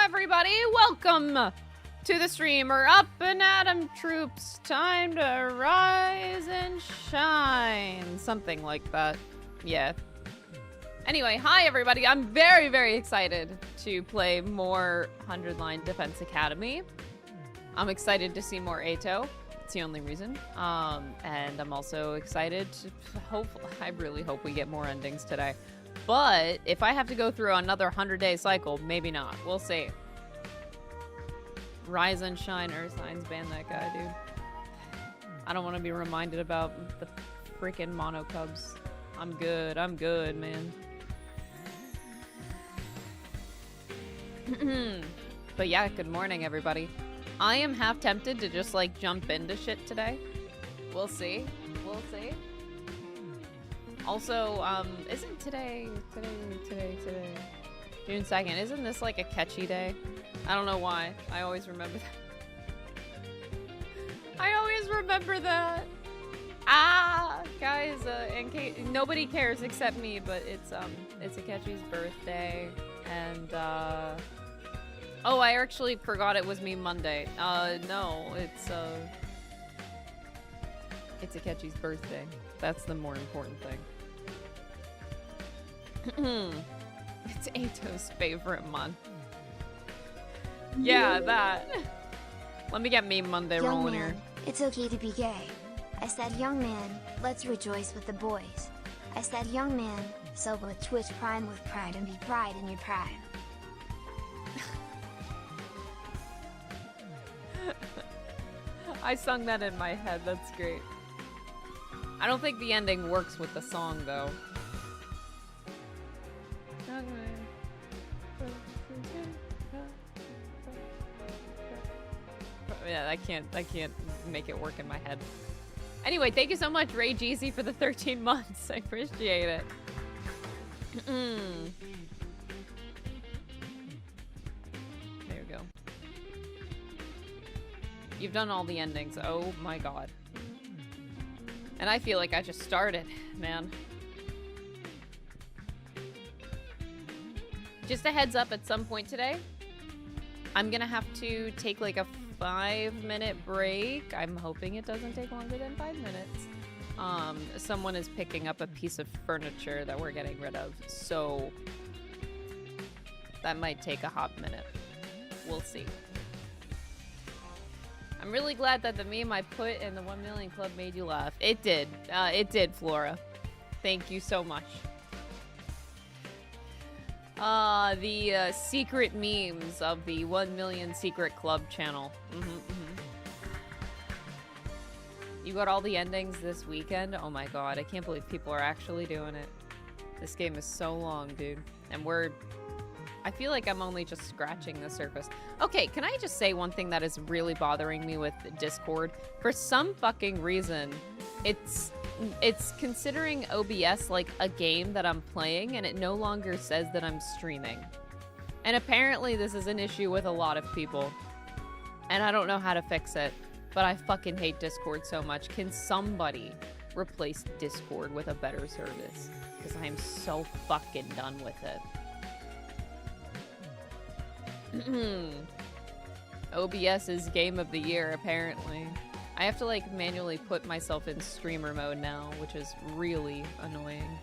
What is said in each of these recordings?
everybody! Welcome to the stream. We're up and Atom troops. Time to rise and shine. Something like that. Yeah. Anyway, hi everybody. I'm very, very excited to play more 100-line Defense Academy. I'm excited to see more Eito. It's the only reason. And I'm also excited to I really hope we get more endings today. But if I have to go through another 100-day cycle, maybe not. We'll see. Rise and shine, Earth Signs, ban that guy, dude. I don't want to be reminded about the freaking mono cubs. I'm good, man. But yeah, good morning, everybody. I am half tempted to just, like, jump into shit today. We'll see. We'll see. Also, isn't today, June 2nd, isn't this like a catchy day? I don't know why. I always remember that. I always remember that. Ah, guys, in case nobody cares except me, but it's Akechi's birthday, and, oh, I actually forgot it was me Monday. No, it's Akechi's birthday. That's the more important thing. It's Eito's favorite month. Yeah, that. Let me get Meme Monday rolling here. It's okay to be gay. I said, young man, let's rejoice with the boys. I said, young man, celebrate Twitch Prime with pride and be pride in your prime. I sung that in my head, that's great. I don't think the ending works with the song, though. Yeah, I can't make it work in my head. Anyway, thank you so much, Ray Jeezy, for the 13 months. I appreciate it. There we go. You've done all the endings. Oh my god. And I feel like I just started, man. Just a heads up, at some point today, I'm gonna have to take like a 5-minute break. I'm hoping it doesn't take longer than 5 minutes. Someone is picking up a piece of furniture that we're getting rid of, so that might take a hot minute. We'll see. I'm really glad that the meme I put in the 1 Million Club made you laugh. It did. It did, Flora. Thank you so much. The secret memes of the 1 Million Secret Club channel. You got all the endings this weekend? Oh my god, I can't believe people are actually doing it. This game is so long, dude. And I feel like I'm only just scratching the surface. Okay, can I just say one thing that is really bothering me with Discord? For some fucking reason, it's considering OBS like a game that I'm playing, and it no longer says that I'm streaming. And apparently this is an issue with a lot of people. And I don't know how to fix it, but I fucking hate Discord so much. Can somebody replace Discord with a better service? Because I am so fucking done with it. OBS is game of the year, apparently. I have to, like, manually put myself in streamer mode now, which is really annoying.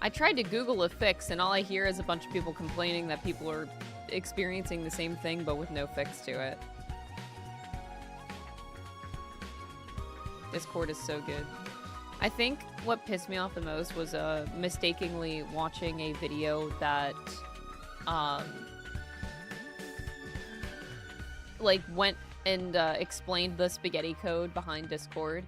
I tried to Google a fix, and all I hear is a bunch of people complaining that people are experiencing the same thing, but with no fix to it. Discord is so good. I think what pissed me off the most was mistakenly watching a video that, like, went and explained the spaghetti code behind Discord.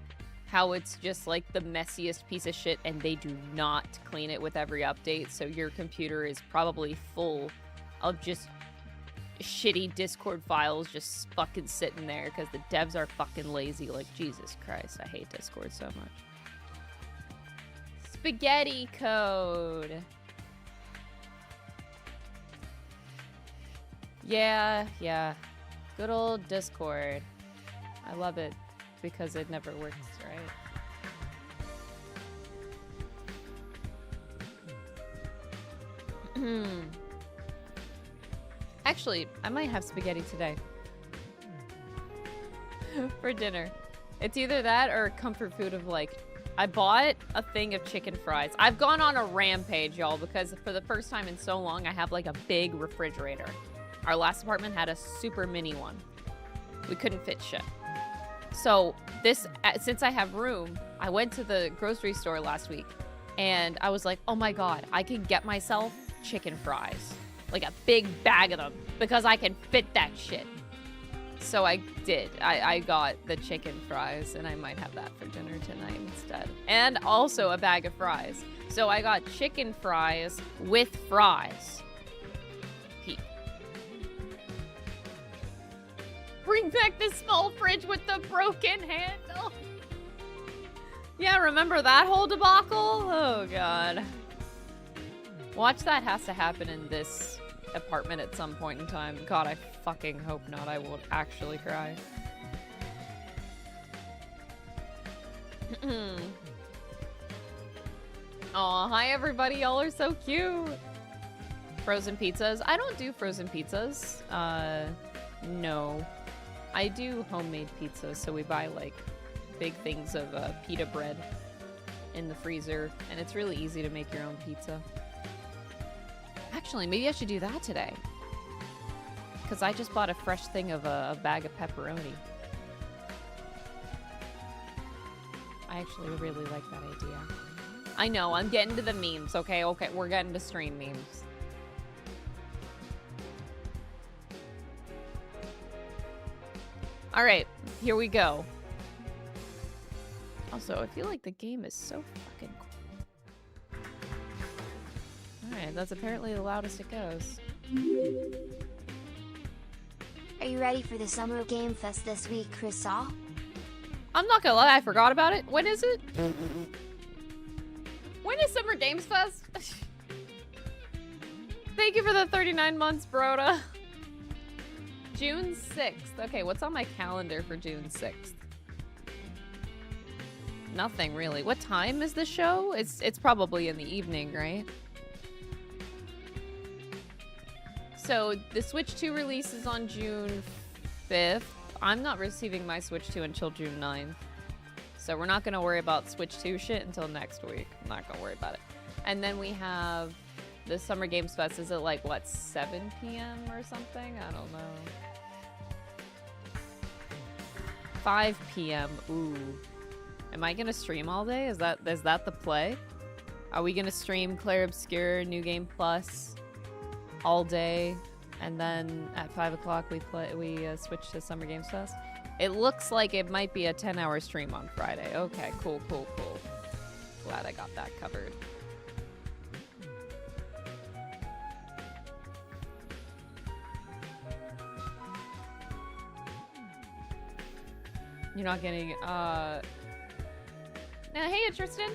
How it's just like the messiest piece of shit and they do not clean it with every update, so your computer is probably full of just shitty Discord files just fucking sitting there because the devs are fucking lazy. Like, Jesus Christ, I hate Discord so much. Spaghetti code. Yeah. Good old Discord. I love it because it never works, right? Actually, I might have spaghetti today. For dinner. It's either that or a comfort food of like, I bought a thing of chicken fries. I've gone on a rampage, y'all, because for the first time in so long, I have like a big refrigerator. Our last apartment had a super mini one. We couldn't fit shit. So this, since I have room, I went to the grocery store last week and I was like, oh my God, I can get myself chicken fries. Like a big bag of them because I can fit that shit. So I did. I got the chicken fries and I might have that for dinner tonight instead. And also a bag of fries. So I got chicken fries with fries. Peep. Bring back the small fridge with the broken handle. Yeah, remember that whole debacle? Oh God. Watch that has to happen in this apartment at some point in time. God, I fucking hope not. I will actually cry. Aw, hi everybody. Y'all are so cute. Frozen pizzas. I don't do frozen pizzas. No. I do homemade pizzas, so we buy like big things of pita bread in the freezer, and it's really easy to make your own pizza. Actually, maybe I should do that today. Because I just bought a fresh thing of a bag of pepperoni. I actually really like that idea. I know, I'm getting to the memes, okay? Okay, we're getting to stream memes. Alright, here we go. Also, I feel like the game is so fucking cool. Alright, that's apparently the loudest it goes. Are you ready for the Summer Game Fest this week, Chris Saul? I'm not gonna lie, I forgot about it. When is it? When is Summer Games Fest? Thank you for the 39 months, Broda. June 6th. Okay, what's on my calendar for June 6th? Nothing, really. What time is the show? It's probably in the evening, right? So, the Switch 2 release is on June 5th. I'm not receiving my Switch 2 until June 9th. So, we're not going to worry about Switch 2 shit until next week. I'm not going to worry about it. And then we have the Summer Games Fest. Is it like, what, 7 p.m. or something? I don't know. 5 p.m. Ooh. Am I going to stream all day? Is that the play? Are we going to stream Claire Obscure, New Game Plus all day? And then at 5 o'clock we switch to Summer Games Fest? It looks like it might be a 10-hour stream on Friday. Okay, cool, cool, cool. Glad I got that covered. You're not getting, hey, Tristan.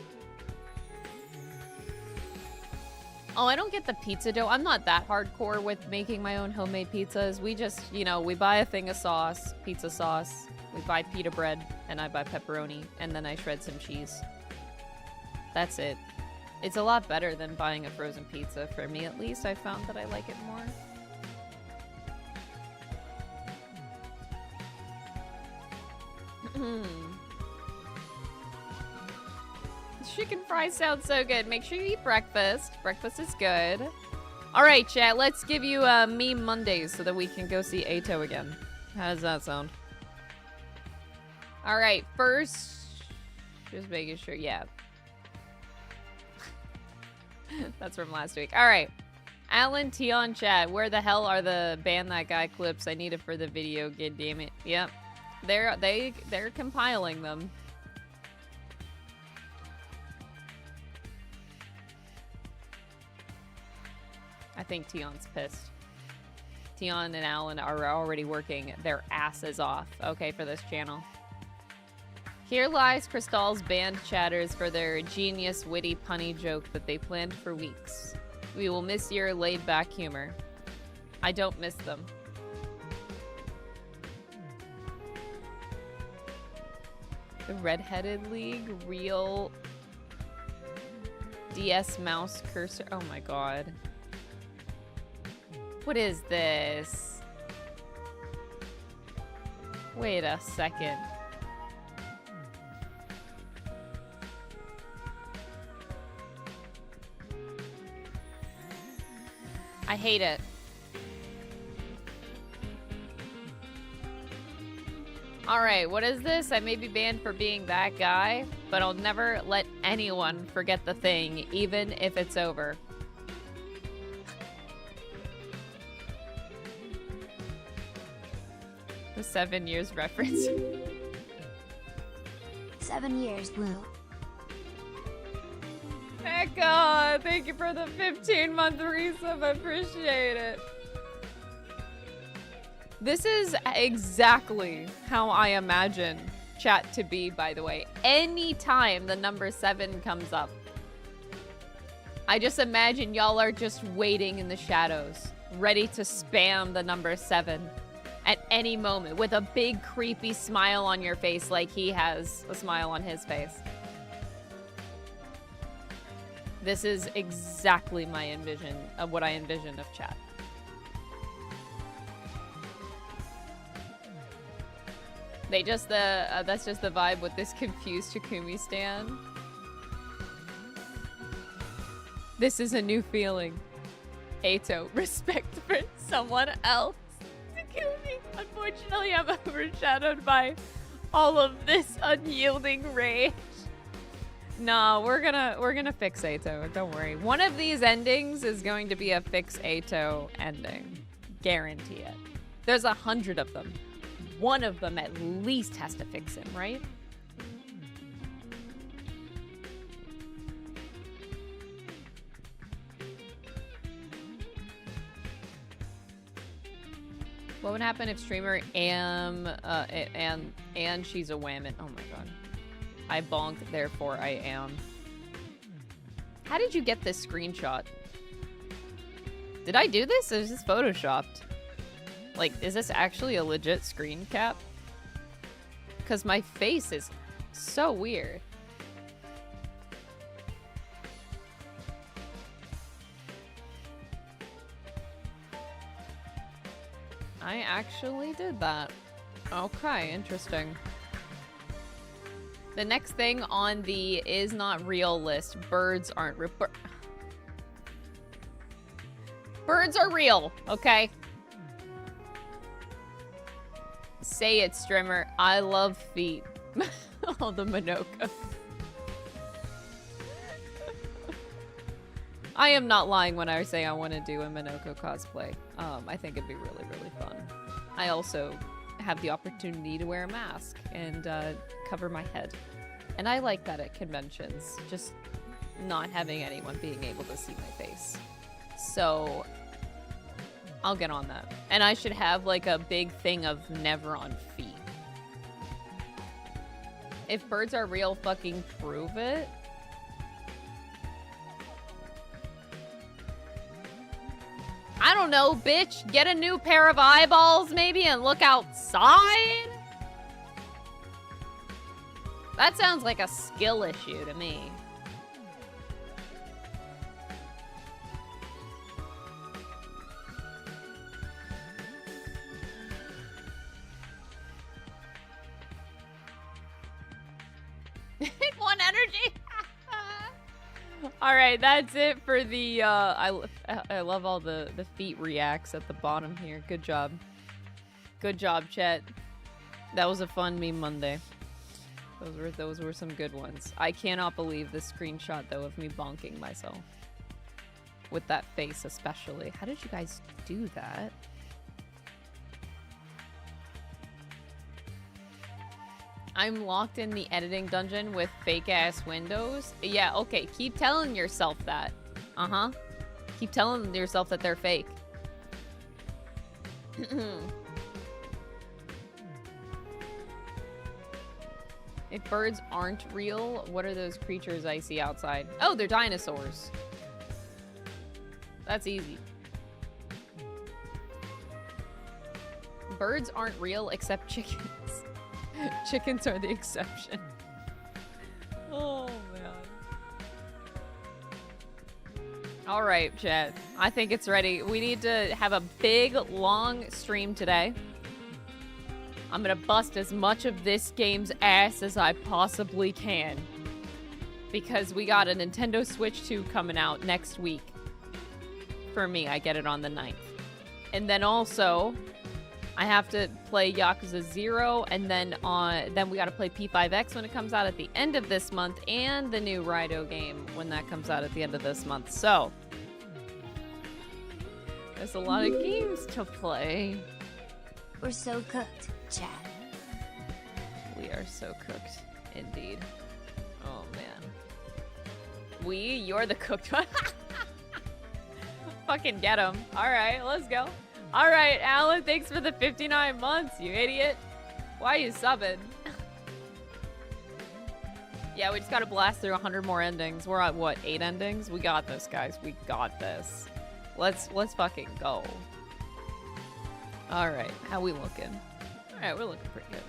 Oh, I don't get the pizza dough. I'm not that hardcore with making my own homemade pizzas. We just, you know, we buy a thing of sauce, pizza sauce. We buy pita bread, and I buy pepperoni, and then I shred some cheese. That's it. It's a lot better than buying a frozen pizza. For me, at least, I found that I like it more. Chicken fries sound so good. Make sure you eat breakfast. Breakfast is good. All right, chat. Let's give you meme Mondays so that we can go see Eito again. How does that sound? All right. First, just making sure. Yeah. That's from last week. All right. Alan Tion chat. Where the hell are the ban that guy clips? I need it for the video. God damn it. Yep. They're compiling them. I think Tion's pissed. Tion and Alan are already working their asses off, okay, for this channel. Here lies Crystal's band chatters for their genius, witty, punny joke that they planned for weeks. We will miss your laid-back humor. I don't miss them. The Redheaded League, real DS mouse cursor. Oh my god. What is this? Wait a second. I hate it. Alright, what is this? I may be banned for being that guy, but I'll never let anyone forget the thing, even if it's over. The 7 years reference. 7 years, woo. Eka, thank you for the 15-month resub. I appreciate it. This is exactly how I imagine chat to be, by the way. Anytime the number 7 comes up, I just imagine y'all are just waiting in the shadows, ready to spam the number 7 at any moment with a big creepy smile on your face like he has a smile on his face. This is exactly my envision of what I envision of chat. They just that's just the vibe with this confused Takumi stan. This is a new feeling. Eito, respect for someone else. Takumi, unfortunately, I'm overshadowed by all of this unyielding rage. No, we're gonna fix Eito. Don't worry. One of these endings is going to be a fix Eito ending. Guarantee it. There's 100 of them. One of them at least has to fix him, right? What would happen if streamer and she's a whammon? Oh my god. I bonked, therefore I am. How did you get this screenshot? Did I do this? Or is this photoshopped? Like, is this actually a legit screen cap? Because my face is so weird. I actually did that. Okay, interesting. The next thing on the is not real list, birds aren't real. Birds are real, okay? Say it, streamer. I love feet. All the Minoko. I am not lying when I say I want to do a Minoko cosplay. I think it'd be really, really fun. I also have the opportunity to wear a mask and cover my head. And I like that at conventions, just not having anyone being able to see my face. So I'll get on that. And I should have like a big thing of never on feet. If birds are real, fucking prove it. I don't know, bitch. Get a new pair of eyeballs maybe and look outside? That sounds like a skill issue to me. One energy. All right, that's it for the I love all the feet reacts at the bottom here. Good job. Good job, chat. That was a fun meme Monday. Those were some good ones. I cannot believe this screenshot though of me bonking myself. With that face especially. How did you guys do that? I'm locked in the editing dungeon with fake-ass windows. Yeah, okay. Keep telling yourself that. Uh-huh. Keep telling yourself that they're fake. If birds aren't real, what are those creatures I see outside? Oh, they're dinosaurs. That's easy. Birds aren't real except chickens. Chickens are the exception. Oh, man. All right, chat. I think it's ready. We need to have a big, long stream today. I'm gonna bust as much of this game's ass as I possibly can. Because we got a Nintendo Switch 2 coming out next week. For me, I get it on the 9th. And then also, I have to play Yakuza 0, and then we gotta play P5X when it comes out at the end of this month, and the new Raido game when that comes out at the end of this month. So, there's a lot of games to play. We're so cooked, chat. We are so cooked, indeed. Oh, man. You're the cooked one. Fucking get him. Alright, let's go. Alright, Alan, thanks for the 59 months, you idiot. Why are you subbing? Yeah, we just gotta blast through 100 more endings. We're at, what, 8 endings? We got this, guys. We got this. Let's fucking go. Alright, how we looking? Alright, we're looking pretty good.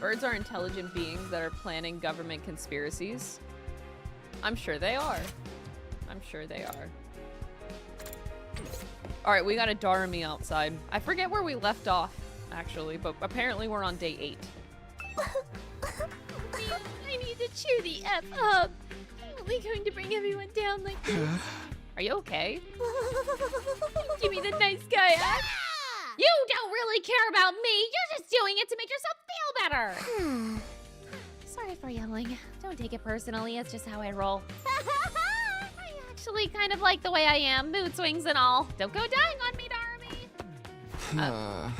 Birds are intelligent beings that are planning government conspiracies. I'm sure they are. I'm sure they are. Alright, we got a Darumi outside. I forget where we left off, actually, but apparently we're on day 8. I need to cheer the F up. I'm only going to bring everyone down like this. Are you okay? Give me the nice guy act. You don't really care about me. You're just doing it to make yourself feel better. Sorry for yelling. Don't take it personally. It's just how I roll. I actually kind of like the way I am. Mood swings and all. Don't go dying on me, Darmy.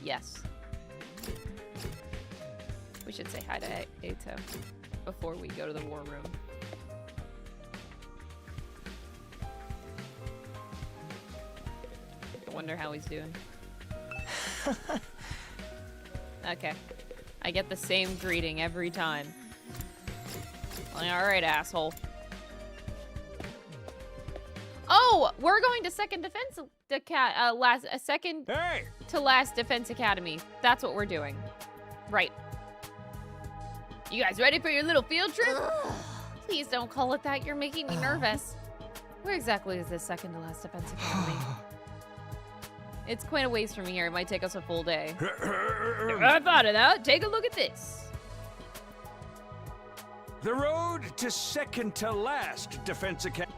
Yes. We should say hi to Eito before we go to the war room. I wonder how he's doing. Okay. I get the same greeting every time. Alright, asshole. Oh! We're going to second to last defense academy. That's what we're doing. Right. You guys ready for your little field trip? Please don't call it that. You're making me nervous. Where exactly is this second to last defense academy? It's quite a ways from here. It might take us a full day. I thought of that. Take a look at this. The road to second to last defense academy.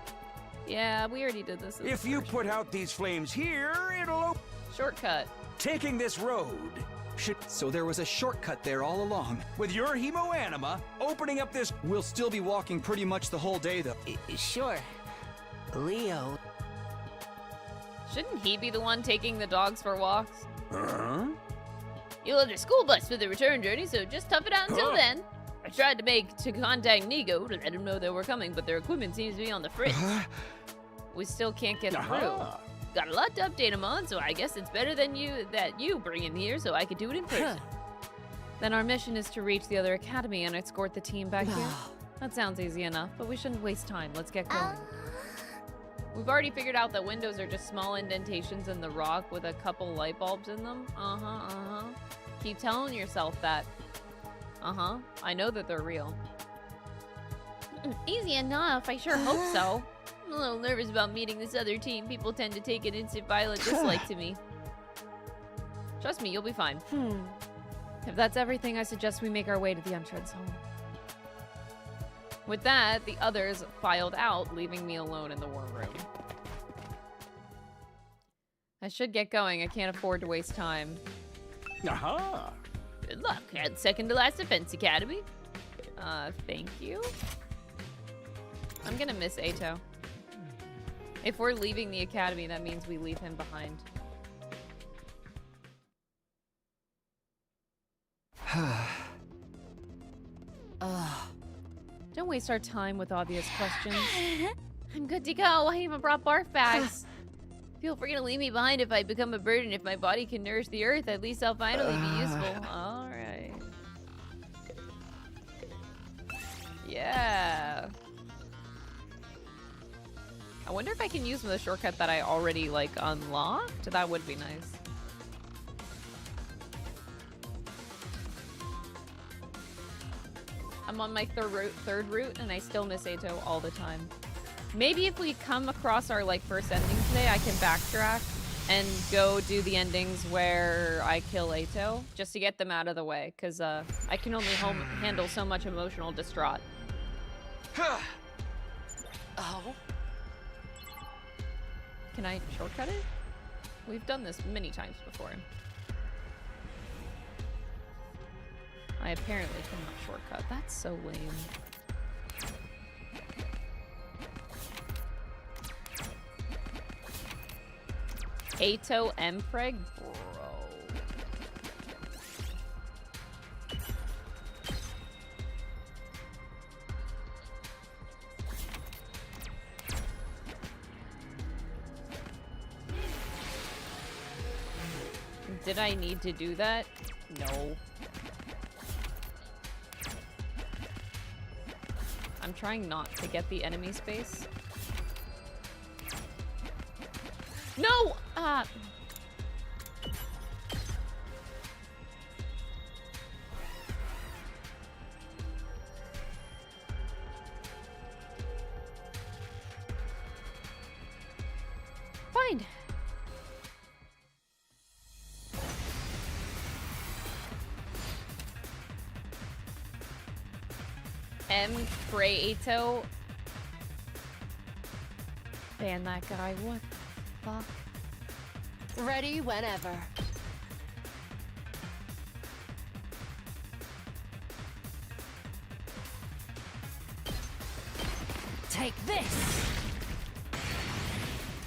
Yeah, we already did this. If you put out these flames here, it'll shortcut. Taking this road should. So there was a shortcut there all along. With your hemoanima, opening up this. We'll still be walking pretty much the whole day, though. Sure. Leo. Shouldn't he be the one taking the dogs for walks? Huh? You'll have the school bus for the return journey, so just tough it out until then. I tried to contact Nigo to let him know they were coming, but their equipment seems to be on the fritz. We still can't get through. Got a lot to update him on, so I guess it's better than you bring him here so I could do it in person. Then our mission is to reach the other academy and escort the team back here. That sounds easy enough, but we shouldn't waste time. Let's get going. We've already figured out that windows are just small indentations in the rock with a couple light bulbs in them. Keep telling yourself that. I know that they're real. Easy enough. I sure hope so. I'm a little nervous about meeting this other team. People tend to take an instant violent dislike to me. Trust me, you'll be fine. If that's everything, I suggest we make our way to the entrance home. With that, the others filed out, leaving me alone in the war room. I should get going. I can't afford to waste time. Good luck at second to last defense academy. Thank you. I'm gonna miss Eito. If we're leaving the academy, that means we leave him behind. Don't waste our time with obvious questions. I'm good to go. I even brought barf bags. Feel free to leave me behind if I become a burden. If my body can nourish the earth, at least I'll finally be useful. All right. Yeah. I wonder if I can use the shortcut that I already, like, unlocked? That would be nice. I'm on my third route, and I still miss Eito all the time. Maybe if we come across our like first ending today, I can backtrack and go do the endings where I kill Eito, just to get them out of the way, because I can only handle so much emotional distraught. Oh? Can I shortcut it? We've done this many times before. I apparently cannot shortcut. That's so lame. Eito Mpreg? Bro. Did I need to do that? No. I'm trying not to get the enemy space. No! Fine. Pray Eito. Ban that guy. What the fuck? Ready whenever. Take this!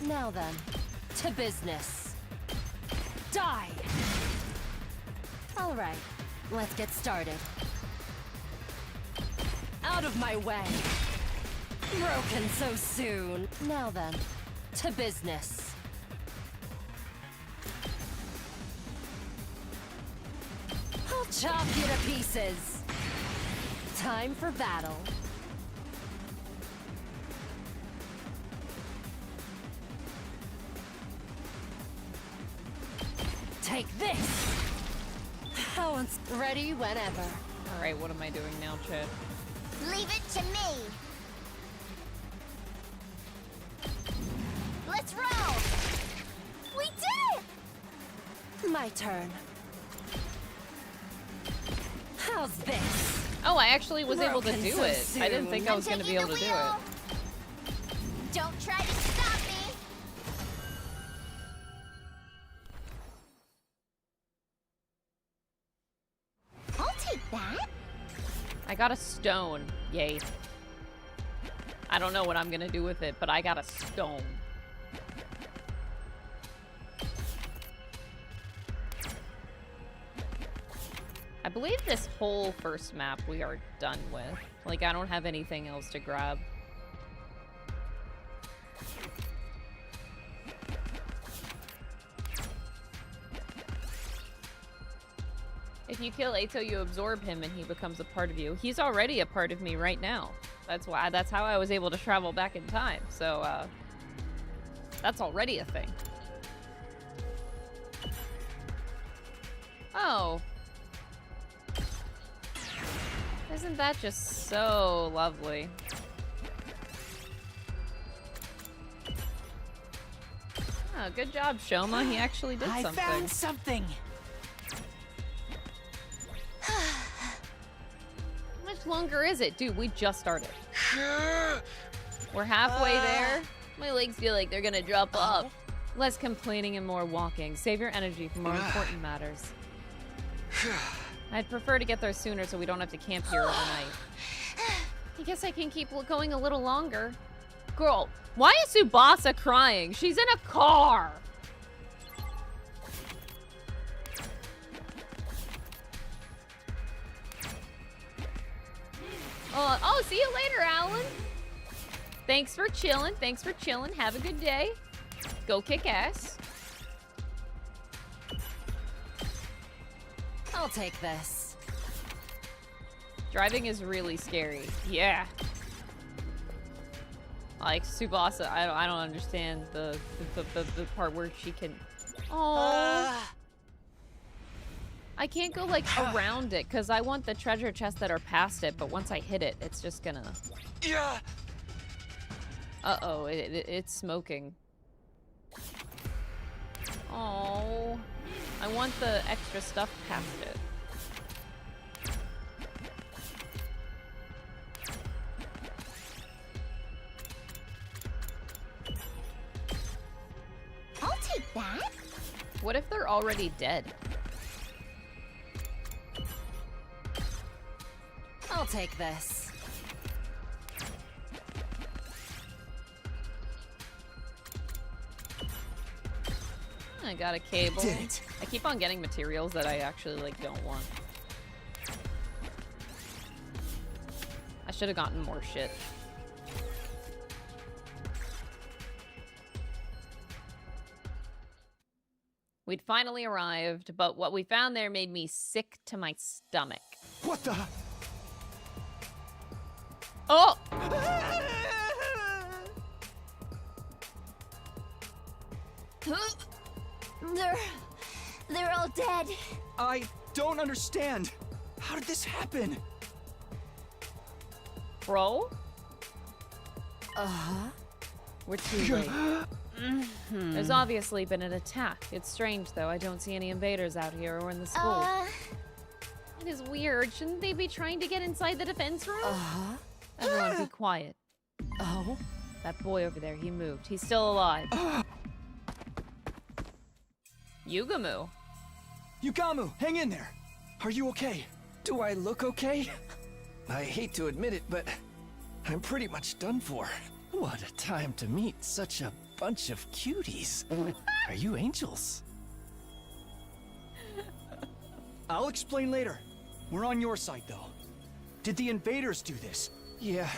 Now then, to business. Die! Alright, let's get started. Out of my way! Broken so soon. Now then, to business. I'll chop you to pieces. Time for battle. Take this! Balance ready whenever. Alright, what am I doing now, Chad? Leave it to me. Let's roll. We did it! My turn. How's this? Oh, I actually was able to Broken do so it. I didn't think I was going to be able to do it. Don't try to stop me. I'll take that. I got a stone. Yay. I don't know what I'm going to do with it, but I got a stone. I believe this whole first map we are done with. Like, I don't have anything else to grab. If you kill Eito, you absorb him and he becomes a part of you. He's already a part of me right now. That's how I was able to travel back in time. So, that's already a thing. Oh. Isn't that just so lovely? Oh, good job, Shoma. He actually did something. I found something. How much longer is it? Dude, we just started. We're halfway there. My legs feel like they're gonna drop off. Less complaining and more walking. Save your energy for more important matters. I'd prefer to get there sooner so we don't have to camp here overnight. I guess I can keep going a little longer. Girl, why is Tsubasa crying? She's in a car! Oh, see you later, Alan. Thanks for chilling. Thanks for chilling. Have a good day. Go kick ass. I'll take this. Driving is really scary. Yeah. Like Tsubasa, I don't understand the part where she can. Oh. I can't go, like, around it, because I want the treasure chests that are past it, but once I hit it, it's just gonna... Yeah. Uh-oh, it's smoking. Oh, I want the extra stuff past it. I'll take that. What if they're already dead? I'll take this. I got a cable. Did it. I keep on getting materials that I actually, like, don't want. I should have gotten more shit. We'd finally arrived, but what we found there made me sick to my stomach. What the? Oh! They're all dead. I don't understand. How did this happen? Bro? Uh-huh. We're too late. There's obviously been an attack. It's strange, though. I don't see any invaders out here or in the school. It is weird. Shouldn't they be trying to get inside the defense room? Uh-huh. Everyone be quiet. Oh? That boy over there, he moved. He's still alive. Yugamu. Yugamu, hang in there. Are you okay? Do I look okay? I hate to admit it, but I'm pretty much done for. What a time to meet such a bunch of cuties. Are you angels? I'll explain later. We're on your side, though. Did the invaders do this? Yeah.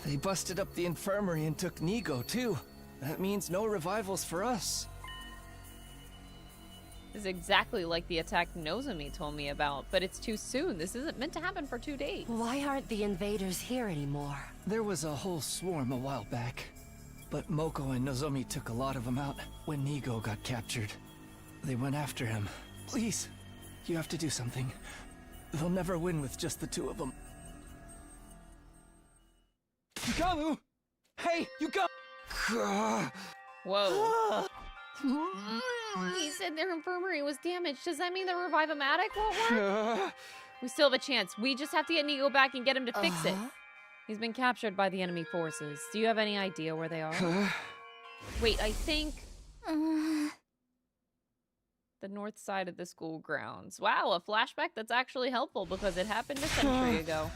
They busted up the infirmary and took Nigo, too. That means no revivals for us. This is exactly like the attack Nozomi told me about, but it's too soon. This isn't meant to happen for 2 days. Why aren't the invaders here anymore? There was a whole swarm a while back, but Moko and Nozomi took a lot of them out when Nigo got captured. They went after him. Please, you have to do something. They'll never win with just the two of them. Yugamu! Hey, Yugamu! Whoa. He said their infirmary was damaged. Does that mean the Revive-O-Matic won't work? We still have a chance. We just have to get Nigo back and get him to fix it. He's been captured by the enemy forces. Do you have any idea where they are? Wait, I think... the north side of the school grounds. Wow, a flashback that's actually helpful because it happened a century ago.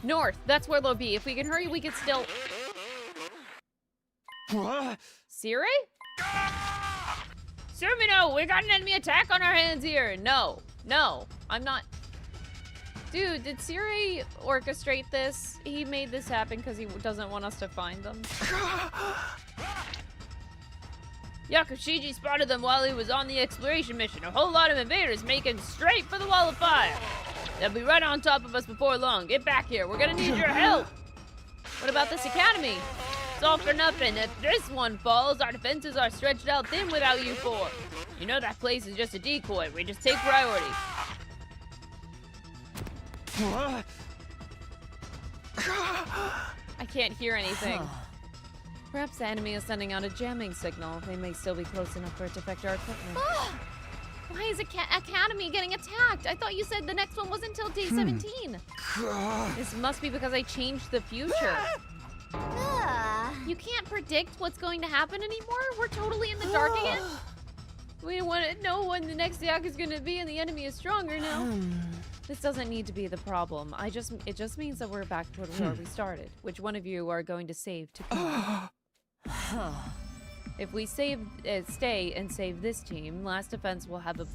North, that's where they'll be. If we can hurry, we can still... Siri? Sermino, we got an enemy attack on our hands here. No, I'm not... Dude, did Siri orchestrate this? He made this happen because he doesn't want us to find them. Yakushiji spotted them while he was on the exploration mission. A whole lot of invaders making straight for the wall of fire. They'll be right on top of us before long. Get back here. We're gonna need your help. What about this academy? It's all for nothing. If this one falls, our defenses are stretched out thin without you four. You know that place is just a decoy. We just take priority. I can't hear anything. Perhaps the enemy is sending out a jamming signal. They may still be close enough for it to affect our equipment. Why is Academy getting attacked? I thought you said the next one wasn't until day 17. This must be because I changed the future. You can't predict what's going to happen anymore? We're totally in the dark again? We want to know when the next attack is going to be and the enemy is stronger now. This doesn't need to be the problem. It just means that we're back to where we started. Which one of you are going to save to If we stay and save this team, Last Defense will have to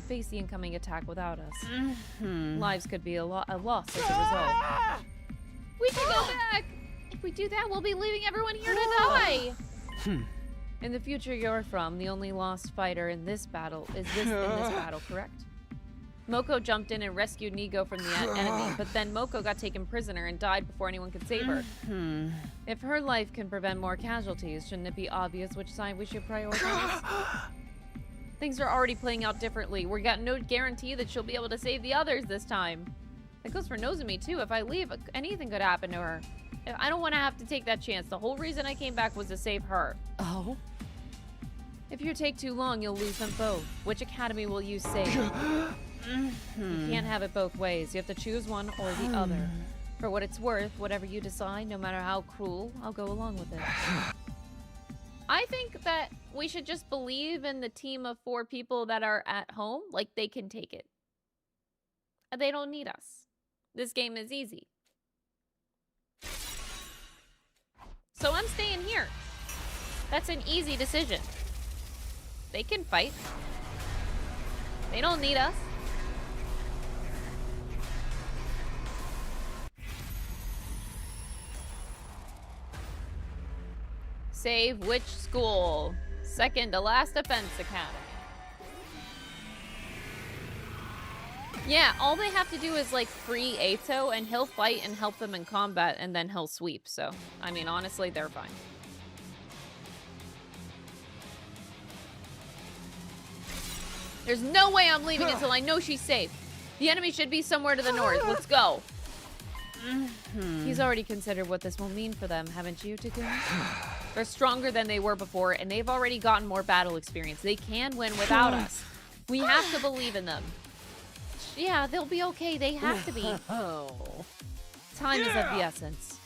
face the incoming attack without us. Lives could be a loss as a result. We can go back! If we do that, we'll be leaving everyone here to die! In the future you're from, the only lost fighter in this battle is in this battle, correct? Moko jumped in and rescued Nigo from the enemy, but then Moko got taken prisoner and died before anyone could save her. If her life can prevent more casualties, shouldn't it be obvious which side we should prioritize? Things are already playing out differently. We got no guarantee that she'll be able to save the others this time. That goes for Nozomi too. If I leave, anything could happen to her. I don't want to have to take that chance. The whole reason I came back was to save her. Oh? If you take too long, you'll lose them both. Which academy will you save? You can't have it both ways. You have to choose one or the other. For what it's worth, whatever you decide, no matter how cruel, I'll go along with it. I think that we should just believe in the team of 4 people that are at home. Like, they can take it. They don't need us. This game is easy. So I'm staying here. That's an easy decision. They can fight. They don't need us. Save which school? Second to last defense academy. Yeah, all they have to do is like free Eito and he'll fight and help them in combat and then he'll sweep. So, I mean, honestly, they're fine. There's no way I'm leaving until I know she's safe. The enemy should be somewhere to the north. Let's go. He's already considered what this will mean for them, haven't you, Takumi? They're stronger than they were before, and they've already gotten more battle experience. They can win without us. We have to believe in them. Yeah, they'll be okay. They have to be. Time is of the essence.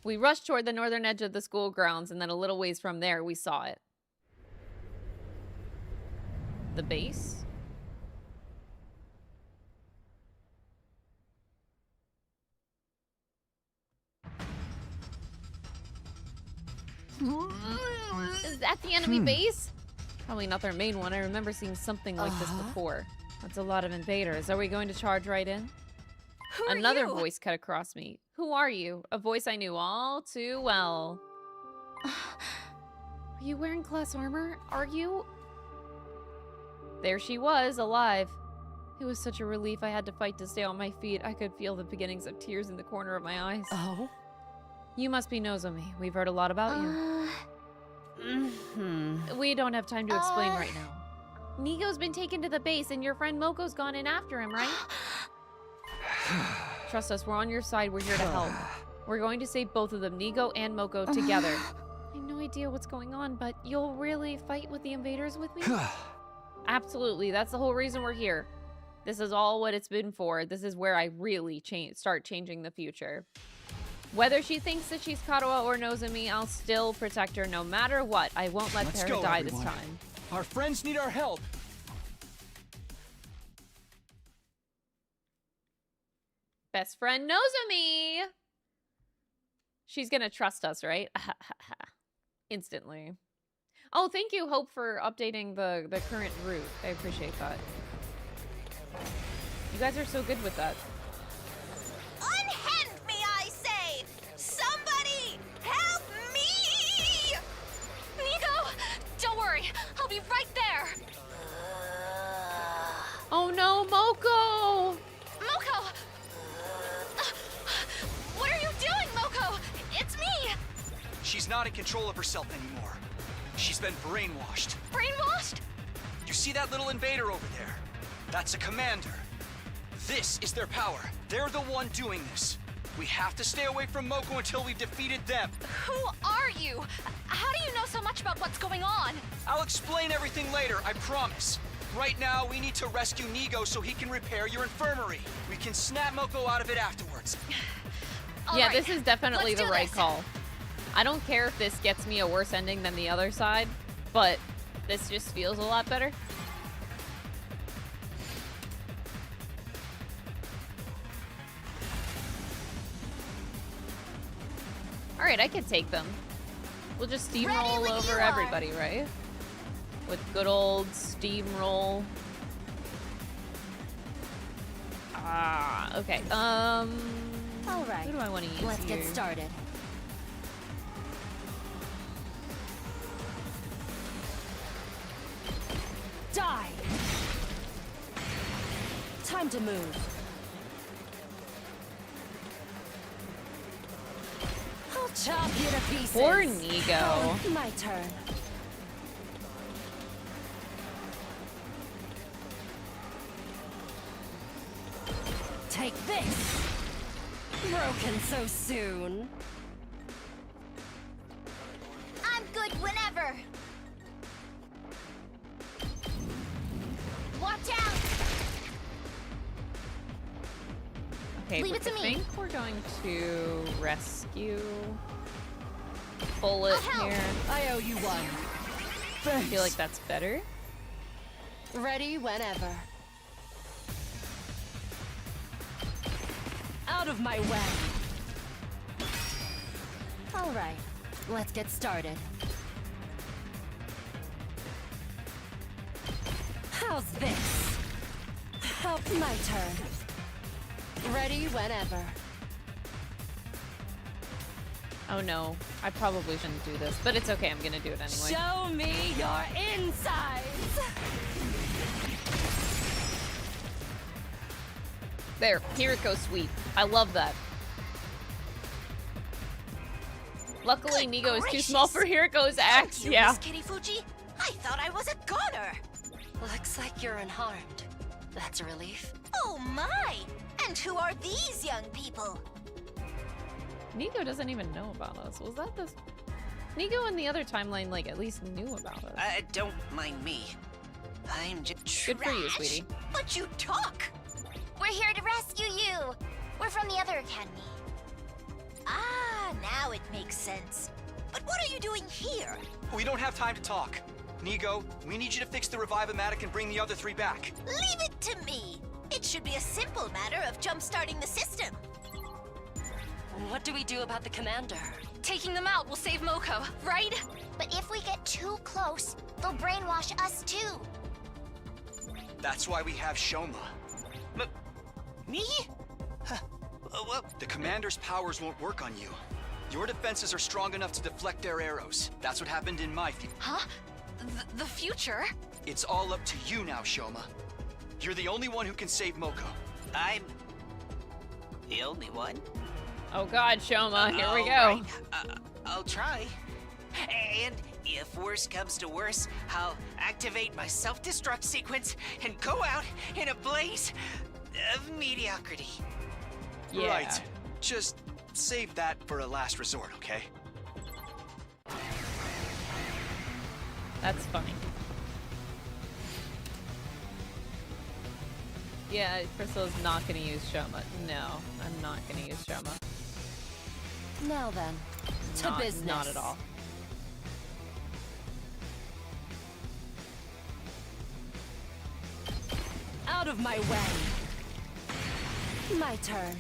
We rushed toward the northern edge of the school grounds, and then a little ways from there, we saw it. The base? Is that the enemy base? Probably not their main one. I remember seeing something like this before. That's a lot of invaders. Are we going to charge right in? Another voice cut across me. Who are you? A voice I knew all too well. Are you wearing class armor? Are you? There she was, alive. It was such a relief I had to fight to stay on my feet. I could feel the beginnings of tears in the corner of my eyes. Oh? You must be Nozomi. We've heard a lot about you. We don't have time to explain right now. Nigo's been taken to the base and your friend Moko's gone in after him, right? Trust us, we're on your side. We're here to help. We're going to save both of them, Nigo and Moko, together. I have no idea what's going on, but you'll really fight with the invaders with me? Absolutely. That's the whole reason we're here. This is all what it's been for. This is where I really start changing the future. Whether she thinks that she's Kadoa or Nozomi, I'll still protect her no matter what. I won't let her die everyone. This time. Our friends need our help. Best friend Nozomi! She's gonna trust us, right? Instantly. Oh, thank you, Hope, for updating the current route. I appreciate that. You guys are so good with that. Unhand me, I say! Somebody help me! Nigo! Don't worry, I'll be right there! Oh no, Moko! Moko! What are you doing, Moko? It's me! She's not in control of herself anymore. She's been brainwashed. Brainwashed? You see that little invader over there? That's a commander. This is their power. They're the one doing this. We have to stay away from Moko until we've defeated them. Who are you? How do you know so much about what's going on? I'll explain everything later, I promise. Right now, we need to rescue Nigo so he can repair your infirmary. We can snap Moko out of it afterwards. Yeah, right. This is definitely Let's the do right this. call. I don't care if this gets me a worse ending than the other side, but this just feels a lot better. Alright, I can take them. We'll just steamroll over everybody, right? With good old steamroll. Ah, okay. All right. Who do I want to use Let's here? get started. Die! Time to move. I'll chop you to pieces. Poor Nigo. My turn. this! Broken so soon. I'm good whenever. Watch out! Okay, Leave but it to I me. think we're going to rescue Bullet I'll help. I here. owe you one. I feel like that's better. Ready whenever. Out of my way. All right, let's get started. How's this? Help my turn. Ready whenever. Oh no, I probably shouldn't do this, but it's okay, I'm gonna do it anyway. Show me your insides. There, Hiriko sweep. I love that. Luckily, Good Nigo is too gracious. small for Hiriko's axe. You, Yeah. Miss Kitty Fuji? I thought I was a goner. Looks like you're unharmed. That's a relief. Oh my! And who are these young people? Nigo doesn't even know about us. Was that this? Nigo in the other timeline, like, at least knew about us. Don't mind me. I'm just... Good for you, Trash? sweetie. But you talk! We're here to rescue you. We're from the other academy. Ah, now it makes sense. But what are you doing here? We don't have time to talk. Nigo, we need you to fix the Revive-O-Matic and bring the other three back. Leave it to me. It should be a simple matter of jump-starting the system. What do we do about the commander? Taking them out will save Moko, right? But if we get too close, they'll brainwash us too. That's why we have Shoma. Me? Well, The commander's powers won't work on you. Your defenses are strong enough to deflect their arrows. That's what happened in my field. Huh? The future? It's all up to you now, Shoma. You're the only one who can save Moko. I'm... the only one? Oh god, Shoma, here we go. All right. I'll try. And if worse comes to worse, I'll activate my self-destruct sequence and go out in a blaze of mediocrity. Yeah. Right. Just save that for a last resort, okay? That's funny. Yeah, Crystal's not gonna use Shoma. No, I'm not gonna use Shoma. Now then, to Not, business. not at all. Out of my way. My turn.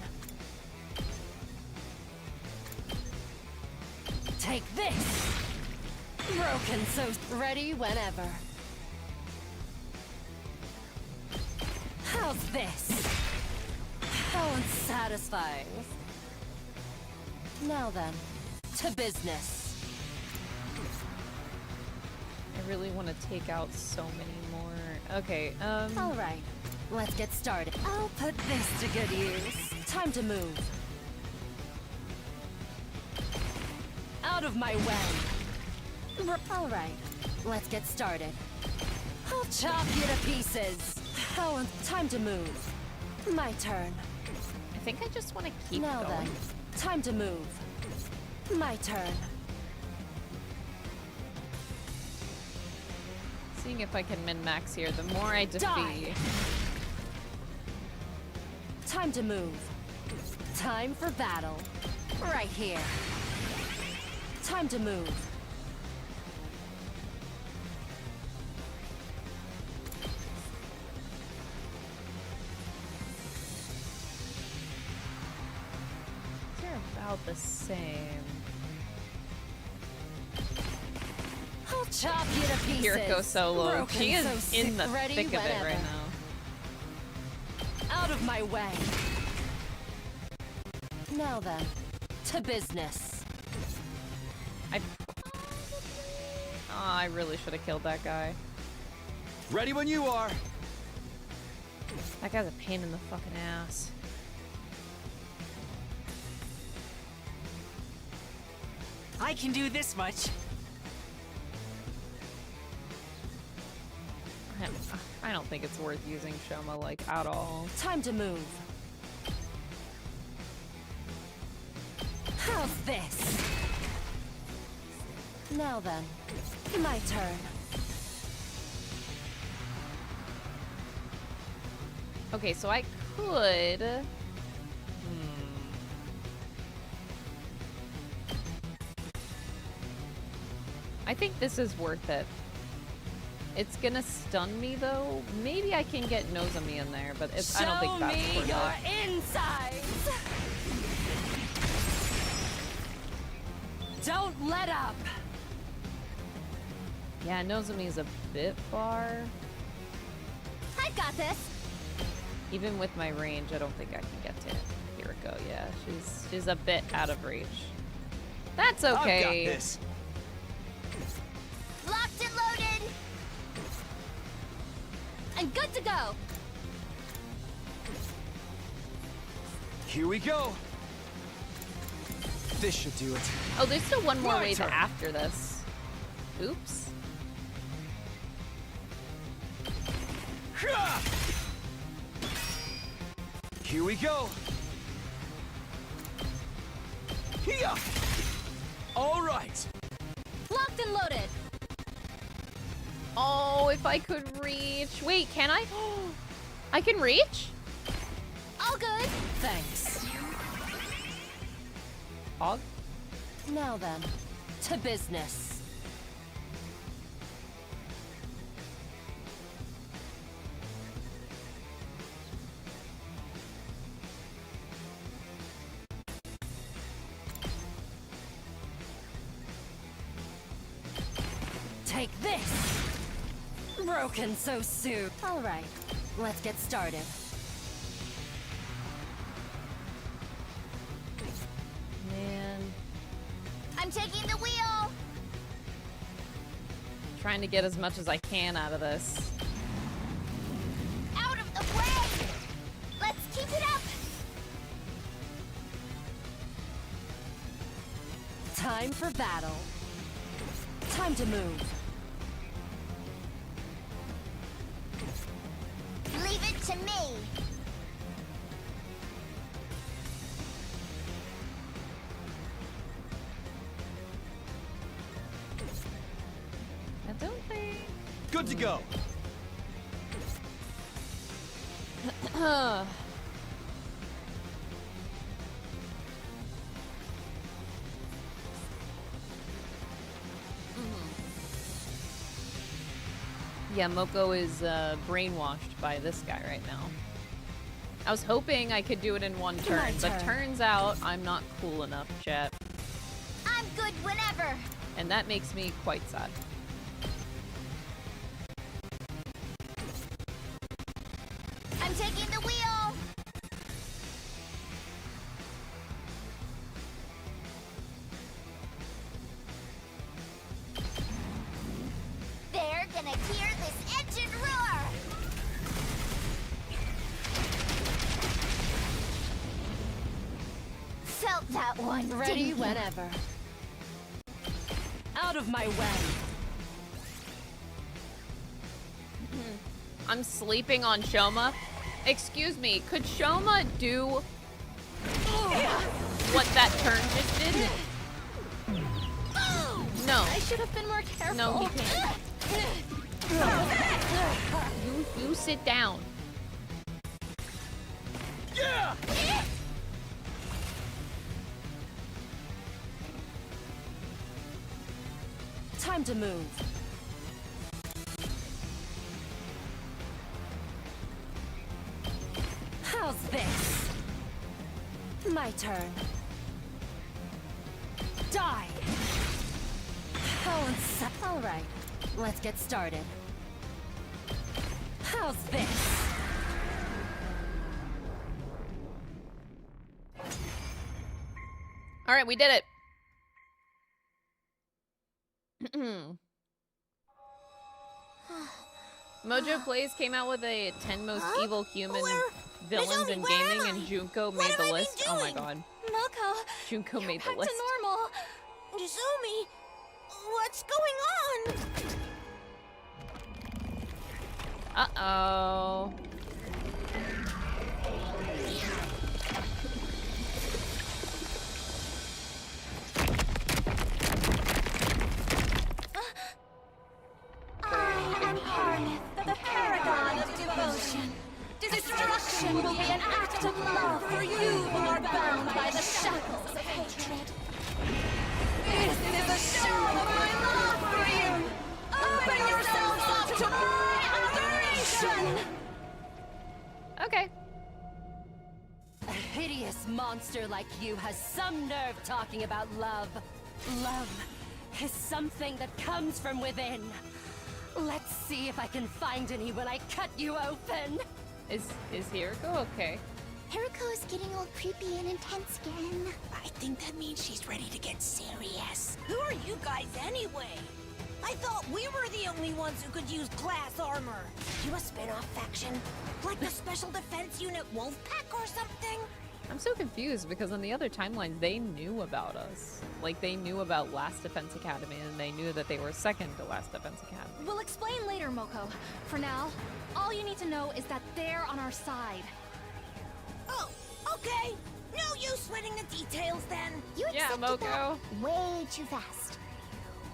Take this. Broken so ready whenever. How's this? How unsatisfying. Now then, to business. I really want to take out so many more. Okay, All right, let's get started. I'll put this to good use. Time to move. Out of my way. All right, let's get started. I'll chop you to pieces. Oh, time to move. My turn. I think I just want to keep Now going. then, time to move. My turn. Seeing if I can min-max here. The more I defeat... Die. Time to move. Time for battle. Right here. Time to move. They're about the same. I'll chop you to pieces. Hiriko solo. Broken She is so in the sick, ready thick of it whenever. right now. Out of my way. Now then, to business. I really should have killed that guy. Ready when you are. That guy's a pain in the fucking ass. I can do this much. I don't think it's worth using Shoma, like, at all. Time to move. How's this? Now then, my turn. Okay, so I could... I think this is worth it. It's gonna stun me though. Maybe I can get Nozomi in there, but it's, I don't think that's Show me worth your it. insides. Don't let up. Yeah, Nozomi is a bit far. I've got this. Even with my range, I don't think I can get to Hiriko. Yeah, she's a bit out of reach. That's okay. I've got this. Locked and loaded! I'm good to go. Here we go. This should do it. Oh, there's still one more My wave turn. after this. Oops. Here we go. Here. All right. Locked and loaded. Oh, if I could reach. Wait, can I? I can reach? All good. Thanks. Hog? Now then, to business. Take this! Broken so soon. All right, let's get started. Man. I'm taking the wheel! Trying to get as much as I can out of this. Out of the way! Let's keep it up! Time for battle. Time to move. Leave it to me! I don't think... Good to go. Yeah, Moko is brainwashed by this guy right now. I was hoping I could do it in one turn, but turns out I'm not cool enough, chat. I'm good whenever! And that makes me quite sad. I'm taking the wheel! They're gonna hear this engine roar! Felt that one, Ready didn't you? whenever. Out of my way. I'm sleeping on Shoma. Excuse me, could Shoma do what that turn just did? No. I should have been more careful. No, he can't. You sit down. Yeah. Time to move. How's this? My turn. Die! All right, let's get started. How's this? All right, we did it. Mojo Plays came out with a 10 most evil human villains in gaming, and Junko made the list. Oh my god. Moko, Junko you're made the back list. to normal. Nizumi, what's going on? Uh-oh. tread. This is a show of my love for you! Open yourselves up to my adoration! Okay. A hideous monster like you has some nerve talking about love. Love is something that comes from within. Let's see if I can find any when I cut you open. Is Hiriko okay? Hiriko's getting all creepy and intense again. I think that means she's ready to get serious. Who are you guys anyway? I thought we were the only ones who could use glass armor. You a spin-off faction? Like the Special Defense Unit Wolfpack or something? I'm so confused because on the other timelines they knew about us. Like they knew about Last Defense Academy and they knew that they were second to Last Defense Academy. We'll explain later, Moko. For now, all you need to know is that they're on our side. Oh, okay. No use sweating the details then. You Yeah, accepted Moko. that way too fast.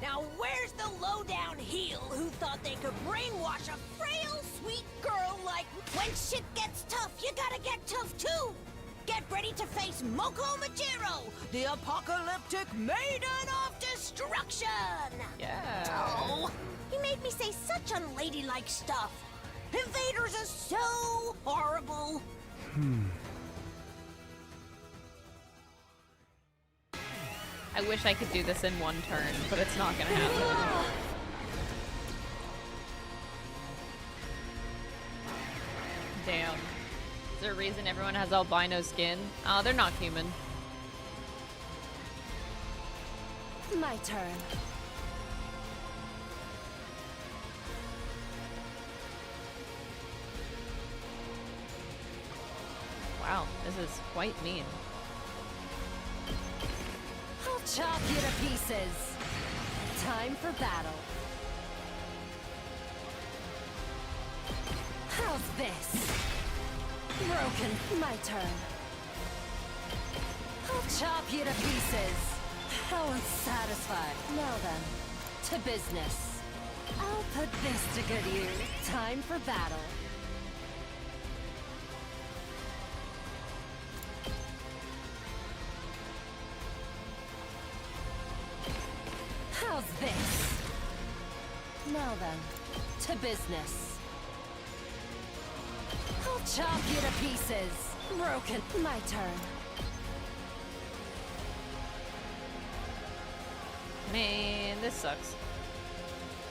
Now where's the low-down heel who thought they could brainwash a frail, sweet girl like... When shit gets tough, you gotta get tough too! Get ready to face Moko Majiro, the apocalyptic maiden of destruction! Yeah. Oh, he made me say such unladylike stuff. Invaders are so horrible. I wish I could do this in one turn, but it's not gonna happen. Damn. Is there a reason everyone has albino skin? They're not human. My turn. Wow, this is quite mean. I'll chop you to pieces. Time for battle. How's this? Broken. My turn. I'll chop you to pieces. How unsatisfied. Now then, to business. I'll put this to good use. Time for battle. How's this? Now then, to business. I'll chop you to pieces. Broken. My turn. Man, this sucks.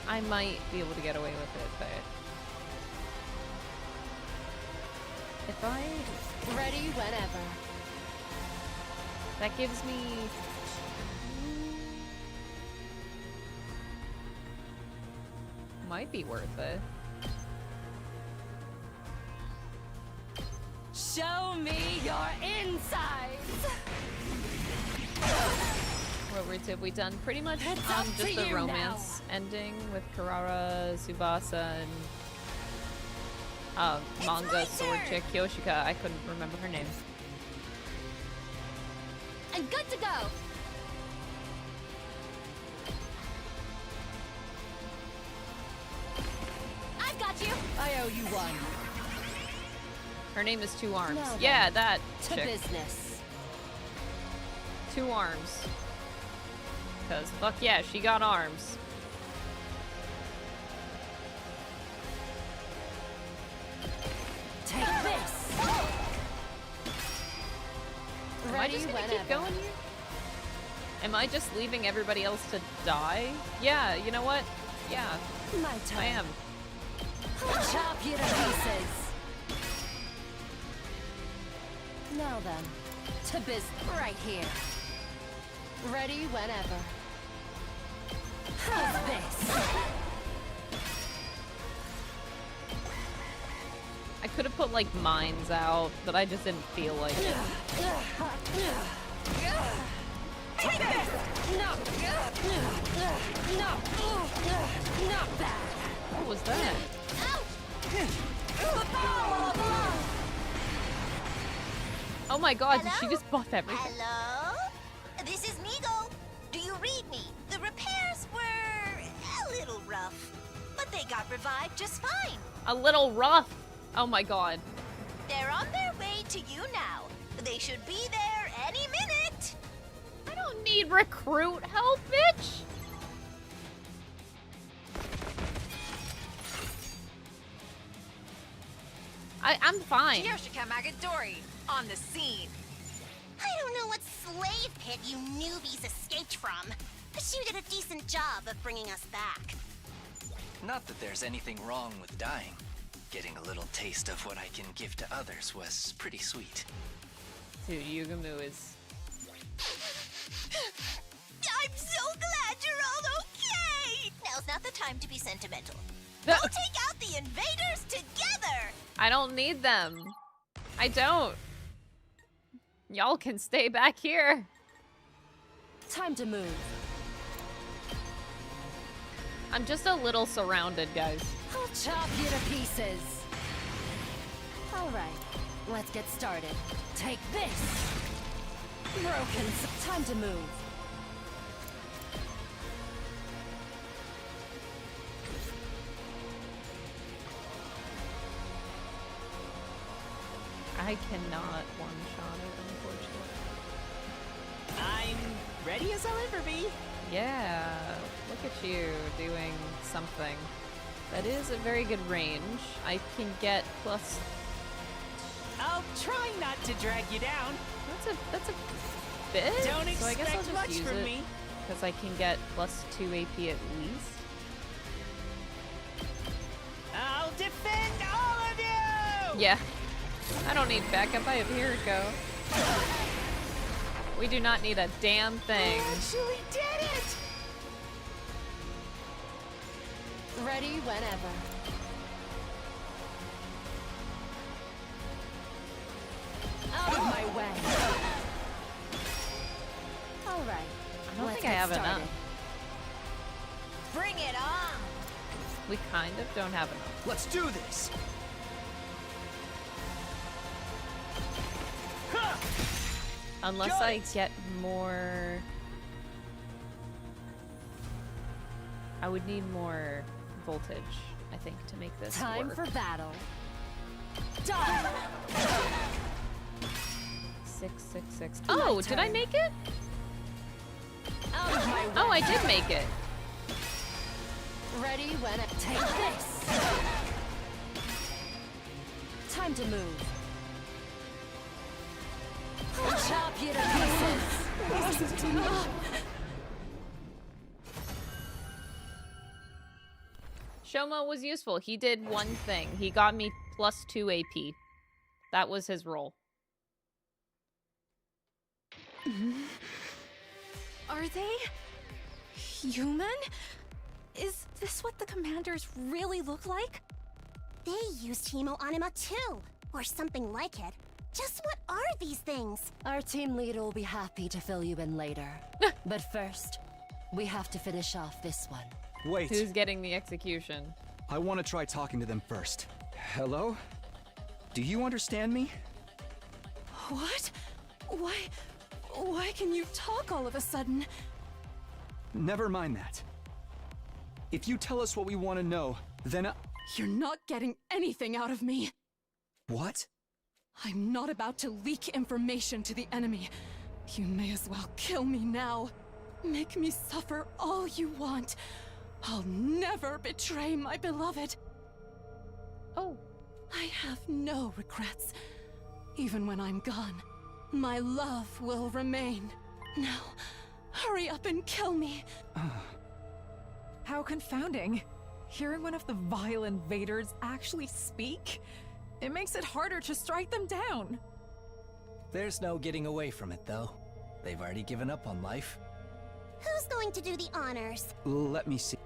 I might be able to get away with it, but... If I... Ready whenever. That gives me... Might be worth it. Show me your insides! What have we done? Pretty much It's up just to the you romance ending with Karara, Tsubasa, and manga my sword turn! chick, Kyoshika. I couldn't remember her name. And good to go! I've got you! I owe you one. Her name is Two Arms. Now then, Yeah, that To chick. business. Two Arms. Because fuck yeah, she got arms. Take this! Am I Ready just gonna whenever. keep going here? Am I just leaving everybody else to die? Yeah, you know what? Yeah, My turn. I am. I'll chop you to pieces. Now then, to business. Right here. Ready whenever. How's this? I could have put like mines out, but I just didn't feel like it. Take this! No! No! Not bad! What was that? Oh my god, did she Hello? just buff everything? Hello? This is Nigo. Do you read me? The repairs were a little rough, but they got revived just fine. A little rough. Oh my god. They're on their way to you now. They should be there any minute. need recruit help, bitch? I'm fine. Yoshika Magadori, on the scene. I don't know what slave pit you newbies escaped from, but you did a decent job of bringing us back. Not that there's anything wrong with dying. Getting a little taste of what I can give to others was pretty sweet. Dude, Yugamu is... I'm so glad you're all okay! Now's not the time to be sentimental. Go take out the invaders together! I don't need them. I don't. Y'all can stay back here. Time to move. I'm just a little surrounded, guys. I'll chop you to pieces. All right, let's get started. Take this. Broken. Time to move. I cannot one-shot it, unfortunately. I'm ready as I'll ever be. Yeah, look at you doing something. That is a very good range. I can get plus... I'll try not to drag you down. That's a bit. Don't so I guess I'll expect just much use from it me. because I can get plus 2 AP at least. I'll defend all of you! Yeah. I don't need backup. I have Hiriko. We do not need a damn thing. I actually did it! Ready whenever. Out of my way. All right. I don't think I have enough. Bring it on! We kind of don't have enough. Let's do this! Unless I get more... I would need more voltage, I think, to make this Time work. for battle. Die! 666. Oh, did I make it? Out of my way. Oh, I did make it. Ready when it take this. Time to move. I'll chop you to pieces. Shoma was useful. He did one thing. He got me plus 2 AP. That was his role. Are they human? Is this what the commanders really look like? They used Hemo Anima too, or something like it. Just what are these things? Our team leader will be happy to fill you in later. But first, we have to finish off this one. Wait, Who's getting the execution? I want to try talking to them first. Hello? Do you understand me? What? Why can you talk all of a sudden? Never mind that. If you tell us what we want to know, then You're not getting anything out of me. What? I'm not about to leak information to the enemy. You may as well kill me now. Make me suffer all you want. I'll never betray my beloved. Oh. I have no regrets. Even when I'm gone, my love will remain. Now, hurry up and kill me. How confounding. Hearing one of the vile invaders actually speak? It makes it harder to strike them down. There's no getting away from it, though. They've already given up on life. Who's going to do the honors? Let me see.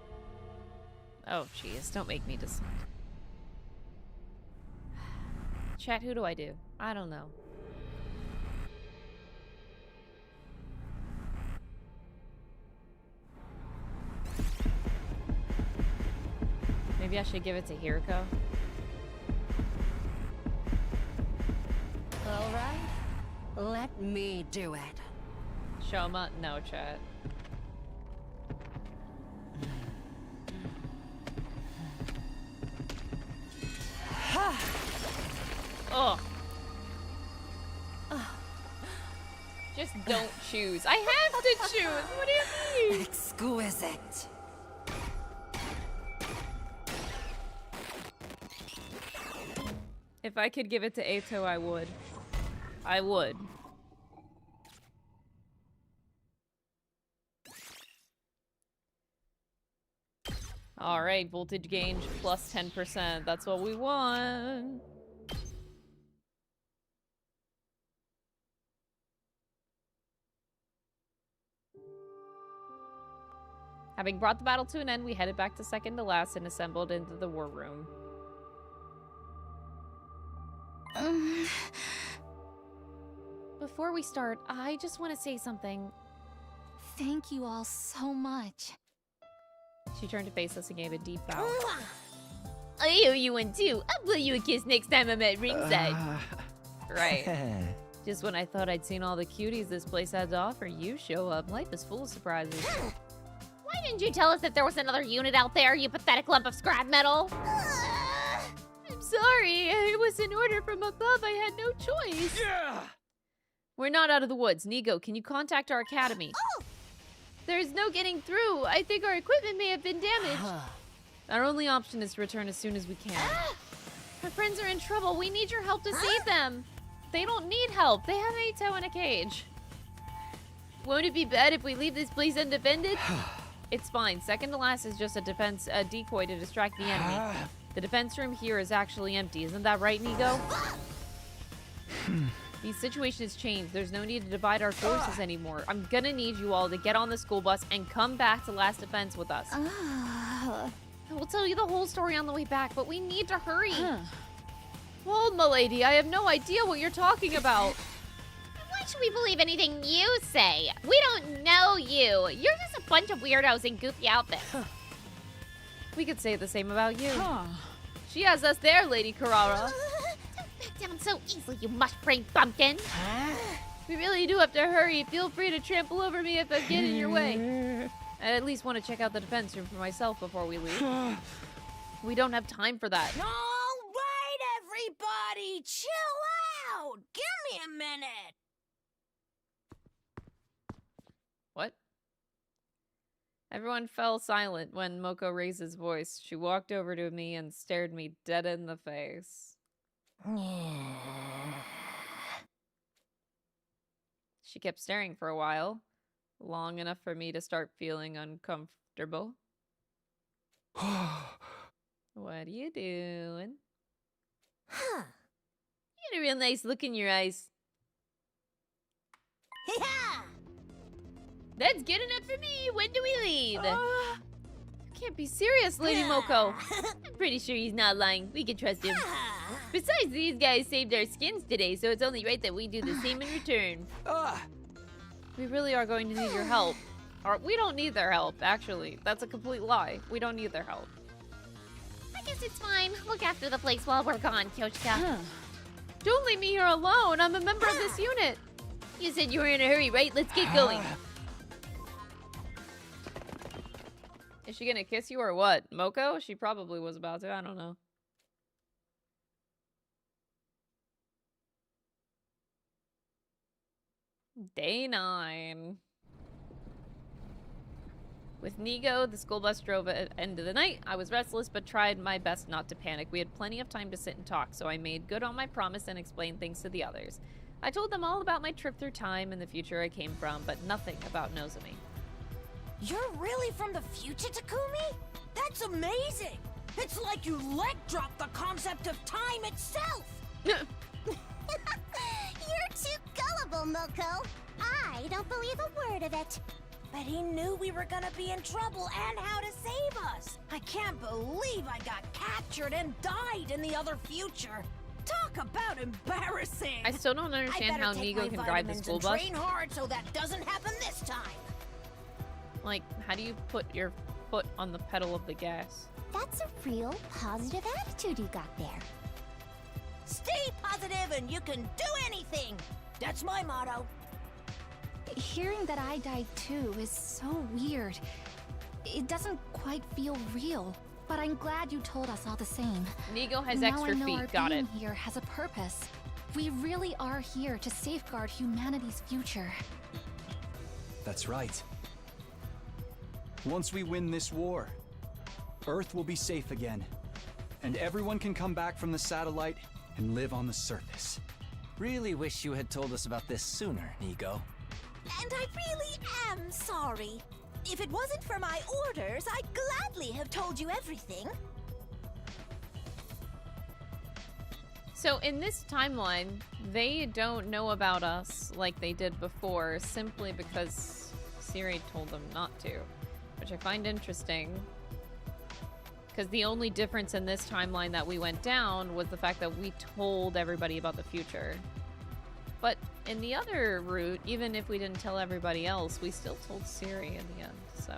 Oh, jeez. Don't make me decide. Chat, who do I do? I don't know. Maybe I should give it to Hiriko. All right, let me do it. Shoma? No, chat. Oh. Just don't choose. I have to choose. What do you mean? Exquisite. If I could give it to Eito, I would. I would. Alright, voltage gain plus 10%. That's what we want. Having brought the battle to an end, we headed back to second to last and assembled into the war room. Before we start, I just want to say something. Thank you all so much. She turned to face us and gave a deep bow. I owe you one too. I'll blow you a kiss next time I'm at ringside. Right. Just when I thought I'd seen all the cuties this place had to offer, you show up. Life is full of surprises. Why didn't you tell us that there was another unit out there, you pathetic lump of scrap metal? I'm sorry. It was an order from above. I had no choice. Yeah! We're not out of the woods. Nigo, can you contact our academy? Oh! There's no getting through. I think our equipment may have been damaged. Our only option is to return as soon as we can. Our friends are in trouble. We need your help to save them. They don't need help. They have Eito in a cage. Won't it be bad if we leave this place undefended? It's fine. Second to last is just a decoy to distract the enemy. The defense room here is actually empty. Isn't that right, Nigo? The situation has changed. There's no need to divide our forces anymore. I'm gonna need you all to get on the school bus and come back to last defense with us. We'll tell you the whole story on the way back, but we need to hurry. Hold, milady. I have no idea what you're talking about. Why should we believe anything you say? We don't know you. You're just a bunch of weirdos in goofy outfits. We could say the same about you. She has us there, Lady Carrara. Don't back down so easily, you mush-brained bumpkin. We really do have to hurry. Feel free to trample over me if I get in your way. I at least want to check out the defense room for myself before we leave. We don't have time for that. All right, everybody, chill out. Give me a minute. What? Everyone fell silent when Moko raised his voice. She walked over to me and stared me dead in the face. She kept staring for a while, long enough for me to start feeling uncomfortable. What are you doing? Huh. You had a real nice look in your eyes. Yeah. That's good enough for me. When do we leave? You can't be serious, Lady Moko. I'm pretty sure he's not lying. We can trust him. Besides, these guys saved our skins today, so it's only right that we do the same in return. We really are going to need your help. Or we don't need their help, actually. That's a complete lie. We don't need their help. I guess it's fine. Look after the place while we're gone, Kyoshika. Don't leave me here alone. I'm a member of this unit. You said you were in a hurry, right? Let's get going. Is she gonna kiss you or what? Moko? She probably was about to. I don't know. Day 9. With Nigo, the school bus drove at the end of the night. I was restless, but tried my best not to panic. We had plenty of time to sit and talk, so I made good on my promise and explained things to the others. I told them all about my trip through time and the future I came from, but nothing about Nozomi. You're really from the future, Takumi? That's amazing! It's like you leg dropped the concept of time itself! You're too gullible, Moko. I don't believe a word of it. But he knew we were gonna be in trouble and how to save us! I can't believe I got captured and died in the other future! Talk about embarrassing! I still don't understand how Nigo can drive the school bus. Train hard so that doesn't happen this time! Like, how do you put your foot on the pedal of the gas? That's a real positive attitude you got there. Stay positive and you can do anything! That's my motto. Hearing that I died too is so weird. It doesn't quite feel real, but I'm glad you told us all the same. Nigo has now extra I know feet, our got being it. Here has a purpose. We really are here to safeguard humanity's future. That's right. Once we win this war, Earth will be safe again, and everyone can come back from the satellite and live on the surface. Really wish you had told us about this sooner, Nico. And I really am sorry. If it wasn't for my orders, I'd gladly have told you everything. So in this timeline, they don't know about us like they did before, simply because Siri told them not to, which I find interesting. Because the only difference in this timeline that we went down was the fact that we told everybody about the future. But in the other route, even if we didn't tell everybody else, we still told Siri in the end, so...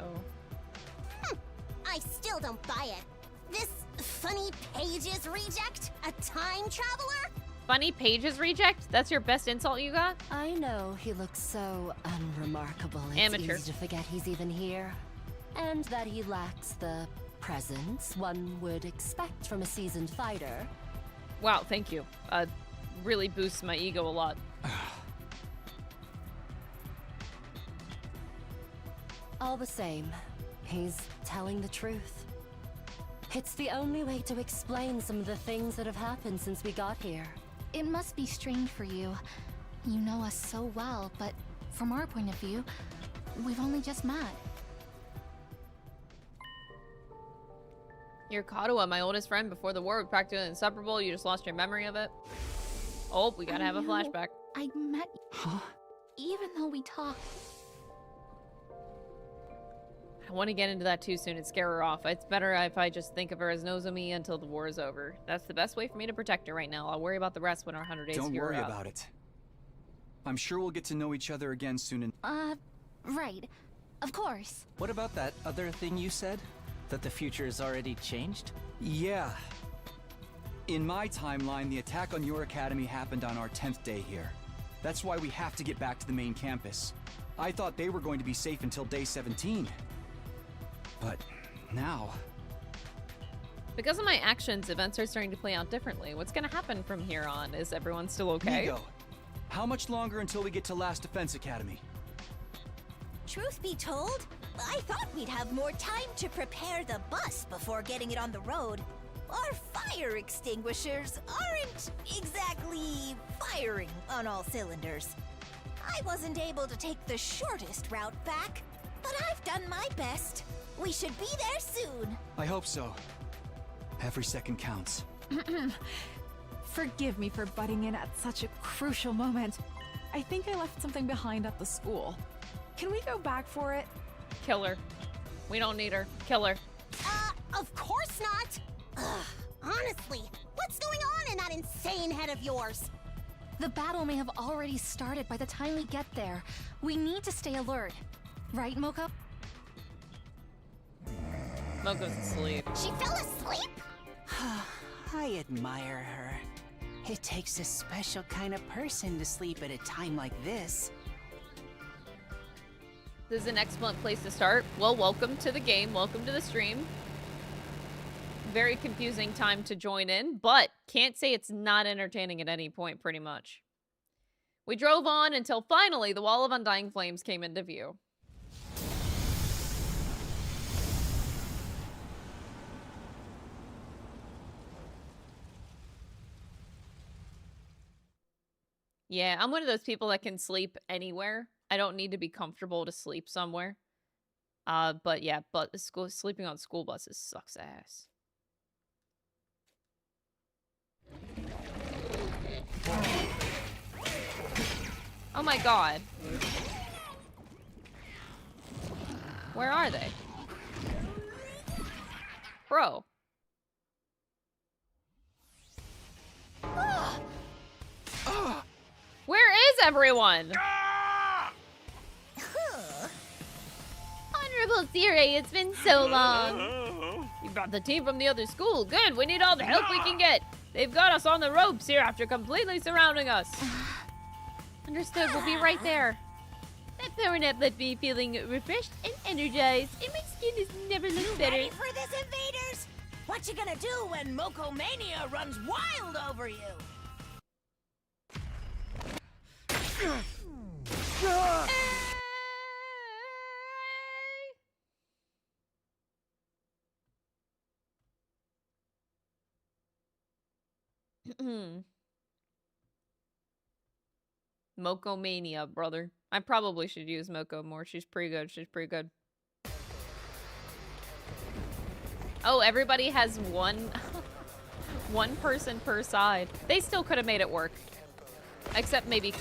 I still don't buy it. This funny pages reject? A time traveler? Funny pages reject? That's your best insult you got? I know he looks so unremarkable. It's Amateur. easy to forget he's even here. And that he lacks the presence one would expect from a seasoned fighter. Wow, thank you. Really boosts my ego a lot. All the same, he's telling the truth. It's the only way to explain some of the things that have happened since we got here. It must be strange for you. You know us so well, but from our point of view, we've only just met. You're Kadoa, my oldest friend. Before the war, we practically inseparable. You just lost your memory of it. Oh, we gotta have a flashback. I met you. Huh? Even though we talked. I want to get into that too soon and scare her off. It's better if I just think of her as Nozomi until the war is over. That's the best way for me to protect her right now. I'll worry about the rest when our 100 days Don't here worry are up. about it. I'm sure we'll get to know each other again soon and... Right. Of course. What about that other thing you said? That the future has already changed? Yeah. In my timeline, the attack on your academy happened on our 10th day here. That's why we have to get back to the main campus. I thought they were going to be safe until day 17. But now... Because of my actions, events are starting to play out differently. What's gonna happen from here on? Is everyone still okay? Nico, how much longer until we get to Last Defense Academy? Truth be told, I thought we'd have more time to prepare the bus before getting it on the road. Our fire extinguishers aren't exactly firing on all cylinders. I wasn't able to take the shortest route back, but I've done my best. We should be there soon. I hope so. Every second counts. Forgive me for butting in at such a crucial moment. I think I left something behind at the school. Can we go back for it? Kill her. We don't need her. Kill her. Of course not. Ugh, honestly, what's going on in that insane head of yours? The battle may have already started by the time we get there. We need to stay alert. Right, Moko? Moko's asleep. She fell asleep? I admire her. It takes a special kind of person to sleep at a time like this. This is an excellent place to start. Well, welcome to the game. Welcome to the stream. Very confusing time to join in, but can't say it's not entertaining at any point, pretty much. We drove on until finally the wall of undying flames came into view. Yeah, I'm one of those people that can sleep anywhere. I don't need to be comfortable to sleep somewhere. But yeah, sleeping on school buses sucks ass. Oh my god. Where are they? Bro. Where is everyone? Honorable Siri, it's been so long. You brought the team from the other school. Good, we need all the help we can get. They've got us on the ropes here after completely surrounding us. Understood, we'll be right there. That power nap left me feeling refreshed and energized, and my skin has never looked better. Ready for this, invaders? What you gonna do when Mokomania runs wild over you? Moko Mania, brother. I probably should use Moko more. She's pretty good. She's pretty good. Oh, everybody has one person per side. They still could have made it work. Except maybe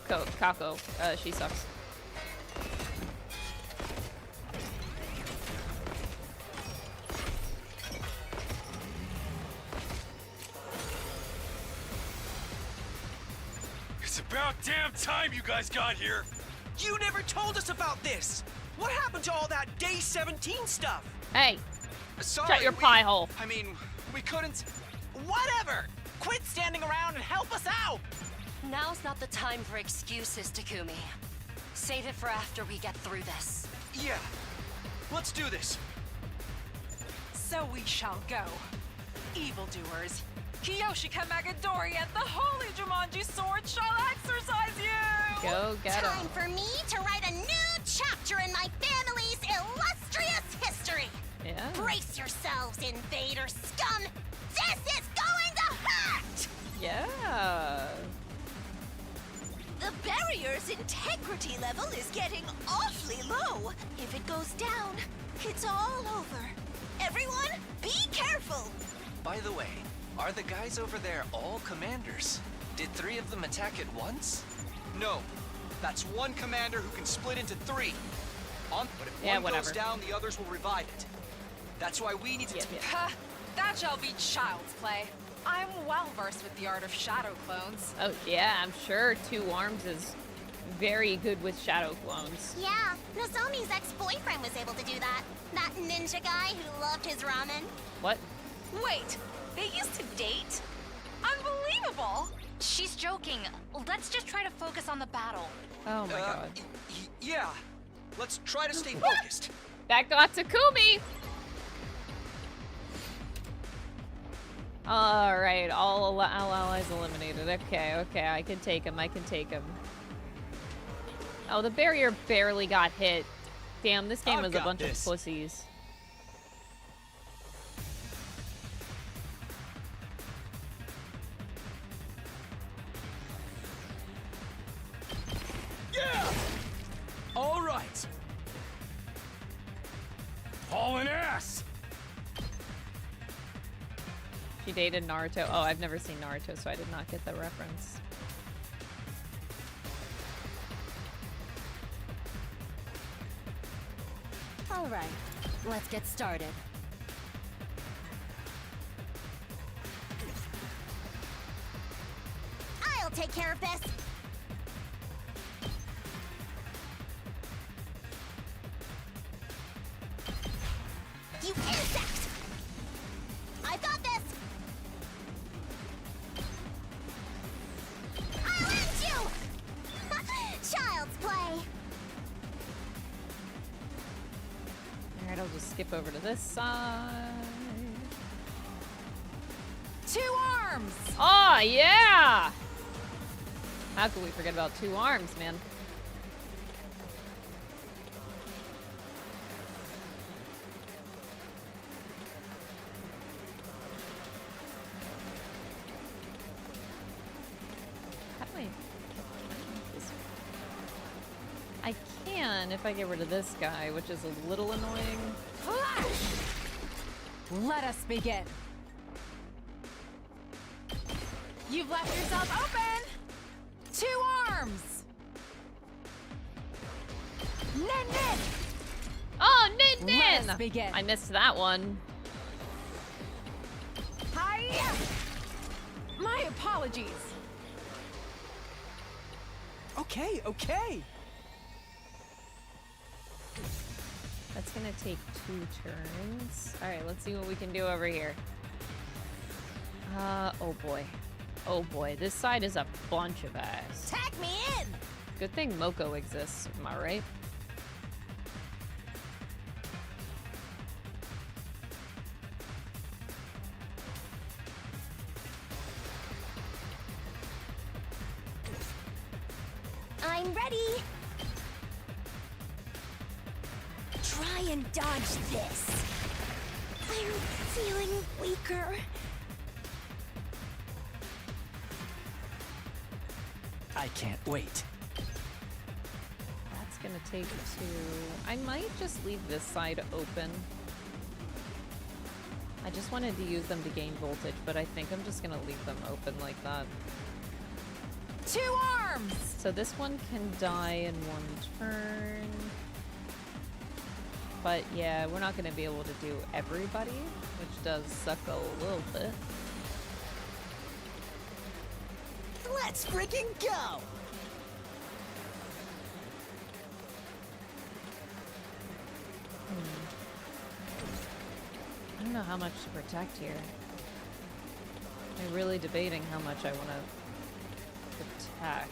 Kako. She sucks. It's about damn time you guys got here. You never told us about this. What happened to all that Day 17 stuff? Hey, Sorry, shut your pie hole. I mean, we couldn't. Whatever. Quit standing around and help us out. Now's not the time for excuses, Takumi. Save it for after we get through this. Yeah. Let's do this. So we shall go. Evildoers. Kiyoshika Magadori and the Holy Jumanji Sword shall exercise you! Go get 'em. Time for me to write a new chapter in my family's illustrious history. Yeah. Brace yourselves, invader scum. This is going to hurt! Yeah. The barrier's integrity level is getting awfully low. If it goes down, it's all over. Everyone, be careful. By the way, are the guys over there all commanders? Did 3 of them attack at once? No. That's one commander who can split into 3. But if Yeah, one whatever. goes down, the others will revive it. That's why we need to... Yep, yep. Ha! That shall be child's play. I'm well versed with the art of shadow clones. Oh, yeah, I'm sure 2 Arms is very good with shadow clones. Yeah, Nozomi's ex-boyfriend was able to do that. That ninja guy who loved his ramen. What? Wait, they used to date? Unbelievable! She's joking. Let's just try to focus on the battle. Oh my god. Yeah. Let's try to stay focused. That got Takumi! Alright, all allies eliminated. Okay, okay, I can take him, I can take him. Oh, the barrier barely got hit. Damn, this game I've is a got bunch this. of pussies. Yeah! All right. Hauling ass. She dated Naruto. Oh, I've never seen Naruto, so I did not get the reference. All right, let's get started. I'll take care of this. You insect! I got this! I'll end you! Child's play! Alright, I'll just skip over to this side. 2 arms! Oh, yeah! How could we forget about 2 Arms, man? How do I can if I get rid of this guy, which is a little annoying. Let us begin. You've left yourself open! 2 arms! Nin nin! Oh, Nin Let Nin! us begin. I missed that one. Hi! My apologies. Okay, okay. That's gonna take 2 turns. Alright, let's see what we can do over here. Oh boy. Oh boy, this side is a bunch of ass. Tag me in! Good thing Moko exists, am I right? I'm ready! Try and dodge this. I'm feeling weaker. I can't wait. That's gonna take two. I might just leave this side open. I just wanted to use them to gain voltage, but I think I'm just gonna leave them open like that. 2 arms! So this one can die in one turn. But yeah, we're not gonna be able to do everybody, which does suck a little bit. Let's freaking go! I don't know how much to protect here. I'm really debating how much I want to protect.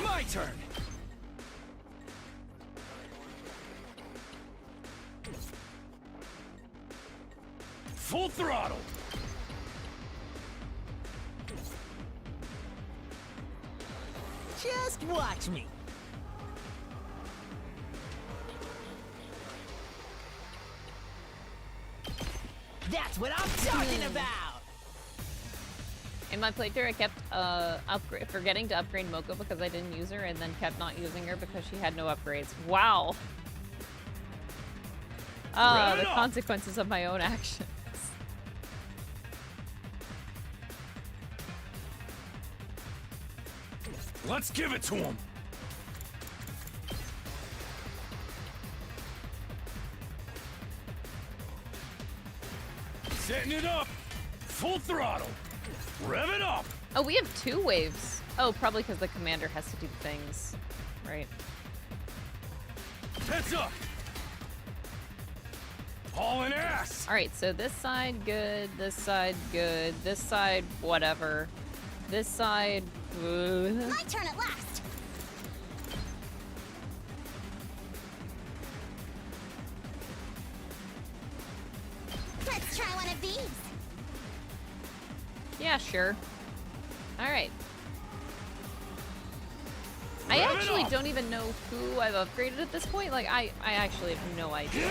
My turn! Full throttle! Just watch me. That's what I'm talking about! In my playthrough, I kept forgetting to upgrade Moko because I didn't use her, and then kept not using her because she had no upgrades. Wow! Oh, the consequences of my own actions. Let's give it to him! Setting it up! Full throttle! Rev it up! Oh, we have 2 waves. Oh, probably because the commander has to do things. Right. Heads up! Hauling ass! Alright, so this side good, this side good, this side whatever. This side... My turn at last. Let's try one of these. Yeah, sure. Alright. I actually don't even know who I've upgraded at this point. Like, I actually have no idea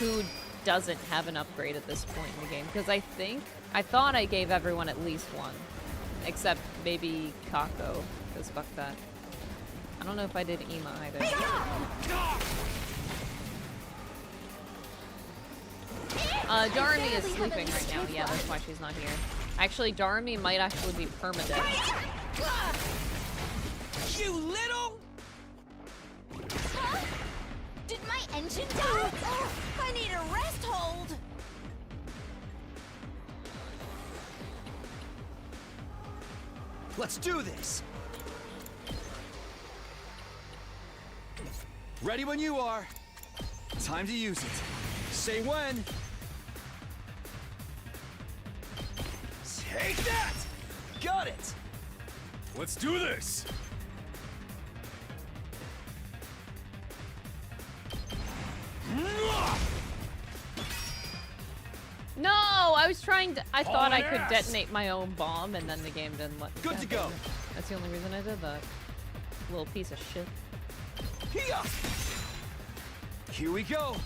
who doesn't have an upgrade at this point in the game. Because I thought I gave everyone at least one. Except maybe Kako, because fuck that. I don't know if I did Ima either. Darami is sleeping right now. Yeah, that's why she's not here. Actually, Darami might actually be permadeath. You little... Huh? Did my engine die? I need a rest hold! Let's do this! Ready when you are. Time to use it. Say when. Take that! Got it! Let's do this! No, I was trying to. I thought I could detonate my own bomb, and then the game didn't let me. Good to go. That's the only reason I did that. Little piece of shit. Here we go.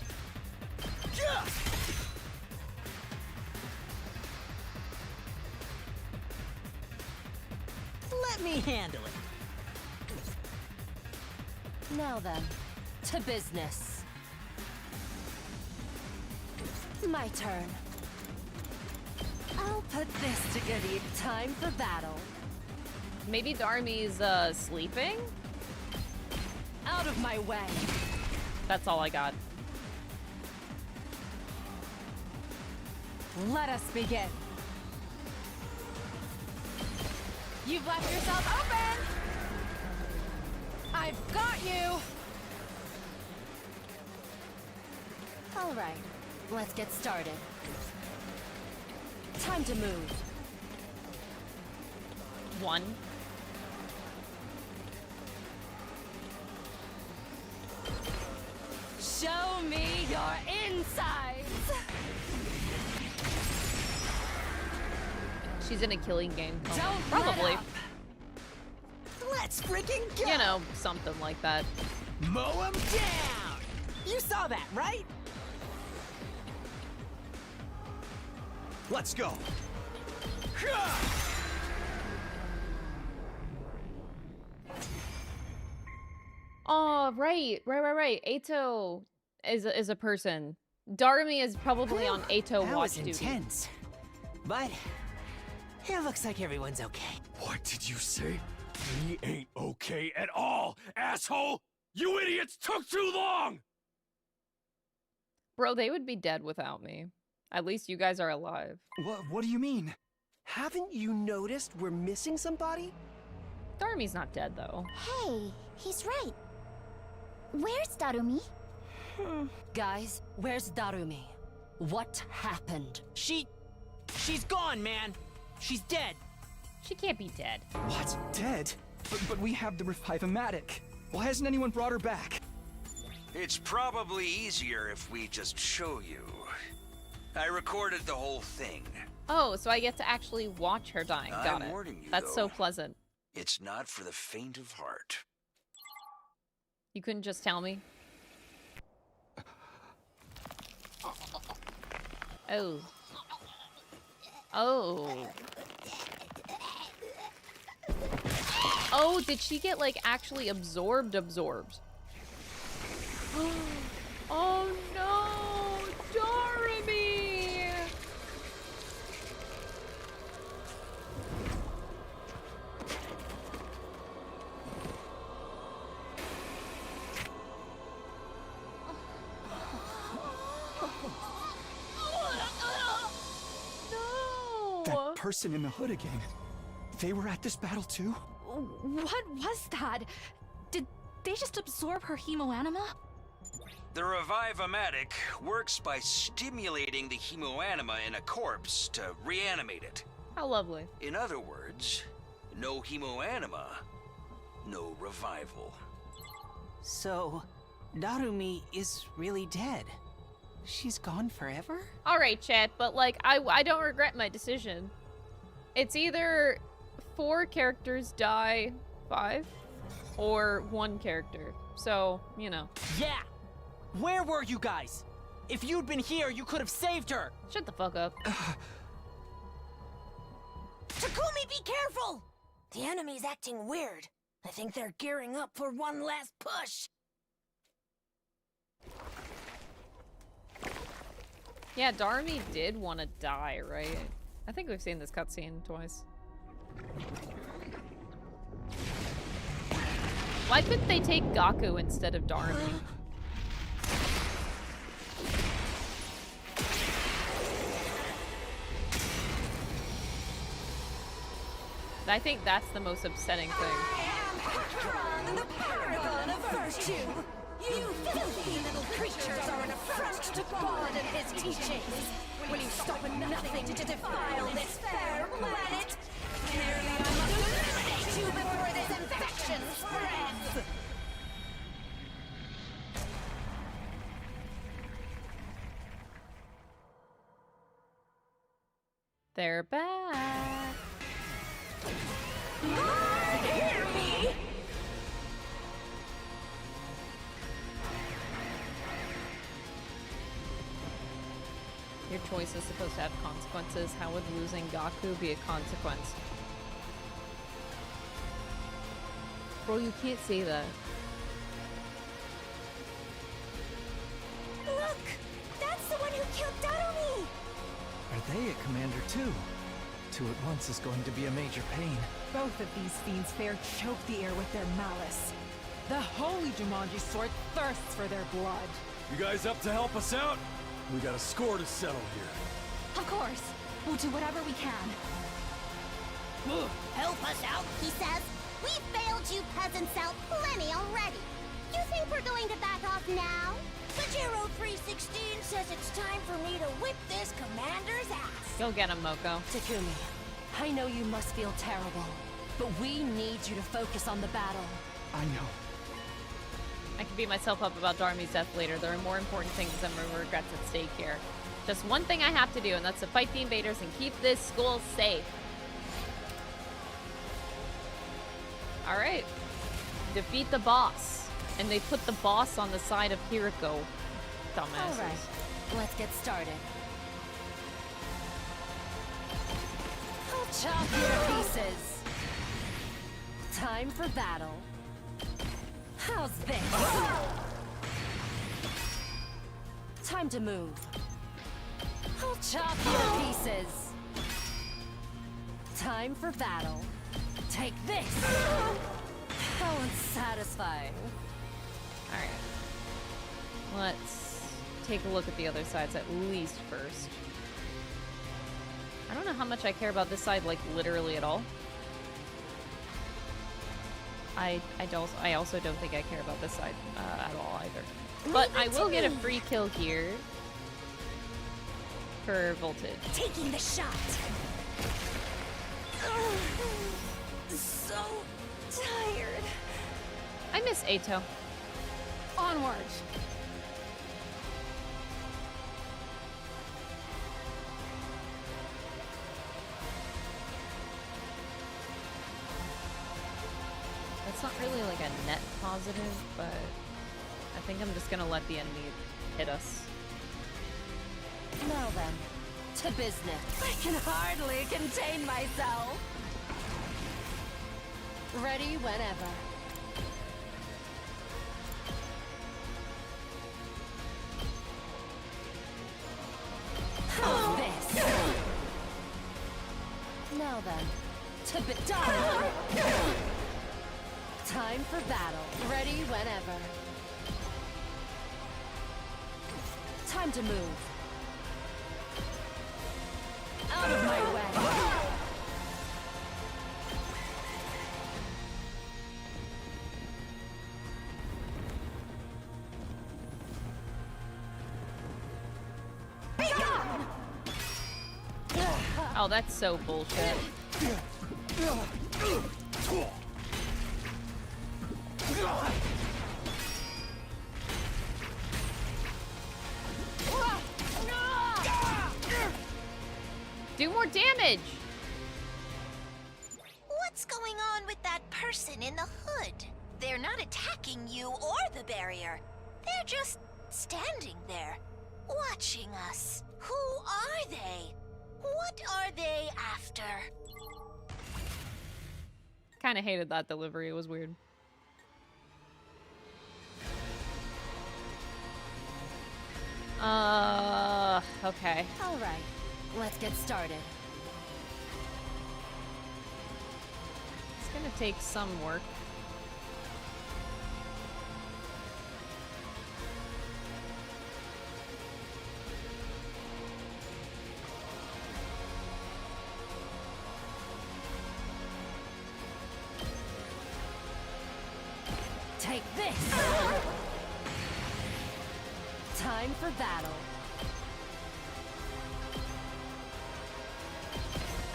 Let me handle it. Now then, to business. My turn. I'll put this to good time for battle. Maybe Darmi's sleeping? Out of my way. That's all I got. Let us begin. You've left yourself open! I've got you! All right, let's get started. Time to move. 1. Show me your insides! She's in a killing game. Don't Probably. let up. Let's freaking go! You know, something like that. Mow 'em down! You saw that, right? Let's go. Oh, right. Eito is a person. Darumi is probably on Eito That watch was duty. intense. But it looks like everyone's okay. What did you say? We ain't okay at all, asshole! You idiots took too long! Bro, they would be dead without me. At least you guys are alive. What do you mean? Haven't you noticed we're missing somebody? Darumi's not dead, though. Hey, he's right. Where's Darumi? Guys, where's Darumi? What happened? She's gone, man. She's dead. She can't be dead. What? Dead? But we have the Revive-O-Matic. Why hasn't anyone brought her back? It's probably easier if we just show you. I recorded the whole thing. Oh, so I get to actually watch her dying. Got I'm it. warning you, That's so though. pleasant. It's not for the faint of heart. You couldn't just tell me? Oh. Oh. Oh, did she get, like, actually absorbed? Oh no! Darumi! That person in the hood again. They were at this battle too? What was that? Did they just absorb her hemoanima? The Revive-O-Matic works by stimulating the hemoanima in a corpse to reanimate it. How lovely. In other words, no hemoanima, no revival. So, Darumi is really dead. She's gone forever? Alright, chat, but, like, I don't regret my decision. It's either 4 characters die 5, or 1 character. So, you know. Yeah! Where were you guys? If you'd been here, you could have saved her! Shut the fuck up. Takumi, be careful! The enemy's acting weird. I think they're gearing up for one last push. Yeah, Darumi did want to die, right? I think we've seen this cutscene twice. Why couldn't they take Gaku instead of Darumi? I think that's the most upsetting thing. The paragon of virtue! You filthy little creatures are an affront to God and his teachings! When you stop at nothing to defile this fair planet! Clearly I must eliminate you before this infection spreads! They're back. Hear me! Your choice is supposed to have consequences. How would losing Gaku be a consequence? Bro, you can't say that. Look! That's the one who killed Darumi! Are they a commander too? 2 at once is going to be a major pain. Both of these fiends fair choke the air with their malice. The holy Jumanji sword thirsts for their blood. You guys up to help us out? We got a score to settle here. Of course. We'll do whatever we can. Help us out, he says. We failed you peasants out plenty already. You think we're going to back off now? Pajero 316 says it's time for me to whip this commander's ass. Go get him, Moko. Takumi, I know you must feel terrible, but we need you to focus on the battle. I know. I can beat myself up about Darumi's death later. There are more important things than regrets at stake here. Just one thing I have to do, and that's to fight the invaders and keep this school safe. Alright. Defeat the boss. And they put the boss on the side of Hiriko. Dumbasses. All right, let's get started. chop you to pieces. Time for battle. How's this? Time to move. I'll chop you to pieces. Time for battle. Take this. How unsatisfying. Alright. Let's take a look at the other sides at least first. I don't know how much I care about this side, like, literally at all. I also don't think I care about this side at all either. But I will get a free kill here for voltage. Taking the shot. So tired. I miss Eito. Onward! That's not really like a net positive, but I think I'm just gonna let the enemy hit us. Now then, to business. I can hardly contain myself. Ready whenever. How's this? Now then, to die. Time for battle. Ready whenever. Time to move. Out of my way. Oh, that's so bullshit. Do more damage! What's going on with that person in the hood? They're not attacking you or the barrier. They're just standing there, watching us. Who are they? What are they after? Kinda hated that delivery, it was weird. Okay. All right, let's get started. It's gonna take some work. Take this! Time for battle.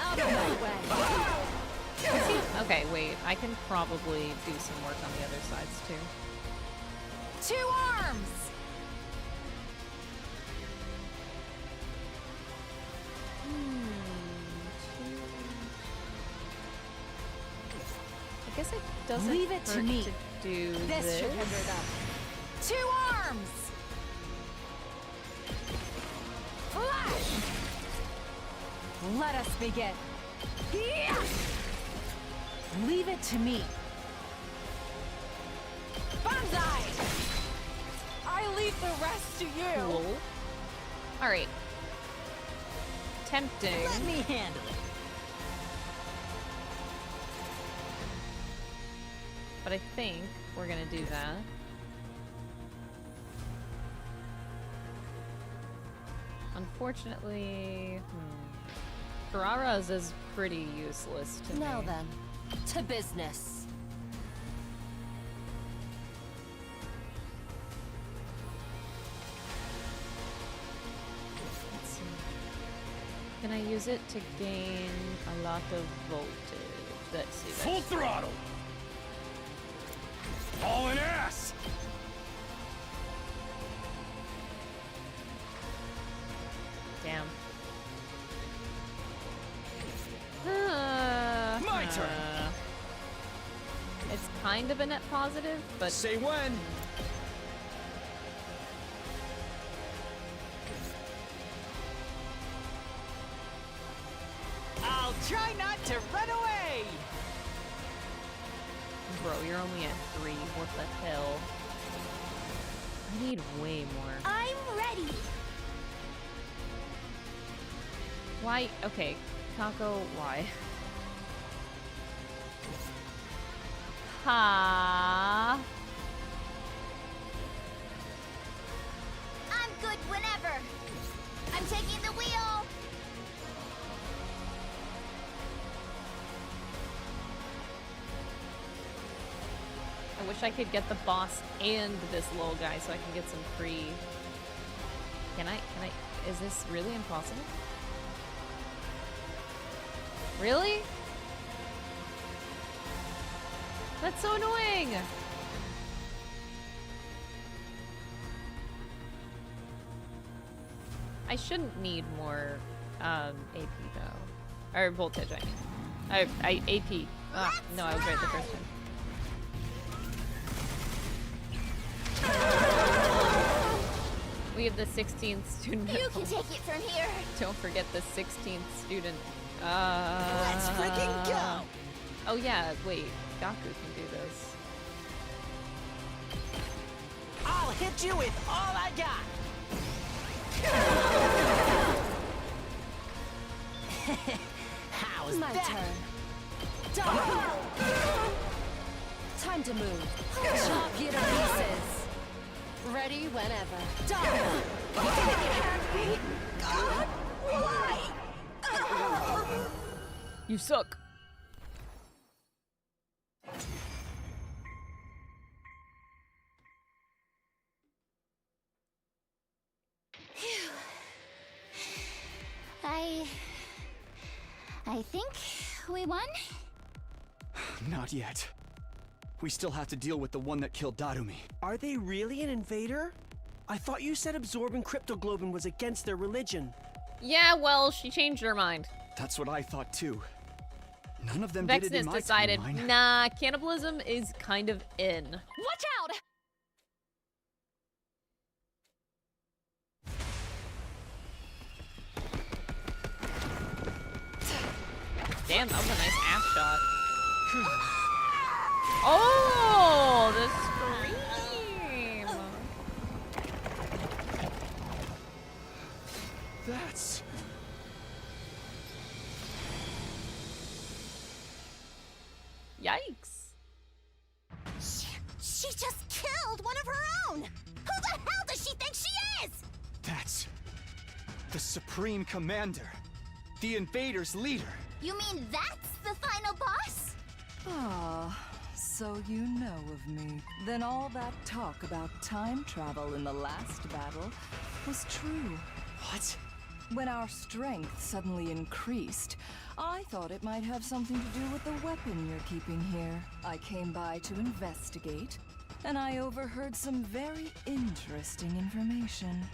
Out of my way. Okay, wait. I can probably do some work on the other sides too. 2 arms! I guess it doesn't Leave it to hurt me. to do This should hinder them. 2 arms! Flash! Let us begin. Yeah! Leave it to me. Banzai! I leave the rest to you. Cool. Alright. Tempting. Let me handle it. But I think we're gonna do that. Unfortunately, Ferrara's is pretty useless to Now me. then, to business. Let's see. Can I use it to gain a lot of voltage? Let's see. Full throttle! Hauling ass! Damn. My turn. It's kind of a net positive, but Say when. I'll try not You're only at 3. What the hell? I need way more. I'm ready. Why? Okay, Kako, why? Ha. I'm good whenever. I'm taking the wheel. I wish I could get the boss and this little guy so I can get some free. Can I? Is this really impossible? Really? That's so annoying! I shouldn't need more AP though. Or voltage, I mean. AP. Ah, no, I was right the first time. We have the 16th student. You can take it from here. Don't forget the 16th student. Let's freaking go! Oh yeah, wait. Gaku can do this. I'll hit you with all I got. How's My that? turn. Done. Time to move. Chop you to pieces. Ready whenever. Done. God, why? You suck. I think we won? Not yet. We still have to deal with the one that killed Darumi. Are they really an invader? I thought you said absorbing cryptoglobin was against their religion. Yeah, well, she changed her mind. That's what I thought too. None of them did it in Vexness my decided, timeline. nah, cannibalism is kind of in. Watch out! Damn, that was a nice ass shot. Oh, the scream! That's... Yikes. She just killed one of her own! Who the hell does she think she is? That's... the Supreme Commander. The Invaders' leader. You mean that's the final boss? Ah, so you know of me. Then all that talk about time travel in the last battle was true. What? When our strength suddenly increased, I thought it might have something to do with the weapon you're keeping here. I came by to investigate, and I overheard some very interesting information.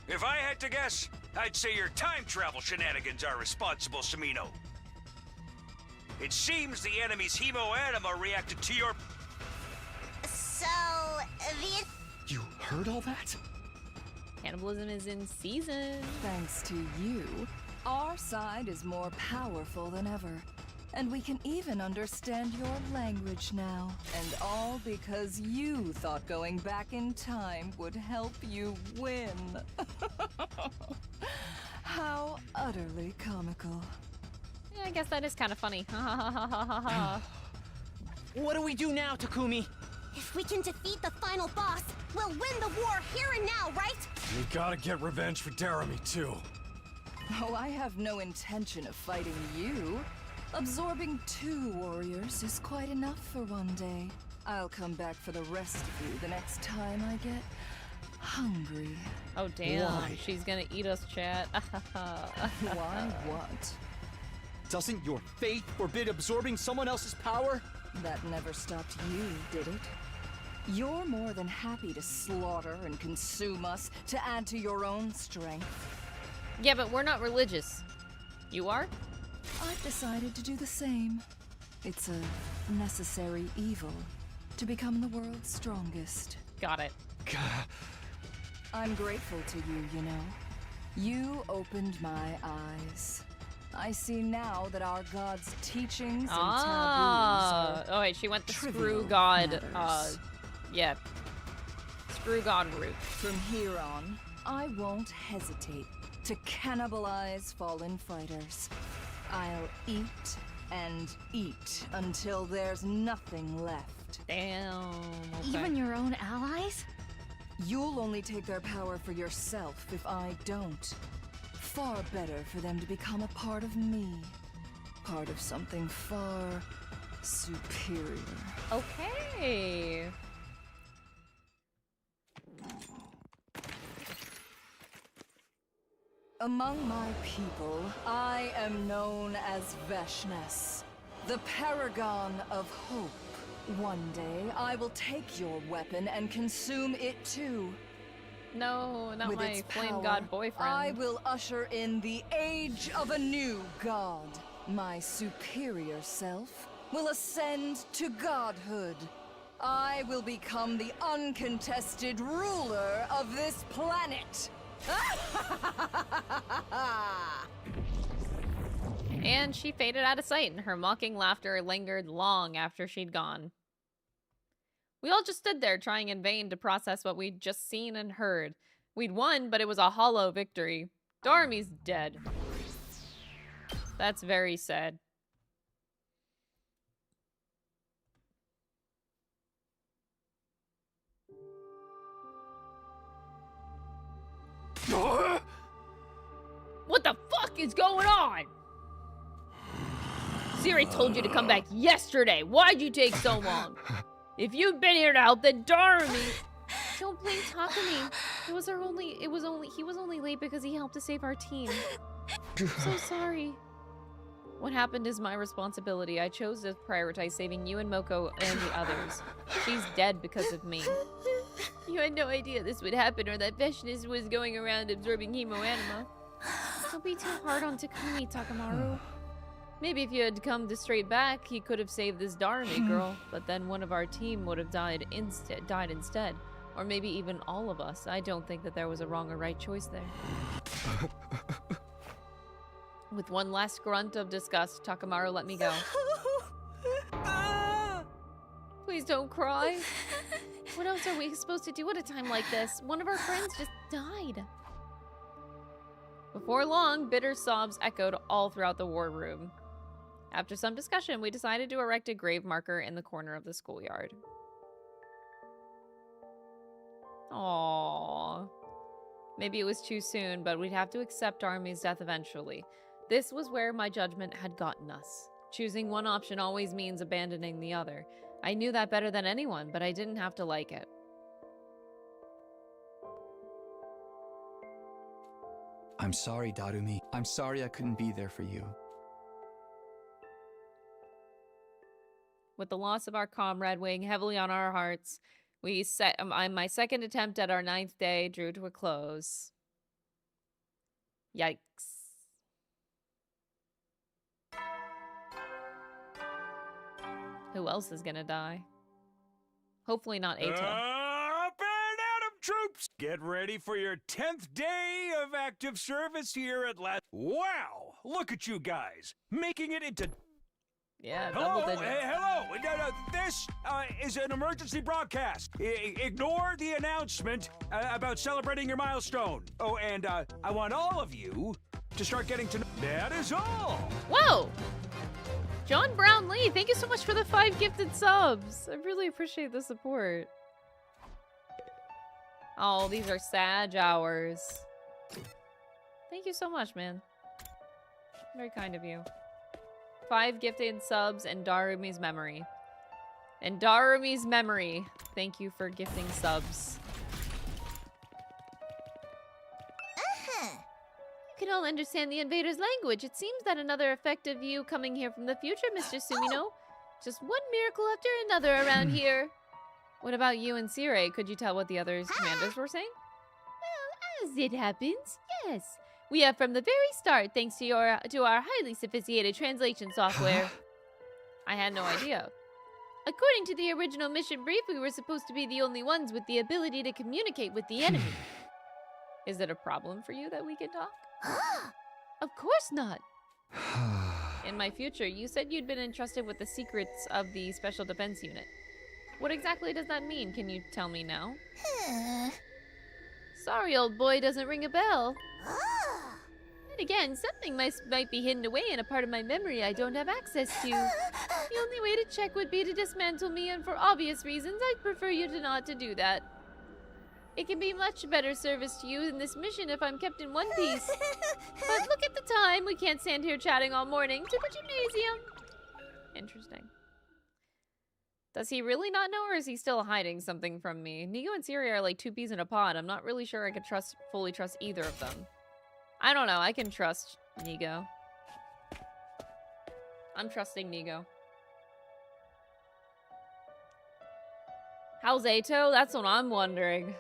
If I had to guess, I'd say your time travel shenanigans are responsible, Samino. It seems the enemy's hemo-anima reacted to your... So, the... You heard all that? Cannibalism is in season. Thanks to you, our side is more powerful than ever. And we can even understand your language now. And all because you thought going back in time would help you win. How utterly comical. Yeah, I guess that is kind of funny. What do we do now, Takumi? If we can defeat the final boss, we'll win the war here and now, right? We gotta get revenge for Darumi, too. Oh, I have no intention of fighting you. Absorbing 2 warriors is quite enough for one day. I'll come back for the rest of you the next time I get hungry. Oh, damn. Why? She's gonna eat us, chat. Why what? Doesn't your faith forbid absorbing someone else's power? That never stopped you, did it? You're more than happy to slaughter and consume us to add to your own strength. Yeah, but we're not religious. You are? I've decided to do the same. It's a necessary evil to become the world's strongest. Got it. I'm grateful to you, you know. You opened my eyes. I see now that our god's teachings and Ah. taboos are Oh wait, she went the trivial screw god. matters. Yeah. Screw god route. From here on, I won't hesitate to cannibalize fallen fighters. I'll eat and eat until there's nothing left. Damn. Okay. Even your own allies? You'll only take their power for yourself if I don't. Far better for them to become a part of me. Part of something far superior. Okay. Among my people, I am known as Veshness, the paragon of hope. One day, I will take your weapon and consume it too. No, not With my its flame power, god boyfriend. I will usher in the age of a new god. My superior self will ascend to godhood. I will become the uncontested ruler of this planet. And she faded out of sight, and her mocking laughter lingered long after she'd gone. We all just stood there trying in vain to process what we'd just seen and heard. We'd won, but it was a hollow victory. Dormy's dead. That's very sad. What the fuck is going on? Siri told you to come back yesterday. Why'd you take so long? If you'd been here to help, then darn me. Don't blame Takumi. He was only late because he helped to save our team. So sorry. What happened is my responsibility. I chose to prioritize saving you and Moko and the others. She's dead because of me. You had no idea this would happen or that Veshness was going around absorbing hemoanima. Don't be too hard on Takumi, Takamaru. Maybe if you had come to straight back, he could have saved this Darmy girl, but then one of our team would have died instead. Or maybe even all of us. I don't think that there was a wrong or right choice there. With one last grunt of disgust, Takamaru let me go. Please don't cry. What else are we supposed to do at a time like this? One of our friends just died. Before long, bitter sobs echoed all throughout the war room. After some discussion, we decided to erect a grave marker in the corner of the schoolyard. Aww. Maybe it was too soon, but we'd have to accept Army's death eventually. This was where my judgment had gotten us. Choosing one option always means abandoning the other. I knew that better than anyone, but I didn't have to like it. I'm sorry, Darumi. I'm sorry I couldn't be there for you. With the loss of our comrade weighing heavily on our hearts, my second attempt at our 9th day drew to a close. Yikes. Who else is gonna die? Hopefully not Eito. Up and at 'em, troops! Get ready for your 10th day of active service here at last. Wow! Look at you guys, making it into... Yeah, Hello, double digits. hello. This is an emergency broadcast. Ignore the announcement about celebrating your milestone. Oh, and I want all of you to start getting to know. That is all. Whoa! John Brownlee, thank you so much for the 5 gifted subs. I really appreciate the support. Oh, these are Sag hours. Thank you so much, man. Very kind of you. 5 gifted subs and Darumi's memory. And Darumi's memory. Thank you for gifting subs. You can all understand the invader's language. It seems that another effect of you coming here from the future, Mr. Sumino. Just one miracle after another around here. What about you and Sire? Could you tell what the other commanders were saying? Well, as it happens, yes. We have from the very start, thanks to our highly sophisticated translation software. I had no idea. According to the original mission brief, we were supposed to be the only ones with the ability to communicate with the enemy. Is it a problem for you that we can talk? Of course not. In my future, you said you'd been entrusted with the secrets of the Special Defense Unit. What exactly does that mean? Can you tell me now? Sorry, old boy, doesn't ring a bell. And again, something might be hidden away in a part of my memory I don't have access to. The only way to check would be to dismantle me, and for obvious reasons, I'd prefer you to not to do that. It can be much better service to you in this mission if I'm kept in one piece. But look at the time. We can't stand here chatting all morning. To the gymnasium. Interesting. Does he really not know, or is he still hiding something from me? Nigo and Siri are like two peas in a pod. I'm not really sure I could fully trust either of them. I don't know. I can trust Nigo. I'm trusting Nigo. How's Eito? That's what I'm wondering.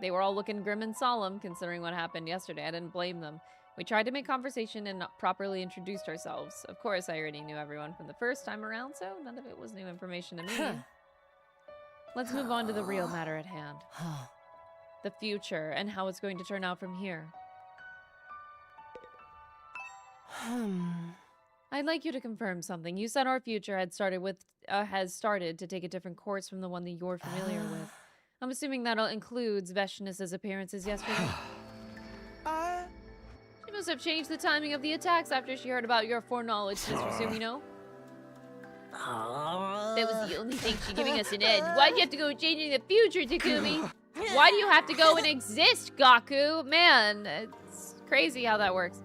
They were all looking grim and solemn, considering what happened yesterday. I didn't blame them. We tried to make conversation and properly introduced ourselves. Of course, I already knew everyone from the first time around, so none of it was new information to me. Let's move on to the real matter at hand. The future, and how it's going to turn out from here. I'd like you to confirm something. You said our future has started to take a different course from the one that you're familiar with. I'm assuming that includes Veshness's appearances yesterday. She must have changed the timing of the attacks after she heard about your foreknowledge, Mr. Sumino. That was the only thing she's giving us an edge. Why'd you have to go changing the future, Takumi? Why do you have to go and exist, Gaku? Man, it's crazy how that works.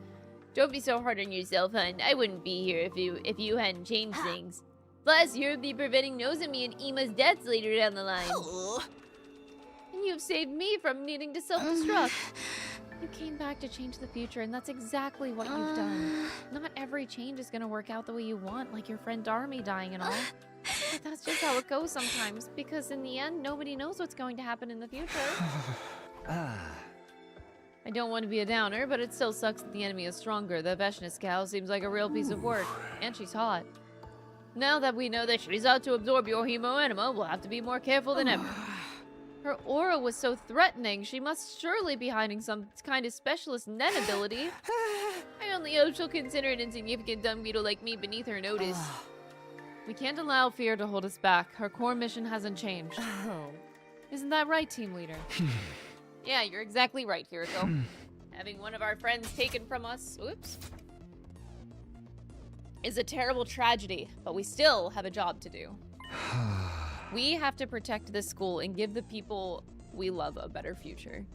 Don't be so hard on yourself, hun. I wouldn't be here if you hadn't changed things. Plus, you'll be preventing Nozomi and Ima's deaths later down the line. And you've saved me from needing to self-destruct. You came back to change the future, and that's exactly what you've done. Not every change is gonna work out the way you want, like your friend Darmy dying and all. But that's just how it goes sometimes, because in the end, nobody knows what's going to happen in the future. I don't want to be a downer, but it still sucks that the enemy is stronger. The Veshness cow seems like a real piece of work, and she's hot. Now that we know that she's out to absorb your hemo-enema, we'll have to be more careful than ever. Her aura was so threatening, she must surely be hiding some kind of specialist Nen ability. I only hope she'll consider an insignificant dumb beetle like me beneath her notice. We can't allow fear to hold us back. Her core mission hasn't changed. Isn't that right, team leader? Yeah, you're exactly right, Hiriko. Having one of our friends taken from us, oops, is a terrible tragedy, but we still have a job to do. We have to protect this school and give the people we love a better future.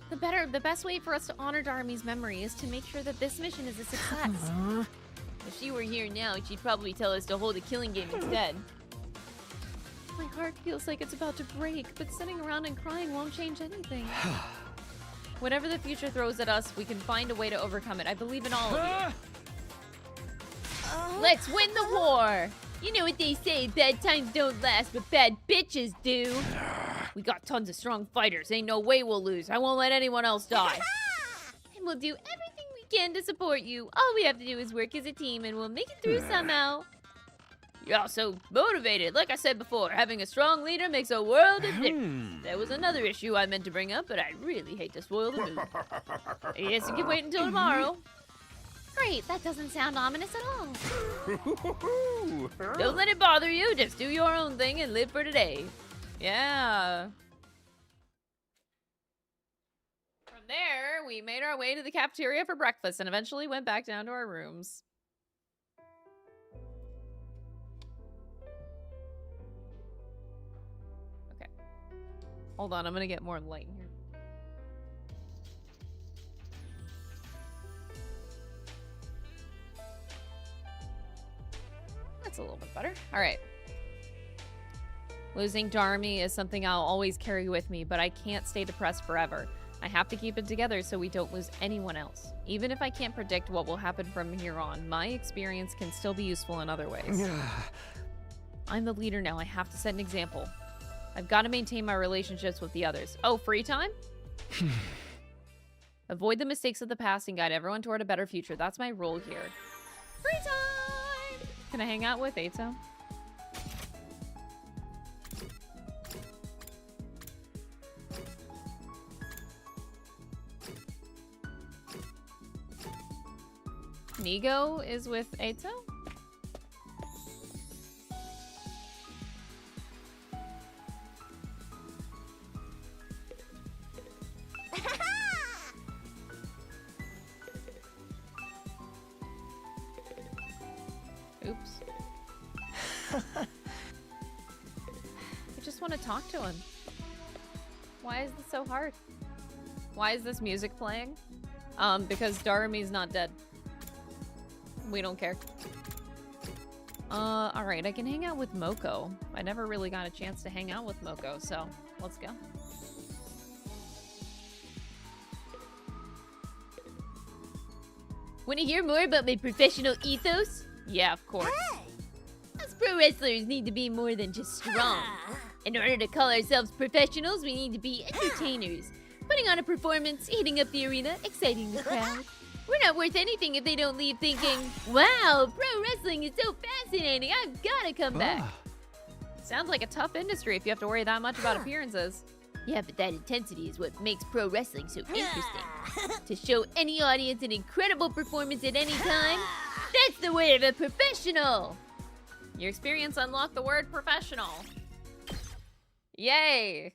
The best way for us to honor Darmy's memory is to make sure that this mission is a success. If she were here now, she'd probably tell us to hold a killing game instead. My heart feels like it's about to break, but sitting around and crying won't change anything. Whatever the future throws at us, we can find a way to overcome it. I believe in all of you. Let's win the war! You know what they say, bad times don't last, but bad bitches do. We got tons of strong fighters. Ain't no way we'll lose. I won't let anyone else die. And we'll do everything we can to support you. All we have to do is work as a team, and we'll make it through somehow. You're all so motivated. Like I said before, having a strong leader makes a world of difference. That was another issue I meant to bring up, but I really hate to spoil the mood. I guess you can wait until tomorrow. Great, that doesn't sound ominous at all. Don't let it bother you. Just do your own thing and live for today. Yeah. From there, we made our way to the cafeteria for breakfast and eventually went back down to our rooms. Okay. Hold on, I'm gonna get more light in here. That's a little bit better. All right. Losing Darmy is something I'll always carry with me, but I can't stay depressed forever. I have to keep it together so we don't lose anyone else. Even if I can't predict what will happen from here on, my experience can still be useful in other ways. I'm the leader now. I have to set an example. I've got to maintain my relationships with the others. Oh, free time? Avoid the mistakes of the past and guide everyone toward a better future. That's my role here. Free time! Can I hang out with Eito? Nigo is with Eito? Oops. I just want to talk to him. Why is this so hard? Why is this music playing? Because Darumi's not dead. We don't care. Alright, I can hang out with Moko. I never really got a chance to hang out with Moko, so let's go. Want to hear more about my professional ethos? Yeah, of course. Us pro wrestlers need to be more than just strong. In order to call ourselves professionals, we need to be entertainers. Putting on a performance, heating up the arena, exciting the crowd. We're not worth anything if they don't leave thinking, wow, pro wrestling is so fascinating, I've gotta come back. Sounds like a tough industry if you have to worry that much about appearances. Yeah, but that intensity is what makes pro wrestling so interesting. To show any audience an incredible performance at any time, that's the way of a professional. Your experience unlocked the word professional. Yay!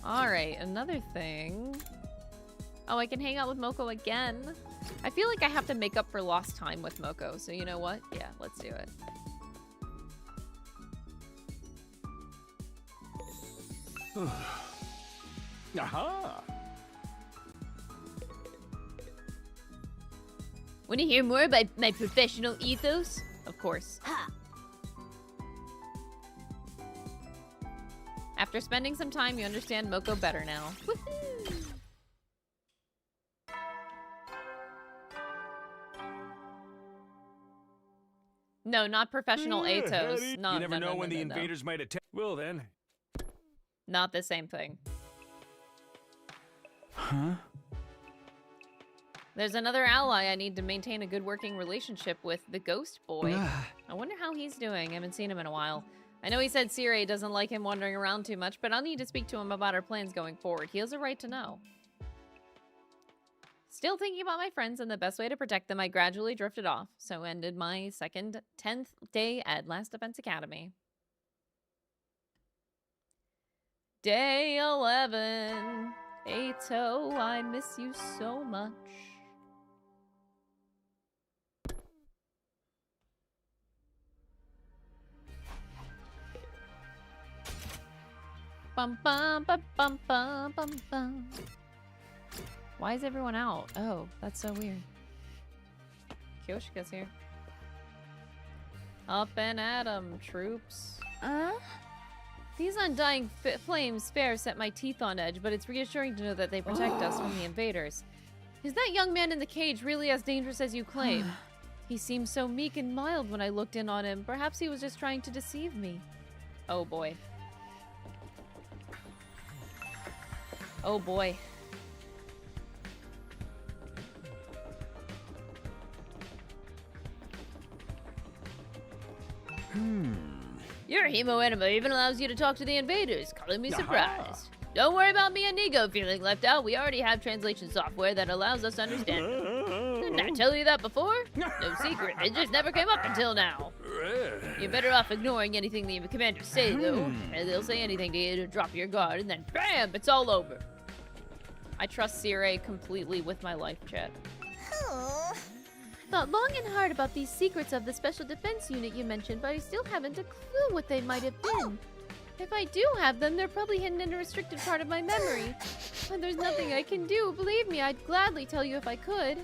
Alright, another thing. Oh, I can hang out with Moko again. I feel like I have to make up for lost time with Moko, so you know what? Yeah, let's do it. Aha! Want to hear more about my professional ethos? Of course. After spending some time, you understand Moko better now. Woohoo! No, not professional Eitos. No, you never no, know no, when no, the no. invaders might attack. Well then. Not the same thing. Huh? There's another ally I need to maintain a good working relationship with, the Ghost Boy. I wonder how he's doing. I haven't seen him in a while. I know he said Sire doesn't like him wandering around too much, but I'll need to speak to him about our plans going forward. He has a right to know. Still thinking about my friends and the best way to protect them, I gradually drifted off, so ended my 10th day at Last Defense Academy. Day 11. Eito, I miss you so much. Bum bum bum bum bum bum bum. Why is everyone out? Oh, that's so weird. Kyoshika's here. Up and at 'em, troops. These undying flames fair set my teeth on edge, but it's reassuring to know that they protect us from the invaders. Is that young man in the cage really as dangerous as you claim? He seemed so meek and mild when I looked in on him. Perhaps he was just trying to deceive me. Oh boy. Oh boy. Your Hemo Enema even allows you to talk to the invaders, calling me surprised. Don't worry about me and Nigo feeling left out. We already have translation software that allows us to understand them. Didn't I tell you that before? No secret. It just never came up until now. You're better off ignoring anything the commanders say, though. They'll say anything to you to drop your guard, and then BAM! It's all over. I trust Sire completely with my life, chat. Thought long and hard about these secrets of the Special Defense Unit you mentioned, but I still haven't a clue what they might have been. If I do have them, they're probably hidden in a restricted part of my memory. But there's nothing I can do. Believe me, I'd gladly tell you if I could.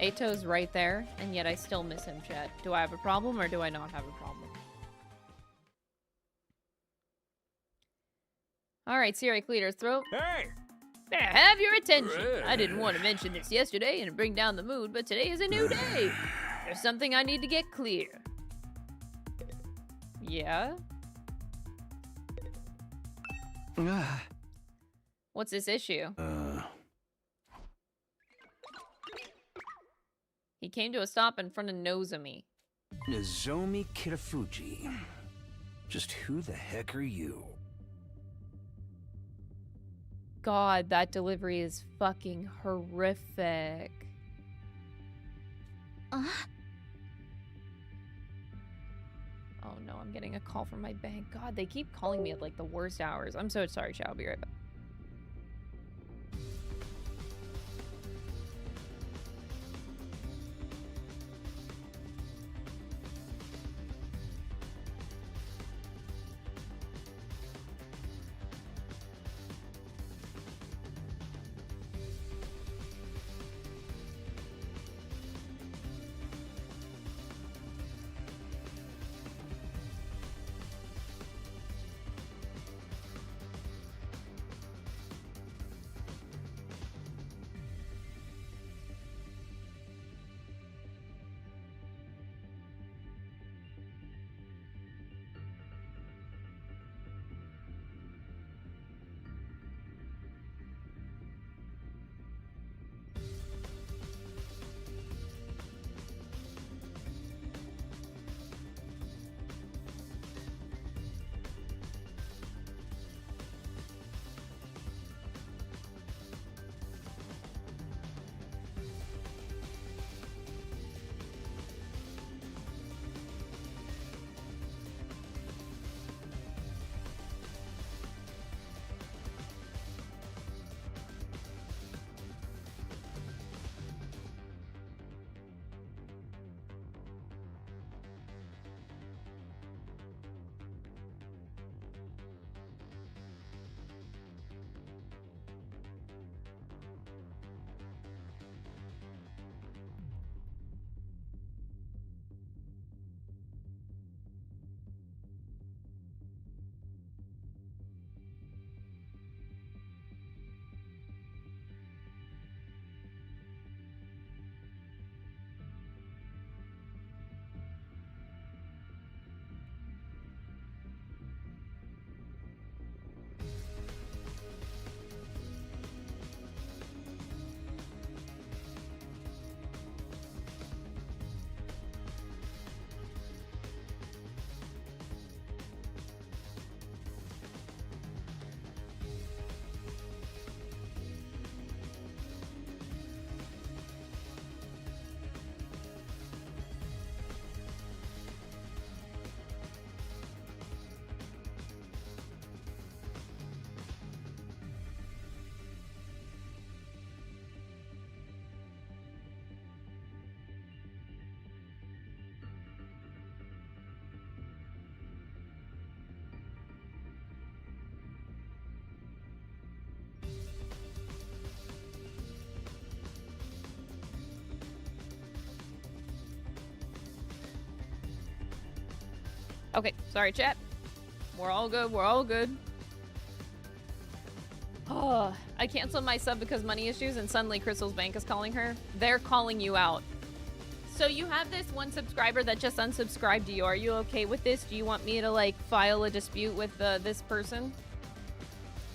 Eito's right there, and yet I still miss him, chat. Do I have a problem, or do I not have a problem? Alright, Siri, clear his throat. Hey! There, have your attention. I didn't want to mention this yesterday and bring down the mood, but today is a new day. There's something I need to get clear. Yeah? What's this issue? He came to a stop in front of Nozomi. Nozomi Kitafuji. Just who the heck are you? God, that delivery is fucking horrific. Oh no, I'm getting a call from my bank. God, they keep calling me at like the worst hours. I'm so sorry, chat. I'll be right back. Okay, sorry, chat. We're all good. We're all good. Oh, I canceled my sub because money issues, and suddenly Crystal's bank is calling her. They're calling you out. So you have this one subscriber that just unsubscribed to you. Are you okay with this? Do you want me to like file a dispute with this person?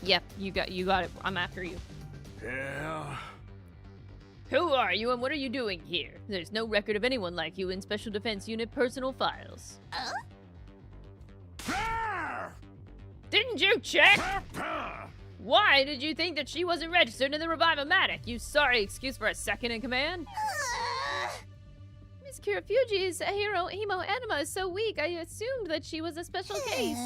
Yep, you got it. I'm after you. Yeah. Who are you and what are you doing here? There's no record of anyone like you in Special Defense Unit personal files. Didn't you check? Why did you think that she wasn't registered in the Revive-O-Matic? You sorry excuse for a second in command? Miss Kirafuji's hemo anima is so weak, I assumed that she was a special case.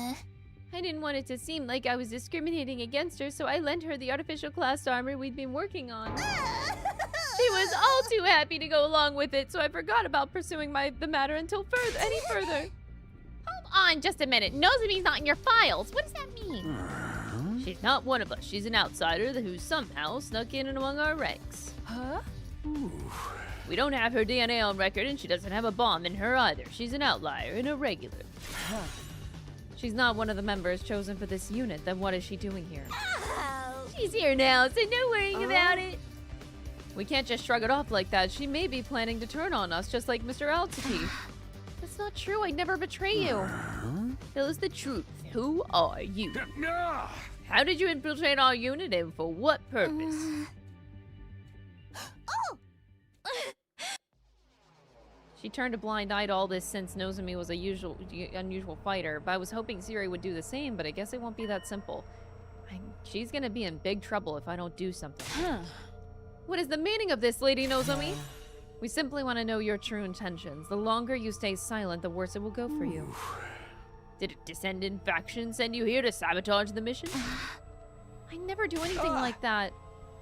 I didn't want it to seem like I was discriminating against her, so I lent her the artificial class armor we'd been working on. She was all too happy to go along with it, so I forgot about pursuing the matter until any further. Hold on just a minute. Nozomi's not in your files. What does that mean? She's not one of us. She's an outsider who somehow snuck in among our ranks. Huh? Ooh. We don't have her DNA on record, and she doesn't have a bomb in her either. She's an outlier, an irregular. She's not one of the members chosen for this unit. Then what is she doing here? Oh. She's here now, so no worrying about it. We can't just shrug it off like that. She may be planning to turn on us, just like Mr. Altitude. That's not true. I'd never betray you. Tell us the truth. Who are you? How did you infiltrate our unit, and for what purpose? She turned a blind eye to all this since Nozomi was a unusual fighter, but I was hoping Siri would do the same, but I guess it won't be that simple. She's gonna be in big trouble if I don't do something. What is the meaning of this, Lady Nozomi? We simply want to know your true intentions. The longer you stay silent, the worse it will go for you. Did a Descendant faction send you here to sabotage the mission? I never do anything like that.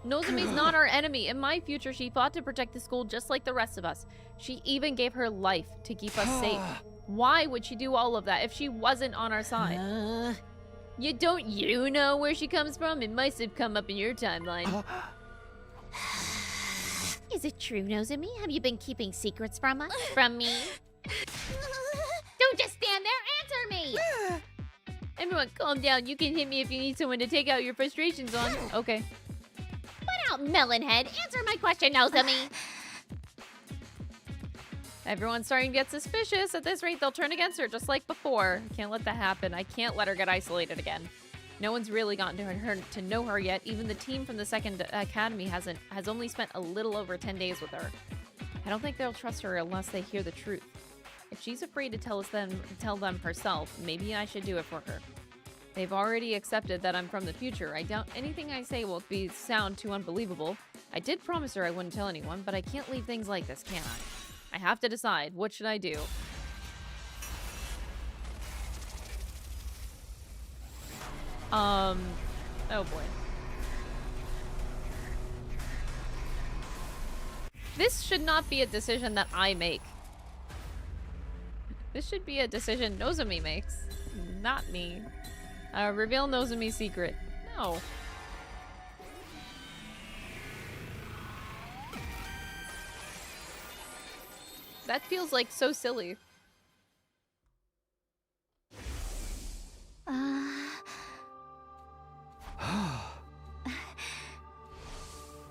Nozomi's not our enemy. In my future, she fought to protect the school just like the rest of us. She even gave her life to keep us safe. Why would she do all of that if she wasn't on our side? You know where she comes from? It must have come up in your timeline. Is it true, Nozomi? Have you been keeping secrets from us? From me? Don't just stand there, answer me! Everyone, calm down. You can hit me if you need someone to take out your frustrations on. Okay. Put out, Melonhead. Answer my question, Nozomi. Everyone's starting to get suspicious. At this rate, they'll turn against her just like before. Can't let that happen. I can't let her get isolated again. No one's really gotten to know her yet. Even the team from the second academy has only spent a little over 10 days with her. I don't think they'll trust her unless they hear the truth. If she's afraid to tell them herself, maybe I should do it for her. They've already accepted that I'm from the future. I doubt anything I say will sound too unbelievable. I did promise her I wouldn't tell anyone, but I can't leave things like this, can I? I have to decide. What should I do? Oh boy. This should not be a decision that I make. This should be a decision Nozomi makes, not me. Reveal Nozomi's secret. No. That feels like so silly.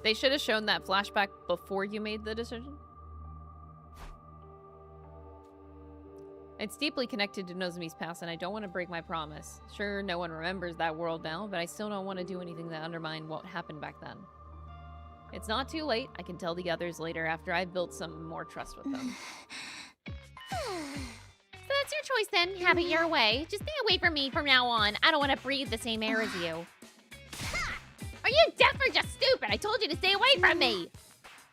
They should have shown that flashback before you made the decision. It's deeply connected to Nozomi's past, and I don't want to break my promise. Sure, no one remembers that world now, but I still don't want to do anything that undermine what happened back then. It's not too late. I can tell the others later after I've built some more trust with them. So that's your choice then. Have it your way. Just stay away from me from now on. I don't want to breathe the same air as you. Are you deaf or just stupid? I told you to stay away from me.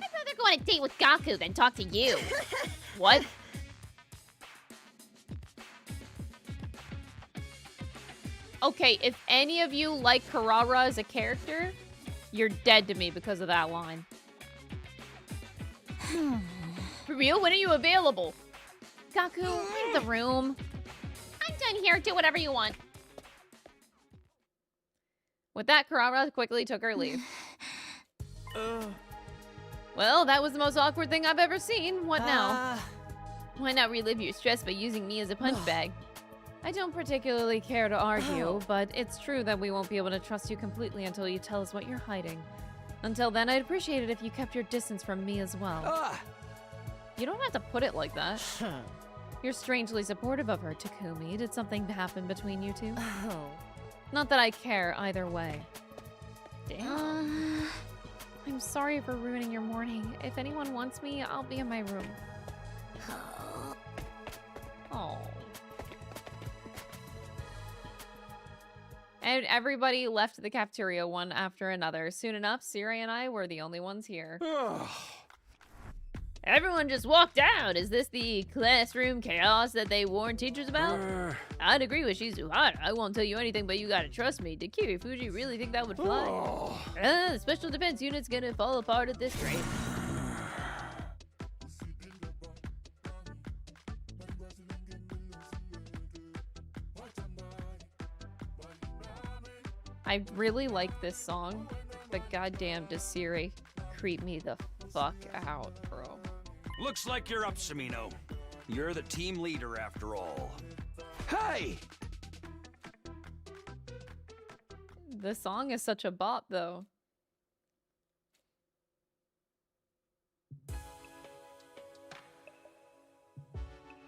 I'd rather go on a date with Gaku than talk to you. What? Okay, if any of you like Karara as a character, you're dead to me because of that line. For real? When are you available? Gaku, leave the room. I'm done here. Do whatever you want. With that, Karara quickly took her leave. Well, that was the most awkward thing I've ever seen. What now? Why not relive your stress by using me as a punch bag? I don't particularly care to argue, but it's true that we won't be able to trust you completely until you tell us what you're hiding. Until then, I'd appreciate it if you kept your distance from me as well. You don't have to put it like that. You're strangely supportive of her, Takumi. Did something happen between you two? Not that I care either way. Damn. I'm sorry for ruining your morning. If anyone wants me, I'll be in my room. Oh. And everybody left the cafeteria one after another. Soon enough, Siri and I were the only ones here. Everyone just walked out. Is this the classroom chaos that they warned teachers about? I'd agree with Shizuhara. I won't tell you anything, but you gotta trust me. Did Kirifuji really think that would fly? The special defense unit's gonna fall apart at this rate. I really like this song, but goddamn does Siri creep me the fuck out, bro. Looks like you're up, Samino. You're the team leader after all. Hey! The song is such a bop, though.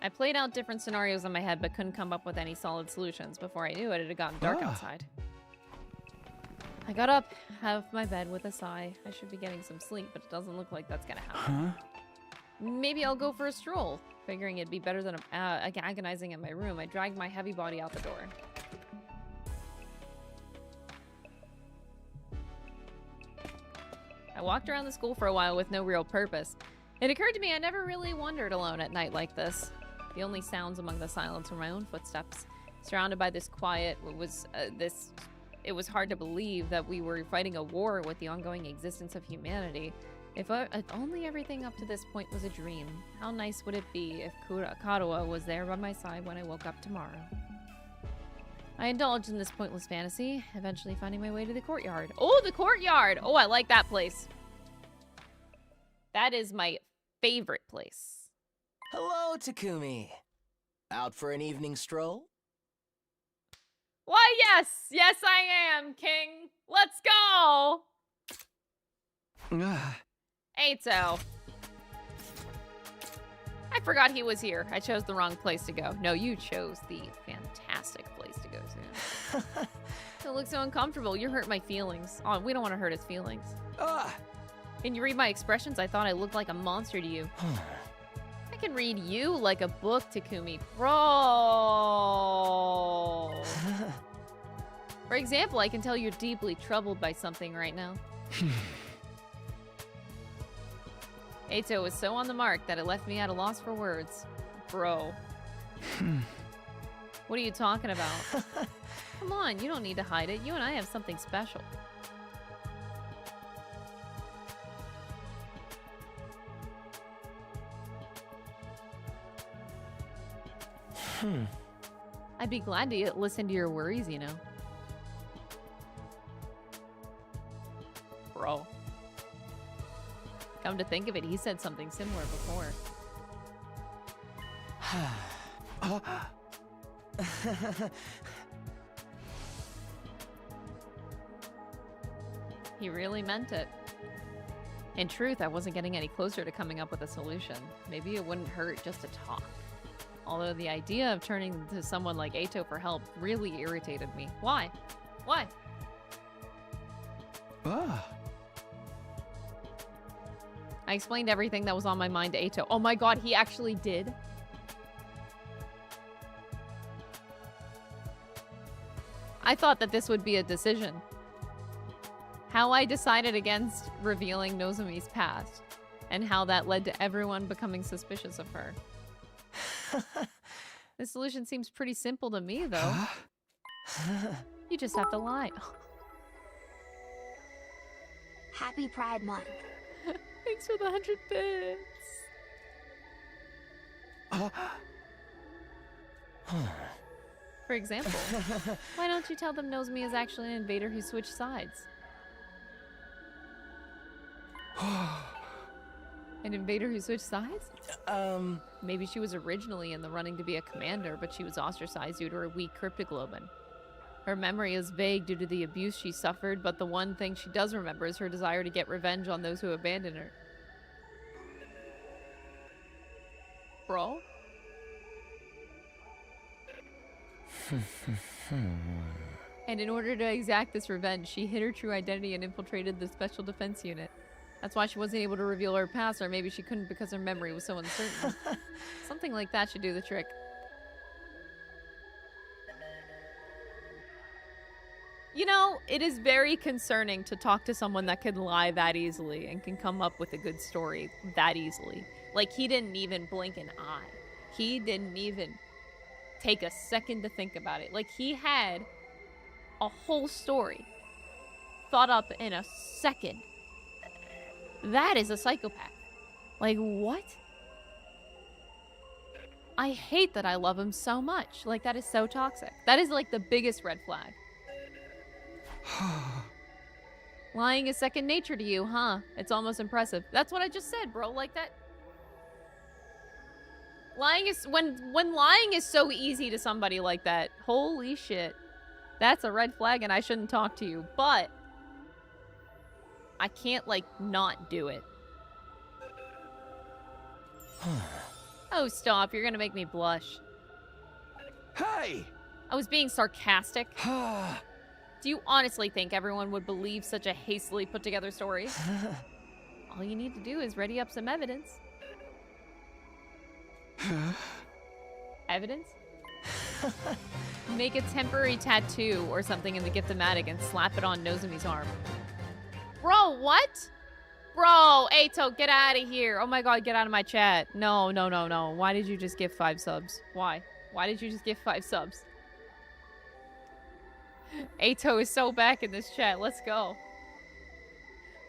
I played out different scenarios in my head, but couldn't come up with any solid solutions. Before I knew it, it had gotten dark outside. I got up out of my bed with a sigh. I should be getting some sleep, but it doesn't look like that's gonna happen. Maybe I'll go for a stroll. Figuring it'd be better than agonizing in my room, I dragged my heavy body out the door. I walked around the school for a while with no real purpose. It occurred to me I never really wandered alone at night like this. The only sounds among the silence were my own footsteps. Surrounded by this quiet, it was hard to believe that we were fighting a war with the ongoing existence of humanity. If only everything up to this point was a dream. How nice would it be if Kadoa was there by my side when I woke up tomorrow? I indulged in this pointless fantasy, eventually finding my way to the courtyard. Oh, the courtyard! Oh, I like that place. That is my favorite place. Hello, Takumi. Out for an evening stroll? Why, yes! Yes, I am, King! Let's go! Eito. I forgot he was here. I chose the wrong place to go. No, you chose the fantastic place to go to. It looks so uncomfortable. You're hurting my feelings. Oh, we don't want to hurt his feelings. Can you read my expressions? I thought I looked like a monster to you. I can read you like a book, Takumi. Bro. For example, I can tell you're deeply troubled by something right now. Eito was so on the mark that it left me at a loss for words. Bro. What are you talking about? Come on, you don't need to hide it. You and I have something special. I'd be glad to listen to your worries, you know. Bro. Come to think of it, he said something similar before. He really meant it. In truth, I wasn't getting any closer to coming up with a solution. Maybe it wouldn't hurt just to talk. Although the idea of turning to someone like Eito for help really irritated me. Why? Why? I explained everything that was on my mind to Eito. Oh my god, he actually did? I thought that this would be a decision. How I decided against revealing Nozomi's past, and how that led to everyone becoming suspicious of her. The solution seems pretty simple to me, though. You just have to lie. Happy Pride Month. Thanks for the 100 bits. For example, why don't you tell them Nozomi is actually an invader who switched sides? An invader who switched sides? Maybe she was originally in the running to be a commander, but she was ostracized due to her weak cryptoglobin. Her memory is vague due to the abuse she suffered, but the one thing she does remember is her desire to get revenge on those who abandoned her. Bro? And in order to exact this revenge, she hid her true identity and infiltrated the Special Defense Unit. That's why she wasn't able to reveal her past, or maybe she couldn't because her memory was so uncertain. Something like that should do the trick. You know, it is very concerning to talk to someone that can lie that easily and can come up with a good story that easily. Like, he didn't even blink an eye. He didn't even take a second to think about it. Like, he had a whole story thought up in a second. That is a psychopath. Like, what? I hate that I love him so much. Like, that is so toxic. That is, like, the biggest red flag. Lying is second nature to you, huh? It's almost impressive. That's what I just said, bro. Like, that... Lying is... When lying is so easy to somebody like that, holy shit. That's a red flag and I shouldn't talk to you. But... I can't, like, not do it. Oh, stop. You're gonna make me blush. Hey! I was being sarcastic. Do you honestly think everyone would believe such a hastily put together story? All you need to do is ready up some evidence. Evidence? Make a temporary tattoo or something in the gift-o-matic and slap it on Nozomi's arm. Bro, what? Bro, Eito, get out of here. Oh my god, get out of my chat. No, no, no, no. Why did you just give 5 subs? Why? Why did you just give 5 subs? Eito is so back in this chat. Let's go.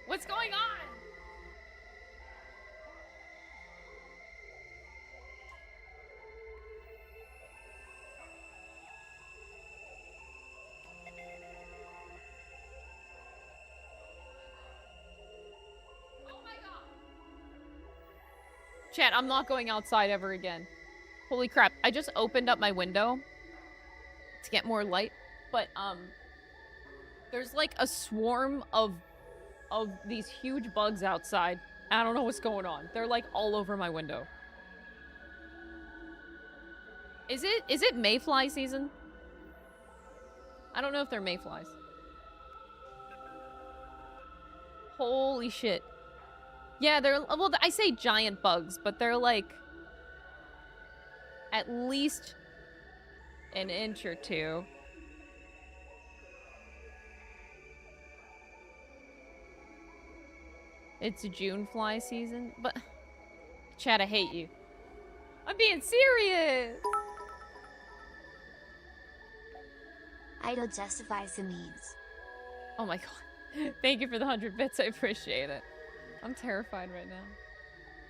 What's going on? Chat, I'm not going outside ever again. Holy crap. I just opened up my window to get more light, but there's like a swarm of these huge bugs outside. I don't know what's going on. They're like all over my window. Is it mayfly season? I don't know if they're mayflies. Holy shit. Yeah, they're, well, I say giant bugs, but they're like at least an inch or 2. It's June fly season, but Chad, I hate you. I'm being serious. Idol justifies the means. Oh my god. Thank you for the 100 bits. I appreciate it. I'm terrified right now.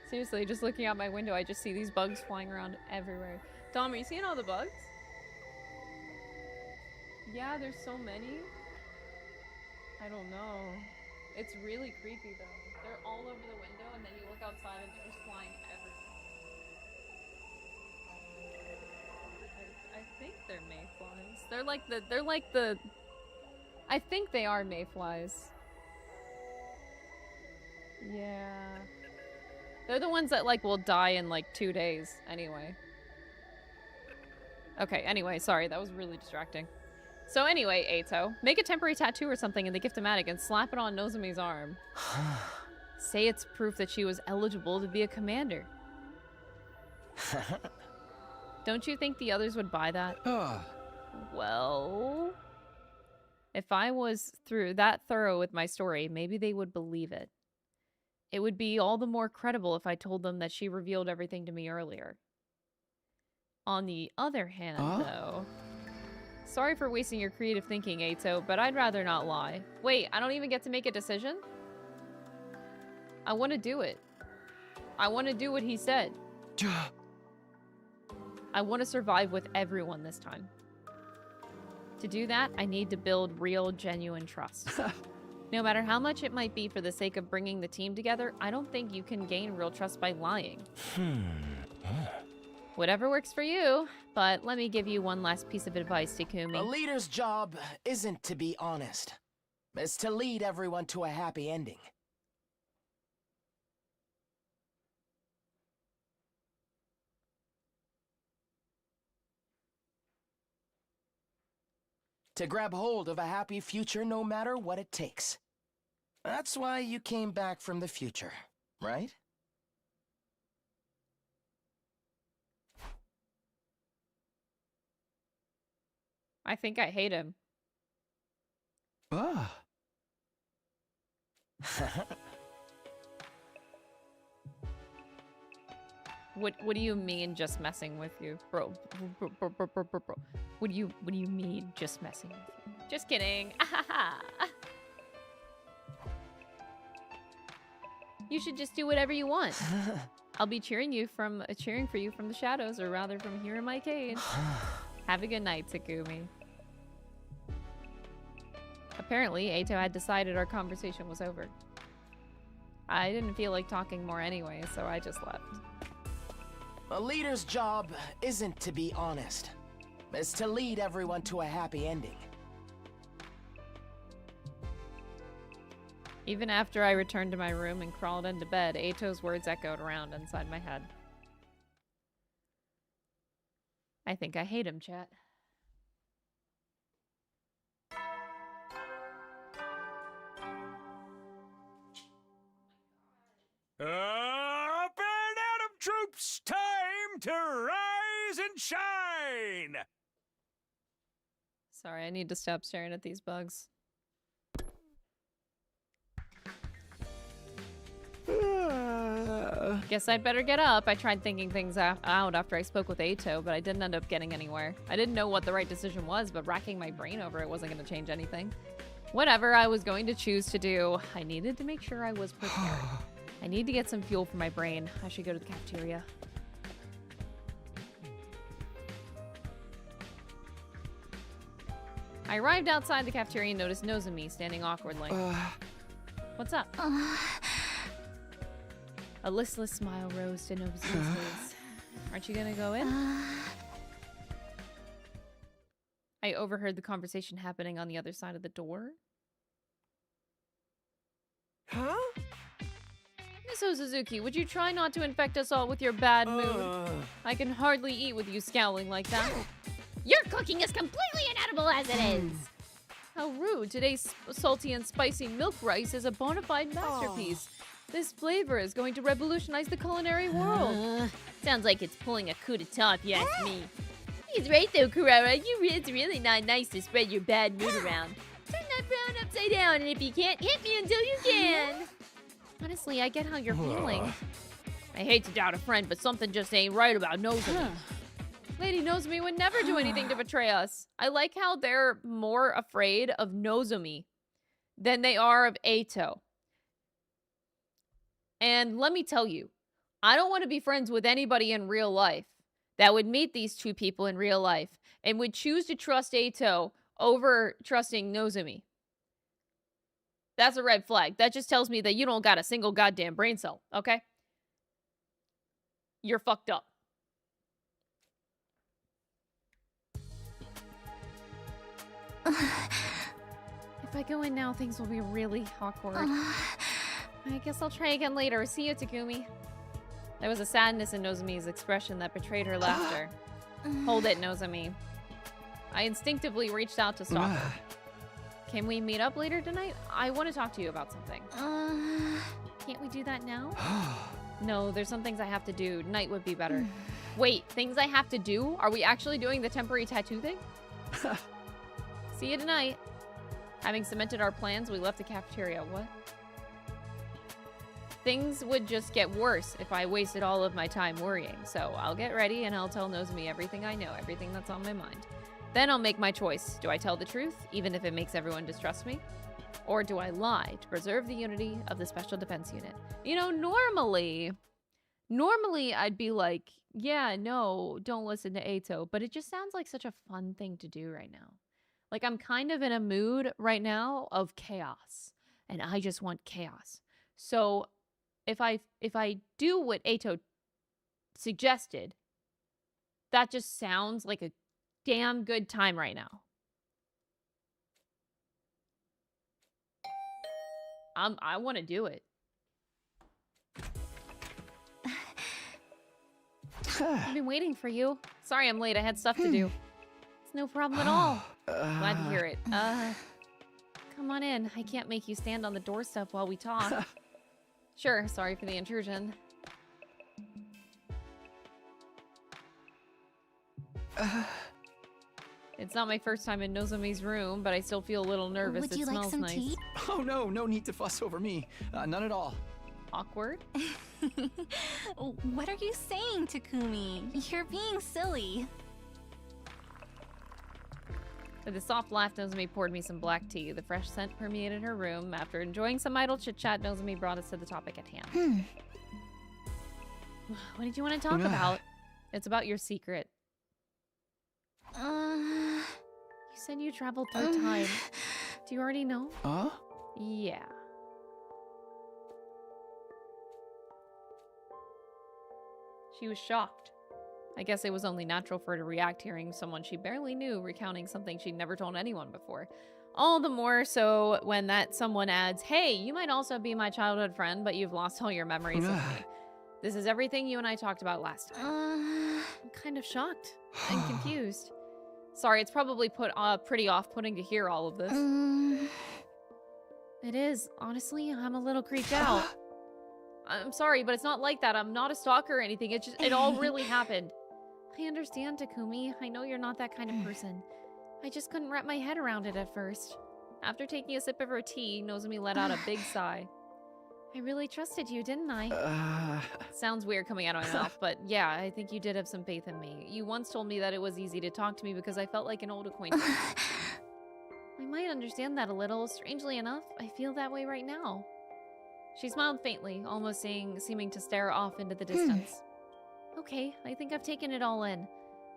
Seriously, just looking out my window, I just see these bugs flying around everywhere. Dom, are you seeing all the bugs? Yeah, there's so many. I don't know. It's really creepy though. They're all over the window and then you look outside and they're just flying everywhere. I think they're mayflies. They're like the I think they are mayflies. Yeah. They're the ones that, like, will die in, like, 2 days, anyway. Okay, anyway, sorry, that was really distracting. So anyway, Eito, make a temporary tattoo or something in the gift-o-matic and slap it on Nozomi's arm. Say it's proof that she was eligible to be a commander. Don't you think the others would buy that? Well... if I was that thorough with my story, maybe they would believe it. It would be all the more credible if I told them that she revealed everything to me earlier. On the other hand, though... Sorry for wasting your creative thinking, Eito, but I'd rather not lie. Wait, I don't even get to make a decision? I want to do it. I want to do what he said. I want to survive with everyone this time. To do that, I need to build real, genuine trust. No matter how much it might be for the sake of bringing the team together, I don't think you can gain real trust by lying. Whatever works for you, but let me give you one last piece of advice, Takumi. A leader's job isn't to be honest. It's to lead everyone to a happy ending. To grab hold of a happy future no matter what it takes. That's why you came back from the future, right? I think I hate him. What do you mean just messing with you? Bro. What do you mean just messing with you? Just kidding. You should just do whatever you want. I'll be cheering for you from the shadows, or rather from here in my cage. Have a good night, Takumi. Apparently, Eito had decided our conversation was over. I didn't feel like talking more anyway, so I just left. A leader's job isn't to be honest. It's to lead everyone to a happy ending. Even after I returned to my room and crawled into bed, Eito's words echoed around inside my head. I think I hate him, chat. Up and Adam troops, time to rise and shine! Sorry, I need to stop staring at these bugs. Guess I'd better get up. I tried thinking things out after I spoke with Eito, but I didn't end up getting anywhere. I didn't know what the right decision was, but racking my brain over it wasn't going to change anything. Whatever I was going to choose to do, I needed to make sure I was prepared. I need to get some fuel for my brain. I should go to the cafeteria. I arrived outside the cafeteria and noticed Nozomi standing awkwardly. What's up? A listless smile rose to Nozomi's face. Aren't you gonna go in? I overheard the conversation happening on the other side of the door. Huh? Miss Suzuki, would you try not to infect us all with your bad mood? I can hardly eat with you scowling like that. Your cooking is completely inedible as it is. How rude. Today's salty and spicy milk rice is a bona fide masterpiece. This flavor is going to revolutionize the culinary world. Sounds like it's pulling a coup d'etat if you ask me. He's right though, Kurara. It's really not nice to spread your bad mood around. Turn that frown upside down, and if you can't, hit me until you can. Honestly, I get how you're feeling. I hate to doubt a friend, but something just ain't right about Nozomi. Lady Nozomi would never do anything to betray us. I like how they're more afraid of Nozomi than they are of Eito. And let me tell you, I don't want to be friends with anybody in real life that would meet these two people in real life and would choose to trust Eito over trusting Nozomi. That's a red flag. That just tells me that you don't got a single goddamn brain cell, okay? You're fucked up. If I go in now, things will be really awkward. I guess I'll try again later. See you, Takumi. There was a sadness in Nozomi's expression that betrayed her laughter. Hold it, Nozomi. I instinctively reached out to stop her. Can we meet up later tonight? I want to talk to you about something. Can't we do that now? No, there's some things I have to do. Night would be better. Wait, things I have to do? Are we actually doing the temporary tattoo thing? See you tonight. Having cemented our plans, we left the cafeteria. What? Things would just get worse if I wasted all of my time worrying. So I'll get ready and I'll tell Nozomi everything I know, everything that's on my mind. Then I'll make my choice. Do I tell the truth, even if it makes everyone distrust me? Or do I lie to preserve the unity of the Special Defense Unit? You know, normally I'd be like, yeah, no, don't listen to Eito. But it just sounds like such a fun thing to do right now. Like, I'm kind of in a mood right now of chaos. And I just want chaos. So if I do what Eito suggested, that just sounds like a damn good time right now. I want to do it. I've been waiting for you. Sorry I'm late. I had stuff to do. It's no problem at all. Glad to hear it. Come on in. I can't make you stand on the doorstep while we talk. Sure. Sorry for the intrusion. It's not my first time in Nozomi's room, but I still feel a little nervous. Would you it like smells some nice. tea? Oh no, no need to fuss over me. None at all. Awkward? What are you saying, Takumi? You're being silly. With a soft laugh, Nozomi poured me some black tea. The fresh scent permeated her room. After enjoying some idle chit-chat, Nozomi brought us to the topic at hand. What did you want to talk about? It's about your secret. You said you traveled through time. Do you already know? Huh? Yeah. She was shocked. I guess it was only natural for her to react hearing someone she barely knew recounting something she'd never told anyone before. All the more so when that someone adds, hey, you might also be my childhood friend, but you've lost all your memories of me. This is everything you and I talked about last time. I'm kind of shocked and confused. Sorry, it's probably pretty off-putting to hear all of this. It is. Honestly, I'm a little creeped out. I'm sorry, but it's not like that. I'm not a stalker or anything. It all really happened. I understand, Takumi. I know you're not that kind of person. I just couldn't wrap my head around it at first. After taking a sip of her tea, Nozomi let out a big sigh. I really trusted you, didn't I? Sounds weird coming out of my mouth, but yeah, I think you did have some faith in me. You once told me that it was easy to talk to me because I felt like an old acquaintance. I might understand that a little. Strangely enough, I feel that way right now. She smiled faintly, almost seeming to stare off into the distance. Okay, I think I've taken it all in.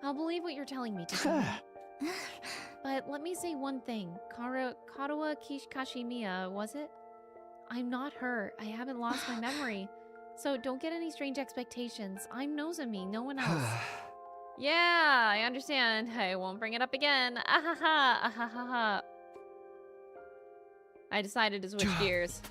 I'll believe what you're telling me, Takumi. But let me say one thing. Karawa Kashimiya, was it? I'm not her. I haven't lost my memory. So don't get any strange expectations. I'm Nozomi, no one else. Yeah, I understand. I won't bring it up again. Ahaha, ahaha. I decided to switch gears.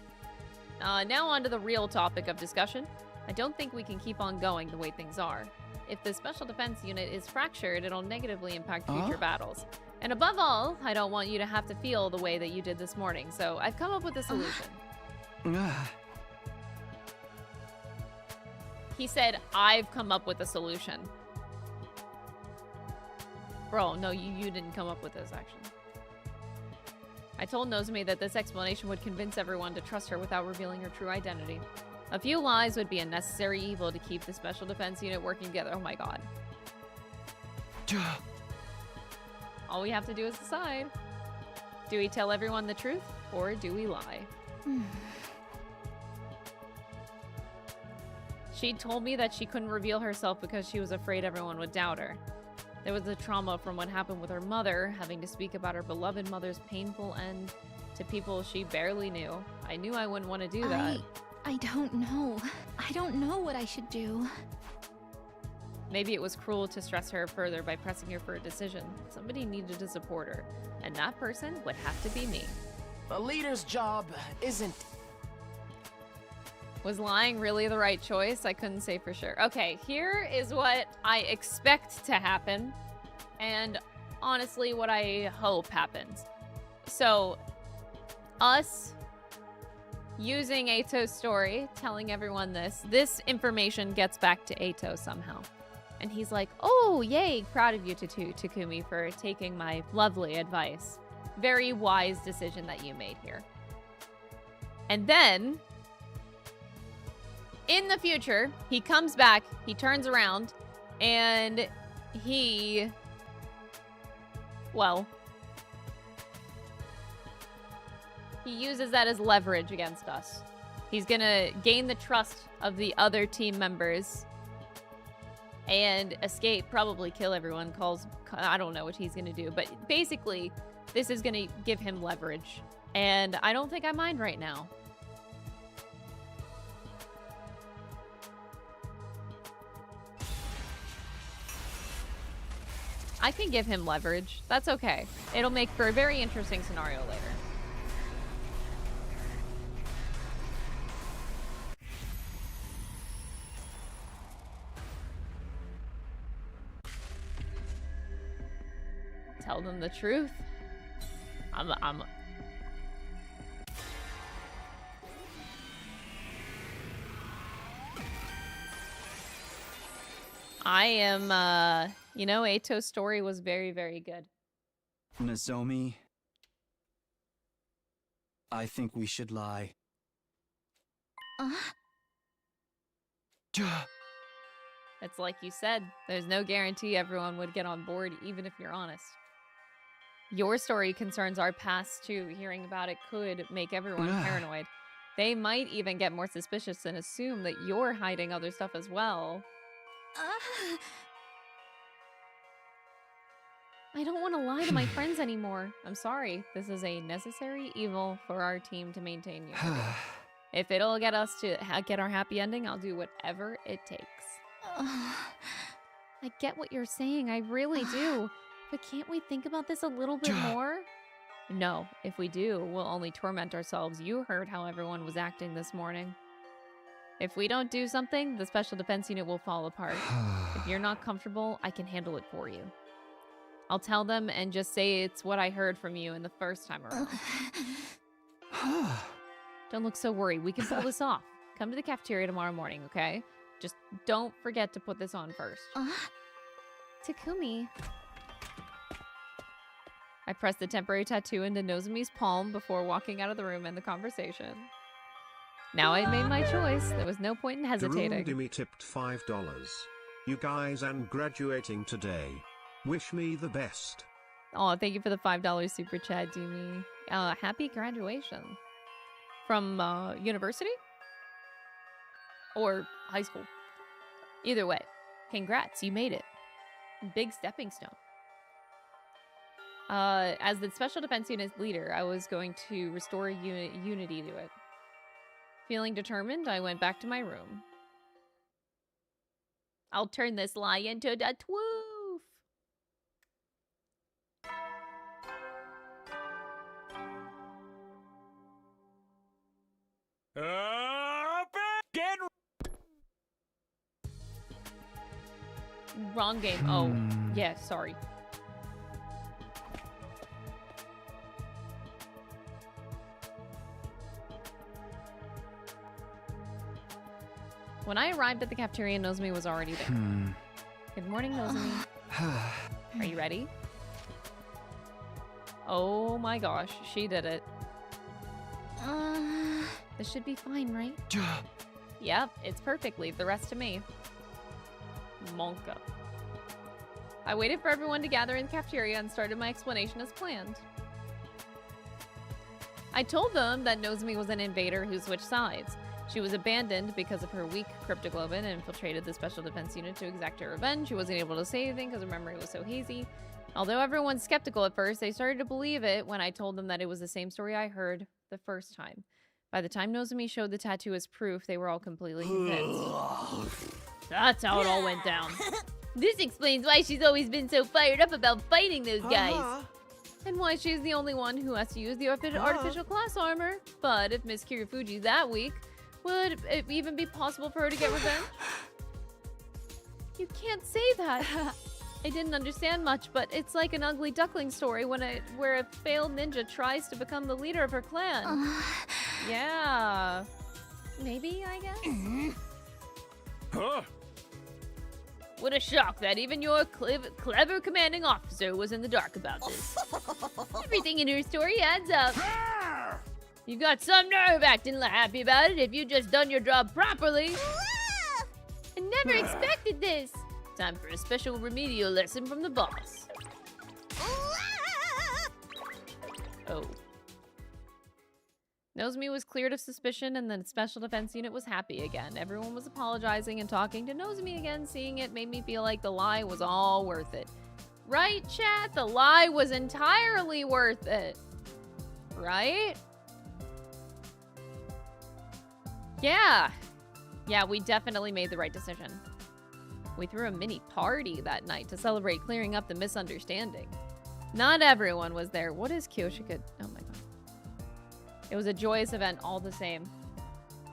Now on to the real topic of discussion. I don't think we can keep on going the way things are. If the Special Defense Unit is fractured, it'll negatively impact future battles. And above all, I don't want you to have to feel the way that you did this morning, so I've come up with a solution. He said, I've come up with a solution. Bro, no, you didn't come up with this, actually. I told Nozomi that this explanation would convince everyone to trust her without revealing her true identity. A few lies would be a necessary evil to keep the Special Defense Unit working together. Oh my god. All we have to do is decide. Do we tell everyone the truth, or do we lie? She told me that she couldn't reveal herself because she was afraid everyone would doubt her. There was the trauma from what happened with her mother, having to speak about her beloved mother's painful end to people she barely knew. I knew I wouldn't want to do that. I don't know. I don't know what I should do. Maybe it was cruel to stress her further by pressing her for a decision. Somebody needed to support her, and that person would have to be me. A leader's job isn't... Was lying really the right choice? I couldn't say for sure. Okay, here is what I expect to happen, and honestly, what I hope happens. So, us using Eito's story, telling everyone this information gets back to Eito somehow. And he's like, oh, yay, proud of you, Takumi, for taking my lovely advice. Very wise decision that you made here. And then, in the future, he comes back, he turns around, and he, well, he uses that as leverage against us. He's gonna gain the trust of the other team members and escape, probably kill everyone, I don't know what he's gonna do, but basically, this is gonna give him leverage. And I don't think I mind right now. I can give him leverage. That's okay. It'll make for a very interesting scenario later. Tell them the truth. I am, you know, Eito's story was very, very good. Nozomi, I think we should lie. It's like you said, there's no guarantee everyone would get on board, even if you're honest. Your story concerns our past, too. Hearing about it could make everyone paranoid. They might even get more suspicious and assume that you're hiding other stuff as well. I don't want to lie to my friends anymore. I'm sorry. This is a necessary evil for our team to maintain unity. If it'll get us to get our happy ending, I'll do whatever it takes. I get what you're saying. I really do. But can't we think about this a little bit more? No. If we do, we'll only torment ourselves. You heard how everyone was acting this morning. If we don't do something, the Special Defense Unit will fall apart. If you're not comfortable, I can handle it for you. I'll tell them and just say it's what I heard from you in the first time around. Don't look so worried. We can pull this off. Come to the cafeteria tomorrow morning, okay? Just don't forget to put this on first. Takumi. I pressed the temporary tattoo into Nozomi's palm before walking out of the room and the conversation. Now I'd made my choice. There was no point in hesitating. Darundimi tipped $5. You guys and graduating today. Wish me the best. Oh, thank you for the $5 super chat, Doomy. Happy graduation. From university? Or high school? Either way, congrats, you made it. Big stepping stone. As the Special Defense Unit leader, I was going to restore unity to it. Feeling determined, I went back to my room. I'll turn this lie into a twoof. Get Wrong game. Oh, yeah, sorry. When I arrived at the cafeteria, Nozomi was already there. Good morning, Nozomi. Are you ready? Oh my gosh, she did it. This should be fine, right? Yep, it's perfect. Leave the rest to me. Monka. I waited for everyone to gather in the cafeteria and started my explanation as planned. I told them that Nozomi was an invader who switched sides. She was abandoned because of her weak cryptoglobin and infiltrated the Special Defense Unit to exact her revenge. She wasn't able to say anything because her memory was so hazy. Although everyone's skeptical at first, they started to believe it when I told them that it was the same story I heard the first time. By the time Nozomi showed the tattoo as proof, they were all completely convinced. That's how it all went down. This explains why she's always been so fired up about fighting those guys. And why she's the only one who has to use the artificial class armor. But if Miss Kirifuji's that weak, would it even be possible for her to get revenge? You can't say that. I didn't understand much, but it's like an ugly duckling story where a failed ninja tries to become the leader of her clan. Yeah. Maybe, I guess? Huh? What a shock that even your clever commanding officer was in the dark about this. Everything in her story adds up. You got some nerve acting happy about it if you just done your job properly. I never expected this. Time for a special remedial lesson from the boss. Oh. Nozomi was cleared of suspicion and the Special Defense Unit was happy again. Everyone was apologizing and talking to Nozomi again. Seeing it made me feel like the lie was all worth it. Right, chat? The lie was entirely worth it. Right? Yeah. Yeah, we definitely made the right decision. We threw a mini party that night to celebrate clearing up the misunderstanding. Not everyone was there. What is Kyoshika? Oh my god. It was a joyous event all the same.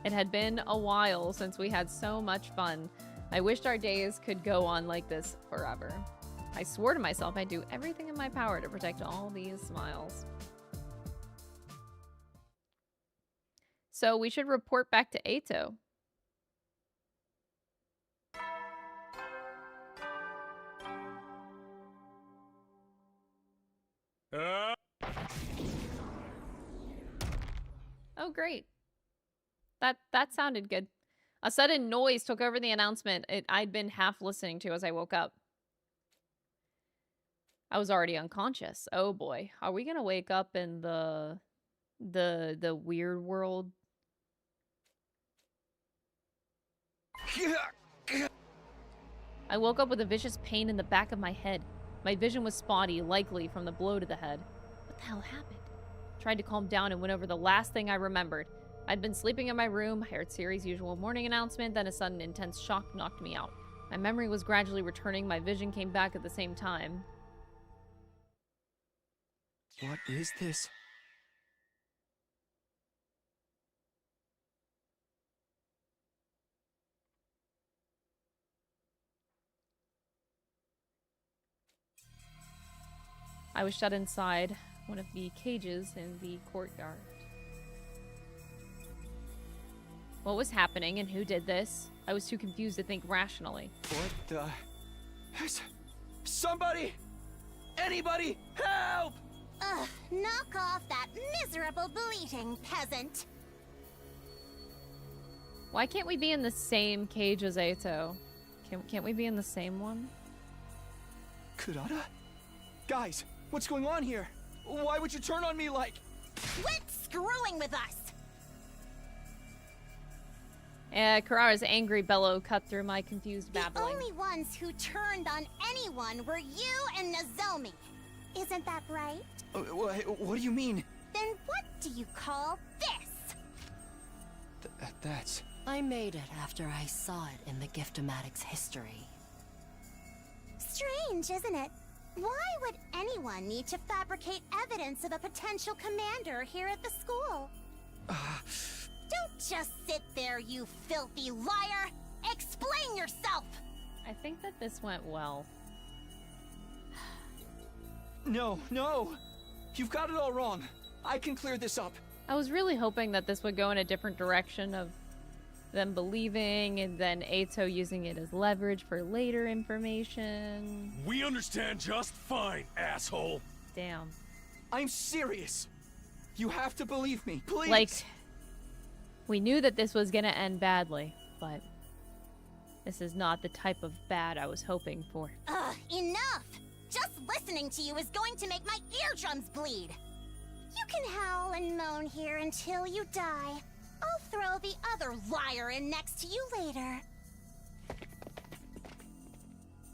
It had been a while since we had so much fun. I wished our days could go on like this forever. I swore to myself I'd do everything in my power to protect all these smiles. So we should report back to Eito. Oh, great. That sounded good. A sudden noise took over the announcement I'd been half listening to as I woke up. I was already unconscious. Oh boy. Are we gonna wake up in the weird world? I woke up with a vicious pain in the back of my head. My vision was spotty, likely from the blow to the head. What the hell happened? Tried to calm down and went over the last thing I remembered. I'd been sleeping in my room, heard Siri's usual morning announcement, then a sudden intense shock knocked me out. My memory was gradually returning, my vision came back at the same time. What is this? I was shut inside one of the cages in the courtyard. What was happening and who did this? I was too confused to think rationally. What the... Somebody! Anybody! Help! Ugh, knock off that miserable bleating, peasant. Why can't we be in the same cage as Eito? Can't we be in the same one? Kurata? Guys, what's going on here? Why would you turn on me like... Quit screwing with us! Kurara's angry bellow cut through my confused babbling. The only ones who turned on anyone were you and Nozomi. Isn't that right? What do you mean? Then what do you call this? That's... I made it after I saw it in the Giftomatic's history. Strange, isn't it? Why would anyone need to fabricate evidence of a potential commander here at the school? Don't just sit there, you filthy liar! Explain yourself! I think that this went well. No. You've got it all wrong. I can clear this up. I was really hoping that this would go in a different direction of them believing and then Eito using it as leverage for later information. We understand just fine, asshole. Damn. I'm serious. You have to believe me, please. Like, we knew that this was gonna end badly, but this is not the type of bad I was hoping for. Ugh, enough! Just listening to you is going to make my eardrums bleed. You can howl and moan here until you die. I'll throw the other liar in next to you later.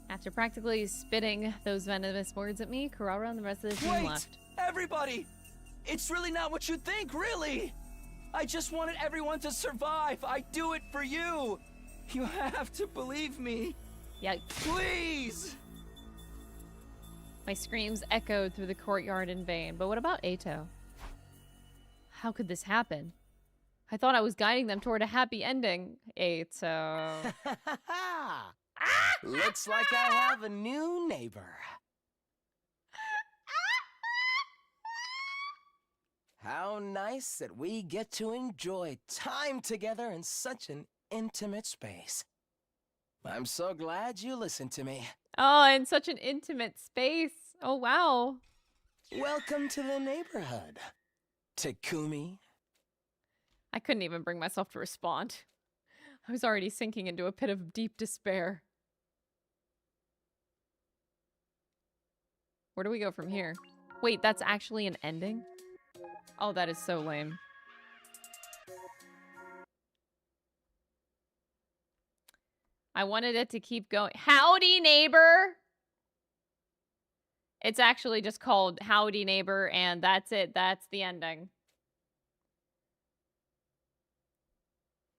After practically spitting those venomous words at me, Kurara and the rest of the team left. Everybody! It's really not what you think, really! I just wanted everyone to survive. I do it for you. You have to believe me. Yeah. Please! My screams echoed through the courtyard in vain. But what about Eito? How could this happen? I thought I was guiding them toward a happy ending. Eito. Looks like I have a new neighbor. How nice that we get to enjoy time together in such an intimate space. I'm so glad you listened to me. Oh, in such an intimate space. Oh, wow. Welcome to the neighborhood, Takumi. I couldn't even bring myself to respond. I was already sinking into a pit of deep despair. Where do we go from here? Wait, that's actually an ending? Oh, that is so lame. I wanted it to keep going. Howdy, neighbor! It's actually just called Howdy, Neighbor, and that's it. That's the ending.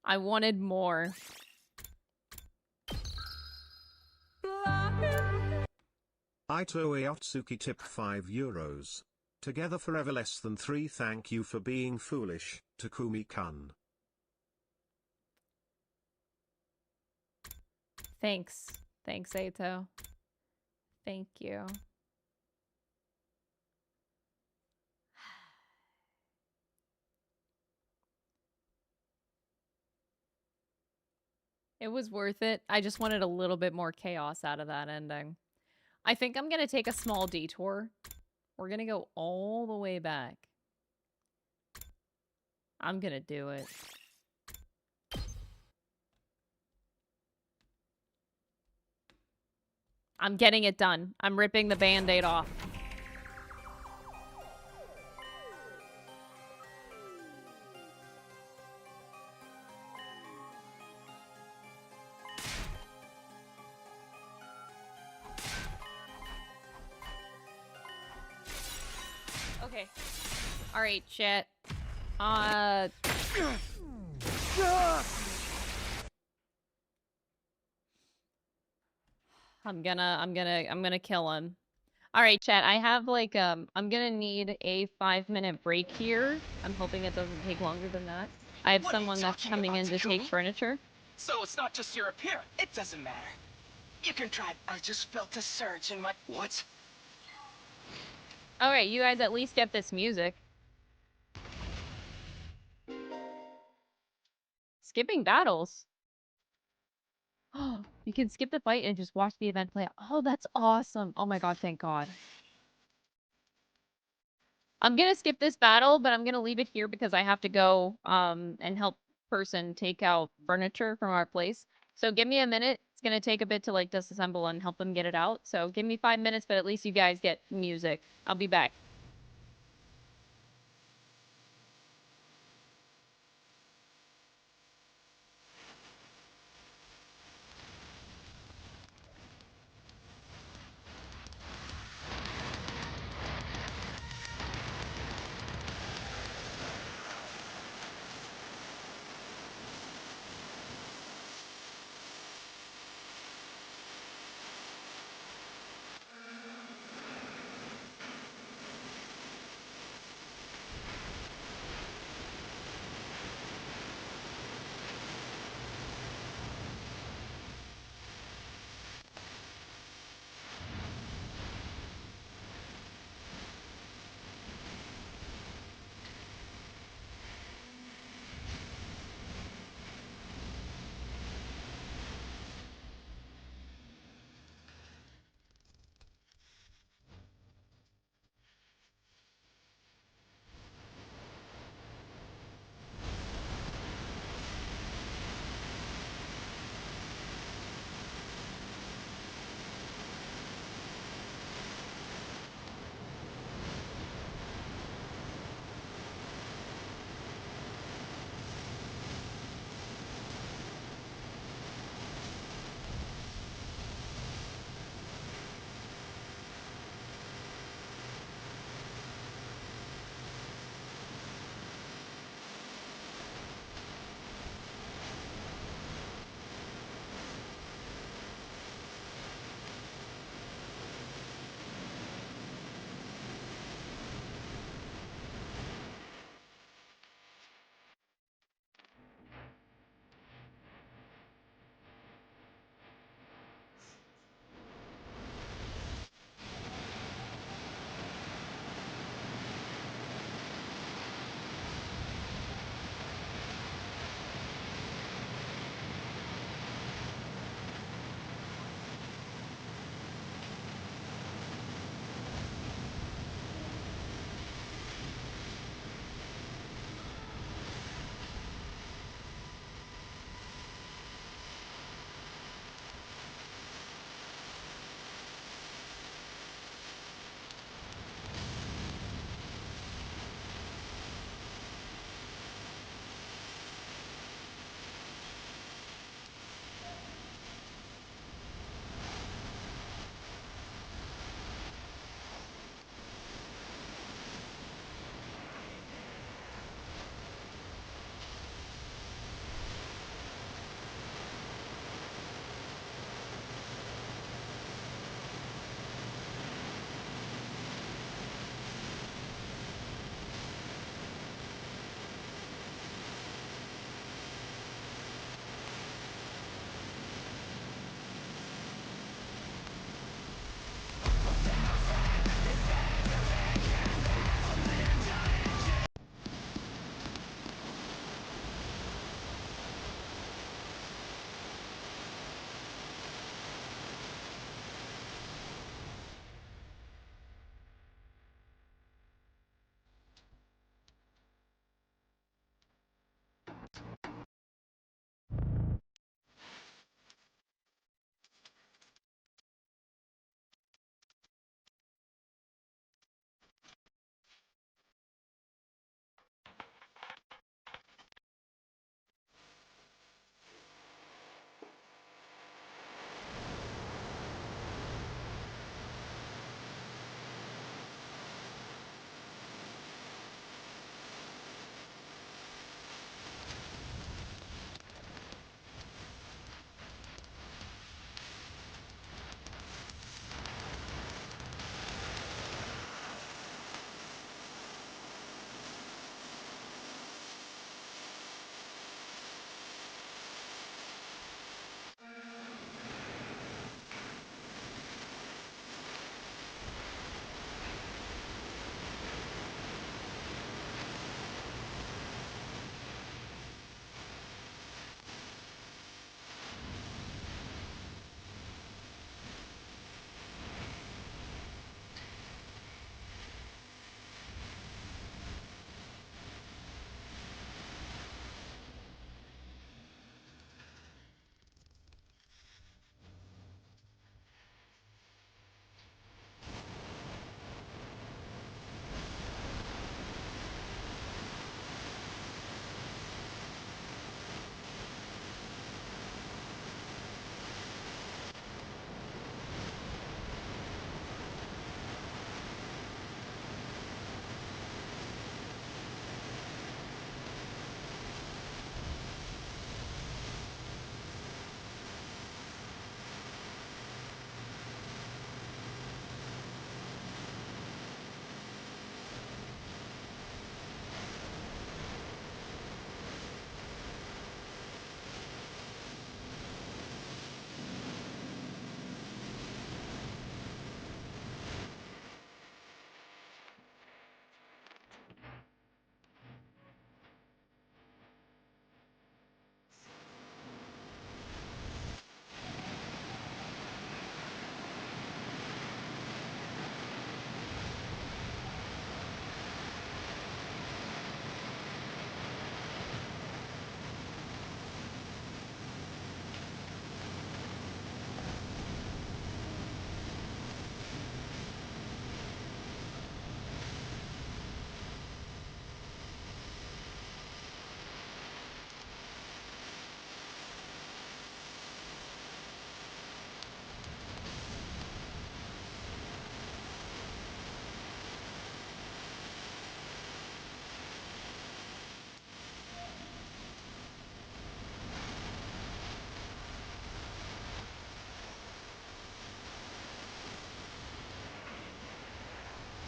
I wanted more. Eito Ayatsuki tipped €5. Together forever less than 3. Thank you for being foolish, Takumi-kun. Thanks. Thanks, Eito. Thank you. It was worth it. I just wanted a little bit more chaos out of that ending. I think I'm going to take a small detour. We're going to go all the way back. I'm going to do it. I'm getting it done. I'm ripping the band-aid off. Okay. Alright, chat. I'm gonna kill him. Alright, chat, I have like, I'm gonna need a 5-minute break here. I'm hoping it doesn't take longer than that. I have someone that's coming in to take furniture. So it's not just your appearance. It doesn't matter. You can try. I just felt a surge in my... What? Alright, you guys at least get this music. Skipping battles. You can skip the fight and just watch the event play out. Oh, that's awesome. Oh my god, thank god. I'm gonna skip this battle, but I'm gonna leave it here because I have to go and help person take out furniture from our place. So give me a minute. It's gonna take a bit to like disassemble and help them get it out. So give me 5 minutes, but at least you guys get music. I'll be back.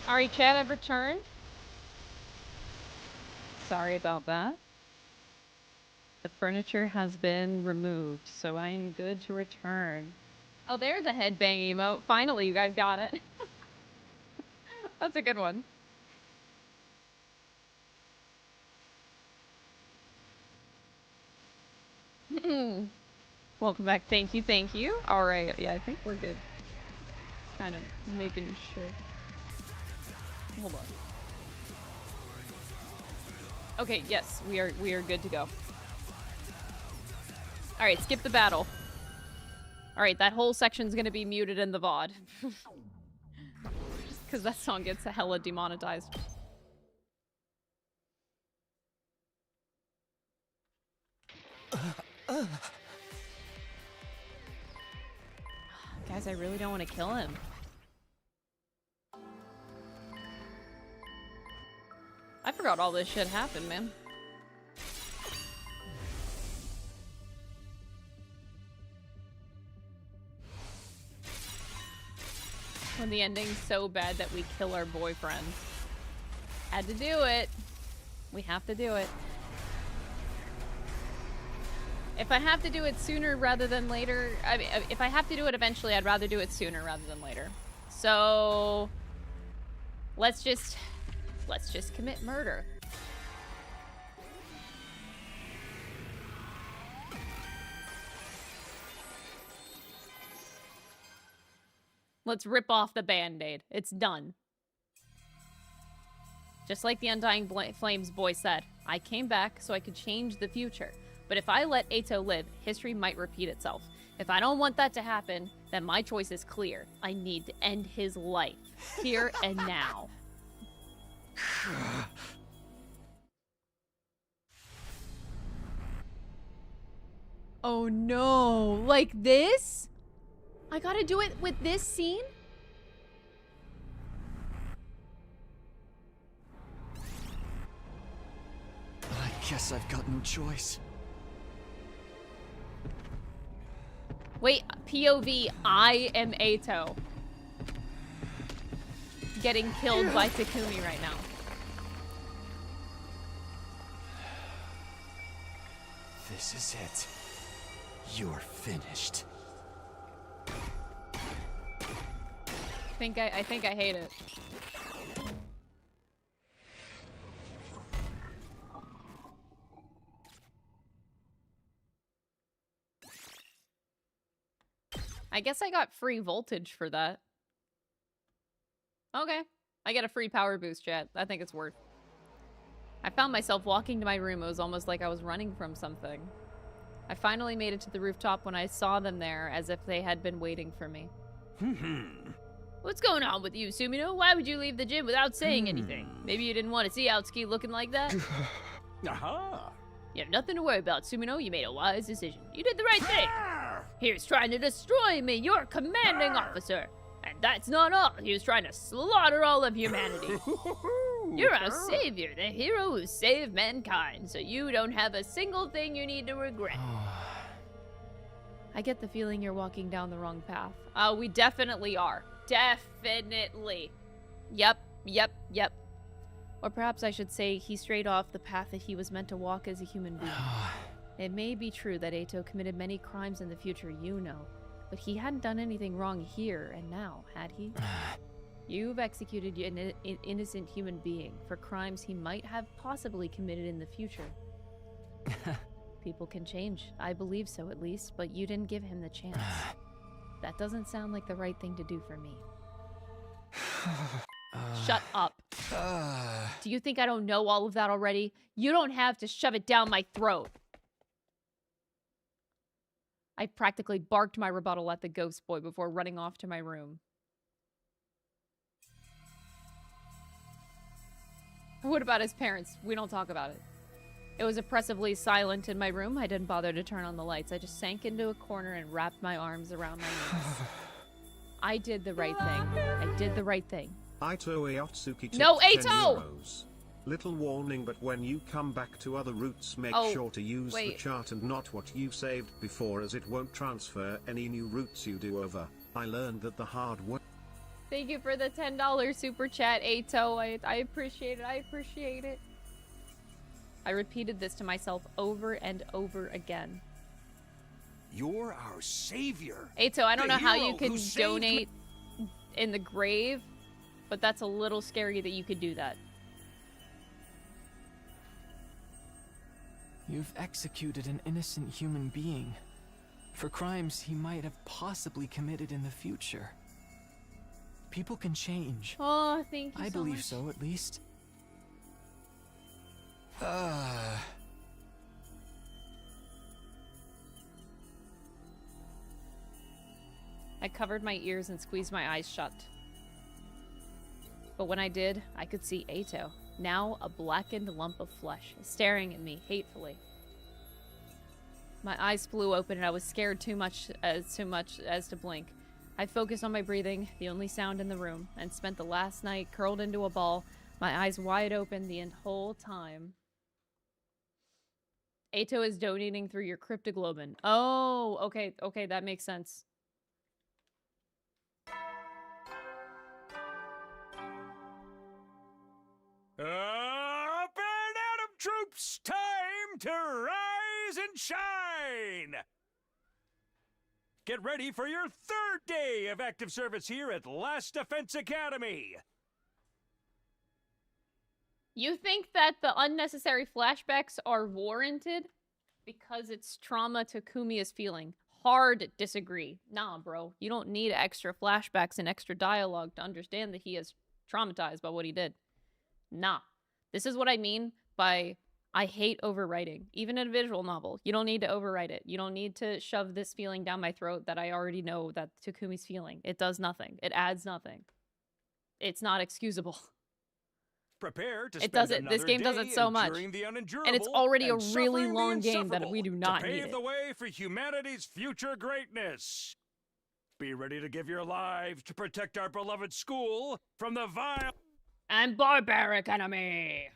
Alright, chat, I've returned. Sorry about that. The furniture has been removed, so I am good to return. Oh, there's a headbang emote. Finally, you guys got it. That's a good one. Welcome back. Thank you, thank you. Alright, yeah, I think we're good. Kind of making sure. Hold on. Okay, yes, we are good to go. Alright, skip the battle. Alright, that whole section's gonna be muted in the VOD. Because that song gets hella demonetized. Guys, I really don't want to kill him. I forgot all this shit happened, man. When the ending's so bad that we kill our boyfriend. Had to do it. We have to do it. If I have to do it sooner rather than later, I mean, if I have to do it eventually, I'd rather do it sooner rather than later. So, let's just commit murder. Let's rip off the band-aid. It's done. Just like the Undying Flames boy said, I came back so I could change the future. But if I let Eito live, history might repeat itself. If I don't want that to happen, then my choice is clear. I need to end his life. Here and now. Oh no, like this? I gotta do it with this scene? I guess I've got no choice. Wait, POV, I am Eito. Getting killed by Takumi right now. This is it. You're finished. I think I hate it. I guess I got free voltage for that. Okay. I get a free power boost, chat. I think it's worth. I found myself walking to my room. It was almost like I was running from something. I finally made it to the rooftop when I saw them there, as if they had been waiting for me. What's going on with you, Sumino? Why would you leave the gym without saying anything? Maybe you didn't want to see Outski looking like that? Aha! You have nothing to worry about, Sumino. You made a wise decision. You did the right thing. He was trying to destroy me, your commanding officer. And that's not all. He was trying to slaughter all of humanity. You're our savior, the hero who saved mankind, so you don't have a single thing you need to regret. I get the feeling you're walking down the wrong path. We definitely are. Definitely. Yep. Or perhaps I should say he strayed off the path that he was meant to walk as a human being. It may be true that Eito committed many crimes in the future, you know, but he hadn't done anything wrong here and now, had he? You've executed an innocent human being for crimes he might have possibly committed in the future. People can change. I believe so, at least, but you didn't give him the chance. That doesn't sound like the right thing to do for me. Shut up. Do you think I don't know all of that already? You don't have to shove it down my throat. I practically barked my rebuttal at the ghost boy before running off to my room. What about his parents? We don't talk about it. It was oppressively silent in my room. I didn't bother to turn on the lights. I just sank into a corner and wrapped my arms around my knees. I did the right thing. I did the right thing. Eito Ayatsuki No, tipped 10 Eito! euros. Little warning, but when you come back to other routes, make sure to use the chart and not what you saved before, as it won't transfer any new routes you do over. I learned that the hard way. Thank you for the $10 super chat, Eito. I appreciate it. I appreciate it. I repeated this to myself over and over again. You're our savior. Eito, I don't know how you hero can who saved donate in the grave, but that's a little scary that you could do that. You've executed an innocent human being for crimes he might have possibly committed in the future. People can change. Oh, thank you I so believe much. so, at least. I covered my ears and squeezed my eyes shut. But when I did, I could see Eito, now a blackened lump of flesh, staring at me hatefully. My eyes flew open and I was scared too much as to blink. I focused on my breathing, the only sound in the room, and spent the last night curled into a ball, my eyes wide open the whole time. Eito is donating through your cryptoglobin. Oh, okay, that makes sense. Up and Atom troops, time to rise and shine! Get ready for your third day of active service here at Last Defense Academy. You think that the unnecessary flashbacks are warranted? Because it's trauma Takumi is feeling. Hard disagree. Nah, bro. You don't need extra flashbacks and extra dialogue to understand that he is traumatized by what he did. Nah. This is what I mean by I hate overwriting. Even in a visual novel, you don't need to overwrite it. You don't need to shove this feeling down my throat that I already know that Takumi's feeling. It does nothing. It adds nothing. It's not excusable. Prepare to It spend does it. This another game does day it so much. enduring the unendurable And it's already a and really suffering the long game that insufferable we do not to need pave it. the way for humanity's future greatness. Be ready to give your lives to protect our beloved school from the vile and barbaric enemy.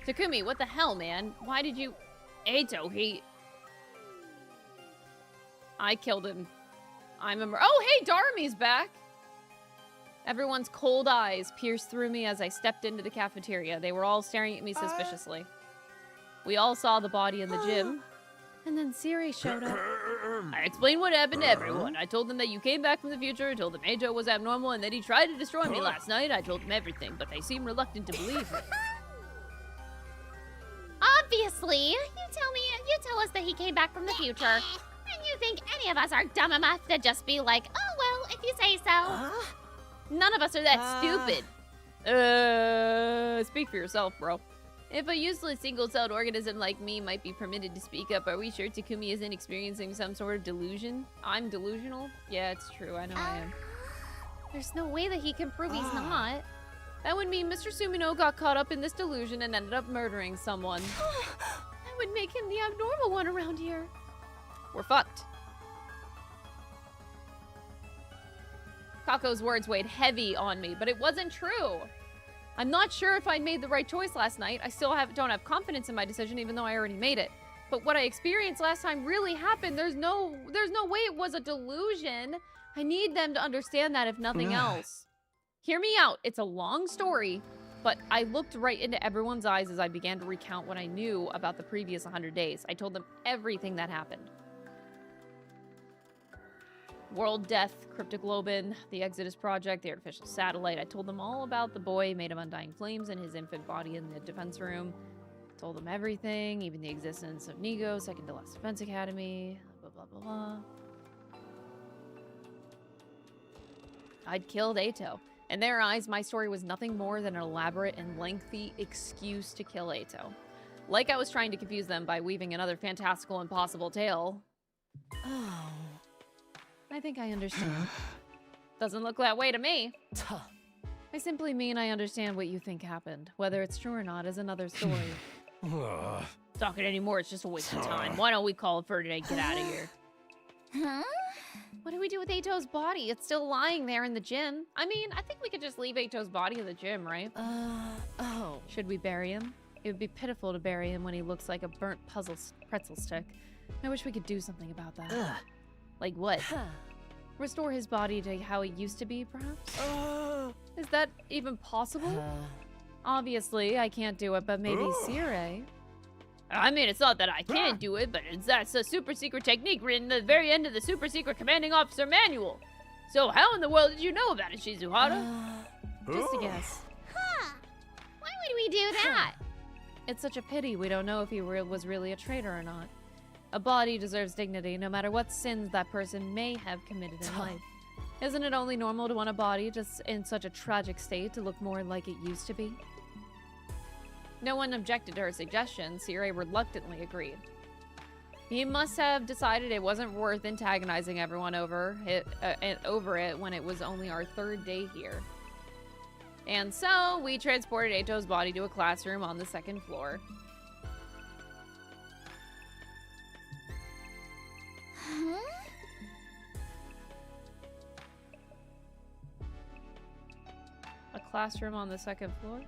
Takumi, what the hell, man? Why did you... Eito, I killed him. Oh, hey, Darmi's back! Everyone's cold eyes pierced through me as I stepped into the cafeteria. They were all staring at me suspiciously. We all saw the body in the gym. And then Siri showed up. I explained what happened to everyone. I told them that you came back from the future, told them Eito was abnormal, and that he tried to destroy me last night. I told them everything, but they seemed reluctant to believe me. Obviously, you tell us that he came back from the future. And you think any of us are dumb enough to just be like, oh, well, if you say so. None of us are that stupid. Speak for yourself, bro. If a useless single-celled organism like me might be permitted to speak up, are we sure Takumi isn't experiencing some sort of delusion? I'm delusional? Yeah, it's true. I know I am. There's no way that he can prove he's not. That would mean Mr. Sumino got caught up in this delusion and ended up murdering someone. That would make him the abnormal one around here. We're fucked. Kako's words weighed heavy on me, but it wasn't true. I'm not sure if I made the right choice last night. I still don't have confidence in my decision, even though I already made it. But what I experienced last time really happened. There's no way it was a delusion. I need them to understand that, if nothing else. Hear me out. It's a long story, but I looked right into everyone's eyes as I began to recount what I knew about the previous 100 days. I told them everything that happened. World Death, Cryptoglobin, the Exodus Project, the artificial satellite. I told them all about the boy made of undying flames and his infant body in the defense room. I told them everything, even the existence of Nigo, second to last defense academy, blah, blah, blah, blah. I'd killed Eito. In their eyes, my story was nothing more than an elaborate and lengthy excuse to kill Eito. Like I was trying to confuse them by weaving another fantastical, impossible tale. Oh. I think I understand. Doesn't look that way to me. I simply mean I understand what you think happened. Whether it's true or not is another story. Talking anymore, it's just a waste of time. Why don't we call it for today? Get out of here. Huh? What do we do with Eito's body? It's still lying there in the gym. I mean, I think we could just leave Eito's body in the gym, right? Oh. Should we bury him? It would be pitiful to bury him when he looks like a burnt pretzel stick. I wish we could do something about that. Like what? Restore his body to how it used to be, perhaps? Is that even possible? Obviously, I can't do it, but maybe Sire. I mean, it's not that I can't do it, but that's a super secret technique written at the very end of the super secret commanding officer manual. So how in the world did you know about it, Shizuhara? Just a guess. Huh. Why would we do that? It's such a pity we don't know if he was really a traitor or not. A body deserves dignity, no matter what sins that person may have committed in life. Isn't it only normal to want a body just in such a tragic state to look more like it used to be? No one objected to her suggestion. Sire reluctantly agreed. He must have decided it wasn't worth antagonizing everyone over it when it was only our third day here. And so, we transported Eito's body to a classroom on the second floor. Huh? A classroom on the second floor?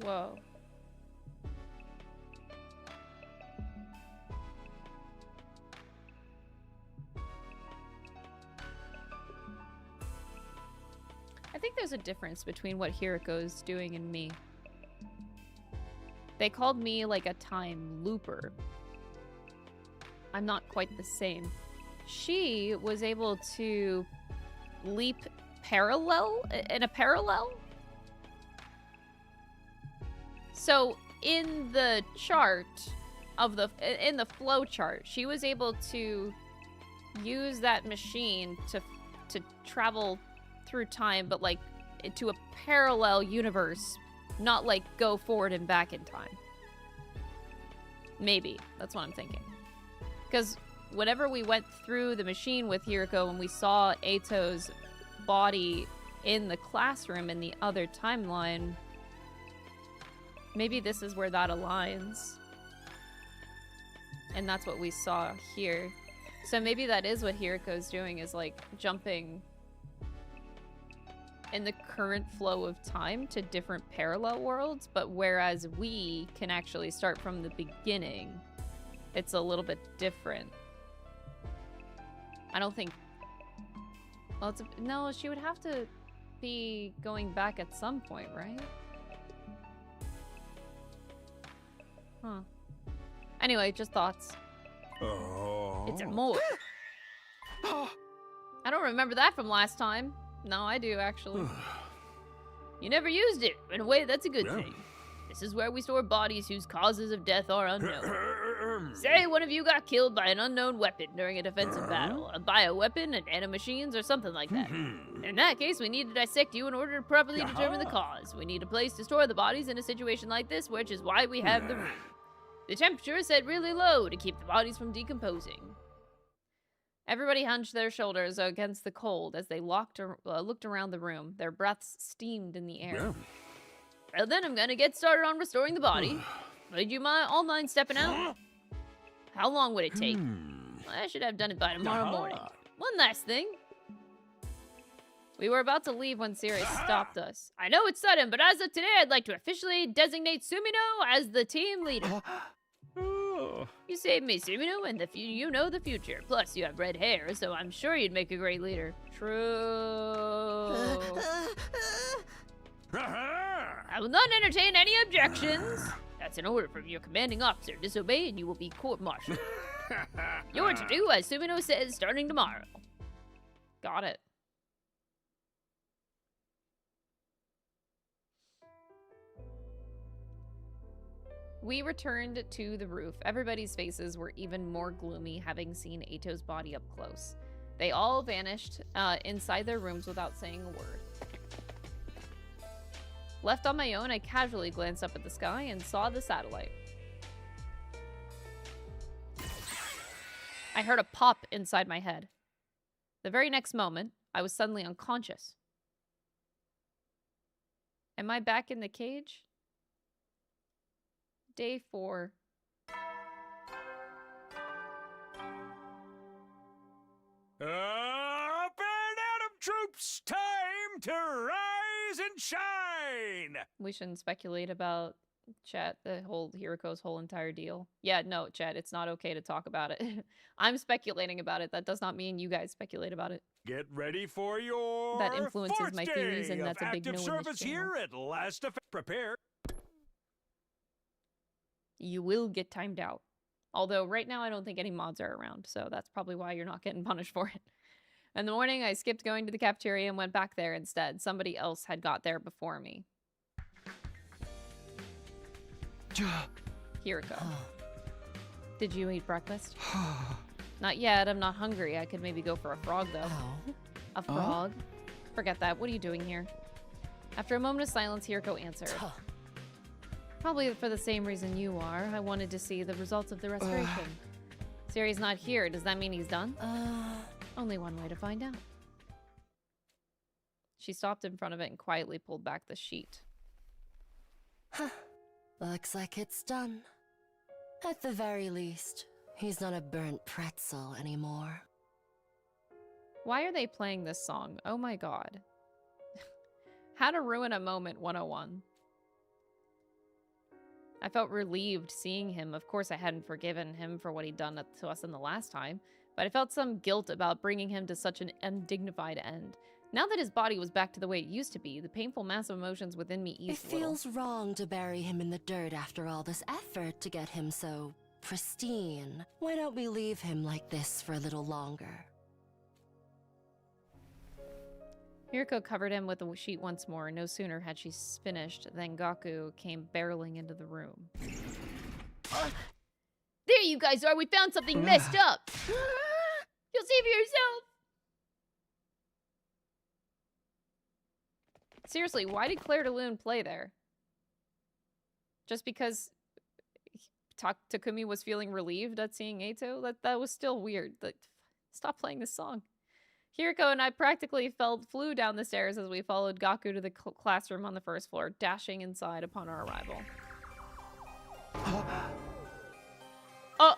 Whoa. I think there's a difference between what Hiriko's doing and me. They called me like a time looper. I'm not quite the same. She was able to leap in a parallel. So in the chart of in the flow chart, she was able to use that machine to travel through time, but like to a parallel universe, not like go forward and back in time. Maybe that's what I'm thinking. Because whenever we went through the machine with Hiriko and we saw Eito's body in the classroom in the other timeline, maybe this is where that aligns. And that's what we saw here. So maybe that is what Hiriko's doing, is like jumping in the current flow of time to different parallel worlds, but whereas we can actually start from the beginning, it's a little bit different. I don't think... Well, no, she would have to be going back at some point, right? Huh. Anyway, just thoughts. Oh. It's more. I don't remember that from last time. No, I do, actually. You never used it. In a way, that's a good thing. This is where we store bodies whose causes of death are unknown. Say one of you got killed by an unknown weapon during a defensive battle. A bioweapon, a nanomachines, or something like that. In that case, we need to dissect you in order to properly determine the cause. We need a place to store the bodies in a situation like this, which is why we have the room. The temperature is set really low to keep the bodies from decomposing. Everybody hunched their shoulders against the cold as they looked around the room. Their breaths steamed in the air. Well then, I'm gonna get started on restoring the body. Would you all mind stepping out? How long would it take? I should have done it by tomorrow morning. One last thing. We were about to leave when Siri stopped us. I know it's sudden, but as of today, I'd like to officially designate Sumino as the team leader. You saved me, Sumino, and you know the future. Plus, you have red hair, so I'm sure you'd make a great leader. True. I will not entertain any objections. That's an order from your commanding officer. Disobey and you will be court-martialed. You're to do as Sumino says starting tomorrow. Got it. We returned to the roof. Everybody's faces were even more gloomy having seen Eito's body up close. They all vanished inside their rooms without saying a word. Left on my own, I casually glanced up at the sky and saw the satellite. I heard a pop inside my head. The very next moment, I was suddenly unconscious. Am I back in the cage? Day 4. Up and Atom troops, time to rise and shine! We shouldn't speculate about chat, the whole Hiriko's whole entire deal. Yeah, no, chat, it's not okay to talk about it. I'm speculating about it. That does not mean you guys speculate about it. Get ready for your That influences fourth my theories, and day that's of a big no active in this service channel. here at Last Effect. Prepare. You will get timed out. Although right now I don't think any mods are around, so that's probably why you're not getting punished for it. In the morning, I skipped going to the cafeteria and went back there instead. Somebody else had got there before me. Hiriko. Did you eat breakfast? Not yet. I'm not hungry. I could maybe go for a frog, though. A frog? Forget that. What are you doing here? After a moment of silence, Hiriko answered. Probably for the same reason you are. I wanted to see the results of the restoration. Siri's not here. Does that mean he's done? Only one way to find out. She stopped in front of it and quietly pulled back the sheet. Huh. Looks like it's done. At the very least, he's not a burnt pretzel anymore. Why are they playing this song? Oh my god. How to ruin a moment 101. I felt relieved seeing him. Of course, I hadn't forgiven him for what he'd done to us in the last time, but I felt some guilt about bringing him to such an undignified end. Now that his body was back to the way it used to be, the painful mass of emotions within me eased It feels wrong to bury him in the dirt after all this effort to get him so pristine. Why don't we leave him like this for a little longer? Hiriko covered him with the sheet once more. No sooner had she finished than Gaku came barreling into the room. There you guys are! We found something messed up! You'll see for yourself! Seriously, why did Claire de Lune play there? Just because Takumi was feeling relieved at seeing Eito? That was still weird. Stop playing this song. Hiriko and I practically flew down the stairs as we followed Gaku to the classroom on the first floor, dashing inside upon our arrival. Oh!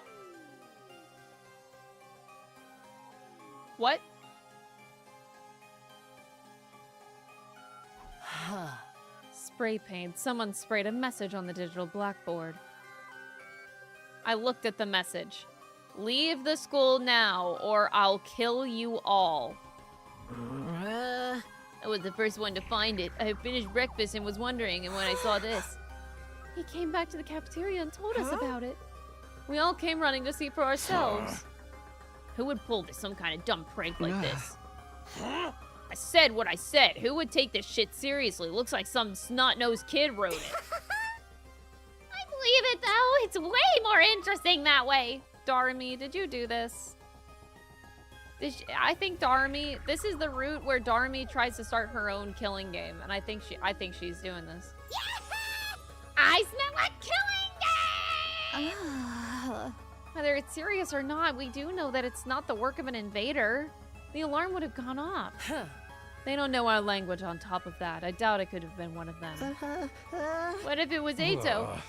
What? Spray paint. Someone sprayed a message on the digital blackboard. I looked at the message. Leave the school now, or I'll kill you all. I was the first one to find it. I had finished breakfast and was wondering, and when I saw this... He came back to the cafeteria and told us about it. We all came running to see for ourselves. Who would pull some kind of dumb prank like this? I said what I said. Who would take this shit seriously? Looks like some snot-nosed kid wrote it. I believe it, though. It's way more interesting that way. Darumi, did you do this? I think Darumi, this is the route where Darumi tries to start her own killing game, and I think she's doing this. I smell a killing game! Whether it's serious or not, we do know that it's not the work of an invader. The alarm would have gone off. They don't know our language on top of that. I doubt it could have been one of them. What if it was Eito?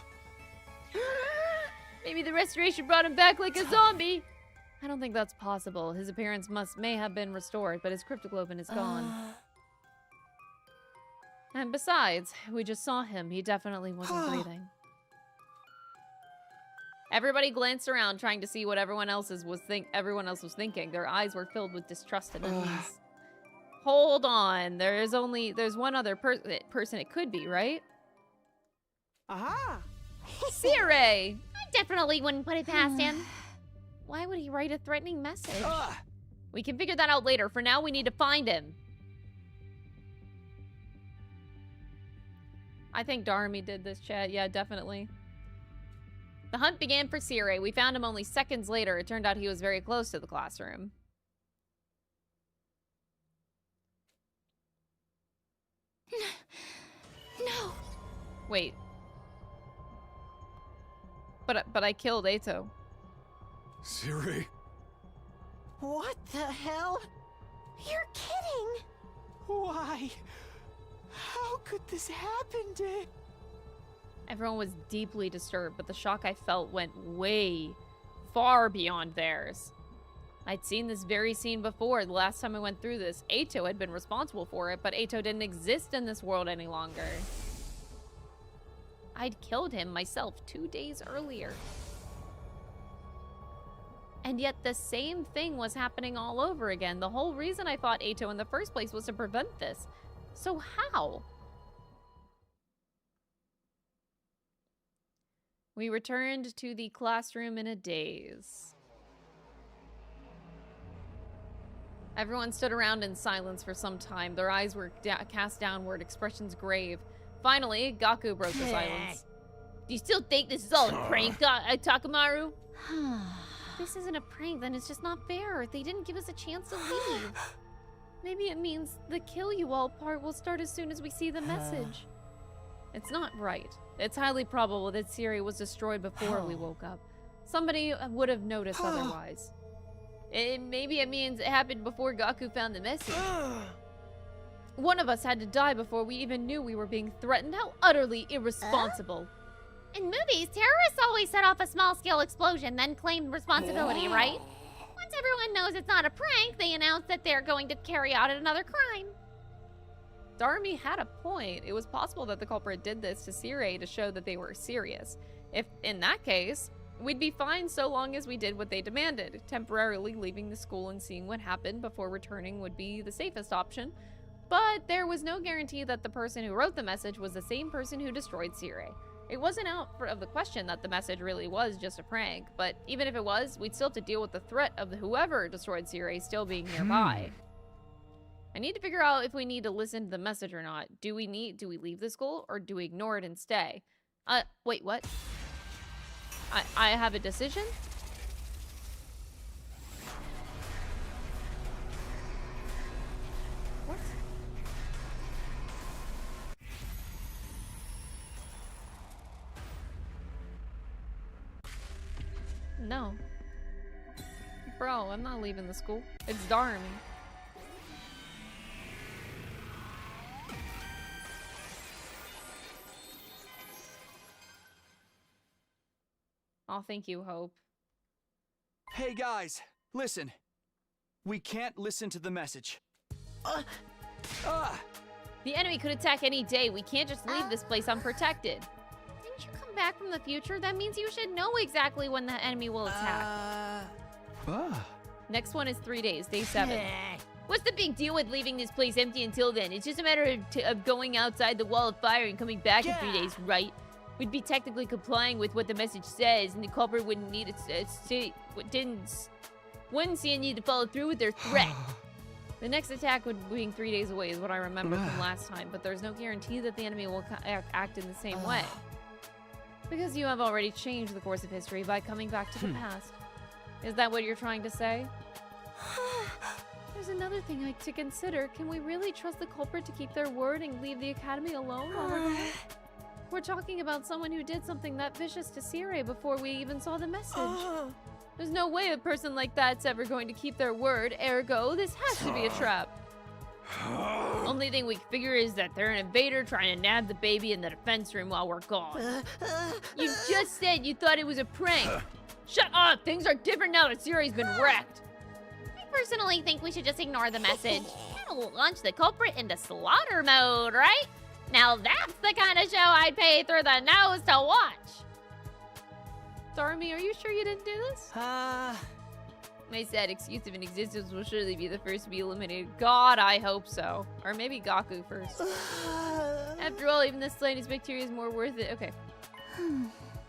Maybe the restoration brought him back like a zombie. I don't think that's possible. His appearance may have been restored, but his cryptoglobin is gone. And besides, we just saw him. He definitely wasn't breathing. Everybody glanced around, trying to see what everyone else was thinking. Their eyes were filled with distrust and unease. Hold on. There's one other person it could be, right? Aha! Sire! I definitely wouldn't put it past him. Why would he write a threatening message? We can figure that out later. For now, we need to find him. I think Darumi did this, chat. Yeah, definitely. The hunt began for Sire. We found him only seconds later. It turned out he was very close to the classroom. No. Wait. But I killed Eito. Siri. What the hell? You're kidding! Why? How could this happen to... Everyone was deeply disturbed, but the shock I felt went way far beyond theirs. I'd seen this very scene before. The last time I went through this, Eito had been responsible for it, but Eito didn't exist in this world any longer. I'd killed him myself 2 days earlier. And yet the same thing was happening all over again. The whole reason I fought Eito in the first place was to prevent this. So how? We returned to the classroom in a daze. Everyone stood around in silence for some time. Their eyes were cast downward, expressions grave. Finally, Gaku broke the silence. Do you still think this is all a prank, Takamaru? This isn't a prank, then it's just not fair. They didn't give us a chance to leave. Maybe it means the kill you all part will start as soon as we see the message. It's not right. It's highly probable that Siri was destroyed before we woke up. Somebody would have noticed otherwise. Maybe it means it happened before Gaku found the message. One of us had to die before we even knew we were being threatened. How utterly irresponsible. In movies, terrorists always set off a small-scale explosion, then claim responsibility, right? Once everyone knows it's not a prank, they announce that they're going to carry out another crime. Darmi had a point. It was possible that the culprit did this to Siri to show that they were serious. If, in that case, we'd be fine so long as we did what they demanded. Temporarily leaving the school and seeing what happened before returning would be the safest option. But there was no guarantee that the person who wrote the message was the same person who destroyed Siri. It wasn't out of the question that the message really was just a prank, but even if it was, we'd still have to deal with the threat of whoever destroyed Siri still being nearby. I need to figure out if we need to listen to the message or not. Do we leave the school or do we ignore it and stay? Wait, what? I have a decision? What? No. Bro, I'm not leaving the school. It's Darmi. Oh, thank you, Hope. Hey guys, listen. We can't listen to the message. The enemy could attack any day. We can't just leave this place unprotected. Didn't you come back from the future? That means you should know exactly when the enemy will attack. Next one is 3 days, day 7. What's the big deal with leaving this place empty until then? It's just a matter of going outside the wall of fire and coming back in 3 days, right? We'd be technically complying with what the message says, and the culprit wouldn't need wouldn't see a need to follow through with their threat. The next attack would be 3 days away, is what I remember from last time, but there's no guarantee that the enemy will act in the same way. Because you have already changed the course of history by coming back to the past. Is that what you're trying to say? There's another thing to consider. Can we really trust the culprit to keep their word and leave the academy alone while we're gone? We're talking about someone who did something that vicious to Siri before we even saw the message. There's no way a person like that's ever going to keep their word, ergo, this has to be a trap. Only thing we can figure is that they're an invader trying to nab the baby in the defense room while we're gone. You just said you thought it was a prank. Shut up! Things are different now that Siri's been wrecked. I personally think we should just ignore the message. That'll launch the culprit into slaughter mode, right? Now that's the kind of show I'd pay through the nose to watch. Darmi, are you sure you didn't do this? My sad excuse of an existence will surely be the first to be eliminated. God, I hope so. Or maybe Gaku first. After all, even this slightest bacteria is more worth it. Okay.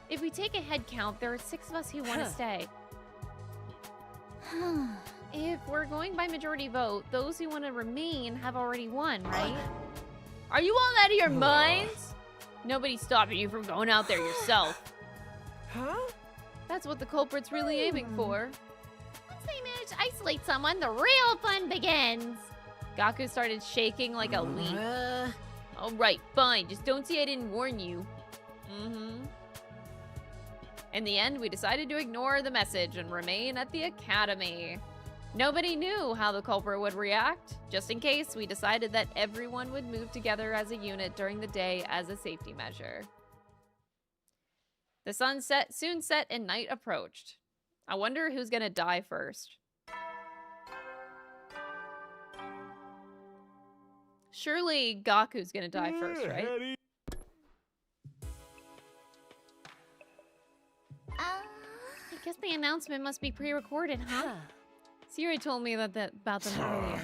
If we take a head count, there are 6 of us who want to stay. If we're going by majority vote, those who want to remain have already won, right? Are you all out of your minds? Nobody's stopping you from going out there yourself. That's what the culprit's really aiming for. Once they manage to isolate someone, the real fun begins. Gaku started shaking like a leaf. Alright, fine. Just don't say I didn't warn you. In the end, we decided to ignore the message and remain at the academy. Nobody knew how the culprit would react. Just in case, we decided that everyone would move together as a unit during the day as a safety measure. The sun soon set and night approached. I wonder who's gonna die first. Surely Gaku's gonna die first, right? I guess the announcement must be pre-recorded, huh? Siri told me about them earlier.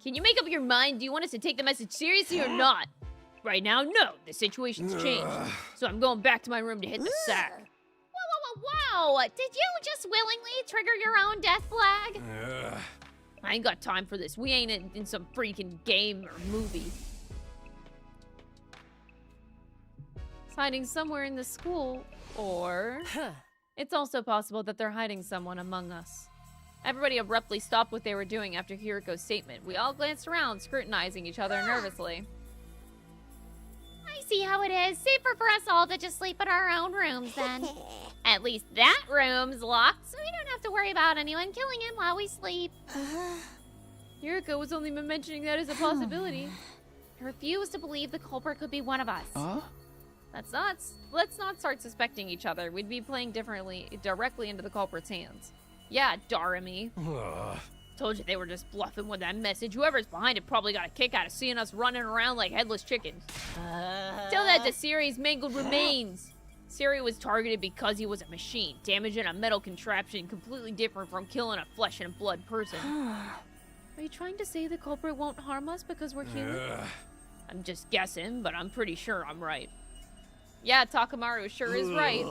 Can you make up your mind? Do you want us to take the message seriously or not? Right now, no. The situation's changed. So I'm going back to my room to hit the sack. Whoa! Did you just willingly trigger your own death flag? I ain't got time for this. We ain't in some freaking game or movie. It's hiding somewhere in the school, or it's also possible that they're hiding someone among us. Everybody abruptly stopped what they were doing after Hiriko's statement. We all glanced around, scrutinizing each other nervously. I see how it is. Safer for us all to just sleep in our own rooms, then. At least that room's locked, so we don't have to worry about anyone killing him while we sleep. Hiriko was only mentioning that as a possibility. I refuse to believe the culprit could be one of us. That's nuts. Let's not start suspecting each other. We'd be playing directly into the culprit's hands. Yeah, Darami. Told you they were just bluffing with that message. Whoever's behind it probably got a kick out of seeing us running around like headless chickens. Tell that to Siri's mangled remains. Siri was targeted because he was a machine, damaging a metal contraption completely different from killing a flesh and blood person. Are you trying to say the culprit won't harm us because we're human? I'm just guessing, but I'm pretty sure I'm right. Yeah, Takamaru sure is right.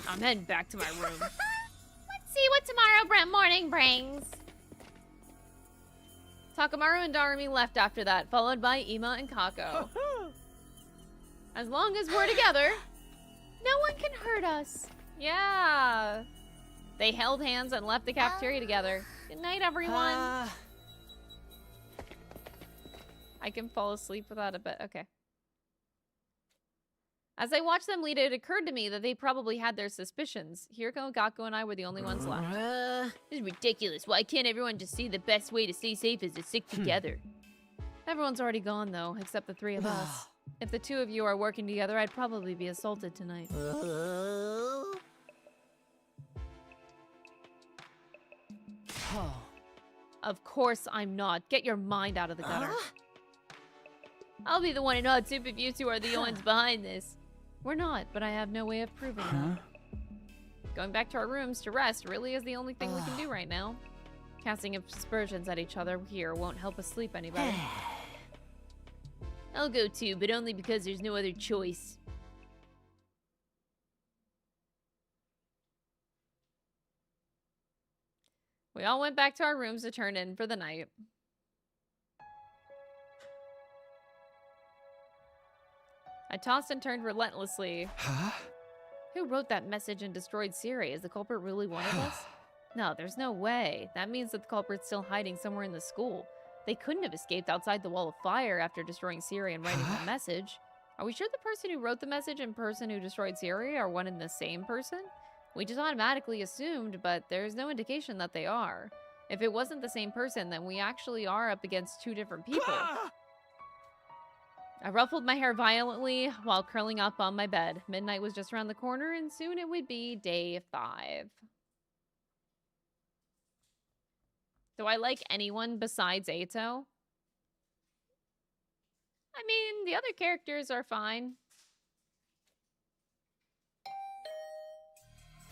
I'm heading back to my room. Let's see what tomorrow morning brings. Takamaru and Darumi left after that, followed by Ima and Kako. As long as we're together, no one can hurt us. Yeah. They held hands and left the cafeteria together. Good night, everyone. I can fall asleep without a bed. Okay. As I watched them lead, it occurred to me that they probably had their suspicions. Hiriko, Gaku, and I were the only ones left. This is ridiculous. Why can't everyone just see the best way to stay safe is to stick together? Everyone's already gone, though, except the three of us. If the two of you are working together, I'd probably be assaulted tonight. Of course I'm not. Get your mind out of the gutter. I'll be the one in hot soup if you two are the ones behind this. We're not, but I have no way of proving that. Going back to our rooms to rest really is the only thing we can do right now. Casting aspersions at each other here won't help us sleep any better. I'll go too, but only because there's no other choice. We all went back to our rooms to turn in for the night. I tossed and turned relentlessly. Who wrote that message and destroyed Siri? Is the culprit really one of us? No, there's no way. That means that the culprit's still hiding somewhere in the school. They couldn't have escaped outside the wall of fire after destroying Siri and writing the message. Are we sure the person who wrote the message and person who destroyed Siri are one and the same person? We just automatically assumed, but there's no indication that they are. If it wasn't the same person, then we actually are up against two different people. I ruffled my hair violently while curling up on my bed. Midnight was just around the corner, and soon it would be day 5. Do I like anyone besides Eito? I mean, the other characters are fine.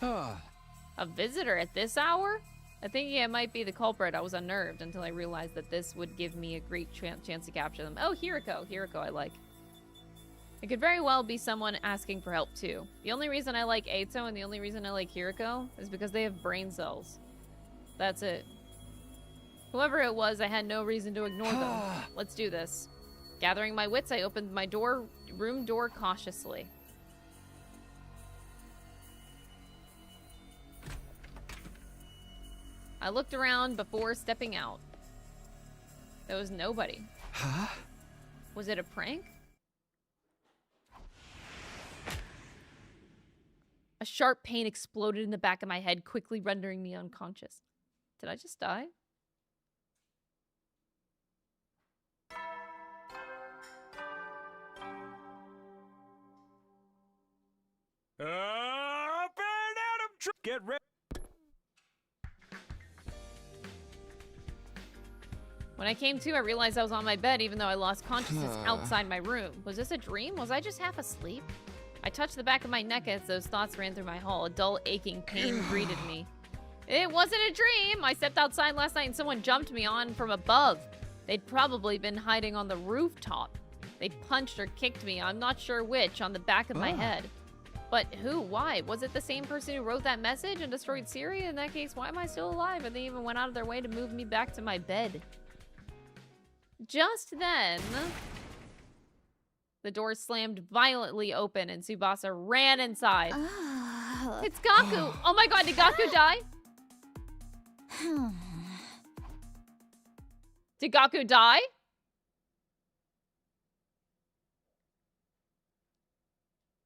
A visitor at this hour? I think it might be the culprit. I was unnerved until I realized that this would give me a great chance to capture them. Oh, Hiriko. Hiriko I like. It could very well be someone asking for help too. The only reason I like Eito and the only reason I like Hiriko is because they have brain cells. That's it. Whoever it was, I had no reason to ignore them. Let's do this. Gathering my wits, I opened my room door cautiously. I looked around before stepping out. There was nobody. Was it a prank? A sharp pain exploded in the back of my head, quickly rendering me unconscious. Did I just die? Get ready. When I came to, I realized I was on my bed even though I lost consciousness outside my room. Was this a dream? Was I just half asleep? I touched the back of my neck as those thoughts ran through my hull. A dull, aching pain greeted me. It wasn't a dream! I stepped outside last night and someone jumped me on from above. They'd probably been hiding on the rooftop. They punched or kicked me, I'm not sure which, on the back of my head. But who? Why? Was it the same person who wrote that message and destroyed Syria? In that case, why am I still alive? And they even went out of their way to move me back to my bed. Just then, the door slammed violently open and Tsubasa ran inside. It's Gaku! Oh my god, did Gaku die? Did Gaku die?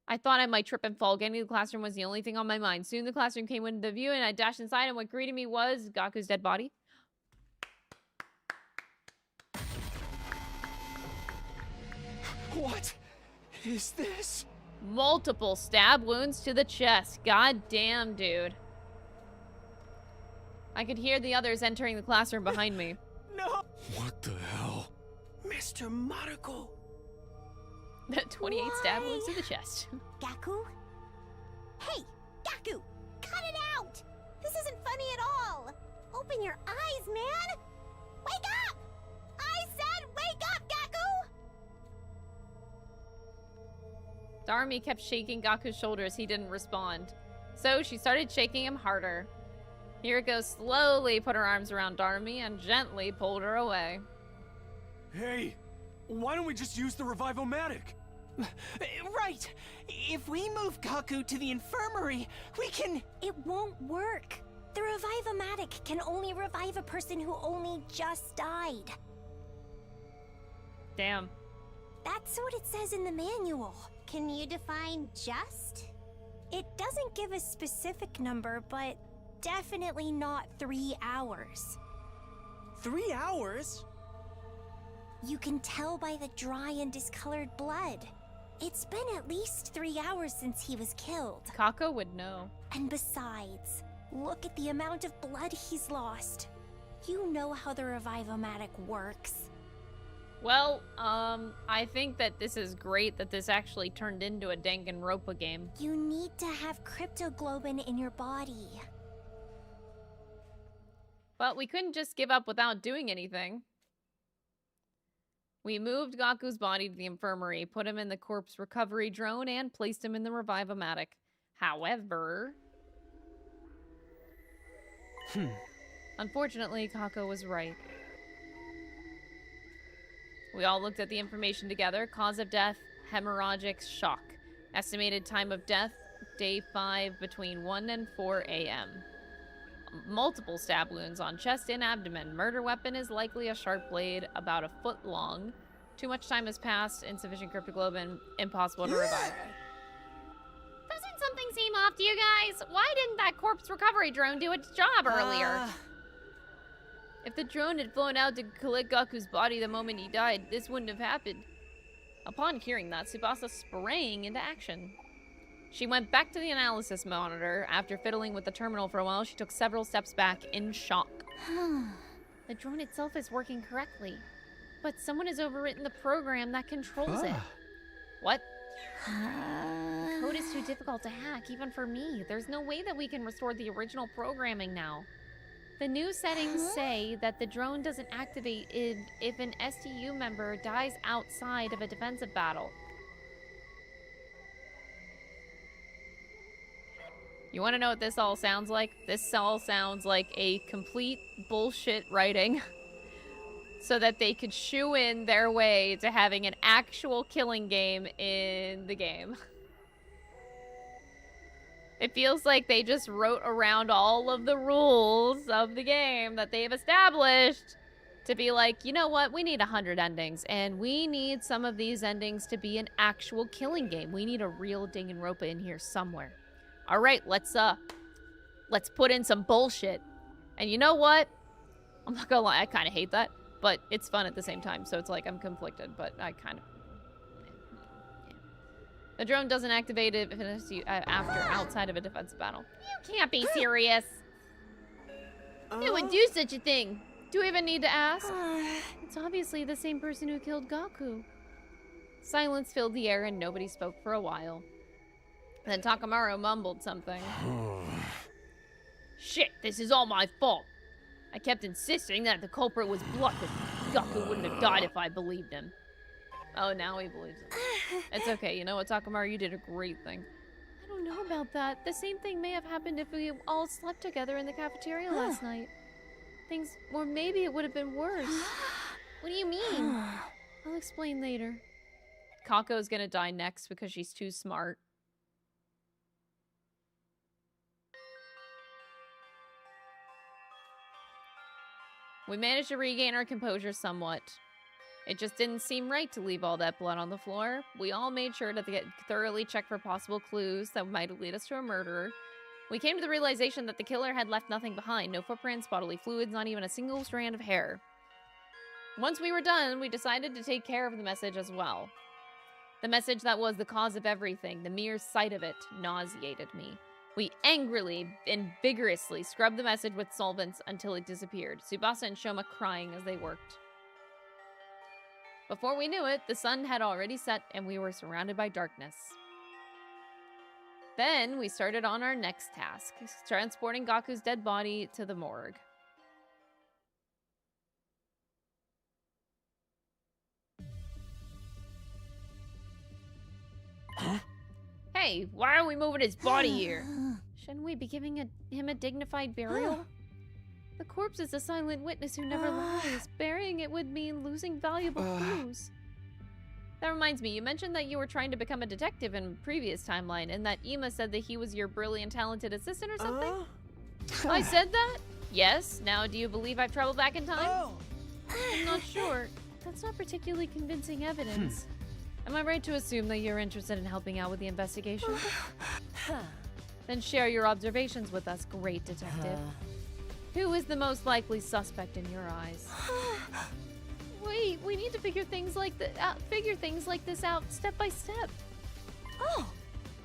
I thought I might trip and fall. Getting to the classroom was the only thing on my mind. Soon the classroom came into view and I dashed inside and what greeted me was Gaku's dead body. What is this? Multiple stab wounds to the chest. God damn, dude. I could hear the others entering the classroom behind me. No! What the hell? Mr. Mariko! 28 stab wounds to the chest. Gaku? Hey, Gaku! Cut it out! This isn't funny at all! Open your eyes, man! Wake up! I said wake up, Gaku! Darumi kept shaking Gaku's shoulders. He didn't respond. So she started shaking him harder. Hiriko slowly put her arms around Darumi and gently pulled her away. Hey, why don't we just use the Revivomatic? Right! If we move Gaku to the infirmary, we can... It won't work. The Revivomatic can only revive a person who only just died. Damn. That's what it says in the manual. Can you define just? It doesn't give a specific number, but definitely not 3 hours. 3 hours? You can tell by the dry and discolored blood. It's been at least 3 hours since he was killed. Kako would know. And besides, look at the amount of blood he's lost. You know how the Revivomatic works. Well, I think that this is great that this actually turned into a Danganronpa game. You need to have cryptoglobin in your body. But we couldn't just give up without doing anything. We moved Gaku's body to the infirmary, put him in the corpse recovery drone, and placed him in the Revivomatic. However... Unfortunately, Kako was right. We all looked at the information together. Cause of death, hemorrhagic shock. Estimated time of death, day 5 between 1 and 4 a.m. Multiple stab wounds on chest and abdomen. Murder weapon is likely a sharp blade about 1 foot long. Too much time has passed. Insufficient cryptoglobin. Impossible to revive. Doesn't something seem off to you guys? Why didn't that corpse recovery drone do its job earlier? If the drone had flown out to collect Gaku's body the moment he died, this wouldn't have happened. Upon hearing that, Tsubasa sprang into action. She went back to the analysis monitor. After fiddling with the terminal for a while, she took several steps back in shock. The drone itself is working correctly, but someone has overwritten the program that controls it. What? The code is too difficult to hack, even for me. There's no way that we can restore the original programming now. The new settings say that the drone doesn't activate if an STU member dies outside of a defensive battle. You want to know what this all sounds like? This all sounds like a complete bullshit writing so that they could shoo in their way to having an actual killing game in the game. It feels like they just wrote around all of the rules of the game that they've established to be like, you know what, we need 100 endings, and we need some of these endings to be an actual killing game. We need a real Danganronpa in here somewhere. All right, let's put in some bullshit. And you know what? I'm not gonna lie, I kind of hate that, but it's fun at the same time, so it's like I'm conflicted, but I kind of... The drone doesn't activate it if it is after outside of a defensive battle. You can't be serious. Who would do such a thing? Do we even need to ask? It's obviously the same person who killed Gaku. Silence filled the air and nobody spoke for a while. Then Takamaru mumbled something. Shit, this is all my fault. I kept insisting that the culprit was bluffing. Gaku wouldn't have died if I believed him. Oh, now he believes him. It's okay, you know what, Takamaru? You did a great thing. I don't know about that. The same thing may have happened if we all slept together in the cafeteria last night. Or maybe it would have been worse. What do you mean? I'll explain later. Kako's gonna die next because she's too smart. We managed to regain our composure somewhat. It just didn't seem right to leave all that blood on the floor. We all made sure to thoroughly check for possible clues that might lead us to a murderer. We came to the realization that the killer had left nothing behind. No footprints, bodily fluids, not even a single strand of hair. Once we were done, we decided to take care of the message as well. The message that was the cause of everything, the mere sight of it, nauseated me. We angrily and vigorously scrubbed the message with solvents until it disappeared, Tsubasa and Shoma crying as they worked. Before we knew it, the sun had already set and we were surrounded by darkness. Then we started on our next task, transporting Gaku's dead body to the morgue. Hey, why are we moving his body here? Shouldn't we be giving him a dignified burial? The corpse is a silent witness who never lies. Burying it would mean losing valuable clues. That reminds me, you mentioned that you were trying to become a detective in a previous timeline, and that Ima said that he was your brilliant, talented assistant or something? I said that? Yes. Now, do you believe I've traveled back in time? I'm not sure. That's not particularly convincing evidence. Am I right to assume that you're interested in helping out with the investigation? Then share your observations with us, great detective. Who is the most likely suspect in your eyes? Wait, we need to figure things like this out step by step.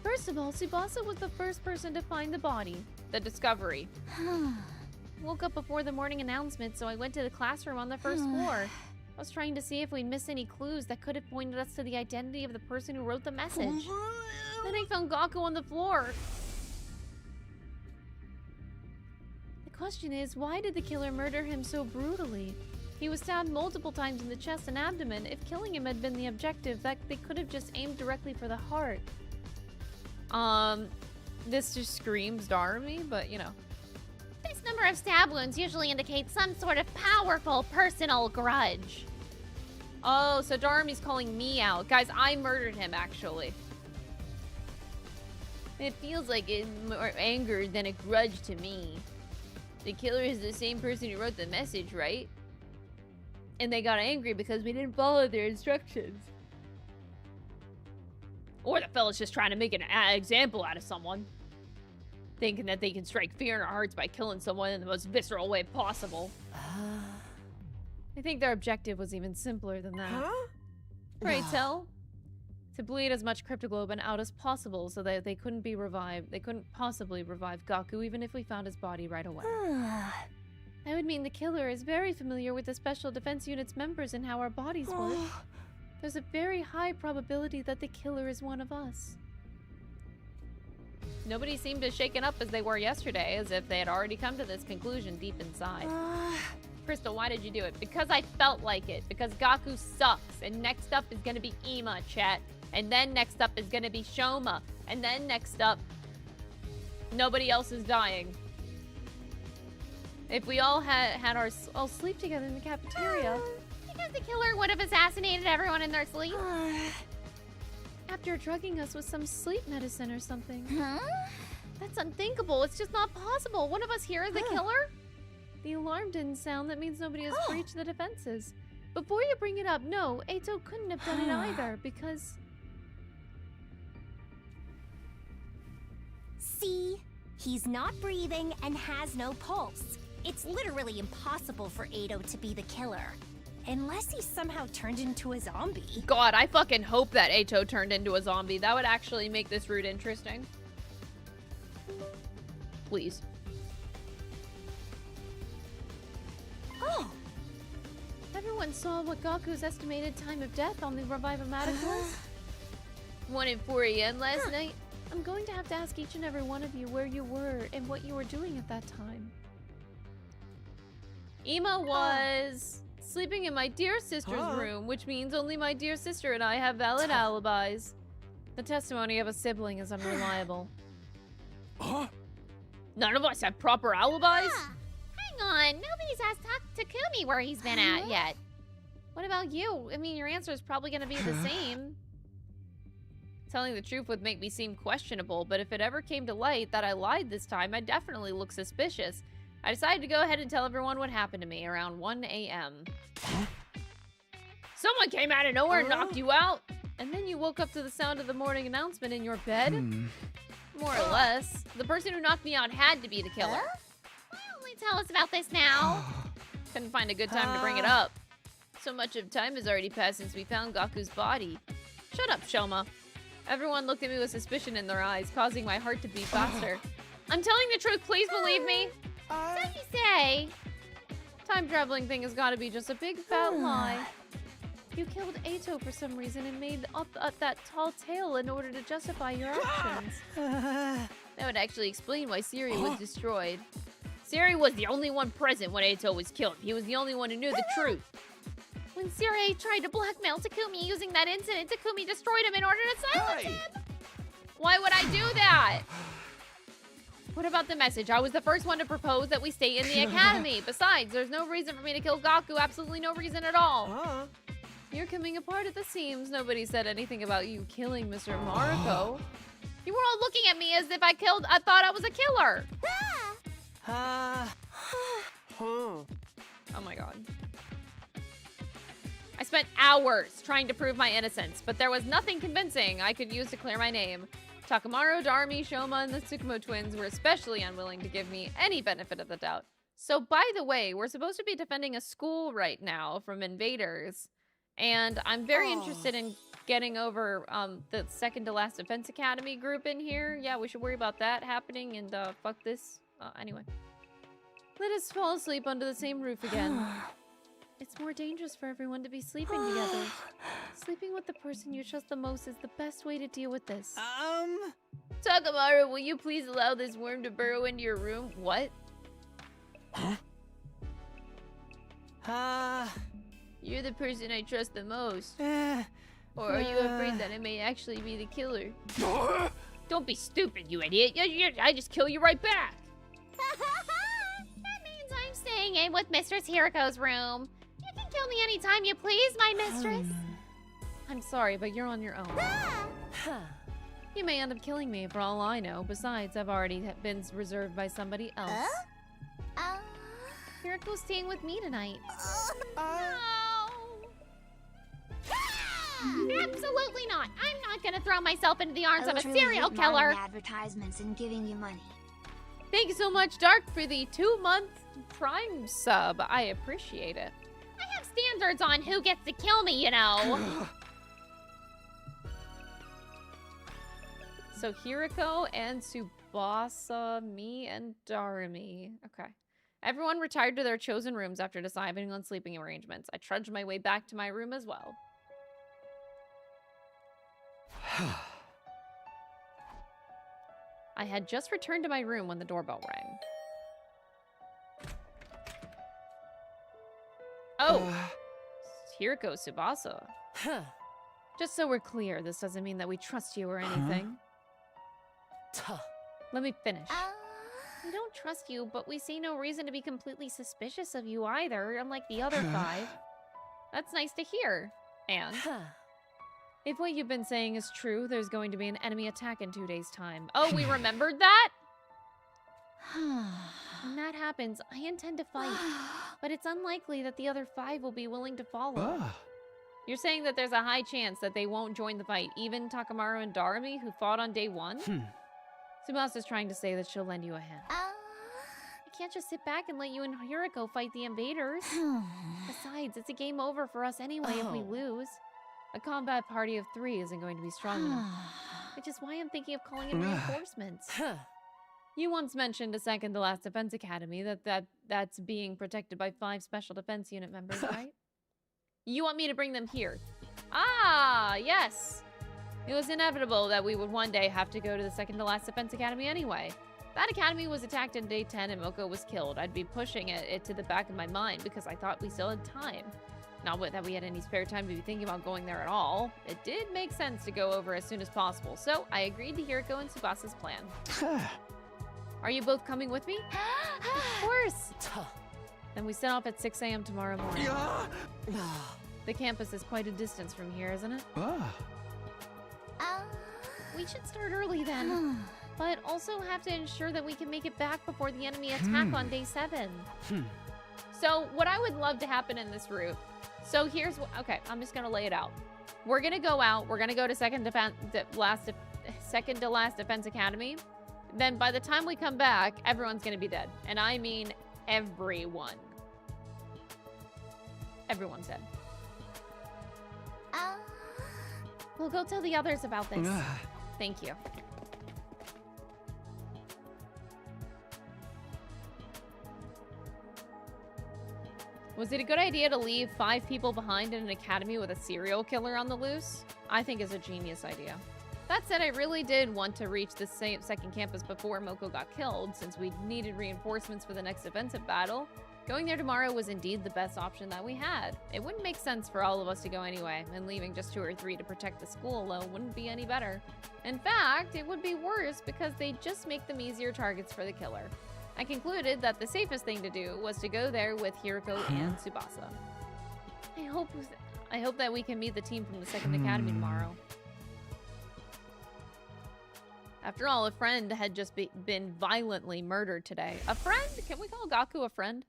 First of all, Tsubasa was the first person to find the body, the discovery. Woke up before the morning announcement, so I went to the classroom on the first floor. I was trying to see if we missed any clues that could have pointed us to the identity of the person who wrote the message. Then I found Gaku on the floor. The question is, why did the killer murder him so brutally? He was stabbed multiple times in the chest and abdomen. If killing him had been the objective, that they could have just aimed directly for the heart. This just screams Darumi, but you know. This number of stab wounds usually indicates some sort of powerful personal grudge. Oh, so Darumi's calling me out. Guys, I murdered him, actually. It feels like it's more anger than a grudge to me. The killer is the same person who wrote the message, right? And they got angry because we didn't follow their instructions. Or the fella's just trying to make an example out of someone. Thinking that they can strike fear in our hearts by killing someone in the most visceral way possible. I think their objective was even simpler than that. Pray tell. To bleed as much cryptoglobin out as possible so that they couldn't be revived. They couldn't possibly revive Gaku even if we found his body right away. That would mean the killer is very familiar with the Special Defense Unit's members and how our bodies work. There's a very high probability that the killer is one of us. Nobody seemed as shaken up as they were yesterday, as if they had already come to this conclusion deep inside. Crystal, why did you do it? Because I felt like it. Because Gaku sucks. And next up is gonna be Ima, chat. And then next up is gonna be Shoma. And then next up, nobody else is dying. If we all had our all sleep together in the cafeteria. Because the killer would have assassinated everyone in their sleep. After drugging us with some sleep medicine or something. That's unthinkable. It's just not possible. One of us here is the killer? The alarm didn't sound. That means nobody has breached the defenses. Before you bring it up, no, Eito couldn't have done it either, because... See? He's not breathing and has no pulse. It's literally impossible for Eito to be the killer. Unless he somehow turned into a zombie. God, I fucking hope that Eito turned into a zombie. That would actually make this route interesting. Please. Oh! Have Everyone saw what Gaku's estimated time of death on the Revive-O-Matic was? 1 at 4 a.m. last night. I'm going to have to ask each and every one of you where you were and what you were doing at that time. Ema was sleeping in my dear sister's room, which means only my dear sister and I have valid alibis. The testimony of a sibling is unreliable. None of us have proper alibis? Hang on, nobody's asked Takumi where he's been at yet. What about you? I mean, your answer is probably going to be the same. Telling the truth would make me seem questionable, but if it ever came to light that I lied this time, I'd definitely look suspicious. I decided to go ahead and tell everyone what happened to me around 1 a.m. Someone came out of nowhere and knocked you out, and then you woke up to the sound of the morning announcement in your bed? More or less. The person who knocked me out had to be the killer. Why don't you tell us about this now? Couldn't find a good time to bring it up. So much of time has already passed since we found Gaku's body. Shut up, Shoma. Everyone looked at me with suspicion in their eyes, causing my heart to beat faster. I'm telling the truth, please believe me. So you say. Time traveling thing has got to be just a big fat lie. You killed Eito for some reason and made up that tall tale in order to justify your actions. That would actually explain why Siri was destroyed. Siri was the only one present when Eito was killed. He was the only one who knew the truth. When Siri tried to blackmail Takumi using that incident, Takumi destroyed him in order to silence him. Why would I do that? What about the message? I was the first one to propose that we stay in the academy. Besides, there's no reason for me to kill Gaku. Absolutely no reason at all. You're coming apart at the seams. Nobody said anything about you killing Mr. Mariko. You were all looking at me as if I thought I was a killer. Oh my god. I spent hours trying to prove my innocence, but there was nothing convincing I could use to clear my name. Takamaru, Darmi, Shoma, and the Tsukumo twins were especially unwilling to give me any benefit of the doubt. So, by the way, we're supposed to be defending a school right now from invaders, and I'm very interested in getting over the second to last defense academy group in here. Yeah, we should worry about that happening, and fuck this. Anyway. Let us fall asleep under the same roof again. It's more dangerous for everyone to be sleeping together. Sleeping with the person you trust the most is the best way to deal with this. Takamaru, will you please allow this worm to burrow into your room? What? You're the person I trust the most. Or are you afraid that I may actually be the killer? Don't be stupid, you idiot. I just kill you right back. That means I'm staying in with Mistress Hiriko's room. You can kill me anytime you please, my mistress. I'm sorry, but you're on your own. You may end up killing me for all I know. Besides, I've already been reserved by somebody else. Hiriko's staying with me tonight. No. Absolutely not. I'm not gonna throw myself into the arms of a serial killer. Advertisements and giving you money. Thank you so much, Dark, for the 2-month Prime sub. I appreciate it. I have standards on who gets to kill me, you know. So Hiriko and Tsubasa, me and Darumi. Okay. Everyone retired to their chosen rooms after deciding on sleeping arrangements. I trudged my way back to my room as well. I had just returned to my room when the doorbell rang. Oh! Hiriko Tsubasa. Just so we're clear, this doesn't mean that we trust you or anything. Let me finish. We don't trust you, but we see no reason to be completely suspicious of you either, unlike the other 5. That's nice to hear. And? If what you've been saying is true, there's going to be an enemy attack in 2 days' time. Oh, we remembered that? When that happens, I intend to fight. But it's unlikely that the other 5 will be willing to follow. You're saying that there's a high chance that they won't join the fight, even Takamaru and Darumi, who fought on day 1? Tsubasa's trying to say that she'll lend you a hand. I can't just sit back and let you and Hiriko fight the invaders. Besides, it's a game over for us anyway if we lose. A combat party of 3 isn't going to be strong enough. Which is why I'm thinking of calling in reinforcements. You once mentioned a second to last defense academy that's being protected by 5 special defense unit members, right? You want me to bring them here? Ah, yes. It was inevitable that we would one day have to go to the second to last defense academy anyway. That academy was attacked in day 10 and Moko was killed. I'd be pushing it to the back of my mind because I thought we still had time. Not that we had any spare time to be thinking about going there at all. It did make sense to go over as soon as possible, so I agreed to Hiriko and Tsubasa's plan. Are you both coming with me? Of course! Then we set off at 6 a.m. tomorrow morning. The campus is quite a distance from here, isn't it? We should start early then, but also have to ensure that we can make it back before the enemy attack on day 7. So what I would love to happen in this route, so here's what, okay, I'm just gonna lay it out. We're gonna go out, we're gonna go to second to last defense academy. Then by the time we come back, everyone's gonna be dead. And I mean everyone. Everyone's dead. We'll go tell the others about this. Thank you. Was it a good idea to leave 5 people behind in an academy with a serial killer on the loose? I think it's a genius idea. That said, I really did want to reach the second campus before Moko got killed, since we needed reinforcements for the next defensive battle. Going there tomorrow was indeed the best option that we had. It wouldn't make sense for all of us to go anyway, and leaving just 2 or 3 to protect the school alone wouldn't be any better. In fact, it would be worse because they'd just make them easier targets for the killer. I concluded that the safest thing to do was to go there with Hiriko and Tsubasa. I hope that we can meet the team from the second academy tomorrow. After all, a friend had just been violently murdered today. A friend? Can we call Gaku a friend?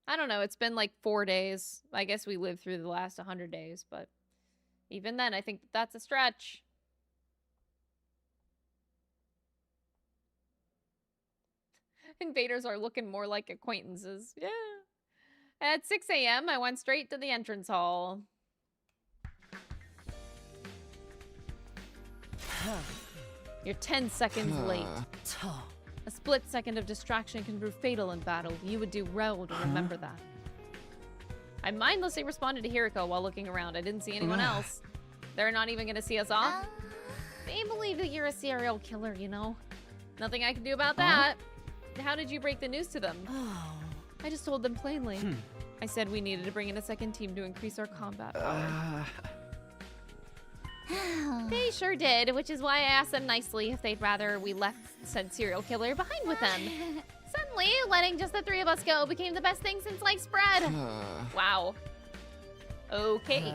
I don't know. It's been like 4 days. I guess we lived through the last 100 days, but even then, I think that's a stretch. Invaders are looking more like acquaintances. Yeah. At 6 a.m., I went straight to the entrance hall. You're 10 seconds late. A split second of distraction can prove fatal in battle. You would do well to remember that. I mindlessly responded to Hiriko while looking around. I didn't see anyone else. They're not even gonna see us off? They believe that you're a serial killer, you know. Nothing I can do about that. How did you break the news to them? I just told them plainly. I said we needed to bring in a second team to increase our combat power. They sure did, which is why I asked them nicely if they'd rather we left said serial killer behind with them. Suddenly, letting just the 3 of us go became the best thing since sliced bread. Wow. Okay.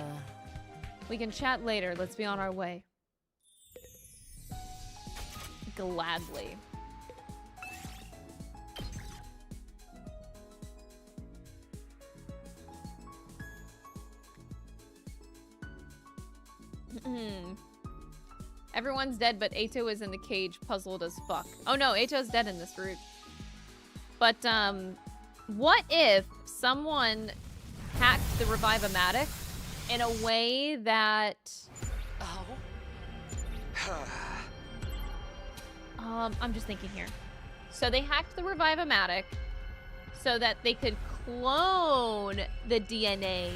We can chat later. Let's be on our way. Gladly. Everyone's dead, but Eito is in the cage, puzzled as fuck. Oh no, Eito's dead in this route. But, what if someone hacked the Revive-O-Matic in a way that... I'm just thinking here. So they hacked the Revive-O-Matic so that they could clone the DNA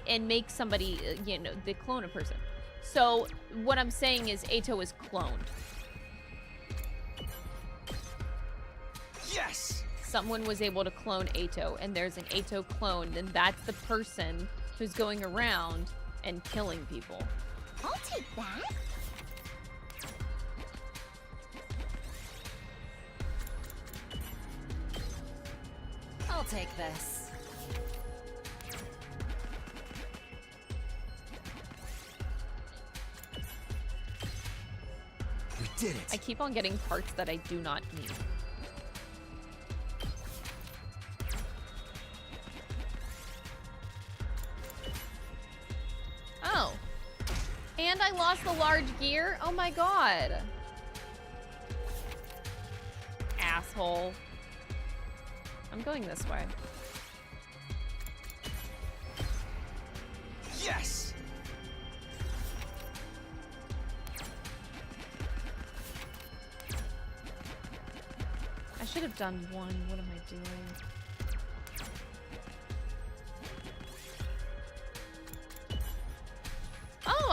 and make somebody, you know, they clone a person. So what I'm saying is Eito is cloned. Yes! Someone was able to clone Eito, and there's an Eito clone, and that's the person who's going around and killing people. I'll take that. I'll take this. We did it. I keep on getting parts that I do not need. Oh. And I lost the large gear? Oh my god. Asshole. I'm going this way. Yes! I should have done one. What am I doing?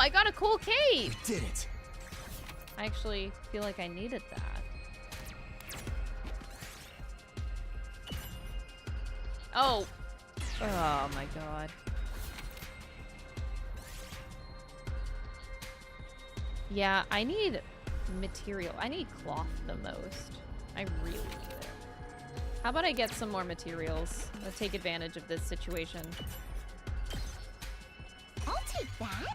I got a cool cape! We did it! I actually feel like I needed that. Oh! Oh my god. Yeah, I need material. I need cloth the most. I really need it. How about I get some more materials? Let's take advantage of this situation. I'll take that.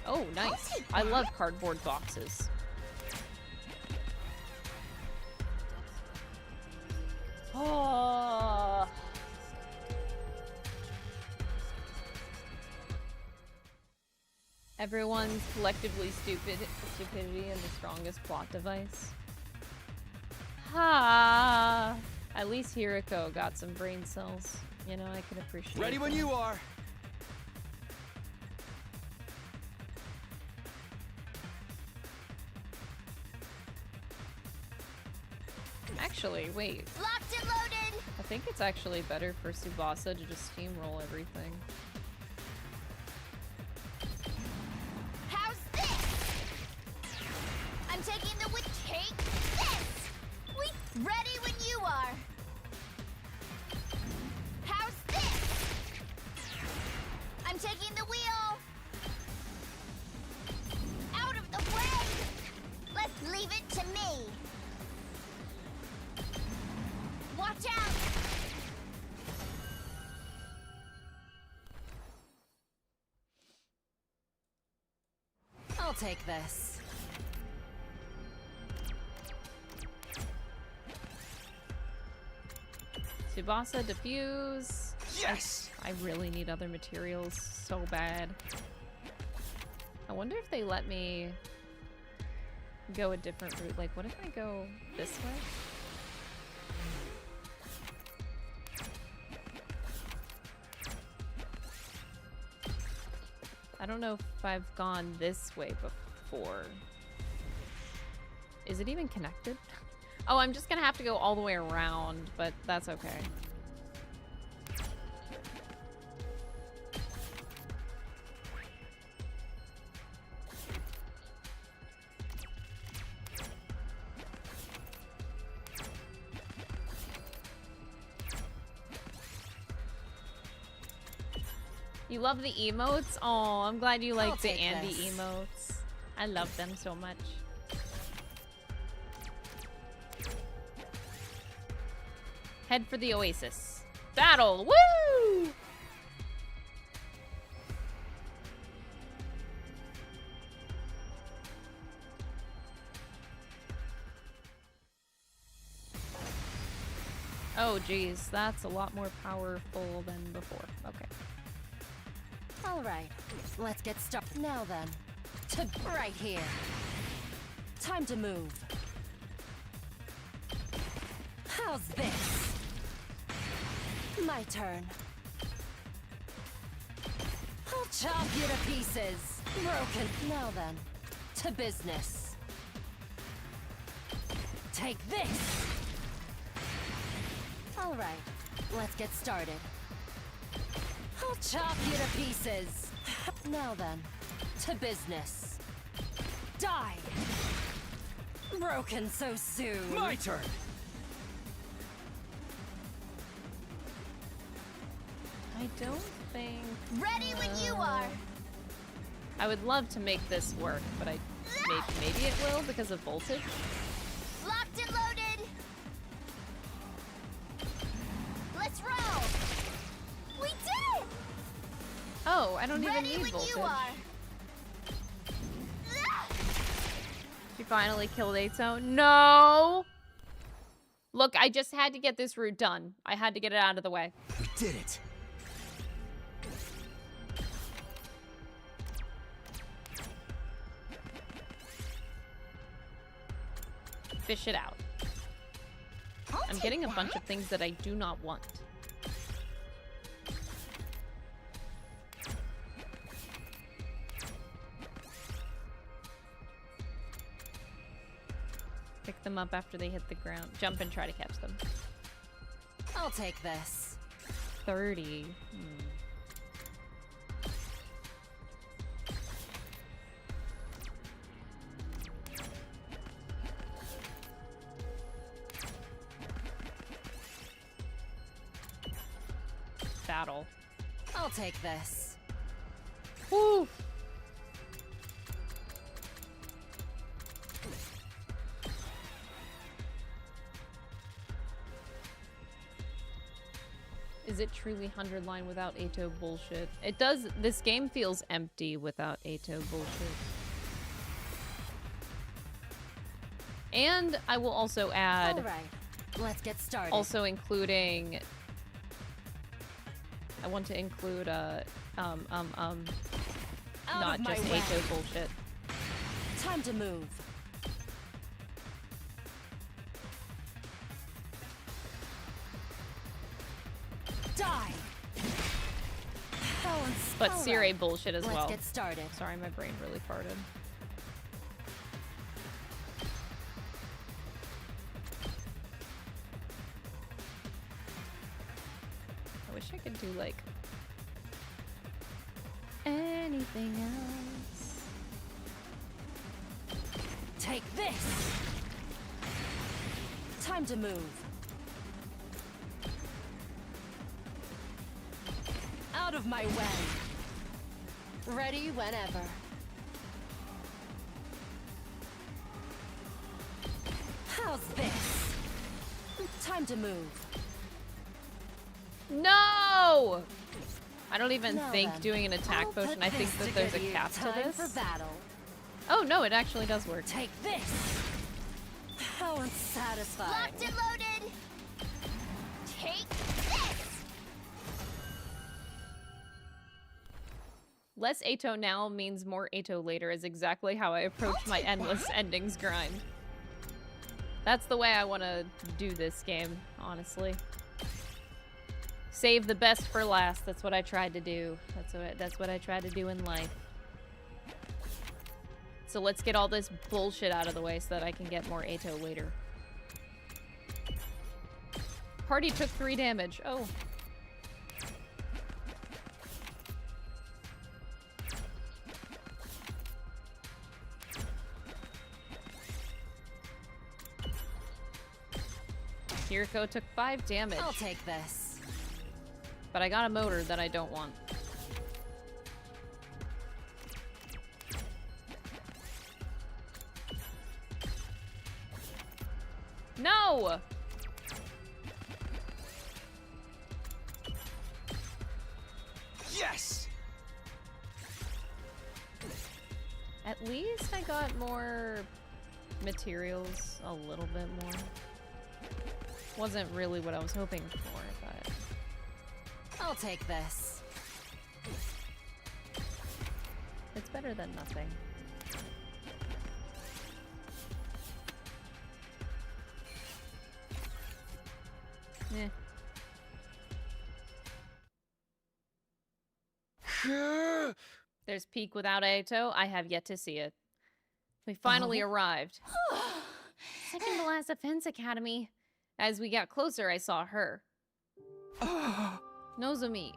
Oh, nice. I love cardboard boxes. Oh. Everyone's collectively stupidity is the strongest plot device. Ha! At least Hiriko got some brain cells. You know, I can appreciate Ready when that. you are! Actually, wait. Locked and loaded! I think it's actually better for Tsubasa to just steamroll everything. How's this? I'm taking the wheel. Take this! We ready when you are. How's this? I'm taking the wheel. Out of the way! Let's leave it to me. Watch out! I'll take this. Tsubasa, diffuse. Yes! I really need other materials so bad. I wonder if they let me go a different route. Like, what if I go this way? I don't know if I've gone this way before. Is it even connected? Oh, I'm just gonna have to go all the way around, but that's okay. You love the emotes? Oh, I'm glad you like the take Andy this. emotes. I love them so much. Head for the Oasis. Battle! Woo! Oh, geez. That's a lot more powerful than before. Okay. All right, let's get started. Now then, to right here. Time to move. How's this? My turn. I'll chop you to pieces. Broken. Now then, to business. Take this. All right, let's get started. I'll chop you to pieces. Now then, to business. Die! Broken so soon. My turn! I don't think... Ready when you are. I would love to make this work, but maybe it will because of voltage. Locked and loaded. Let's roll. We did it! Oh, I don't even Ready need when voltage. you are. She finally killed Eito. No! Look, I just had to get this route done. I had to get it out of the way. We did it! Fish it out. I'm getting a bunch of things that I do not want. Pick them up after they hit the ground. Jump and try to catch them. I'll take this. 30. Battle. I'll take this. Woo! Is it truly 100 line without Eito bullshit? It does. This game feels empty without Eito bullshit. And I will also add. All right, let's get started. Also including. I want to include not just Eito bullshit. Time to move. Die. But Siri bullshit as well. Let's get started. Sorry, my brain really farted. I wish I could do like anything else. Take this. Time to move. Out of my way. Ready whenever. How's this? Time to move. No! I don't even Now think then, doing an attack I'll potion. put I think this that there's a together. cap to Time this. for battle. Oh no, it actually does work. Take this. How unsatisfying. Locked and loaded. Take this. Less Eito now means more Eito later is exactly how I approach my endless endings grind. That's the way I want to do this game, honestly. Save the best for last. That's what I tried to do. That's what I tried to do in life. So let's get all this bullshit out of the way so that I can get more Eito later. Party took 3 damage. Oh. Kiriko took 5 damage. I'll take this. But I got a motor that I don't want. No! Yes! At least I got more materials, a little bit more. Wasn't really what I was hoping for, but... I'll take this. It's better than nothing. Eh. There's Peak without Eito. I have yet to see it. We finally arrived. Second to last Defense Academy. As we got closer, I saw her. Nozomi.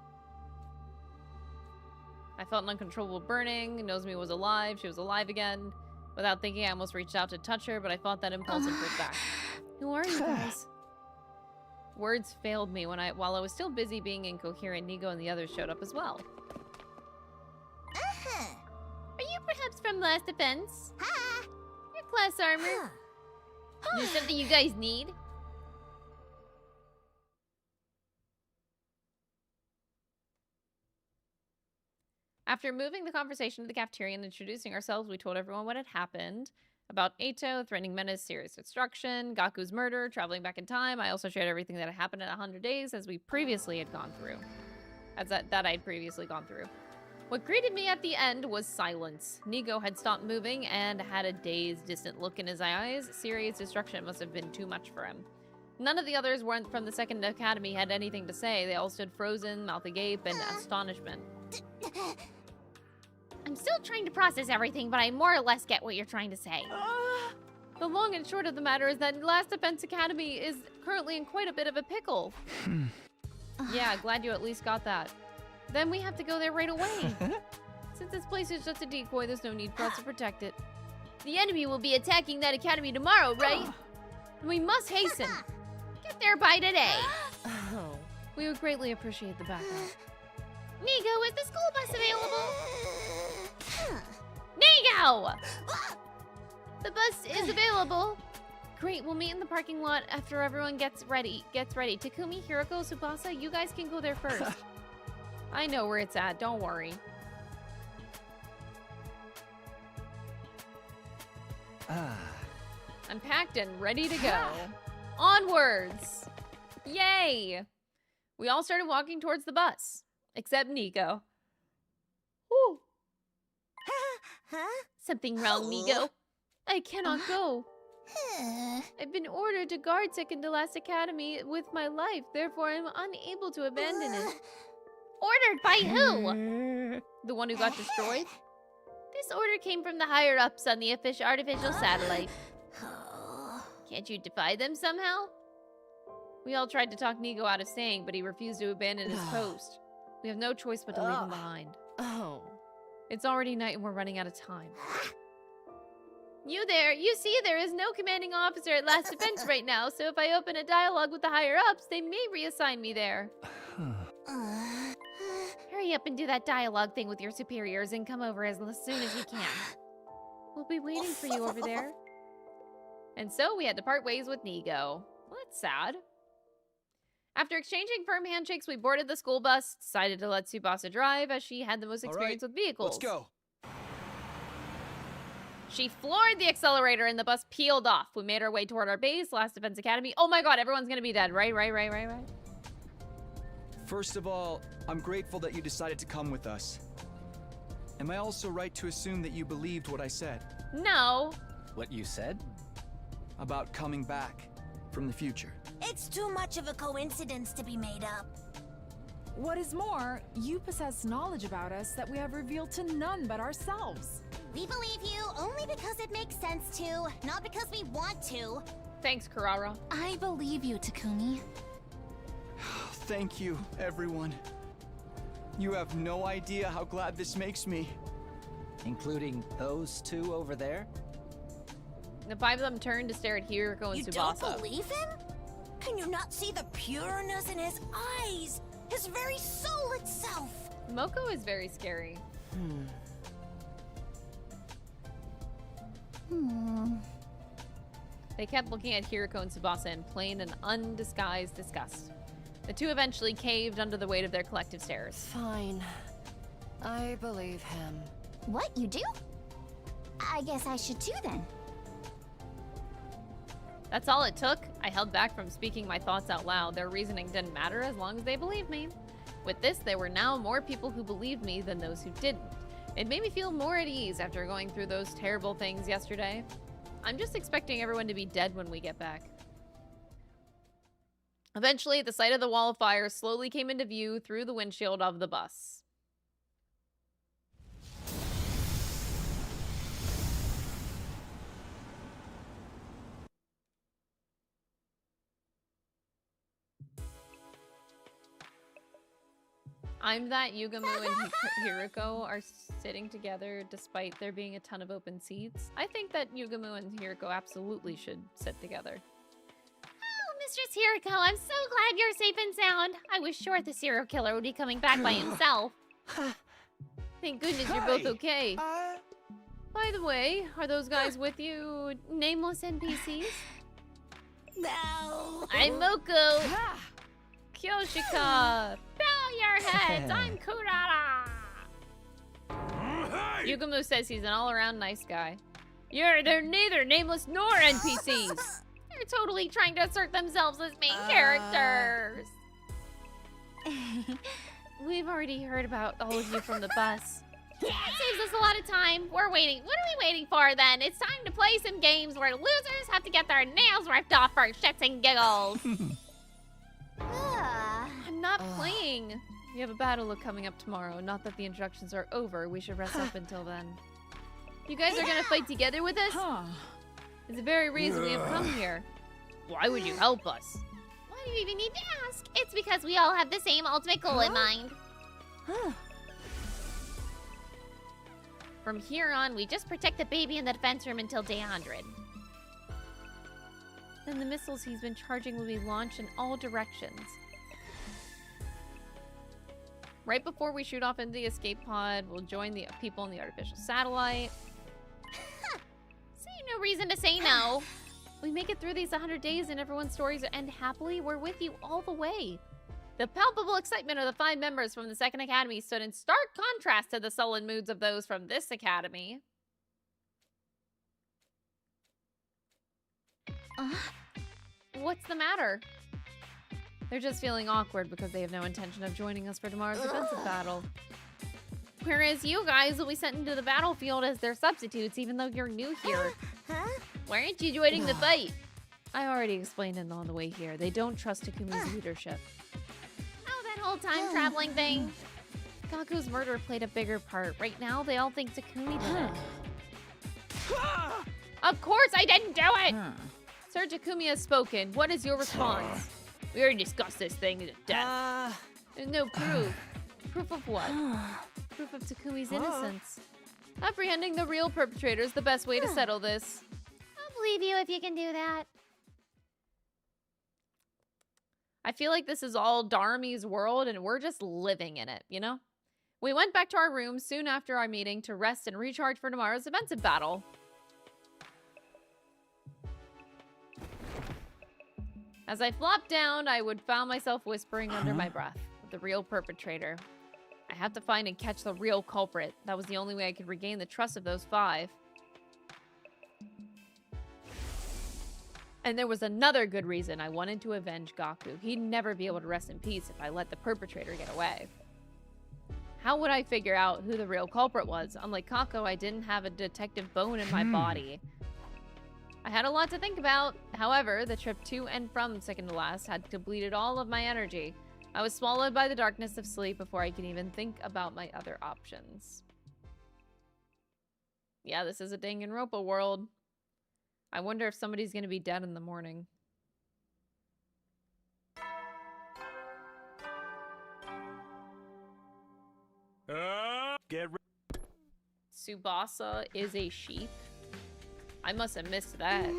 I felt an uncontrollable burning. Nozomi was alive. She was alive again. Without thinking, I almost reached out to touch her, but I fought that impulse and pushed back. Who are you guys? Words failed me while I was still busy being incoherent. Nigo and the others showed up as well. Are you perhaps from Last Defense? Your class armor. Is there something you guys need? After moving the conversation to the cafeteria and introducing ourselves, we told everyone what had happened. About Eito, threatening menace, serious destruction, Gaku's murder, traveling back in time. I also shared everything that had happened in 100 days as we previously had gone through. That I'd previously gone through. What greeted me at the end was silence. Nigo had stopped moving and had a dazed, distant look in his eyes. Serious destruction must have been too much for him. None of the others from the second academy had anything to say. They all stood frozen, mouth agape, in astonishment. I'm still trying to process everything, but I more or less get what you're trying to say. The long and short of the matter is that Last Defense Academy is currently in quite a bit of a pickle. Yeah, glad you at least got that. Then we have to go there right away. Since this place is just a decoy, there's no need for us to protect it. The enemy will be attacking that academy tomorrow, right? We must hasten. Get there by today. Oh. We would greatly appreciate the backup. Nigo, is the school bus available? Nigo! The bus is available. Great, we'll meet in the parking lot after everyone gets ready. Takumi, Hiroko, Tsubasa, you guys can go there first. I know where it's at, don't worry. I'm packed and ready to go. Onwards! Yay! We all started walking towards the bus, except Nico. Woo! Something wrong, Nigo? I cannot go. I've been ordered to guard Second to Last Academy with my life, therefore I'm unable to abandon it. Ordered by who? The one who got destroyed? This order came from the higher-ups on the artificial satellite. Can't you defy them somehow? We all tried to talk Nigo out of staying, but he refused to abandon his post. We have no choice but to leave him behind. Oh. It's already night and we're running out of time. You there, you see there is no commanding officer at Last Defense right now, so if I open a dialogue with the higher-ups, they may reassign me there. Hurry up and do that dialogue thing with your superiors and come over as soon as you can. We'll be waiting for you over there. And so we had to part ways with Nigo. Well, that's sad. After exchanging firm handshakes, we boarded the school bus, decided to let Tsubasa drive as she had the most experience with vehicles. Let's go. She floored the accelerator and the bus peeled off. We made our way toward our base, Last Defense Academy. Oh my god, everyone's gonna be dead. Right. First of all, I'm grateful that you decided to come with us. Am I also right to assume that you believed what I said? No. What you said? About coming back from the future. It's too much of a coincidence to be made up. What is more, you possess knowledge about us that we have revealed to none but ourselves. We believe you only because it makes sense to, not because we want to. Thanks, Karara. I believe you, Takumi. Thank you, everyone. You have no idea how glad this makes me. Including those two over there? The five of them turned to stare at Hiroko and You Tsubasa. don't believe him? Can you not see the pureness in his eyes? His very soul itself! Moko is very scary. They kept looking at Hiroko and Tsubasa in plain and undisguised disgust. The two eventually caved under the weight of their collective stares. Fine. I believe him. What, you do? I guess I should too then. That's all it took. I held back from speaking my thoughts out loud. Their reasoning didn't matter as long as they believed me. With this, there were now more people who believed me than those who didn't. It made me feel more at ease after going through those terrible things yesterday. I'm just expecting everyone to be dead when we get back. Eventually, the sight of the wall of fire slowly came into view through the windshield of the bus. I'm that Yugamu and Hiroko are sitting together despite there being a ton of open seats. I think that Yugamu and Hiroko absolutely should sit together. Oh, Mistress Hiroko, I'm so glad you're safe and sound. I was sure the serial killer would be coming back by himself. Thank goodness you're both okay. By the way, are those guys with you nameless NPCs? No. I'm Moko. Kyoshika. Bow your heads. I'm Kurara. Yugamu says he's an all-around nice guy. They're neither nameless nor NPCs. They're totally trying to assert themselves as main characters. We've already heard about all of you from the bus. That saves us a lot of time. We're waiting. What are we waiting for then? It's time to play some games where losers have to get their nails ripped off for shits and giggles. I'm not playing. We have a battle coming up tomorrow. Not that the instructions are over. We should rest up until then. You guys are gonna fight together with us? It's the very reason we have come here. Why would you help us? Why do you even need to ask? It's because we all have the same ultimate goal in mind. From here on, we just protect the baby in the defense room until day 100. Then the missiles he's been charging will be launched in all directions. Right before we shoot off into the escape pod, we'll join the people in the artificial satellite. See no reason to say no. We make it through these 100 days and everyone's stories end happily. We're with you all the way. The palpable excitement of the 5 members from the Second Academy stood in stark contrast to the sullen moods of those from this academy. What's the matter? They're just feeling awkward because they have no intention of joining us for tomorrow's defensive battle. Whereas you guys will be sent into the battlefield as their substitutes even though you're new here. Why aren't you joining the fight? I already explained it on the way here. They don't trust Takumi's leadership. Oh, that whole time traveling thing. Gaku's murder played a bigger part. Right now, they all think Takumi did it. Of course I didn't do it! Sir Takumi has spoken. What is your response? We already discussed this thing to death. There's no proof. Proof of what? Proof of Takumi's innocence. Apprehending the real perpetrator is the best way to settle this. I'll believe you if you can do that. I feel like this is all Darmi's world and we're just living in it, you know? We went back to our rooms soon after our meeting to rest and recharge for tomorrow's defensive battle. As I flopped down, I would found myself whispering under my breath, the real perpetrator. I have to find and catch the real culprit. That was the only way I could regain the trust of those 5. And there was another good reason I wanted to avenge Gaku. He'd never be able to rest in peace if I let the perpetrator get away. How would I figure out who the real culprit was? Unlike Kako, I didn't have a detective bone in my body. I had a lot to think about. However, the trip to and from second to last had depleted all of my energy. I was swallowed by the darkness of sleep before I could even think about my other options. Yeah, this is a Danganronpa world. I wonder if somebody's gonna be dead in the morning. Get ready. Tsubasa is a sheep. I must have missed that.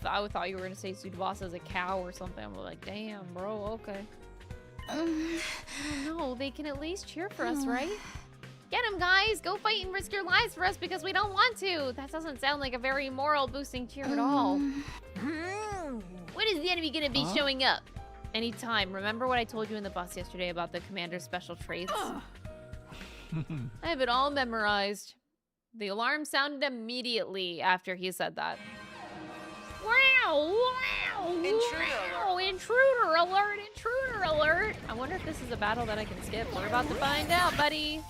I thought you were gonna say Tsubasa is a cow or something. I'm like, damn, bro, okay. Oh no, they can at least cheer for us, right? Get him, guys! Go fight and risk your lives for us because we don't want to! That doesn't sound like a very moral-boosting cheer at all. When is the enemy gonna be showing up? Anytime. Remember what I told you in the bus yesterday about the commander's special traits? I have it all memorized. The alarm sounded immediately after he said that. Wow! Wow! Wow! Intruder alert! Intruder alert! I wonder if this is a battle that I can skip. We're about to find out, buddy.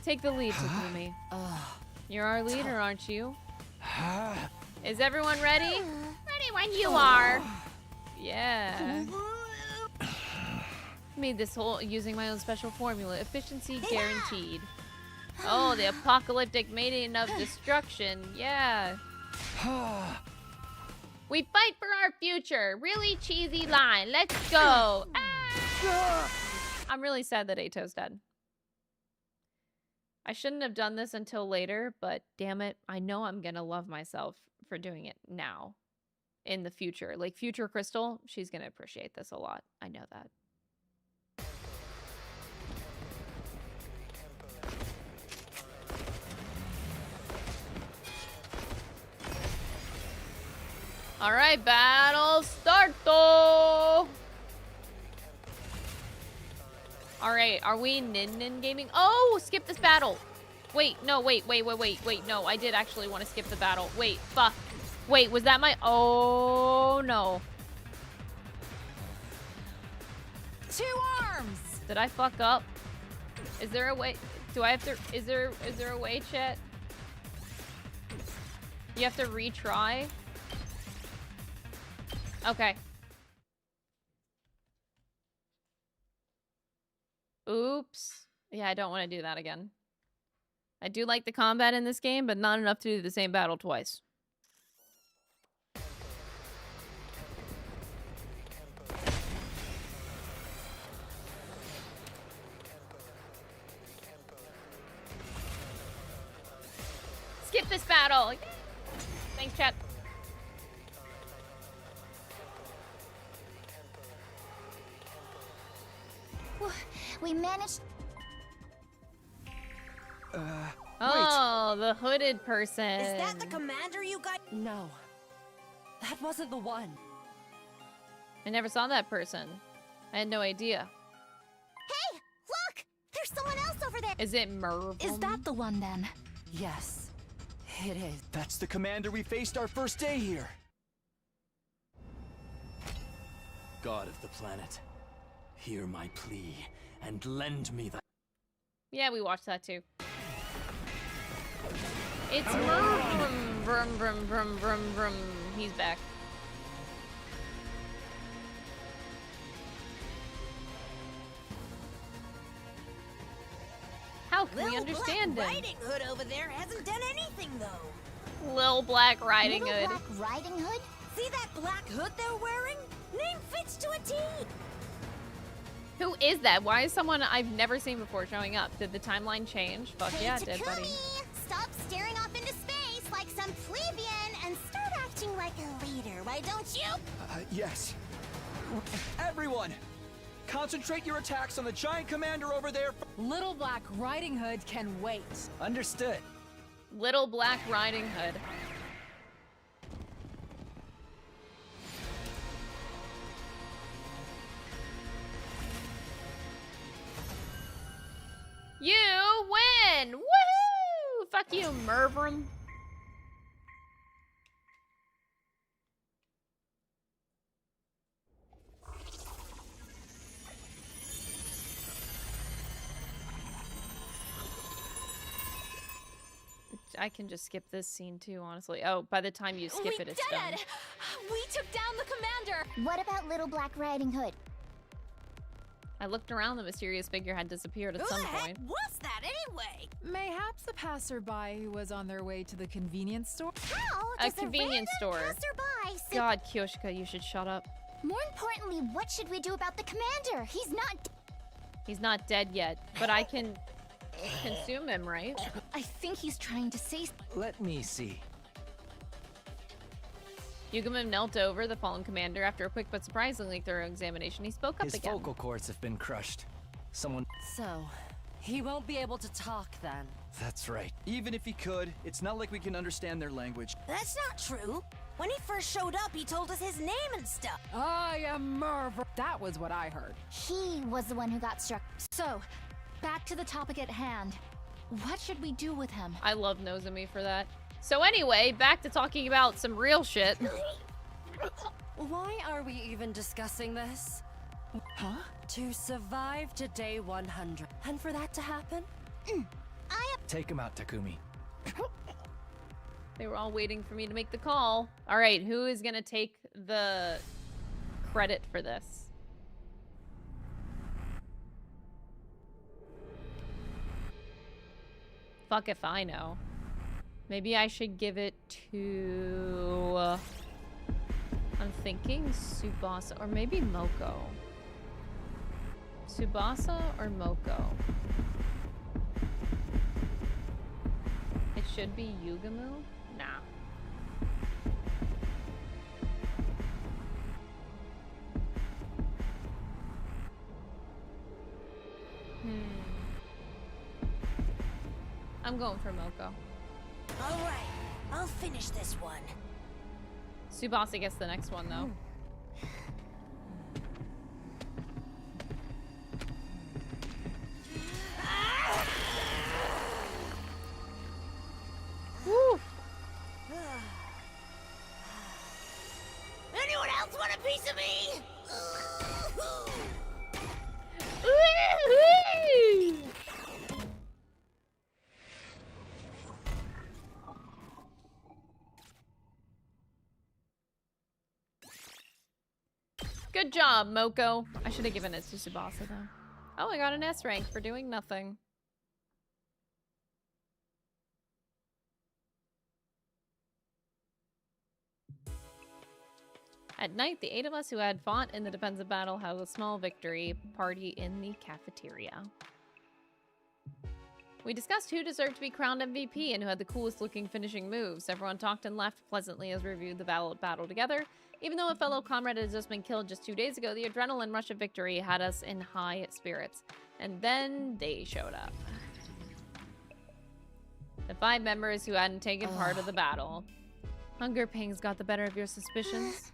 Take the lead, Takumi. You're our leader, aren't you? Is everyone ready? Ready when you are. Yeah. Made this whole using my own special formula. Efficiency guaranteed. Oh, the apocalyptic maiden of destruction. Yeah. We fight for our future. Really cheesy line. Let's go. Ah! I'm really sad that Eito's dead. I shouldn't have done this until later, but damn it, I know I'm gonna love myself for doing it now. In the future. Like future Crystal, she's gonna appreciate this a lot. I know that. All right, battle start though. All right, are we nin gaming? Oh, skip this battle. Wait, no, wait, no, I did actually want to skip the battle. Wait, fuck. Wait, was that my, oh no. 2 arms. Did I fuck up? Is there a way, do I have to, is there a way, chat? You have to retry? Okay. Oops. Yeah, I don't want to do that again. I do like the combat in this game, but not enough to do the same battle twice. Skip this battle! Thanks, chat. We managed. Oh, the hooded person. Is that the commander you got? No. That wasn't the one. I never saw that person. I had no idea. Hey, look! There's someone else over there. Is it Merv? Is that the one then? Yes, it is. That's the commander we faced our first day here. God of the planet, hear my plea and lend me the... Yeah, we watched that too. It's Merv. Brum, brum, brum, brum, brum. He's back. How can we understand Black him? Riding Hood over there hasn't done anything though. Lil Black Riding Little Hood. Black Riding Hood? See that black hood they're wearing? Name fits to a T. Who is that? Why is someone I've never seen before showing up? Did the timeline change? Fuck Hey, yeah, it did, Takumi, buddy. stop staring off into space like some plebeian and start acting like a leader, why don't you? Yes. Everyone, concentrate your attacks on the giant commander over there. Little Black Riding Hood can wait. Understood. Little Black Riding Hood. You win! Woohoo! Fuck you, Mervrum. I can just skip this scene too, honestly. Oh, by the time you skip it, it's done. We took down the commander! What about Little Black Riding Hood? I looked around, the mysterious figure had disappeared at some point. What's that anyway? Mayhaps a passerby who was on their way to the convenience store? How A does convenience store. passerby say- God, Kyoshika, you should shut up. More importantly, what should we do about the commander? He's not He's not dead yet, but I can consume him, right? I think he's trying to say. Let me see. Yugamo knelt over the fallen commander after a quick but surprisingly thorough examination. He spoke up His again. vocal cords have been crushed. Someone... So, he won't be able to talk then. That's right. Even if he could, it's not like we can understand their language. That's not true. When he first showed up, he told us his name and stuff. I am Merv. That was what I heard. He was the one who got struck. So, back to the topic at hand. What should we do with him? I love Nozomi for that. So anyway, back to talking about some real shit. Why are we even discussing this? Huh? To survive to day 100. And for that to happen? Take him out, Takumi. They were all waiting for me to make the call. All right, who is gonna take the credit for this? Fuck if I know. Maybe I should give it to... I'm thinking Tsubasa, or maybe Moko. Tsubasa or Moko? It should be Yugamo? Nah. I'm going for Moko. All right, I'll finish this one. Tsubasa gets the next one, though. Woo! Anyone else want a piece of me? Good job, Moko. I should have given it to Tsubasa, though. Oh, I got an S rank for doing nothing. At night, the 8 of us who had fought in the defensive battle had a small victory party in the cafeteria. We discussed who deserved to be crowned MVP and who had the coolest looking finishing moves. Everyone talked and laughed pleasantly as we reviewed the battle together. Even though a fellow comrade had just been killed just 2 days ago, the adrenaline rush of victory had us in high spirits. And then they showed up. The 5 members who hadn't taken part of the battle. Hunger pangs got the better of your suspicions.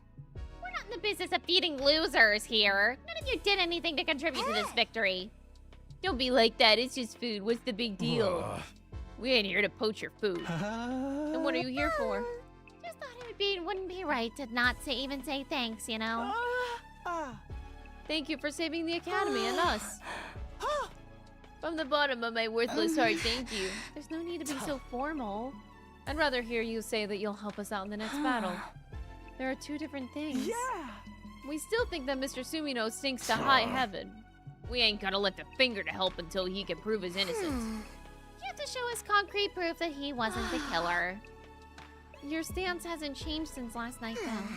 We're not in the business of feeding losers here. None of you did anything to contribute to this victory. Don't be like that. It's just food. What's the big deal? We ain't here to poach your food. Then what are you here for? Just thought it wouldn't be right to not even say thanks, you know? Thank you for saving the Academy and us. From the bottom of my worthless heart, thank you. There's no need to be so formal. I'd rather hear you say that you'll help us out in the next battle. There are 2 different things. Yeah! We still think that Mr. Sumino stinks to high heaven. We ain't gonna lift a finger to help until he can prove his innocence. You have to show us concrete proof that he wasn't the killer. Your stance hasn't changed since last night, though.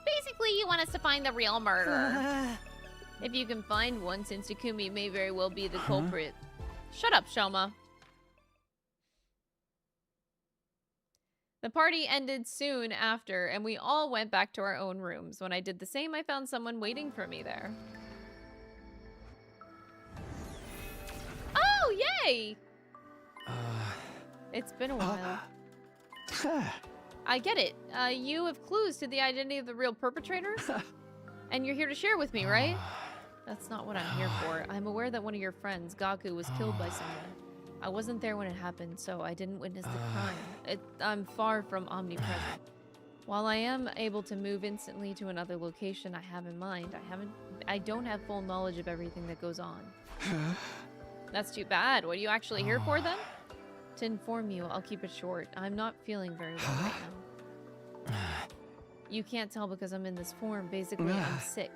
Basically, you want us to find the real murderer. If you can find one, since Takumi may very well be the culprit. Shut up, Shoma. The party ended soon after, and we all went back to our own rooms. When I did the same, I found someone waiting for me there. Oh, yay! It's been a while. I get it. You have clues to the identity of the real perpetrator? And you're here to share with me, right? That's not what I'm here for. I'm aware that one of your friends, Gaku, was killed by someone. I wasn't there when it happened, so I didn't witness the crime. I'm far from omnipresent. While I am able to move instantly to another location I have in mind, I don't have full knowledge of everything that goes on. That's too bad. What are you actually here for, then? To inform you, I'll keep it short. I'm not feeling very well right now. You can't tell because I'm in this form. Basically, I'm sick.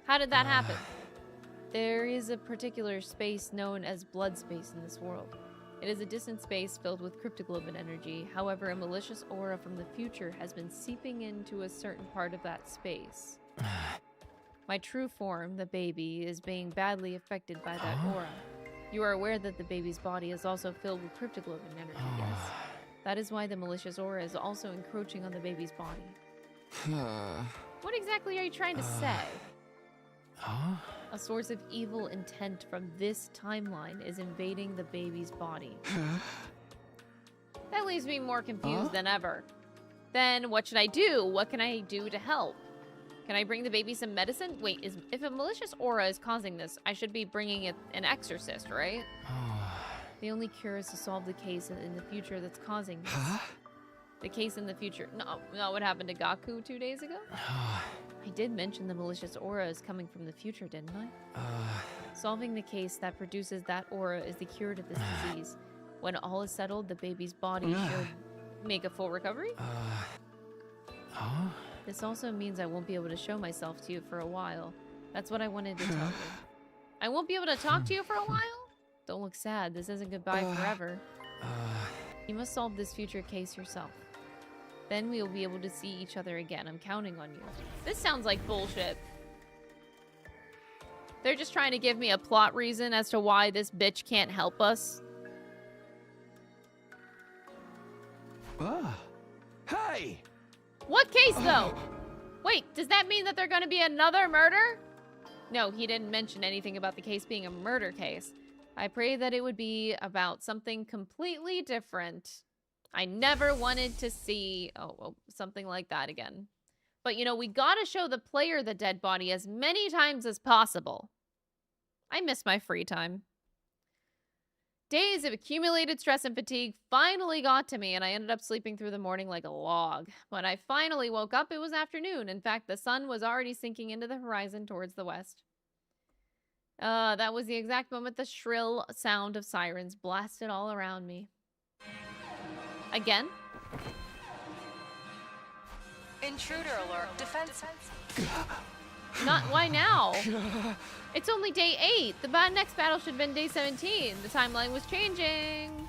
How did that happen? There is a particular space known as blood space in this world. It is a distant space filled with cryptoglobin energy. However, a malicious aura from the future has been seeping into a certain part of that space. My true form, the baby, is being badly affected by that aura. You are aware that the baby's body is also filled with cryptoglobin energy, yes? That is why the malicious aura is also encroaching on the baby's body. What exactly are you trying to say? A source of evil intent from this timeline is invading the baby's body. That leaves me more confused than ever. Then what should I do? What can I do to help? Can I bring the baby some medicine? Wait, if a malicious aura is causing this, I should be bringing it an exorcist, right? The only cure is to solve the case in the future that's causing this. The case in the future. No, not what happened to Gaku 2 days ago? I did mention the malicious aura is coming from the future, didn't I? Solving the case that produces that aura is the cure to this disease. When all is settled, the baby's body should make a full recovery? This also means I won't be able to show myself to you for a while. That's what I wanted to tell you. I won't be able to talk to you for a while? Don't look sad. This isn't goodbye forever. You must solve this future case yourself. Then we will be able to see each other again. I'm counting on you. This sounds like bullshit. They're just trying to give me a plot reason as to why this bitch can't help us. Hey! What case, though? Wait, does that mean that there's going to be another murder? No, he didn't mention anything about the case being a murder case. I pray that it would be about something completely different. I never wanted to see something like that again. But, you know, we gotta show the player the dead body as many times as possible. I miss my free time. Days of accumulated stress and fatigue finally got to me, and I ended up sleeping through the morning like a log. When I finally woke up, it was afternoon. In fact, the sun was already sinking into the horizon towards the west. That was the exact moment the shrill sound of sirens blasted all around me. Again? Intruder alert. Defense. Not why now? It's only day 8. The next battle should have been day 17. The timeline was changing.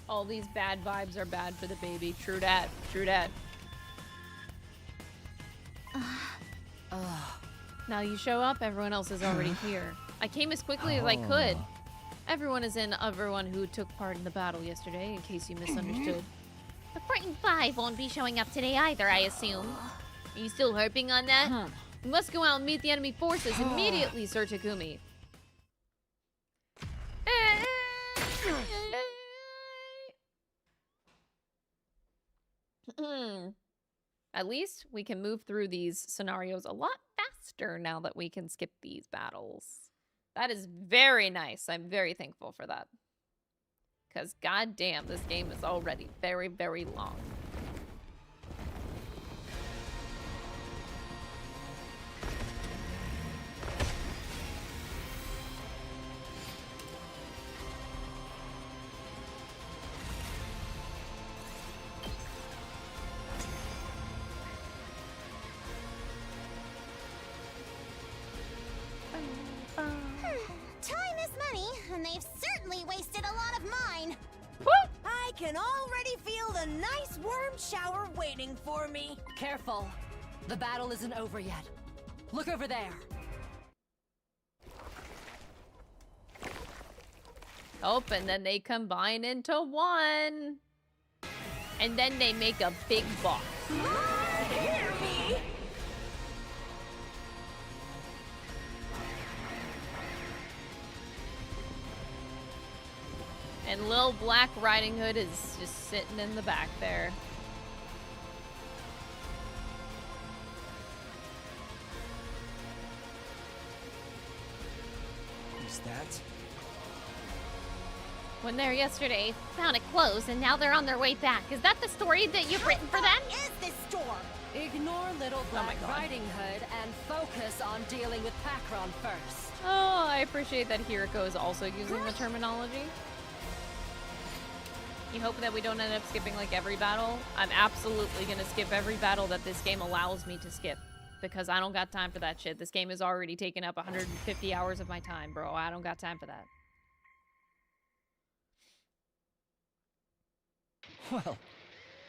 All these bad vibes are bad for the baby. True dat. True dat. Now you show up, everyone else is already here. I came as quickly as I could. Everyone is in everyone who took part in the battle yesterday, in case you misunderstood. The Frightened 5 won't be showing up today either, I assume. Are you still harping on that? We must go out and meet the enemy forces immediately, Sir Takumi. At least we can move through these scenarios a lot faster now that we can skip these battles. That is very nice. I'm very thankful for that. Because goddamn, this game is already very, very long. Time is money, and they've certainly wasted a lot of mine. I can already feel the nice worm shower waiting for me. Careful. The battle isn't over yet. Look over there. Oh, and then they combine into one. And then they make a big boss. Hear me! And Lil Black Riding Hood is just sitting in the back there. Who's that? Went there yesterday, found it closed, and now they're on their way back. Is that the story that you've written for them? Is this store? Ignore Little Black Riding Hood and focus on dealing with Pakron first. Oh, I appreciate that Hiriko is also using the terminology. You hope that we don't end up skipping like every battle. I'm absolutely gonna skip every battle that this game allows me to skip. Because I don't got time for that shit. This game has already taken up 150 hours of my time, bro. I don't got time for that. Well,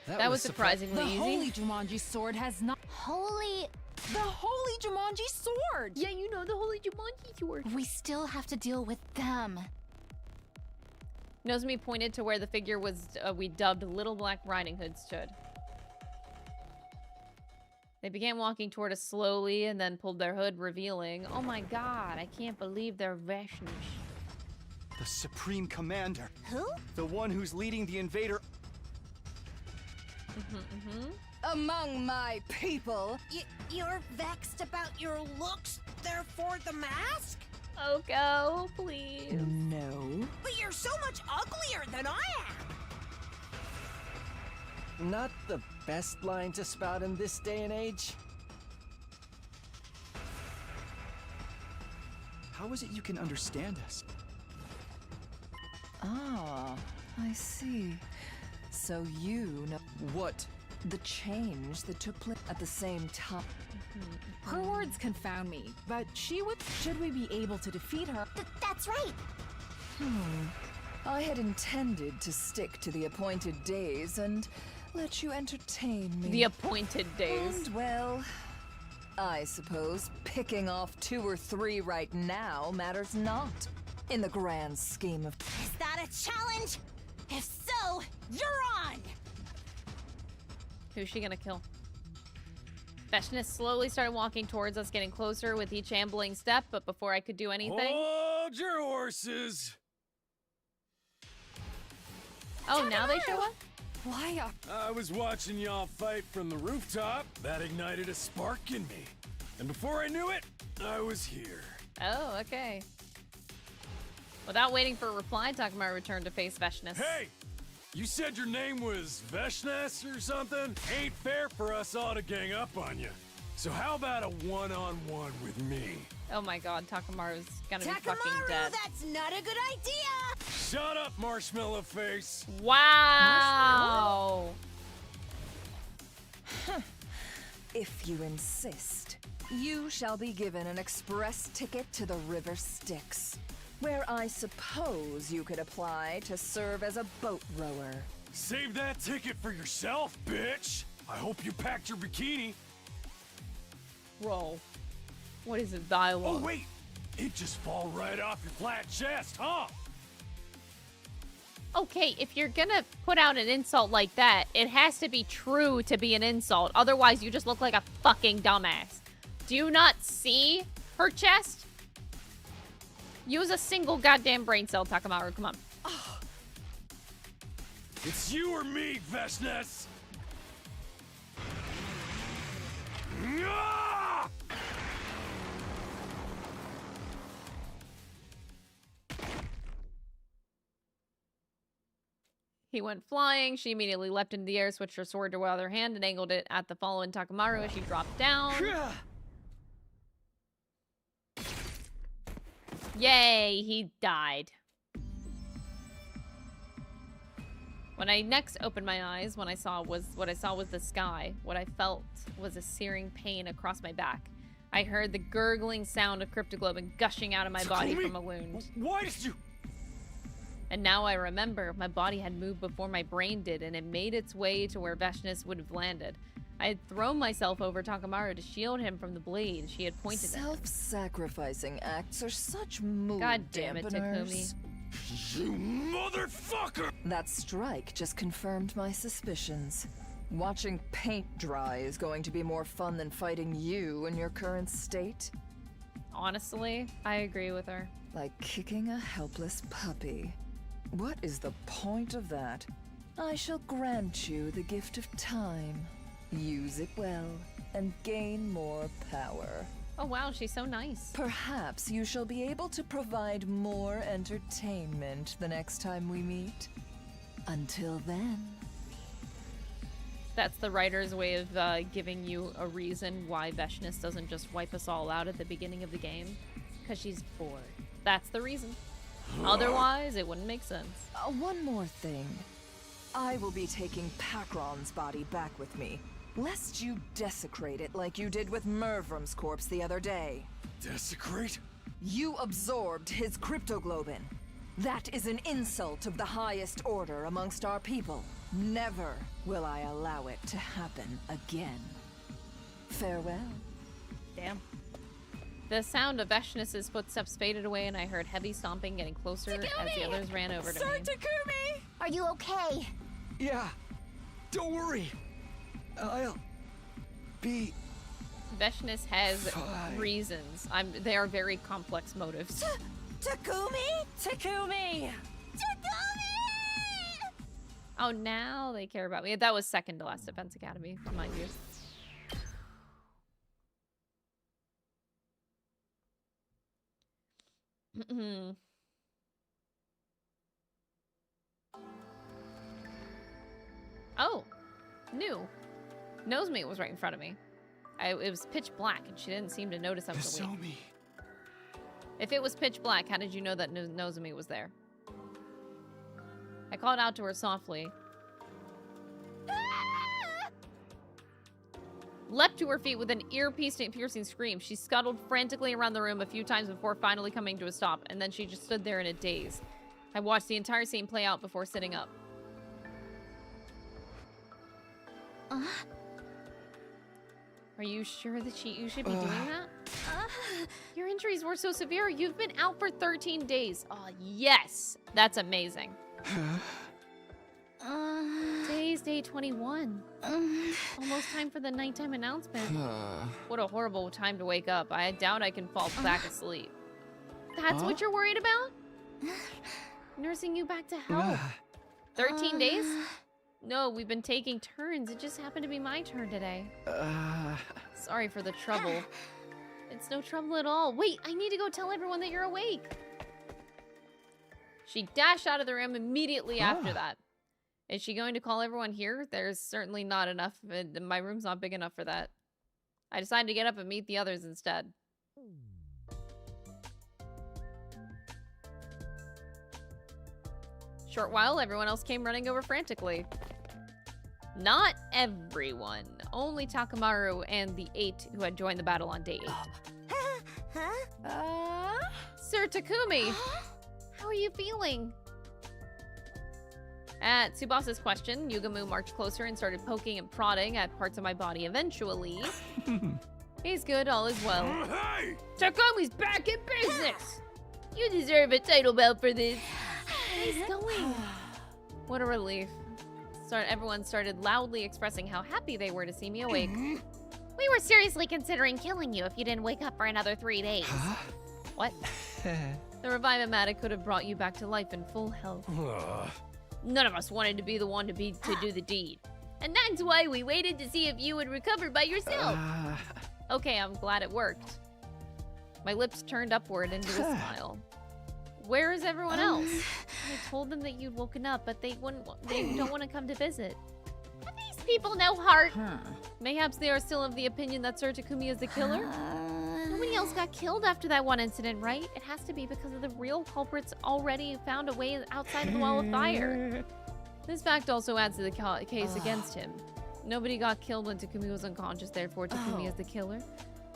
that was surprisingly easy. The Holy Jumanji sword has not... The Holy Jumanji sword! Yeah, you know, the Holy Jumanji sword. We still have to deal with them. Nozomi pointed to where the figure was we dubbed Little Black Riding Hood stood. They began walking toward us slowly and then pulled their hood, revealing, oh my god, I can't believe they're Vashnish. The Supreme Commander. Who? The one who's leading the invader. Among my people. You're vexed about your looks, therefore the mask? Oh, go, please. No. But you're so much uglier than I am. Not the best line to spout in this day and age. How is it you can understand us? Ah, I see. So you know what? The change that took place at the same time. Her words confound me, but should we be able to defeat her? That's right. I had intended to stick to the appointed days and let you entertain me. The appointed days. And, well, I suppose picking off 2 or 3 right now matters not in the grand scheme of... Is that a challenge? If so, you're on! Who's she gonna kill? Vashnish slowly started walking towards us, getting closer with each ambling step, but before I could do anything... Hold your horses! Oh, now they show up? Why I was watching y'all fight from the rooftop. That ignited a spark in me. And before I knew it, I was here. Oh, okay. Without waiting for a reply, Takuma returned to face Vashnish. Hey! You said your name was Vashnish or something? Ain't fair for us all to gang up on you. So how about a one-on-one with me? Oh my god, Takamaru's gonna be fucking Takamaru, dead. that's not a good idea! Shut up, marshmallow face! Wow! If you insist, you shall be given an express ticket to the River Styx, where I suppose you could apply to serve as a boat rower. Save that ticket for yourself, bitch! I hope you packed your bikini. Whoa. What is it, dialogue? Oh, wait! It just fall right off your flat chest, huh? Okay, if you're gonna put out an insult like that, it has to be true to be an insult. Otherwise, you just look like a fucking dumbass. Do you not see her chest? Use a single goddamn brain cell, Takamaru. Come on. It's you or me, Veshnes! Ah! He went flying. She immediately leapt into the air, switched her sword to her other hand, and angled it at the fallen Takamaru as she dropped down. Yay, he died. When I next opened my eyes, what I saw was the sky. What I felt was a searing pain across my back. I heard the gurgling sound of cryptoglobin gushing out of my body from a wound. Why did you... And now I remember my body had moved before my brain did, and it made its way to where Veshnes would have landed. I had thrown myself over Takamaru to shield him from the blade she had pointed at him. Self-sacrificing acts are such mood God damn it, dampeners. Takumi. You motherfucker! That strike just confirmed my suspicions. Watching paint dry is going to be more fun than fighting you in your current state. Honestly, I agree with her. Like kicking a helpless puppy. What is the point of that? I shall grant you the gift of time. Use it well, and gain more power. Oh wow, she's so nice. Perhaps you shall be able to provide more entertainment the next time we meet. Until then. That's the writer's way of giving you a reason why Veshnes doesn't just wipe us all out at the beginning of the game. Because she's bored. That's the reason. Otherwise, it wouldn't make sense. One more thing. I will be taking Pakron's body back with me, lest you desecrate it like you did with Mervram's corpse the other day. Desecrate? You absorbed his cryptoglobin. That is an insult of the highest order amongst our people. Never will I allow it to happen again. Farewell. Damn. The sound of Veshnes' footsteps faded away, and I heard heavy stomping getting closer as the others ran over to me. Takumi! Are you okay? Yeah. Don't worry. I'll be... Veshnes has fine. reasons. They are very complex motives. Takumi? Takumi! Oh, now they care about me. That was second to last Defense Academy, mind you. Oh, new. Nozomi was right in front of me. It was pitch black, and she didn't seem to notice I was awake. If it was pitch black, how did you know that Nozomi was there? I called out to her softly. Leapt to her feet with an ear-piercing scream. She scuttled frantically around the room a few times before finally coming to a stop, and then she just stood there in a daze. I watched the entire scene play out before sitting up. Are you sure that you should be doing that? Your injuries were so severe. You've been out for 13 days. Oh, yes. That's amazing. Today's day 21. Almost time for the nighttime announcement. What a horrible time to wake up. I doubt I can fall back asleep. That's what you're worried about? Nursing you back to health. 13 days? No, we've been taking turns. It just happened to be my turn today. Sorry for the trouble. It's no trouble at all. Wait, I need to go tell everyone that you're awake. She dashed out of the room immediately after that. Is she going to call everyone here? There's certainly not enough. My room's not big enough for that. I decided to get up and meet the others instead. Short while, everyone else came running over frantically. Not everyone. Only Takamaru and the 8 who had joined the battle on day 8. Sir Takumi! How are you feeling? At Tsubasa's question, Yugamu marched closer and started poking and prodding at parts of my body eventually. He's good, all is well. Hey! Takumi's back in business! You deserve a title belt for this. He's going. What a relief. Everyone started loudly expressing how happy they were to see me awake. We were seriously considering killing you if you didn't wake up for another 3 days. What? The Revive-O-Matic could have brought you back to life in full health. None of us wanted to be the one to do the deed. And that's why we waited to see if you would recover by yourself. Okay, I'm glad it worked. My lips turned upward into a smile. Where is everyone else? I told them that you'd woken up, but they don't want to come to visit. These people no heart. Mayhaps they are still of the opinion that Sir Takumi is the killer? Nobody else got killed after that one incident, right? It has to be because of the real culprits already found a way outside of the wall of fire. This fact also adds to the case against him. Nobody got killed when Takumi was unconscious, therefore Takumi is the killer.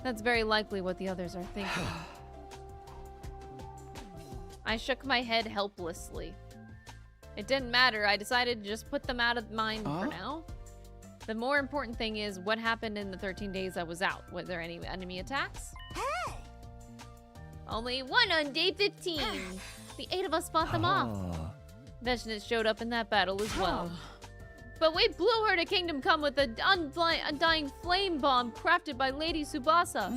That's very likely what the others are thinking. I shook my head helplessly. It didn't matter. I decided to just put them out of mind for now. The more important thing is what happened in the 13 days I was out. Were there any enemy attacks? Hey! Only one on day 15. The 8 of us fought them off. Veshnet showed up in that battle as well. But we blew her to Kingdom Come with an undying flame bomb crafted by Lady Tsubasa.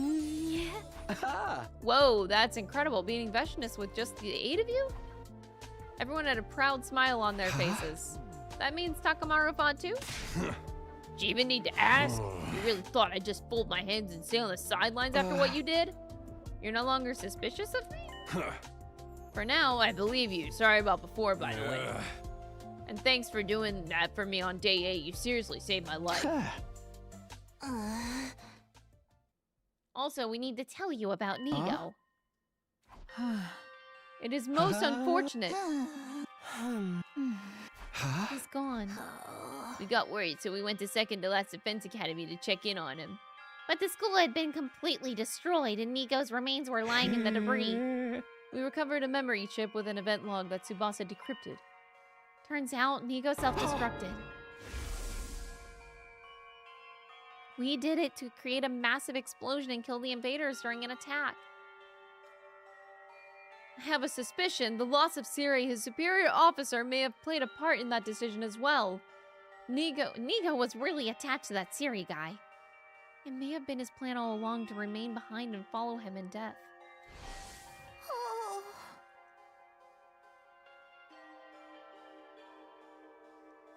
Whoa, that's incredible. Beating Veshnet with just the 8 of you? Everyone had a proud smile on their faces. That means Takamaru fought too? Do you even need to ask? You really thought I'd just fold my hands and stay on the sidelines after what you did? You're no longer suspicious of me? For now, I believe you. Sorry about before, by the way. And thanks for doing that for me on day 8. You seriously saved my life. Also, we need to tell you about Nigo. It is most unfortunate. He's gone. We got worried, so we went to second to last defense academy to check in on him. But the school had been completely destroyed and Nigo's remains were lying in the debris. We recovered a memory chip with an event log that Tsubasa decrypted. Turns out, Nigo self-destructed. We did it to create a massive explosion and kill the invaders during an attack. I have a suspicion the loss of Siri, his superior officer, may have played a part in that decision as well. Nigo was really attached to that Siri guy. It may have been his plan all along to remain behind and follow him in death.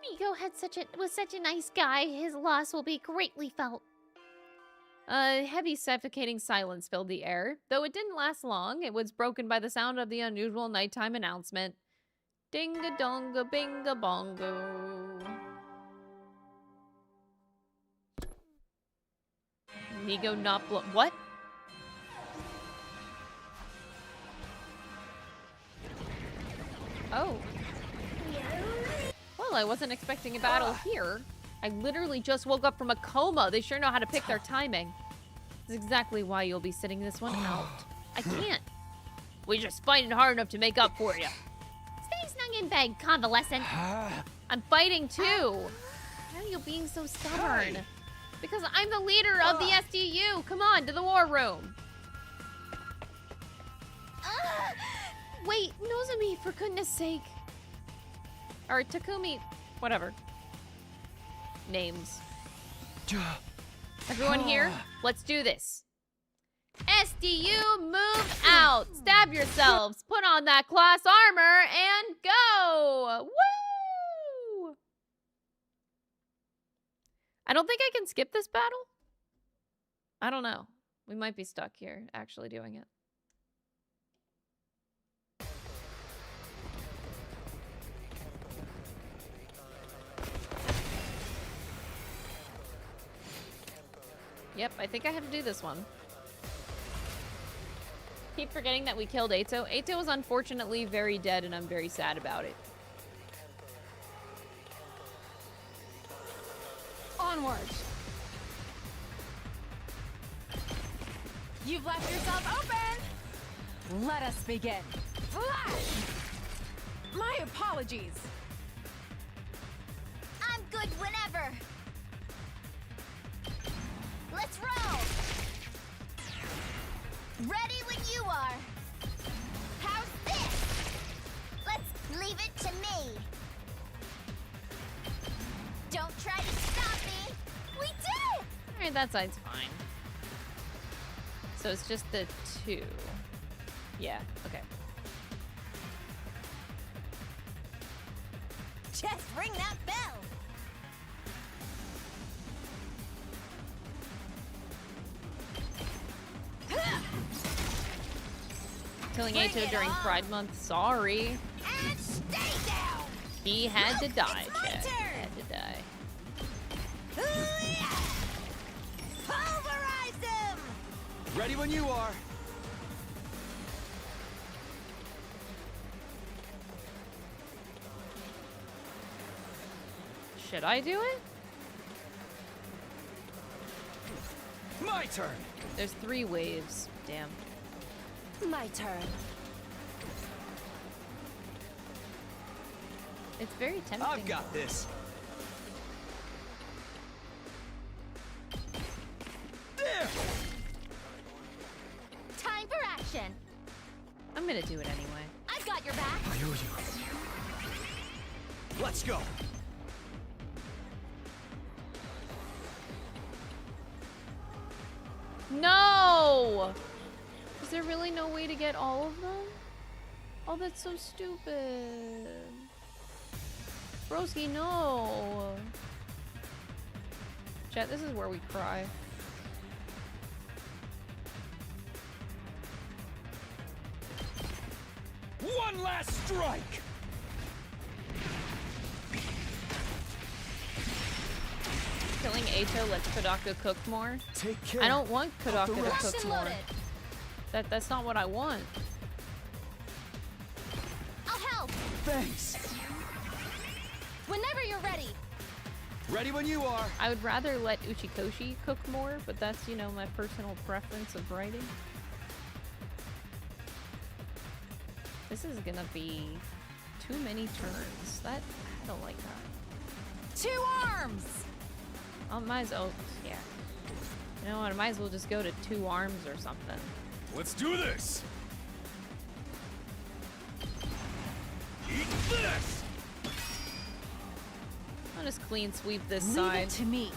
Nigo was such a nice guy. His loss will be greatly felt. A heavy, suffocating silence filled the air. Though it didn't last long, it was broken by the sound of the unusual nighttime announcement. Ding-a-donga-binga-bongo. Nigo not what? Oh. Well, I wasn't expecting a battle here. I literally just woke up from a coma. They sure know how to pick their timing. This is exactly why you'll be sitting this one out. I can't. We're just fighting hard enough to make up for you. Stay snug in bed, convalescent. I'm fighting too. Why are you being so stubborn? Because I'm the leader of the SDU. Come on, to the war room. Wait, Nozomi, for goodness sake. Or Takumi, whatever. Names. Everyone here, let's do this. SDU, move out. Stab yourselves. Put on that class armor and go. Woo! I don't think I can skip this battle. I don't know. We might be stuck here actually doing it. Yep, I think I have to do this one. Keep forgetting that we killed Eito. Eito is unfortunately very dead and I'm very sad about it. Onward! You've left yourself open! Let us begin. Flash! My apologies. I'm good whenever. Let's roll. Ready when you are. How's this? Let's leave it to me. Don't try to stop me. We did it! Alright, that side's fine. So it's just the 2. Yeah, okay. Just ring that bell. Killing Bring Eito it during on. Pride Month, sorry. And stay down. He had to die, It's my Chad. turn. Had to die. Hoo-yah! Pulverize them. Ready when you are. Should I do it? My turn. There's 3 waves. Damn. My turn. It's very tempting. I've got this. There. Time for action. I'm gonna do it anyway. I've got your back. I owe you. Let's go. No! Is there really no way to get all of them? Oh, that's so stupid. Broski, no. Chat, this is where we cry. One last strike! Killing Eito lets Kodaka cook more. Take care. I don't want Kodaka to Locked cook and more. loaded. That's not what I want. I'll help. Thanks. Whenever you're ready. Ready when you are. I would rather let Uchikoshi cook more, but that's, you know, my personal preference of writing. This is gonna be too many turns. I don't like that. 2 arms! Oh, might as well, yeah. You know what, I might as well just go to 2 arms or something. Let's do this! Eat this! I'll just clean sweep this Leave side. it to me.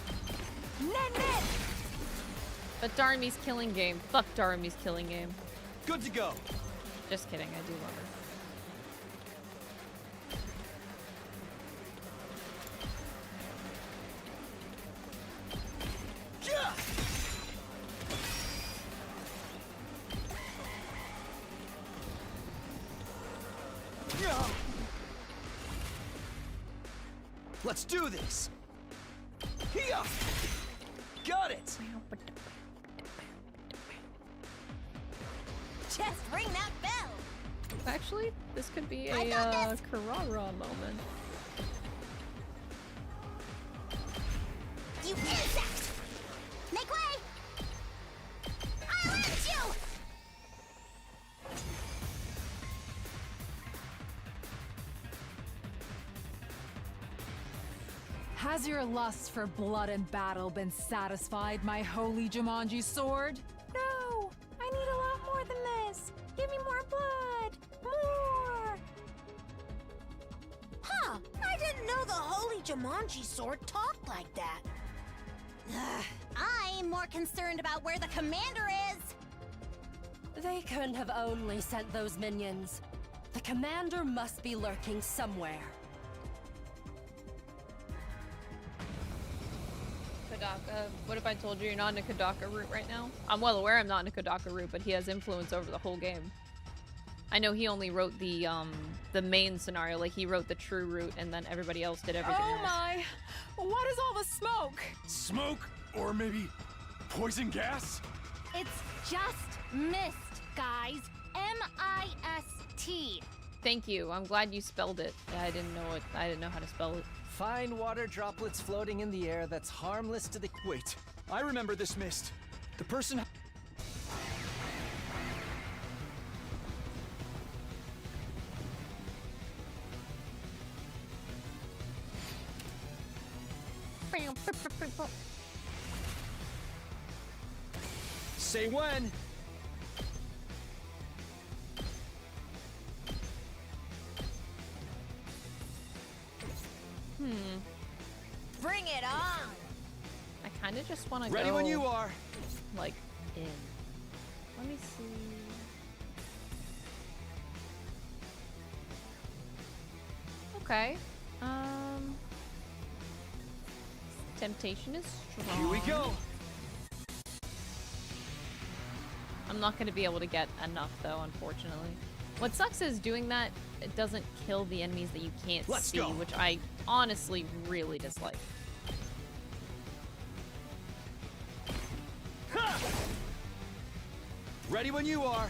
But Darumi's killing game. Fuck Darumi's killing game. Good to go. Just kidding, I do love her. Let's do this. Here. Got it. Just ring that bell. Actually, this could be a I got this. Carrara moment. You insect! Make way! I'll end you! Has your lust for blood and battle been satisfied, my holy Jumanji sword? No! I need a lot more than this! Give me more blood! More! Huh, I didn't know the holy Jumanji sword talked like that. I'm more concerned about where the commander is. They couldn't have only sent those minions. The commander must be lurking somewhere. Kodaka, what if I told you you're not in a Kodaka route right now? I'm well aware I'm not in a Kodaka route, but he has influence over the whole game. I know he only wrote the main scenario, like he wrote the true route, and then everybody else did everything Oh else. my! What is all the smoke? Smoke? Or maybe poison gas? It's just mist, guys. M-I-S-T. Thank you. I'm glad you spelled it. I didn't know it. I didn't know how to spell it. Fine water droplets floating in the air that's harmless to the... Wait, I remember this mist. The person... Say when. Bring it on! I kind of just want to go... Ready when you are. Like, in. Let me see... Okay. Temptation is strong. Here we go. I'm not going to be able to get enough, though, unfortunately. What sucks is doing that, it doesn't kill the enemies that you can't see, which I honestly really dislike. Ha! Ready when you are.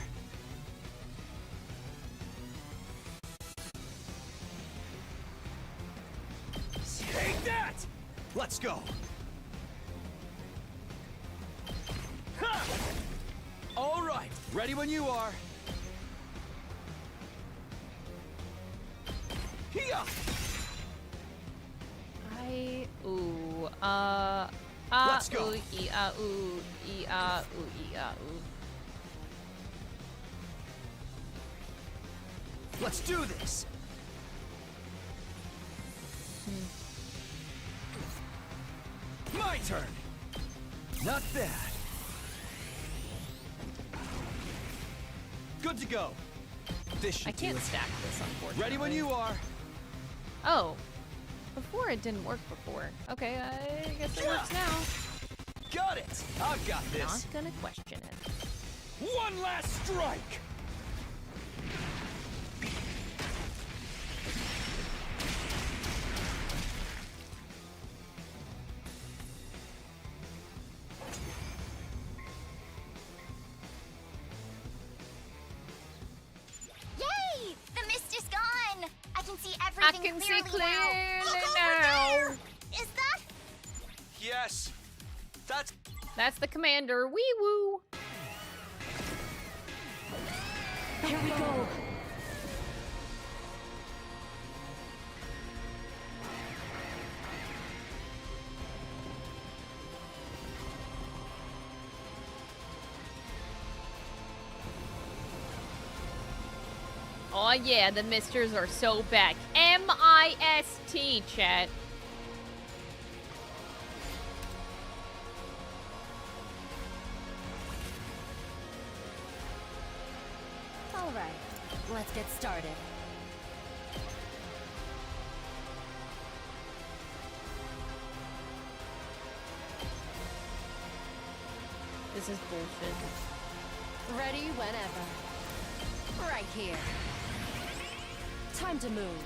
Take that! Let's go. Ha! All right, ready when you are. Here. Let's go. Let's do this. My turn. Not bad. Good to go. This should I can't do it. stack this, unfortunately. Ready when you are. Oh. Before it didn't work before. Okay, I guess it works now. Got it. I've got this. Not gonna question it. One last strike. Yay! The mist is gone! I can see everything I can see clearly clearly now. Look now. over there! Is that... Yes. That's the commander. Wee woo. Here we go. Oh yeah, the misters are so back. M-I-S-T, chat. All right, let's get started. This is bullshit. Ready whenever. Right here. Time to move.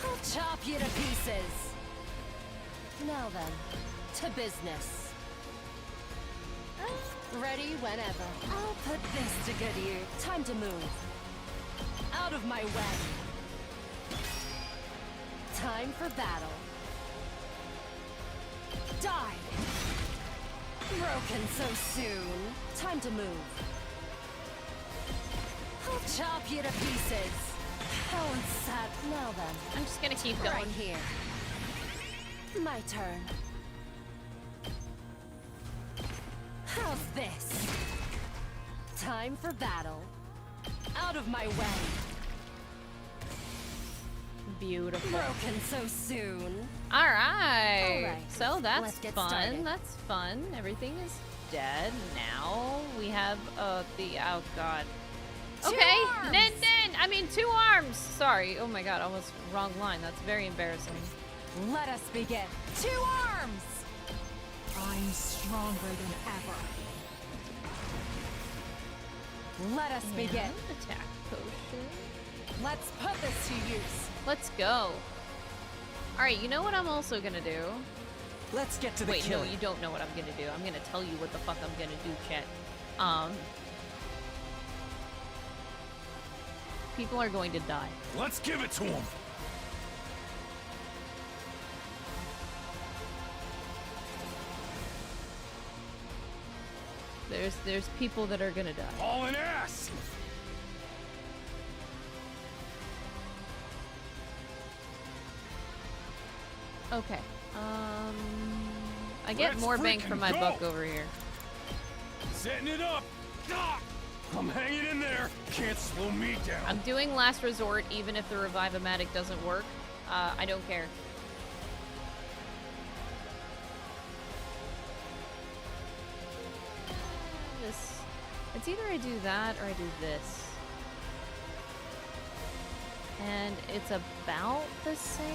I'll chop you to pieces. Now then, to business. Ready whenever. I'll put this to good use. Time to move. Out of my way. Time for battle. Die! Broken so soon. Time to move. I'll chop you to pieces. How sad. Now then. I'm just gonna keep Right going. here. My turn. How's this? Time for battle. Out of my way. Beautiful. Broken so soon. All right. All right. So that's Let's get fun. started. That's fun. Everything is dead now. We have oh god. Two Okay. arms. I mean 2 arms. Sorry. Oh my god. Almost wrong line. That's very embarrassing. Let us begin. 2 arms. I'm stronger than ever. Let us begin. Attack potion. Let's put this to use. Let's go. All right. You know what I'm also gonna do? Let's get to the Wait, killing. no, you don't know what I'm gonna do. I'm gonna tell you what the fuck I'm gonna do, chat. People are going to die. Let's give it to him. There's people that are gonna die. All an ass. Okay. I get more bang for my buck over here. Setting it up. Ah! I'm hanging in there. Can't slow me down. I'm doing last resort, even if the Revive-O-Matic doesn't work. I don't care. It's either I do that or I do this. And it's about the same.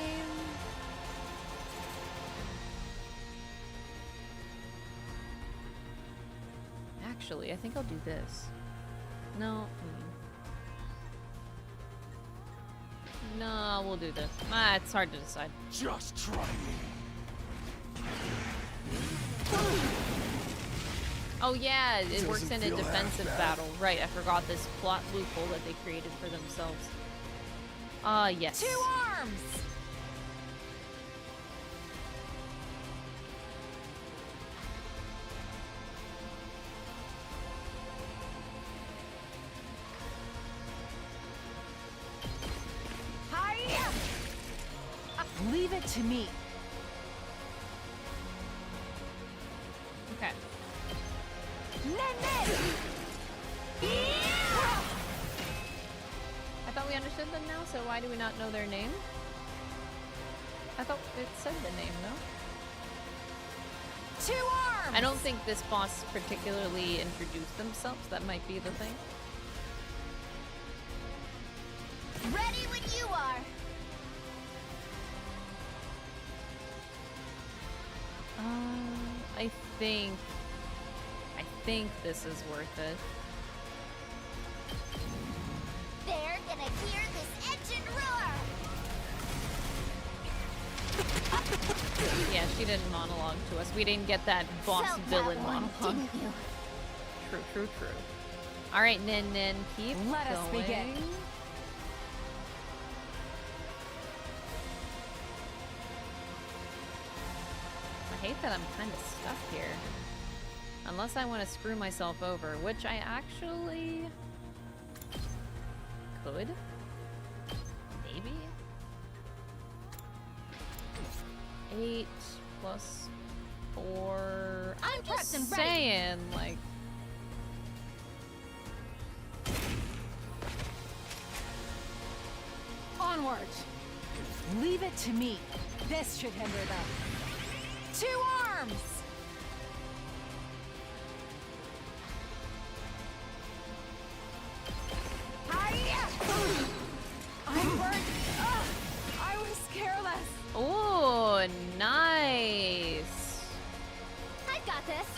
Actually, I think I'll do this. No. No, we'll do this. It's hard to decide. Just try me. Oh yeah, it works in a Doesn't feel defensive half bad. battle. Right, I forgot this plot loophole that they created for themselves. Yes. 2 arms! Hiya! Leave it to me. Okay. I thought we understood them now, so why do we not know their name? I thought it said the name, no? 2 arms! I don't think this boss particularly introduced themselves. That might be the thing. Ready when you are. I think this is worth it. They're gonna hear this engine roar. Yeah, she didn't monologue to us. We didn't get that boss Felt villain that one, monologue. didn't you? True. All right, Nin, keep Let us going. begin. I hate that I'm kind of stuck here. Unless I want to screw myself over, which I actually could. Maybe. 8 plus 4. I'm just prepped and ready. saying, like. Onward! Leave it to me. This should hinder them. 2 arms! I'm burnt. I was careless. Oh, nice. I got this.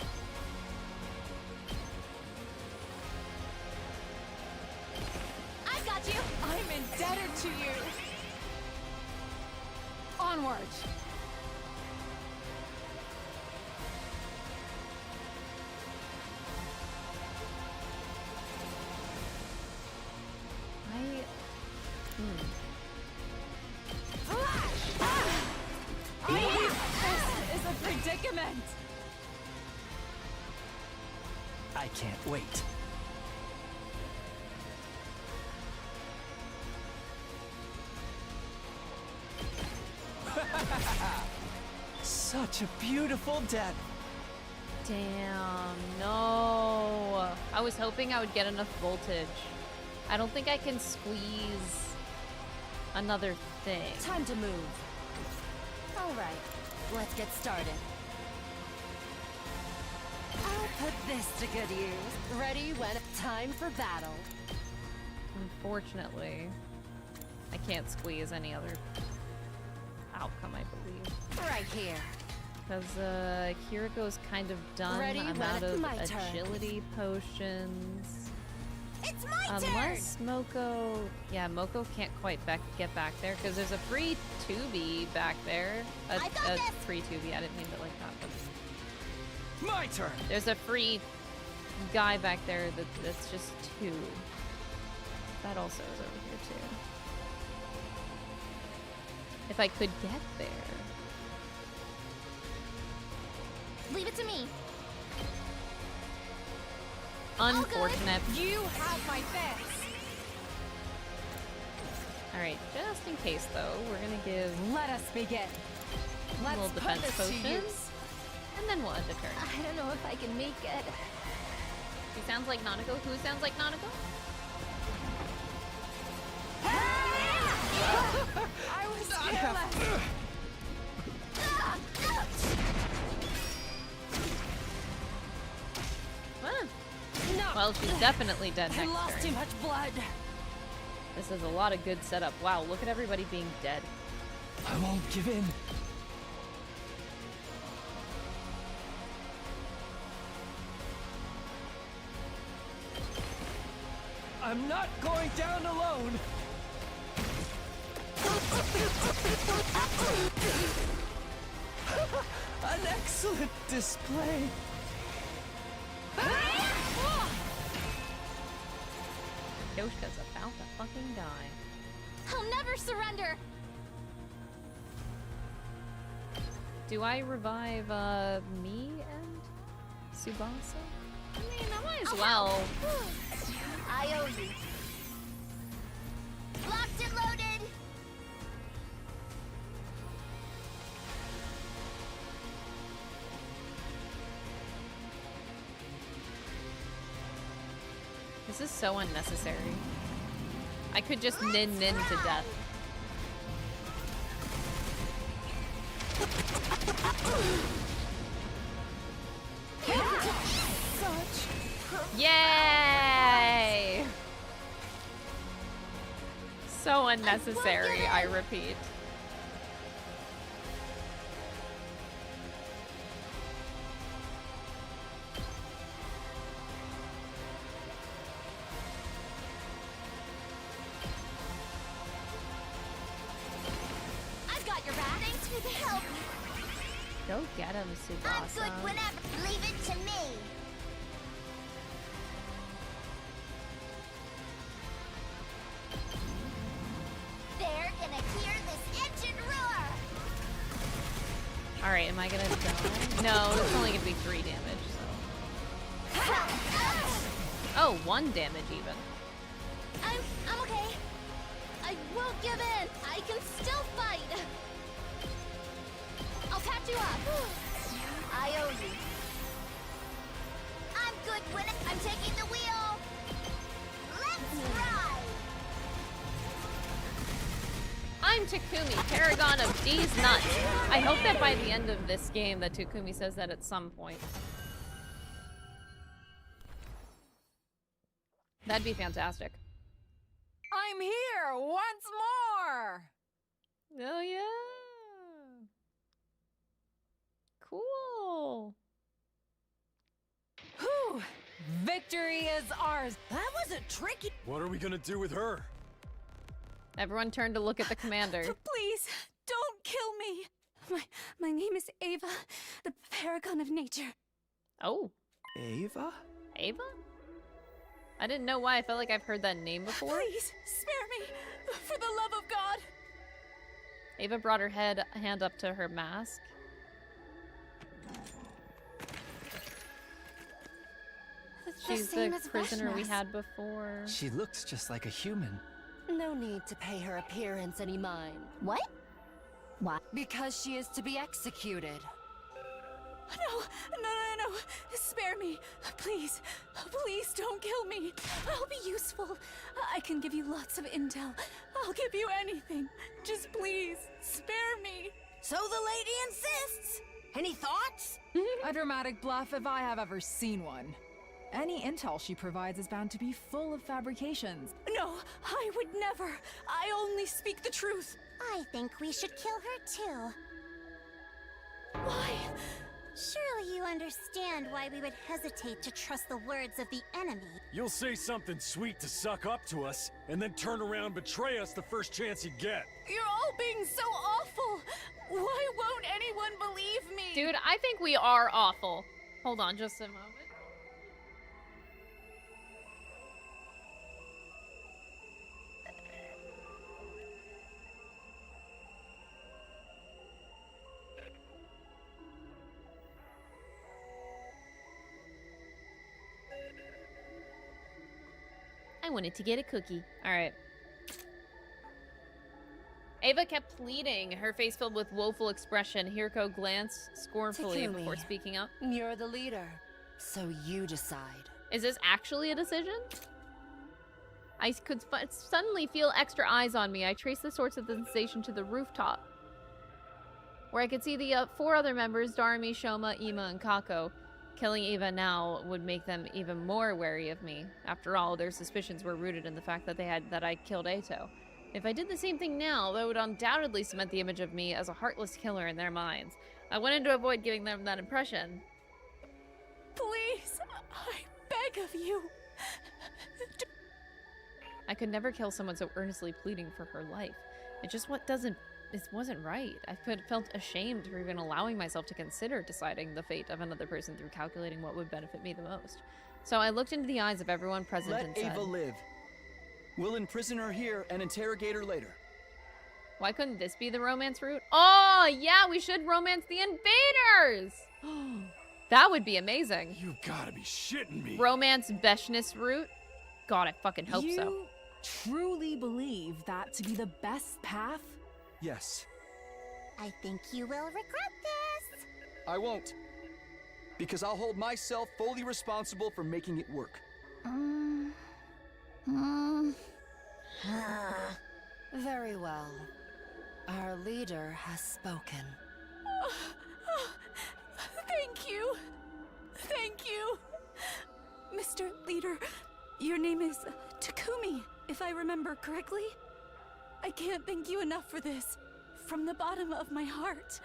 I got you. I'm indebted to you. Onward. This is a predicament. I can't wait. Such a beautiful death. Damn, no. I was hoping I would get enough voltage. I don't think I can squeeze another thing. Time to move. All right, let's get started. I'll put this to good use. Ready when time for battle. Unfortunately, I can't squeeze any other outcome, I believe. Right here. Because Kiriko's kind of done. Ready I'm when out it's of my turn. agility potions. It's my Unless Moko... Yeah, Moko can't quite get back there, because there's a free 2B back there. A free 2B, I didn't mean it like that, but... My turn! There's a free guy back there that's just 2. That also is over here too. If I could get there. Leave it to me. Unfortunate. You have my thanks. Alright, just in case though, we're gonna give Let us begin. a Let's little put defense this to potion. use. And then we'll end the turn. I don't know if I can make it. He sounds like Nanako. Who sounds like Nanako? I was fearless. Huh. No. Well, she's definitely dead I next lost turn. too much blood. This is a lot of good setup. Wow, look at everybody being dead. I won't give in. I'm not going down alone. An excellent display. Yoshika's about to fucking die. I'll never surrender. Do I revive me and Tsubasa? I mean, I might as well. I owe you. Locked and loaded. This is so unnecessary. I could just nin to death. Yay! So unnecessary, I repeat. I've got your back. Thanks for the help. Go get him, Tsubasa. I'm good whenever. Leave it to me. They're gonna hear this engine roar. Alright, am I gonna die? No, it's only gonna be 3 damage, so. Oh, 1 damage even. I'm okay. I won't give in. I can still fight. I'll patch you up. I owe you. I'm good when I'm taking the wheel. Let's ride. I'm Takumi, Paragon of D's nuts. I hope that by the end of this game that Takumi says that at some point. That'd be fantastic. I'm here once more. Oh yeah. Cool. Whew. Victory is ours. That was a tricky. What are we gonna do with her? Everyone turn to look at the commander. Please, don't kill me. My name is Ava, the paragon of nature. Oh. Ava? Ava? I didn't know why I felt like I've heard that name before. Please, spare me, for the love of God. Ava brought her hand up to her mask. She's the prisoner we had before. She looks just like a human. No need to pay her appearance any mind. What? Why? Because she is to be executed. No. Spare me. Please. Please don't kill me. I'll be useful. I can give you lots of intel. I'll give you anything. Just please, spare me. So the lady insists. Any thoughts? A dramatic bluff if I have ever seen one. Any intel she provides is bound to be full of fabrications. No, I would never. I only speak the truth. I think we should kill her too. Why? Surely you understand why we would hesitate to trust the words of the enemy. You'll say something sweet to suck up to us, and then turn around and betray us the first chance you get. You're all being so awful. Why won't anyone believe me? Dude, I think we are awful. Hold on just a moment. I wanted to get a cookie. All right. Ava kept pleading, her face filled with woeful expression. Hirko glanced scornfully Takumi, before speaking up. You're the leader, so you decide. Is this actually a decision? I could suddenly feel extra eyes on me. I traced the source of the sensation to the rooftop, where I could see the 4 other members, Darumi, Shoma, Ima, and Kako. Killing Ava now would make them even more wary of me. After all, their suspicions were rooted in the fact that I killed Eito. If I did the same thing now, that would undoubtedly cement the image of me as a heartless killer in their minds. I wanted to avoid giving them that impression. Please, I beg of you. I could never kill someone so earnestly pleading for her life. It just wasn't right. I felt ashamed for even allowing myself to consider deciding the fate of another person through calculating what would benefit me the most. So I looked into the eyes of everyone present and said, Let Ava live. We'll imprison her here and interrogate her later. Why couldn't this be the romance route? Oh, yeah, we should romance the invaders! That would be amazing. You gotta be shitting me. Romance Beshness route? God, I fucking hope so. You truly believe that to be the best path? Yes. I think you will regret this. I won't. Because I'll hold myself fully responsible for making it work. Very well. Our leader has spoken. Thank you. Thank you. Mr. Leader, your name is Takumi, if I remember correctly. I can't thank you enough for this. From the bottom of my heart.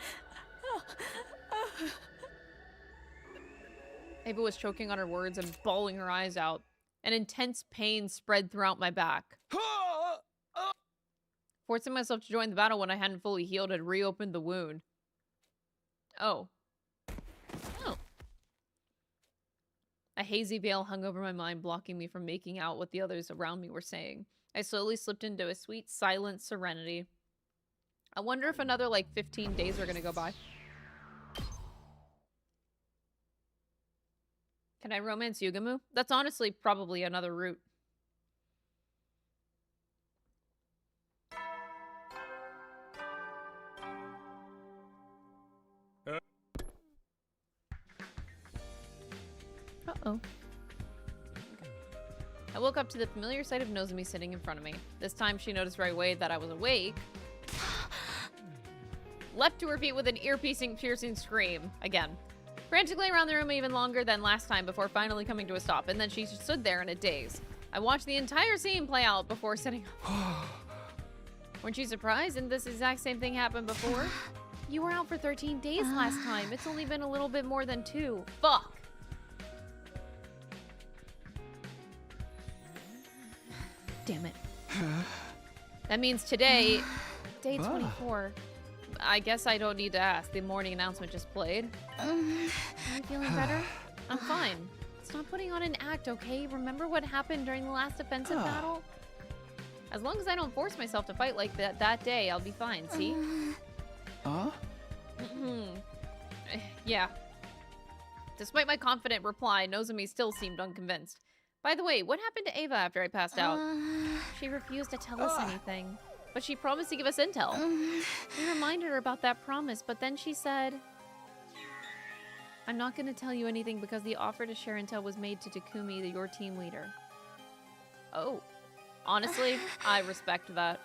Ava was choking on her words and bawling her eyes out. An intense pain spread throughout my back. Forcing myself to join the battle when I hadn't fully healed had reopened the wound. Oh. A hazy veil hung over my mind, blocking me from making out what the others around me were saying. I slowly slipped into a sweet, silent serenity. I wonder if another, 15 days are gonna go by. Can I romance Yugamu? That's honestly probably another route. Uh-oh. Okay. I woke up to the familiar sight of Nozomi sitting in front of me. This time she noticed right away that I was awake. Leapt to her feet with an ear-piercing scream. Again. Frantically around the room even longer than last time before finally coming to a stop, and then she stood there in a daze. I watched the entire scene play out before sitting up. Weren't you surprised? Didn't this exact same thing happen before? You were out for 13 days last time. It's only been a little bit more than 2. Fuck! Damn it. That means today, day 24. I guess I don't need to ask. The morning announcement just played. Are you feeling better? I'm fine. Stop putting on an act, okay? Remember what happened during the last offensive battle? As long as I don't force myself to fight like that day, I'll be fine, see? Huh? Yeah. Despite my confident reply, Nozomi still seemed unconvinced. By the way, what happened to Ava after I passed out? She refused to tell us anything. But she promised to give us intel. We reminded her about that promise, but then she said, I'm not going to tell you anything because the offer to share intel was made to Takumi, your team leader. Oh. Honestly, I respect that.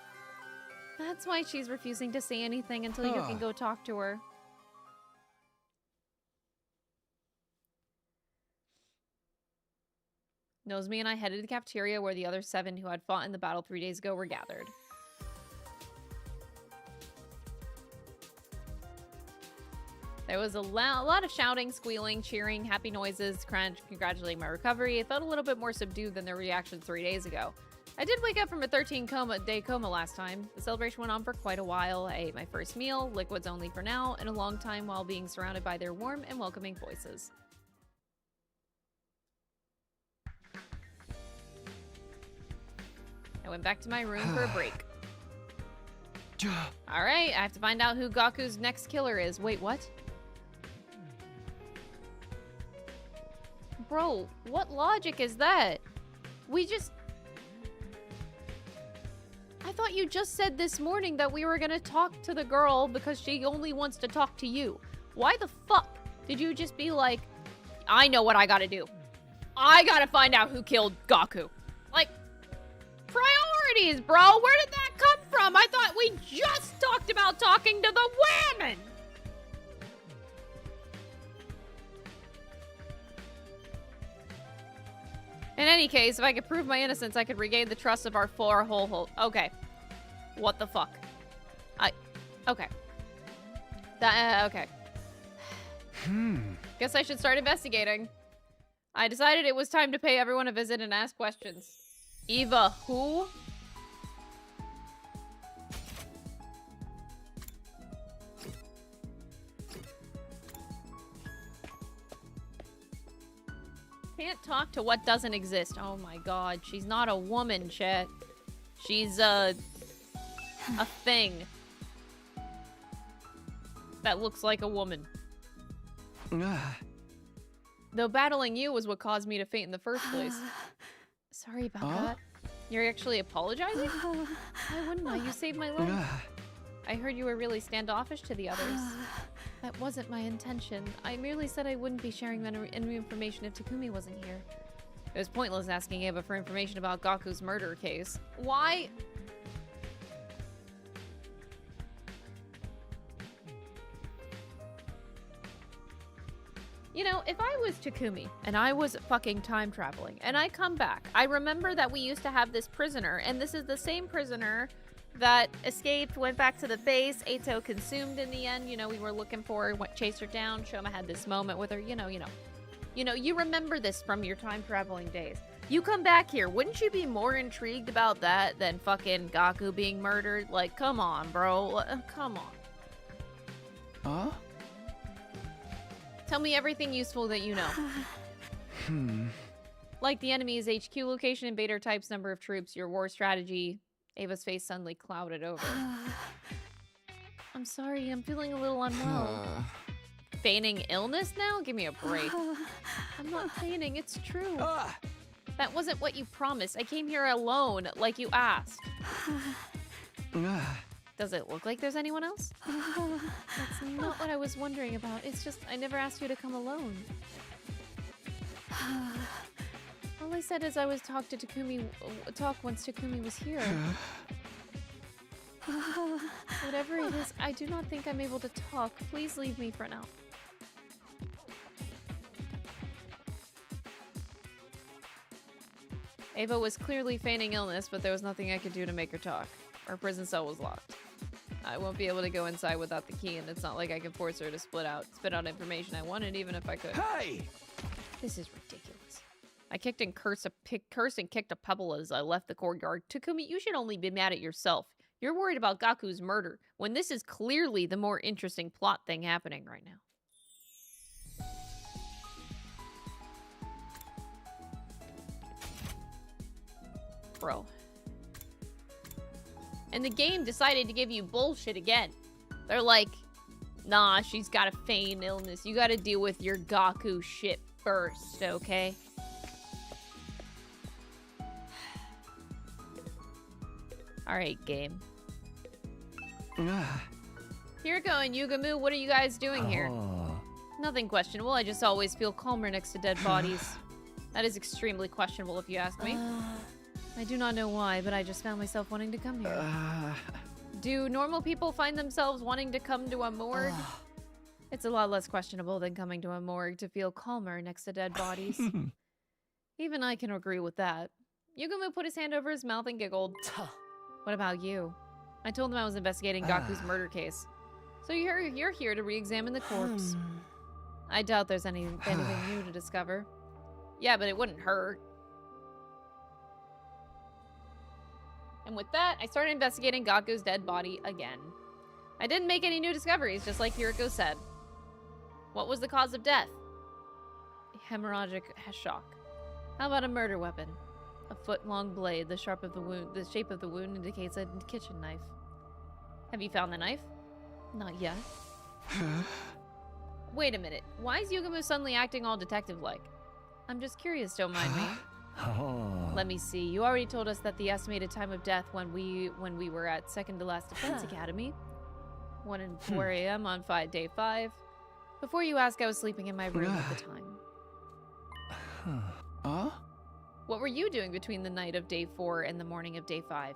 That's why she's refusing to say anything until you can go talk to her. Nozomi and I headed to the cafeteria where the other 7 who had fought in the battle 3 days ago were gathered. There was a lot of shouting, squealing, cheering, happy noises, congratulating my recovery. It felt a little bit more subdued than their reaction 3 days ago. I did wake up from a 13-day coma last time. The celebration went on for quite a while. I ate my first meal, liquids only for now, in a long time while being surrounded by their warm and welcoming voices. I went back to my room for a break. Alright, I have to find out who Gaku's next killer is. Wait, what? Bro, what logic is that? We just... I thought you just said this morning that we were gonna talk to the girl because she only wants to talk to you. Why the fuck did you just be like, I know what I gotta do. I gotta find out who killed Gaku. Like, priorities, bro. Where did that come from? I thought we just talked about talking to the women. In any case, if I could prove my innocence, I could regain the trust of our four whole. Okay. What the fuck? Okay. Okay. Guess I should start investigating. I decided it was time to pay everyone a visit and ask questions. Eva, who? Can't talk to what doesn't exist. Oh my god, she's not a woman, chat. She's a thing that looks like a woman. Though battling you was what caused me to faint in the first place. Sorry about that. You're actually apologizing? Why wouldn't I? You saved my life. I heard you were really standoffish to the others. That wasn't my intention. I merely said I wouldn't be sharing any information if Takumi wasn't here. It was pointless asking Eva for information about Gaku's murder case. Why? You know, if I was Takumi and I was fucking time traveling and I come back, I remember that we used to have this prisoner, and this is the same prisoner that escaped, went back to the base, Eito consumed in the end. You know, we were looking for her, chased her down. Shoma had this moment with her, you know, you remember this from your time traveling days. You come back here, wouldn't you be more intrigued about that than fucking Gaku being murdered? Like, come on, bro. Come on. Huh? Tell me everything useful that you know. Like the enemy's HQ location, invader types, number of troops, your war strategy. Ava's face suddenly clouded over. I'm sorry, I'm feeling a little unwell. Feigning illness now? Give me a break. I'm not feigning, it's true. That wasn't what you promised. I came here alone, like you asked. Does it look like there's anyone else? That's not what I was wondering about. It's just, I never asked you to come alone. All I said is I was talk once Takumi was here. Whatever it is, I do not think I'm able to talk. Please leave me for now. Ava was clearly feigning illness, but there was nothing I could do to make her talk. Her prison cell was locked. I won't be able to go inside without the key, and it's not like I can force her to spit out information I wanted, even if I could. Hey! This is ridiculous. I kicked and cursed and kicked a pebble as I left the courtyard. Takumi, you should only be mad at yourself. You're worried about Gaku's murder, when this is clearly the more interesting plot thing happening right now. Bro. And the game decided to give you bullshit again. They're like, nah, she's gotta feign illness. You gotta deal with your Gaku shit first, okay? Alright, game. Hirako and Yugamu, what are you guys doing here? Nothing questionable. I just always feel calmer next to dead bodies. That is extremely questionable if you ask me. I do not know why, but I just found myself wanting to come here. Do normal people find themselves wanting to come to a morgue? It's a lot less questionable than coming to a morgue to feel calmer next to dead bodies. Even I can agree with that. Yugamu put his hand over his mouth and giggled. What about you? I told him I was investigating Gaku's murder case. So you're here to re-examine the corpse. I doubt there's anything new to discover. Yeah, but it wouldn't hurt. And with that, I started investigating Gaku's dead body again. I didn't make any new discoveries, just like Hirako said. What was the cause of death? Hemorrhagic shock. How about a murder weapon? A foot-long blade. The shape of the wound indicates a kitchen knife. Have you found the knife? Not yet. Wait a minute. Why is Yugamu suddenly acting all detective-like? I'm just curious, don't mind me. Let me see. You already told us that the estimated time of death when we were at second to last defense academy, 1 and 4 a.m. on day 5. Before you ask, I was sleeping in my room at the time. What were you doing between the night of day 4 and the morning of day 5?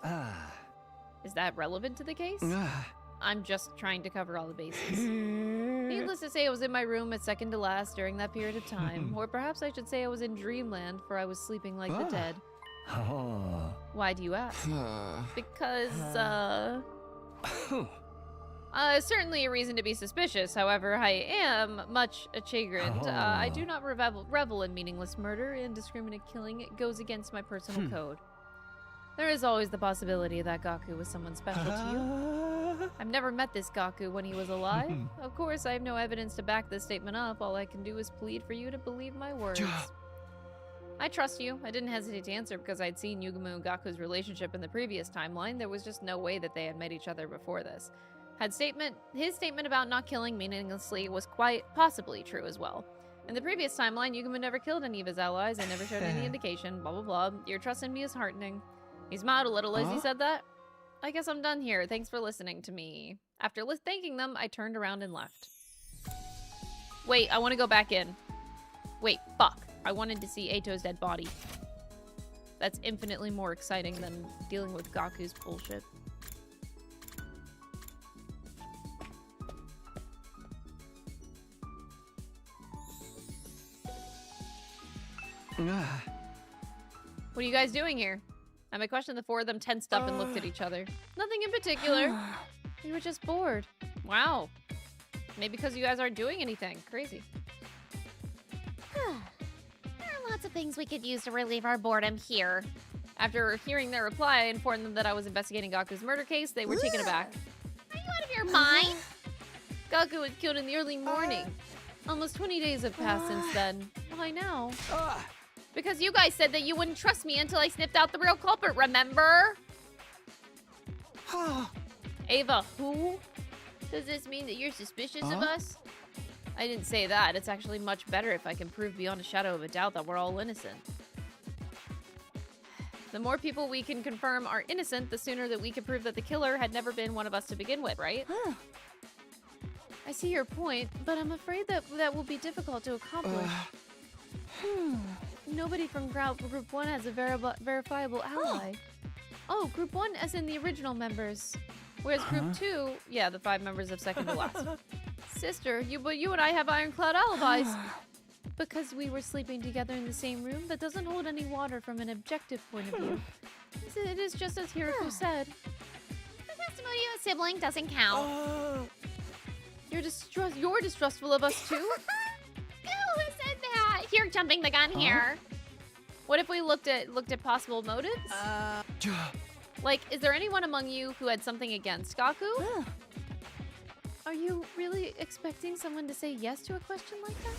Is that relevant to the case? I'm just trying to cover all the bases. Needless to say, I was in my room at second to last during that period of time. Or perhaps I should say I was in dreamland, for I was sleeping like the dead. Why do you ask? Because, certainly a reason to be suspicious. However, I am much chagrined. I do not revel in meaningless murder. Indiscriminate killing it goes against my personal code. There is always the possibility that Gaku was someone special to you. I've never met this Gaku when he was alive. Of course, I have no evidence to back this statement up. All I can do is plead for you to believe my words. I trust you. I didn't hesitate to answer because I'd seen Yugumu and Gaku's relationship in the previous timeline. There was just no way that they had met each other before this. His statement about not killing meaninglessly was quite possibly true as well. In the previous timeline, Yugumu never killed any of his allies and never showed any indication, blah blah blah. Your trust in me is heartening. He smiled a little as he said that. I guess I'm done here. Thanks for listening to me. After thanking them, I turned around and left. Wait, I want to go back in. Wait, fuck. I wanted to see Eito's dead body. That's infinitely more exciting than dealing with Gaku's bullshit. What are you guys doing here? And I questioned the four of them tensed up and looked at each other. Nothing in particular. We were just bored. Wow. Maybe because you guys aren't doing anything. Crazy. There are lots of things we could use to relieve our boredom here. After hearing their reply, I informed them that I was investigating Gaku's murder case. They were taken aback. Are you out of your mind? Gaku was killed in the early morning. Almost 20 days have passed since then. Why now? Because you guys said that you wouldn't trust me until I sniffed out the real culprit, remember? Ava, who? Does this mean that you're suspicious of us? I didn't say that. It's actually much better if I can prove beyond a shadow of a doubt that we're all innocent. The more people we can confirm are innocent, the sooner that we can prove that the killer had never been one of us to begin with, right? I see your point, but I'm afraid that that will be difficult to accomplish. Nobody from Group 1 has a verifiable ally. Oh, Group 1 as in the original members. Whereas Group 2, yeah, the 5 members of second to last. Sister, you and I have ironclad alibis. Because we were sleeping together in the same room, that doesn't hold any water from an objective point of view. It is just as Hiroko said. The testimony of a sibling doesn't count. You're distrustful of us too? Who said that? You're jumping the gun here. What if we looked at possible motives? Like, is there anyone among you who had something against Gaku? Are you really expecting someone to say yes to a question like that?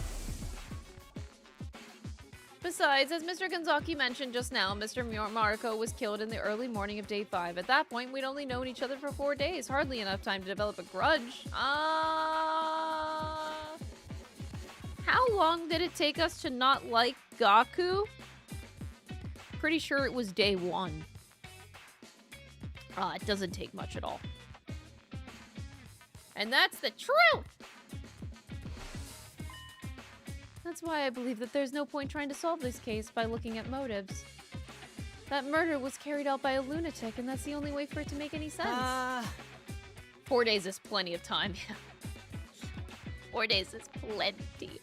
Besides, as Mr. Gonzaki mentioned just now, Mr. Mariko was killed in the early morning of day 5. At that point, we'd only known each other for 4 days. Hardly enough time to develop a grudge. How long did it take us to not like Gaku? Pretty sure it was day 1. It doesn't take much at all. And that's the truth! That's why I believe that there's no point trying to solve this case by looking at motives. That murder was carried out by a lunatic, and that's the only way for it to make any sense. 4 days is plenty of time. 4 days is plenty.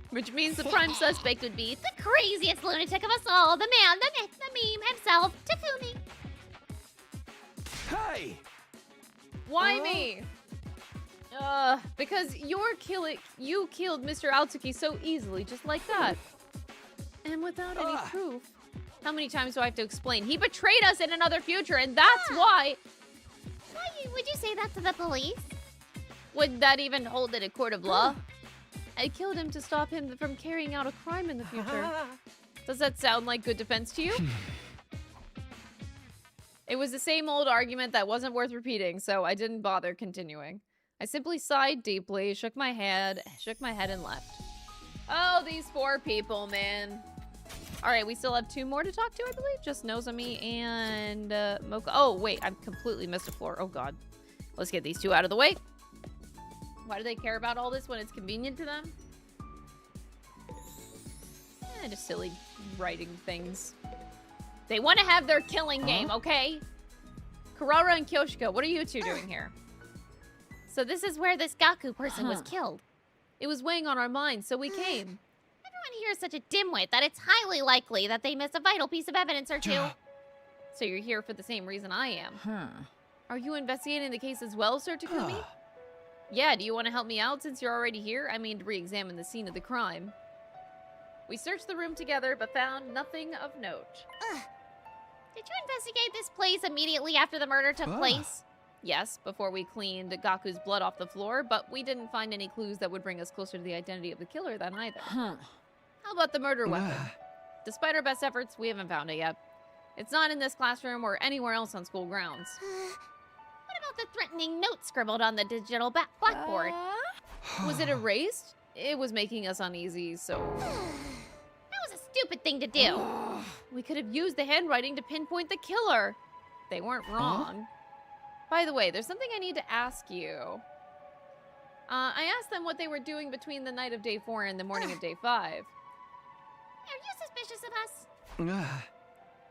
Which means the prime suspect would be the craziest lunatic of us all, the man, the myth, the meme himself, Takumi. Hey! Why me? Because you killed Mr. Aotsuki so easily, just like that. And without any proof. How many times do I have to explain? He betrayed us in another future, and that's why... Would you say that to the police? Would that even hold in a court of law? I killed him to stop him from carrying out a crime in the future. Does that sound like good defense to you? It was the same old argument that wasn't worth repeating, so I didn't bother continuing. I simply sighed deeply, shook my head and left. Oh, these 4 people, man. All right, we still have 2 more to talk to, I believe. Just Nozomi and Mocha. Oh, wait, I completely missed a floor. Oh, God. Let's get these 2 out of the way. Why do they care about all this when it's convenient to them? Just silly writing things. They want to have their killing game, okay? Karara and Kyoshika, what are you 2 doing here? So this is where this Gaku person was killed. It was weighing on our minds, so we came. Everyone here is such a dimwit that it's highly likely that they missed a vital piece of evidence or 2. So you're here for the same reason I am. Are you investigating the case as well, Sir Takumi? Yeah, do you want to help me out since you're already here? I mean, to re-examine the scene of the crime. We searched the room together, but found nothing of note. Did you investigate this place immediately after the murder took place? Yes, before we cleaned Gaku's blood off the floor, but we didn't find any clues that would bring us closer to the identity of the killer then either. How about the murder weapon? Despite our best efforts, we haven't found it yet. It's not in this classroom or anywhere else on school grounds. What about the threatening note scribbled on the digital blackboard? Was it erased? It was making us uneasy, so... That was a stupid thing to do. We could have used the handwriting to pinpoint the killer. They weren't wrong. By the way, there's something I need to ask you. I asked them what they were doing between the night of day 4 and the morning of day 5. Are you suspicious of us?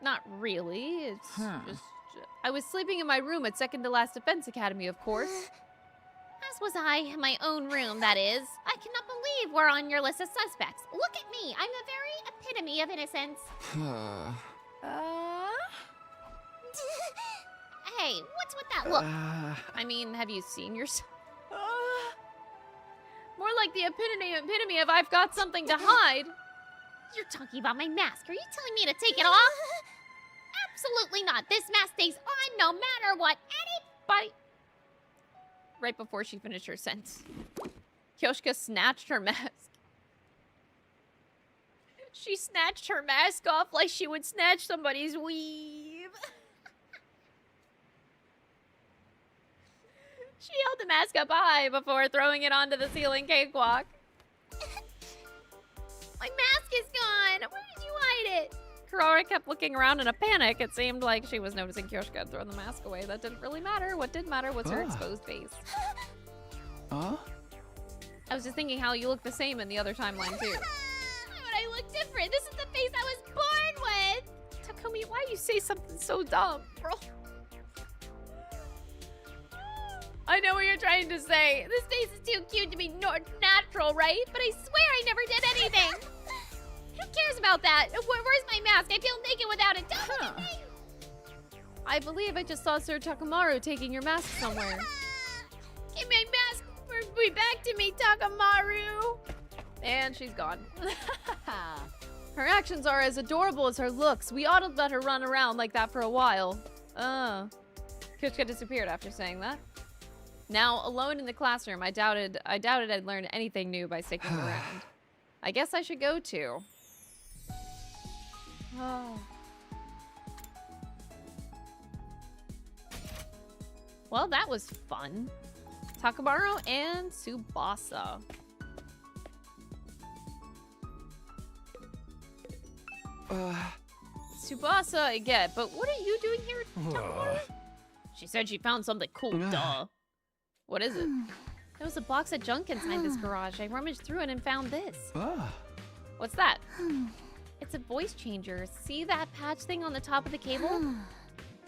Not really. It's just... I was sleeping in my room at Second to Last Defense Academy, of course. As was I, in my own room, that is. I cannot believe we're on your list of suspects. Look at me. I'm the very epitome of innocence. Hey, what's with that look? I mean, have you seen yourself? More like the epitome of I've got something to hide. You're talking about my mask. Are you telling me to take it off? Absolutely not. This mask stays on no matter what anybody... Right before she finished her sentence, Kyoshika snatched her mask. She snatched her mask off like she would snatch somebody's weave. She held the mask up high before throwing it onto the ceiling cakewalk. My mask is gone! Where did you hide it? Karara kept looking around in a panic. It seemed like she was noticing Kyoshika had thrown the mask away. That didn't really matter. What did matter was her exposed face. I was just thinking how you look the same in the other timeline, too. Why would I look different? This is the face I was born with! Takumi, why do you say something so dumb, bro? I know what you're trying to say. This face is too cute to be natural, right? But I swear I never did anything! Who cares about that? Where's my mask? I feel naked without it. Don't look at me! I believe I just saw Sir Takamaru taking your mask somewhere. Give my mask back to me, Takamaru! And she's gone. Her actions are as adorable as her looks. We ought to let her run around like that for a while. Kyoshika disappeared after saying that. Now, alone in the classroom, I doubted I'd learn anything new by sticking around. I guess I should go too. Well, that was fun. Takamaru and Tsubasa. Tsubasa, I get, but what are you doing here, Takamaru? She said she found something cool, duh. What is it? There was a box of junk inside this garage. I rummaged through it and found this. What's that? It's a voice changer. See that patch thing on the top of the cable?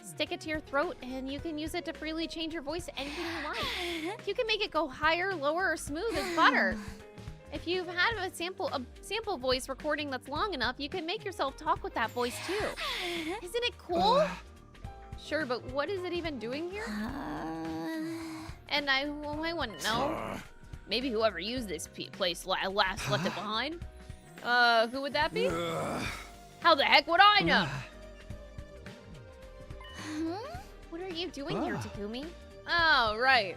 Stick it to your throat and you can use it to freely change your voice to anything you like. You can make it go higher, lower, or smooth as butter. If you've had a sample voice recording that's long enough, you can make yourself talk with that voice too. Isn't it cool? Sure, but what is it even doing here? And I wouldn't know. Maybe whoever used this place last left it behind. Who would that be? How the heck would I know? What are you doing here, Takumi? Oh, right.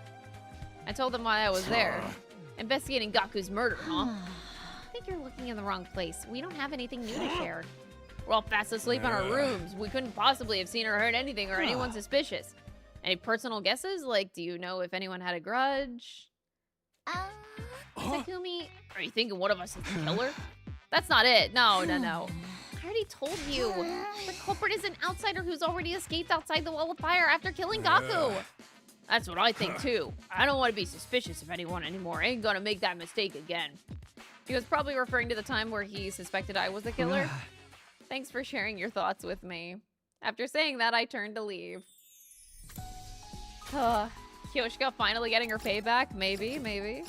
I told them why I was there. Investigating Gaku's murder, huh? I think you're looking in the wrong place. We don't have anything new to share. We're all fast asleep in our rooms. We couldn't possibly have seen or heard anything or anyone suspicious. Any personal guesses? Like, do you know if anyone had a grudge? Takumi... Are you thinking one of us is the killer? That's not it. No. I already told you. The culprit is an outsider who's already escaped outside the wall of fire after killing Gaku. That's what I think too. I don't want to be suspicious of anyone anymore. I ain't gonna make that mistake again. He was probably referring to the time where he suspected I was the killer. Thanks for sharing your thoughts with me. After saying that, I turned to leave. Kyoshika finally getting her payback? Maybe, maybe.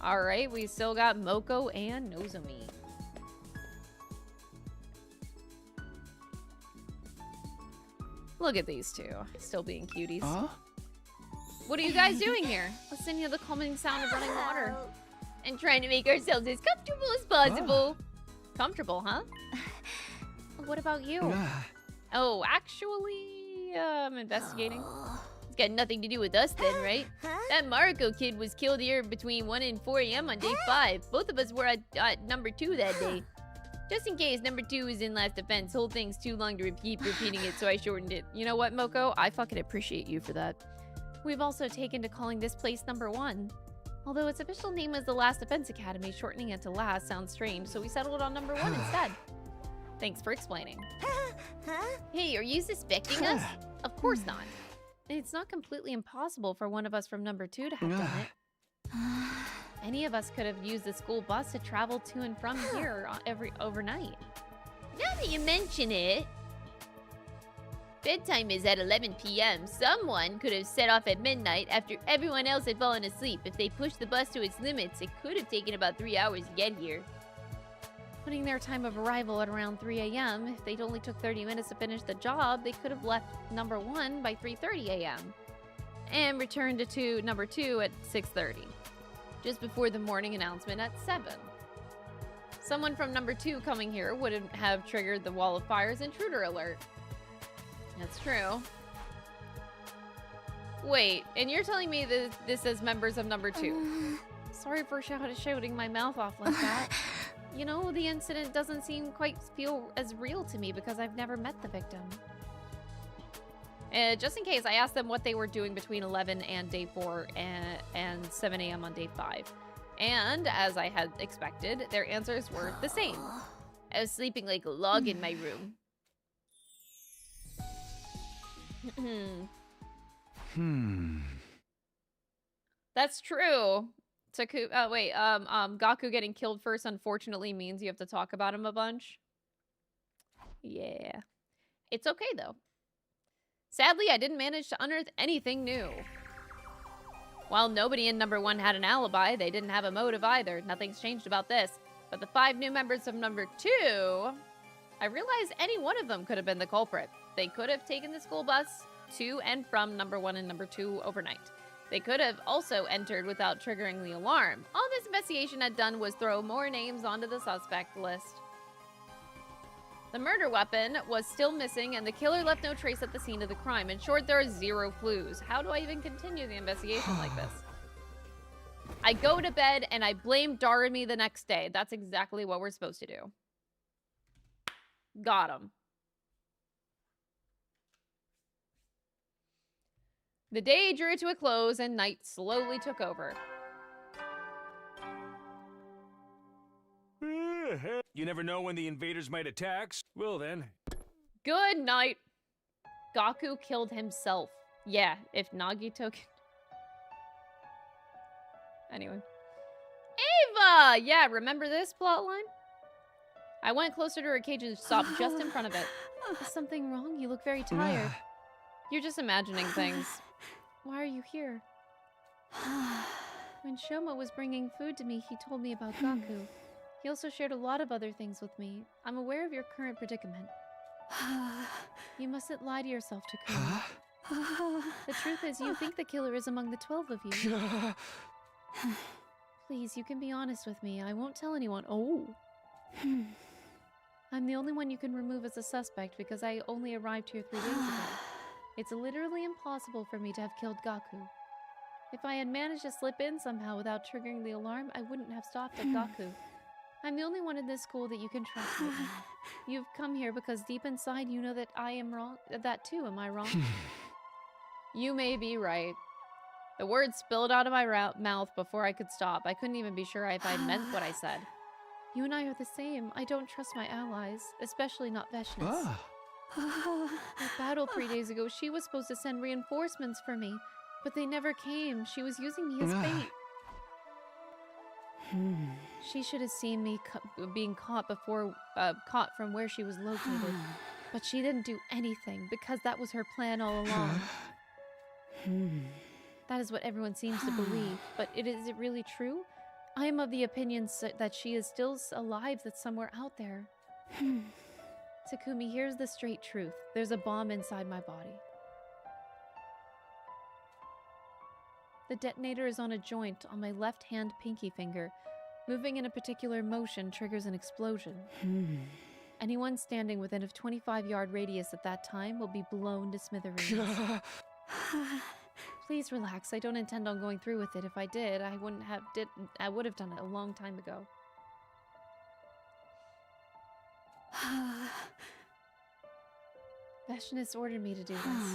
Alright, we still got Moko and Nozomi. Look at these two, still being cuties. What are you guys doing here? Listening to the calming sound of running water. And trying to make ourselves as comfortable as possible. Comfortable, huh? What about you? Oh, actually, I'm investigating. It's got nothing to do with us then, right? That Mariko kid was killed here between 1 and 4 a.m. on day 5. Both of us were at number 2 that day. Just in case number 2 is in last defense, whole thing's too long to keep repeating it, so I shortened it. You know what, Moko? I fucking appreciate you for that. We've also taken to calling this place number 1. Although its official name is the Last Defense Academy, shortening it to last sounds strange, so we settled on number 1 instead. Thanks for explaining. Hey, are you suspecting us? Of course not. It's not completely impossible for one of us from number 2 to have done it. Any of us could have used the school bus to travel to and from here overnight. Now that you mention it, bedtime is at 11 p.m. Someone could have set off at midnight after everyone else had fallen asleep. If they pushed the bus to its limits, it could have taken about 3 hours to get here. Putting their time of arrival at around 3 a.m., if they'd only took 30 minutes to finish the job, they could have left number 1 by 3:30 a.m. and returned to number 2 at 6:30, just before the morning announcement at 7. Someone from number 2 coming here wouldn't have triggered the wall of fire's intruder alert. That's true. Wait, and you're telling me that this is members of number 2? Sorry for shouting my mouth off like that. You know, the incident doesn't seem quite feel as real to me because I've never met the victim. Just in case, I asked them what they were doing between 11 and day 4 and 7 a.m. on day 5. And, as I had expected, their answers were the same. I was sleeping like a log in my room. That's true. Gaku getting killed first unfortunately means you have to talk about him a bunch. Yeah. It's okay though. Sadly, I didn't manage to unearth anything new. While nobody in number 1 had an alibi, they didn't have a motive either. Nothing's changed about this. But the 5 new members of number 2, I realized any one of them could have been the culprit. They could have taken the school bus to and from number 1 and number 2 overnight. They could have also entered without triggering the alarm. All this investigation had done was throw more names onto the suspect list. The murder weapon was still missing, and the killer left no trace at the scene of the crime. In short, there are 0 clues. How do I even continue the investigation like this? I go to bed, and I blame Darumi the next day. That's exactly what we're supposed to do. Got him. The day drew to a close, and night slowly took over. You never know when the invaders might attack. Well then. Good night. Gaku killed himself. Yeah, if Nagito... Anyway. Ava! Yeah, remember this plotline? I went closer to her cage and stopped just in front of it. Is something wrong? You look very tired. You're just imagining things. Why are you here? When Shoma was bringing food to me, he told me about Gaku. He also shared a lot of other things with me. I'm aware of your current predicament. You mustn't lie to yourself, Takumi. The truth is, you think the killer is among the 12 of you. Please, you can be honest with me. I won't tell anyone. Oh. I'm the only one you can remove as a suspect because I only arrived here 3 days ago. It's literally impossible for me to have killed Gaku. If I had managed to slip in somehow without triggering the alarm, I wouldn't have stopped at Gaku. I'm the only one in this school that you can trust right now. You've come here because deep inside you know that I am wrong. That too, am I wrong? You may be right. The words spilled out of my mouth before I could stop. I couldn't even be sure if I meant what I said. You and I are the same. I don't trust my allies, especially not Veshnis. That battle 3 days ago, she was supposed to send reinforcements for me, but they never came. She was using me as bait. She should have seen me being caught caught from where she was located. But she didn't do anything because that was her plan all along. That is what everyone seems to believe, but is it really true? I am of the opinion that she is still alive, that's somewhere out there. Takumi, here's the straight truth. There's a bomb inside my body. The detonator is on a joint on my left hand pinky finger. Moving in a particular motion triggers an explosion. Anyone standing within a 25-yard radius at that time will be blown to smithereens. Please relax. I don't intend on going through with it. If I did, I would have done it a long time ago. Veshnis ordered me to do this.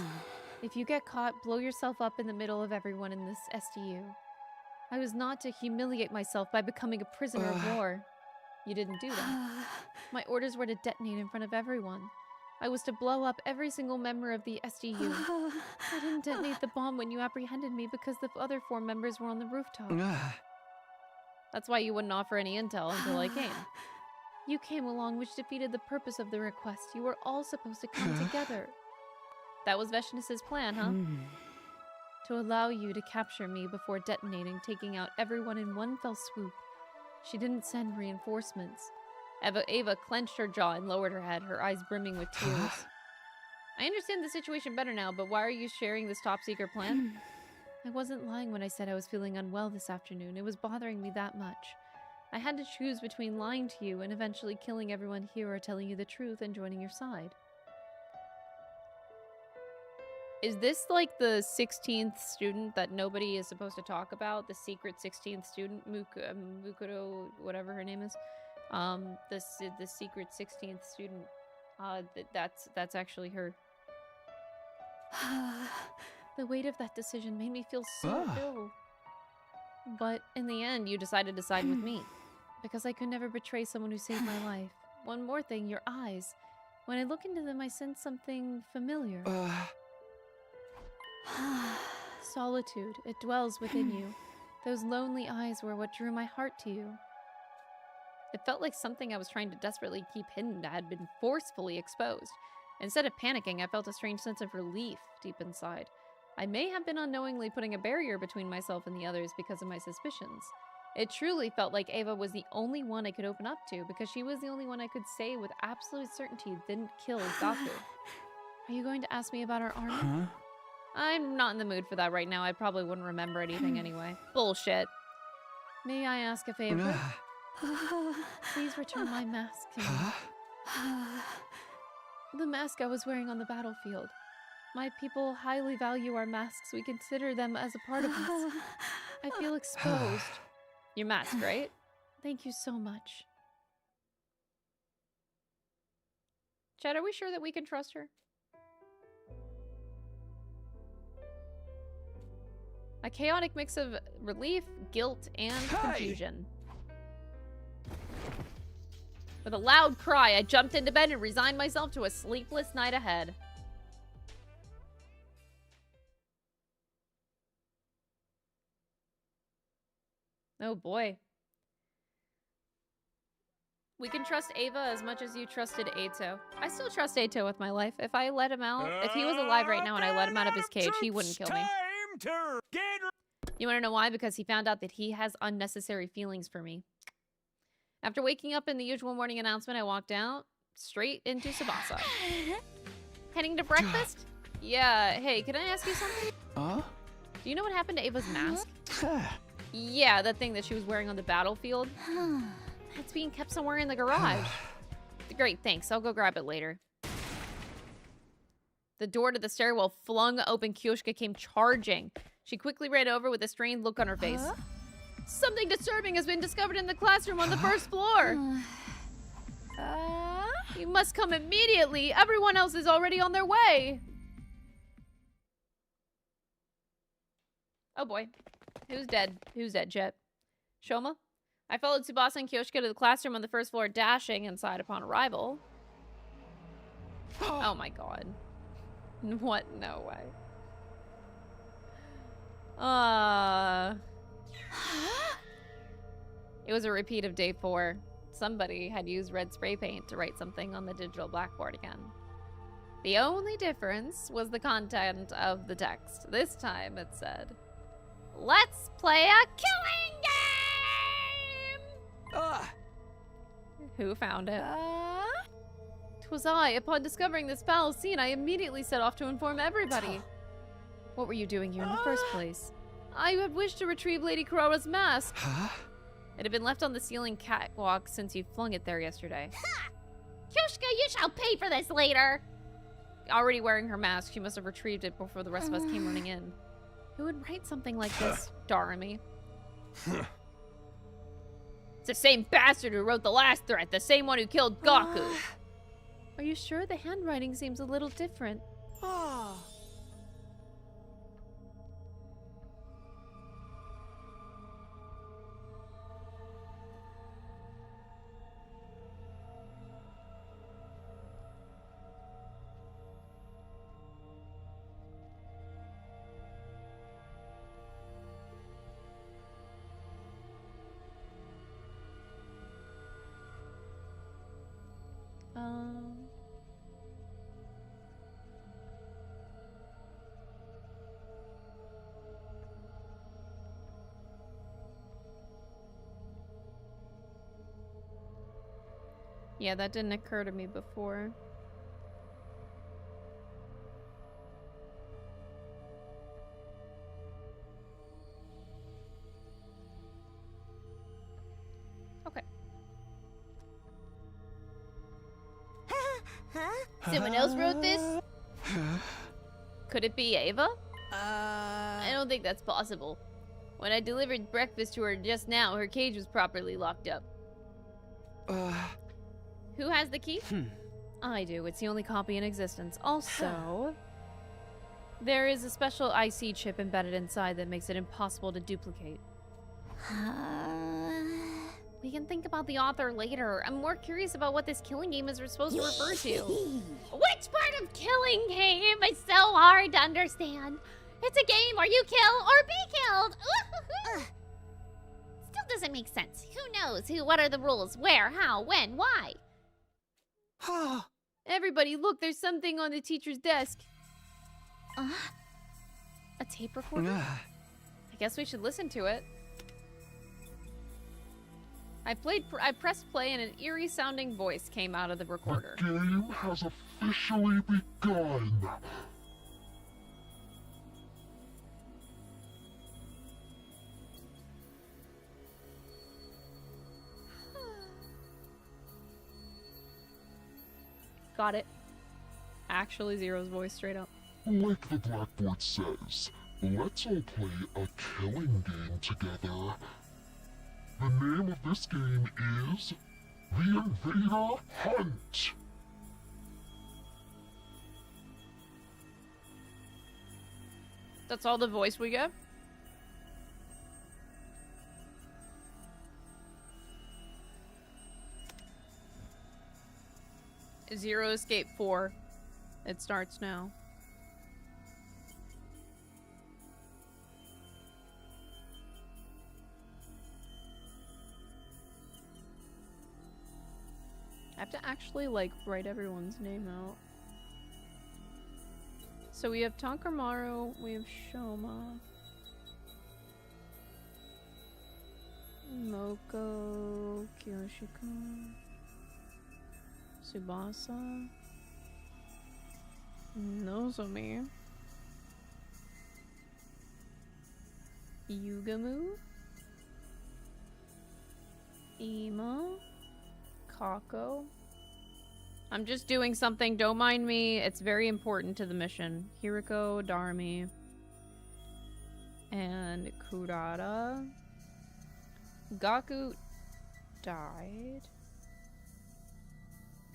If you get caught, blow yourself up in the middle of everyone in this SDU. I was not to humiliate myself by becoming a prisoner of war. You didn't do that. My orders were to detonate in front of everyone. I was to blow up every single member of the SDU. I didn't detonate the bomb when you apprehended me because the other 4 members were on the rooftop. That's why you wouldn't offer any intel until I came. You came along, which defeated the purpose of the request. You were all supposed to come together. That was Veshnis's plan, huh? To allow you to capture me before detonating, taking out everyone in one fell swoop. She didn't send reinforcements. Ava clenched her jaw and lowered her head, her eyes brimming with tears. I understand the situation better now, but why are you sharing this top-secret plan? I wasn't lying when I said I was feeling unwell this afternoon. It was bothering me that much. I had to choose between lying to you and eventually killing everyone here or telling you the truth and joining your side. Is this like the 16th student that nobody is supposed to talk about? The secret 16th student? Mukuro, whatever her name is. The secret 16th student. That's actually her. The weight of that decision made me feel so ill. But in the end, you decided to side with me. Because I could never betray someone who saved my life. One more thing, your eyes. When I look into them, I sense something familiar. Solitude. It dwells within you. Those lonely eyes were what drew my heart to you. It felt like something I was trying to desperately keep hidden had been forcefully exposed. Instead of panicking, I felt a strange sense of relief deep inside. I may have been unknowingly putting a barrier between myself and the others because of my suspicions. It truly felt like Ava was the only one I could open up to because she was the only one I could say with absolute certainty didn't kill Gaku. Are you going to ask me about our armor? I'm not in the mood for that right now. I probably wouldn't remember anything anyway. Bullshit. May I ask a favor? Please return my mask to me. The mask I was wearing on the battlefield. My people highly value our masks. We consider them as a part of us. I feel exposed. Your mask, right? Thank you so much. Chad, are we sure that we can trust her? A chaotic mix of relief, guilt, and confusion. With a loud cry, I jumped into bed and resigned myself to a sleepless night ahead. Oh boy. We can trust Ava as much as you trusted Eito. I still trust Eito with my life. If I let him out, if he was alive right now and I let him out of his cage, he wouldn't kill me. You want to know why? Because he found out that he has unnecessary feelings for me. After waking up in the usual morning announcement, I walked out straight into Tsubasa. Heading to breakfast? Yeah, hey, can I ask you something? Do you know what happened to Ava's mask? Yeah, that thing that she was wearing on the battlefield. It's being kept somewhere in the garage. Great, thanks. I'll go grab it later. The door to the stairwell flung open. Kyoshka came charging. She quickly ran over with a strained look on her face. Something disturbing has been discovered in the classroom on the first floor. You must come immediately. Everyone else is already on their way. Oh boy. Who's dead? Who's dead, Jet? Shoma? I followed Tsubasa and Kyoshika to the classroom on the first floor, dashing inside upon arrival. Oh my god. What? No way. It was a repeat of day 4. Somebody had used red spray paint to write something on the digital blackboard again. The only difference was the content of the text. This time it said, "Let's play a killing game!" Who found it? 'Twas I. Upon discovering this foul scene, I immediately set off to inform everybody. What were you doing here in the first place? I had wished to retrieve Lady Kurara's mask. It had been left on the ceiling catwalk since you flung it there yesterday. Kyoshika, you shall pay for this later. Already wearing her mask, she must have retrieved it before the rest of us came running in. Who would write something like this, Darumi? It's the same bastard who wrote the last threat, the same one who killed Gaku. Are you sure? The handwriting seems a little different. Yeah, that didn't occur to me before. Okay. Someone else wrote this? Could it be Ava? I don't think that's possible. When I delivered breakfast to her just now, her cage was properly locked up. Who has the key? I do. It's the only copy in existence. Also, there is a special IC chip embedded inside that makes it impossible to duplicate. We can think about the author later. I'm more curious about what this killing game is supposed to refer to. Which part of killing game is so hard to understand? It's a game where you kill or be killed. Still doesn't make sense. Who knows? What are the rules? Where? How? When? Why? Everybody, look, there's something on the teacher's desk. A tape recorder? I guess we should listen to it. I pressed play and an eerie sounding voice came out of the recorder. The game has officially begun. Got it. Actually, Zero's voice straight up. Like the blackboard says, let's all play a killing game together. The name of this game is The Invader Hunt. That's all the voice we get? Zero Escape 4. It starts now. I have to actually, like, write everyone's name out. So we have Tankamaru, we have Shoma, Moko, Kyoshika, Tsubasa, Nozomi, Yugamu, Ima, Kako. I'm just doing something, don't mind me. It's very important to the mission. Hiriko, Darumi, and Kurata. Gaku died.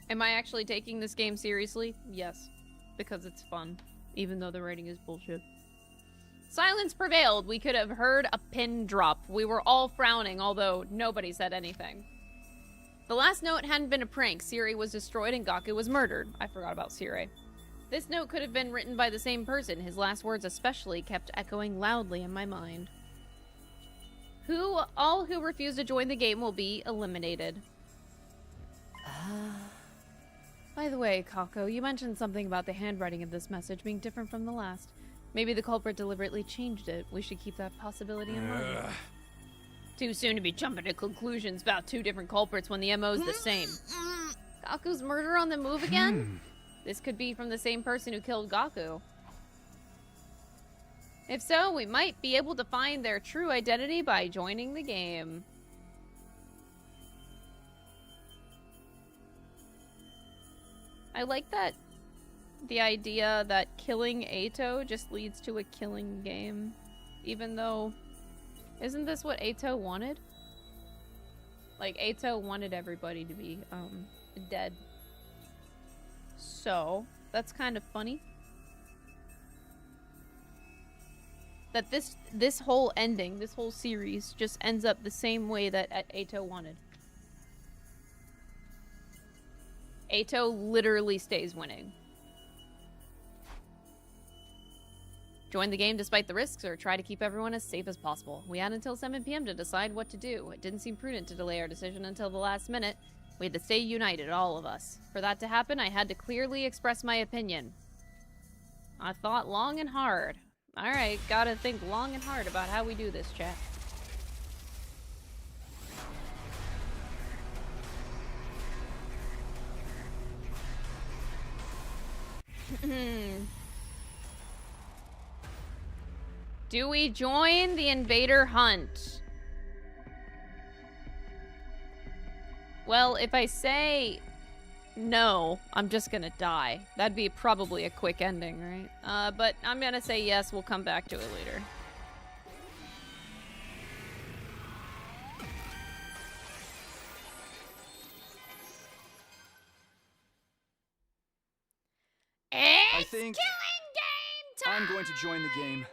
Am I actually taking this game seriously? Yes, because it's fun, even though the writing is bullshit. Silence prevailed. We could have heard a pin drop. We were all frowning, although nobody said anything. The last note hadn't been a prank. Siri was destroyed and Gaku was murdered. I forgot about Siri. This note could have been written by the same person. His last words especially kept echoing loudly in my mind. All who refuse to join the game will be eliminated. By the way, Kako, you mentioned something about the handwriting of this message being different from the last. Maybe the culprit deliberately changed it. We should keep that possibility in mind. Too soon to be jumping to conclusions about two different culprits when the MO's the same. Gaku's murder on the move again? This could be from the same person who killed Gaku. If so, we might be able to find their true identity by joining the game. I like that the idea that killing Eito just leads to a killing game. Even though, isn't this what Eito wanted? Like, Eito wanted everybody to be, dead. So, that's kind of funny. That this whole ending, this whole series, just ends up the same way that Eito wanted. Eito literally stays winning. Join the game despite the risks or try to keep everyone as safe as possible. We had until 7 p.m. to decide what to do. It didn't seem prudent to delay our decision until the last minute. We had to stay united, all of us. For that to happen, I had to clearly express my opinion. I thought long and hard. Alright, gotta think long and hard about how we do this, chat. Do we join the invader hunt? Well, if I say no, I'm just gonna die. That'd be probably a quick ending, right? But I'm gonna say yes, we'll come back to it later. I think I'm going to join the game.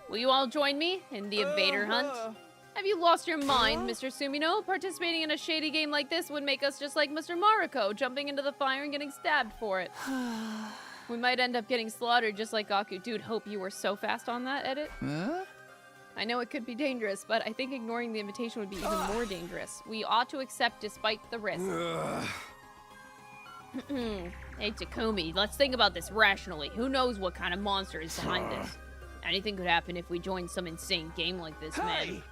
Will you all join me in the invader hunt? Have you lost your mind, Mr. Sumino? Participating in a shady game like this would make us just like Mr. Mariko, jumping into the fire and getting stabbed for it. We might end up getting slaughtered just like Gaku. Dude, hope you were so fast on that edit. I know it could be dangerous, but I think ignoring the invitation would be even more dangerous. We ought to accept despite the risk. Hey, Takumi, let's think about this rationally. Who knows what kind of monster is behind this? Anything could happen if we join some insane game like this, man.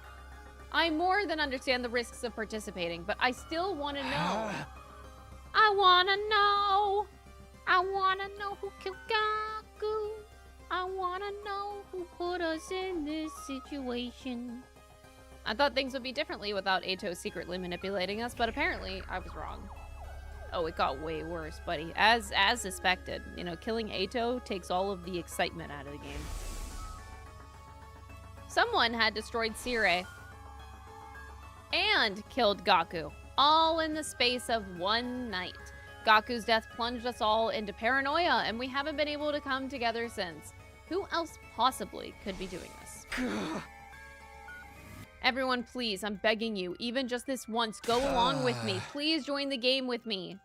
I more than understand the risks of participating, but I still want to know. I want to know. I want to know who killed Gaku. I want to know who put us in this situation. I thought things would be differently without Eito secretly manipulating us, but apparently I was wrong. Oh, it got way worse, buddy. As suspected. You know, killing Eito takes all of the excitement out of the game. Someone had destroyed Sire and killed Gaku, all in the space of one night. Gaku's death plunged us all into paranoia, and we haven't been able to come together since. Who else possibly could be doing this? Everyone, please, I'm begging you, even just this once, go along with me. Please join the game with me.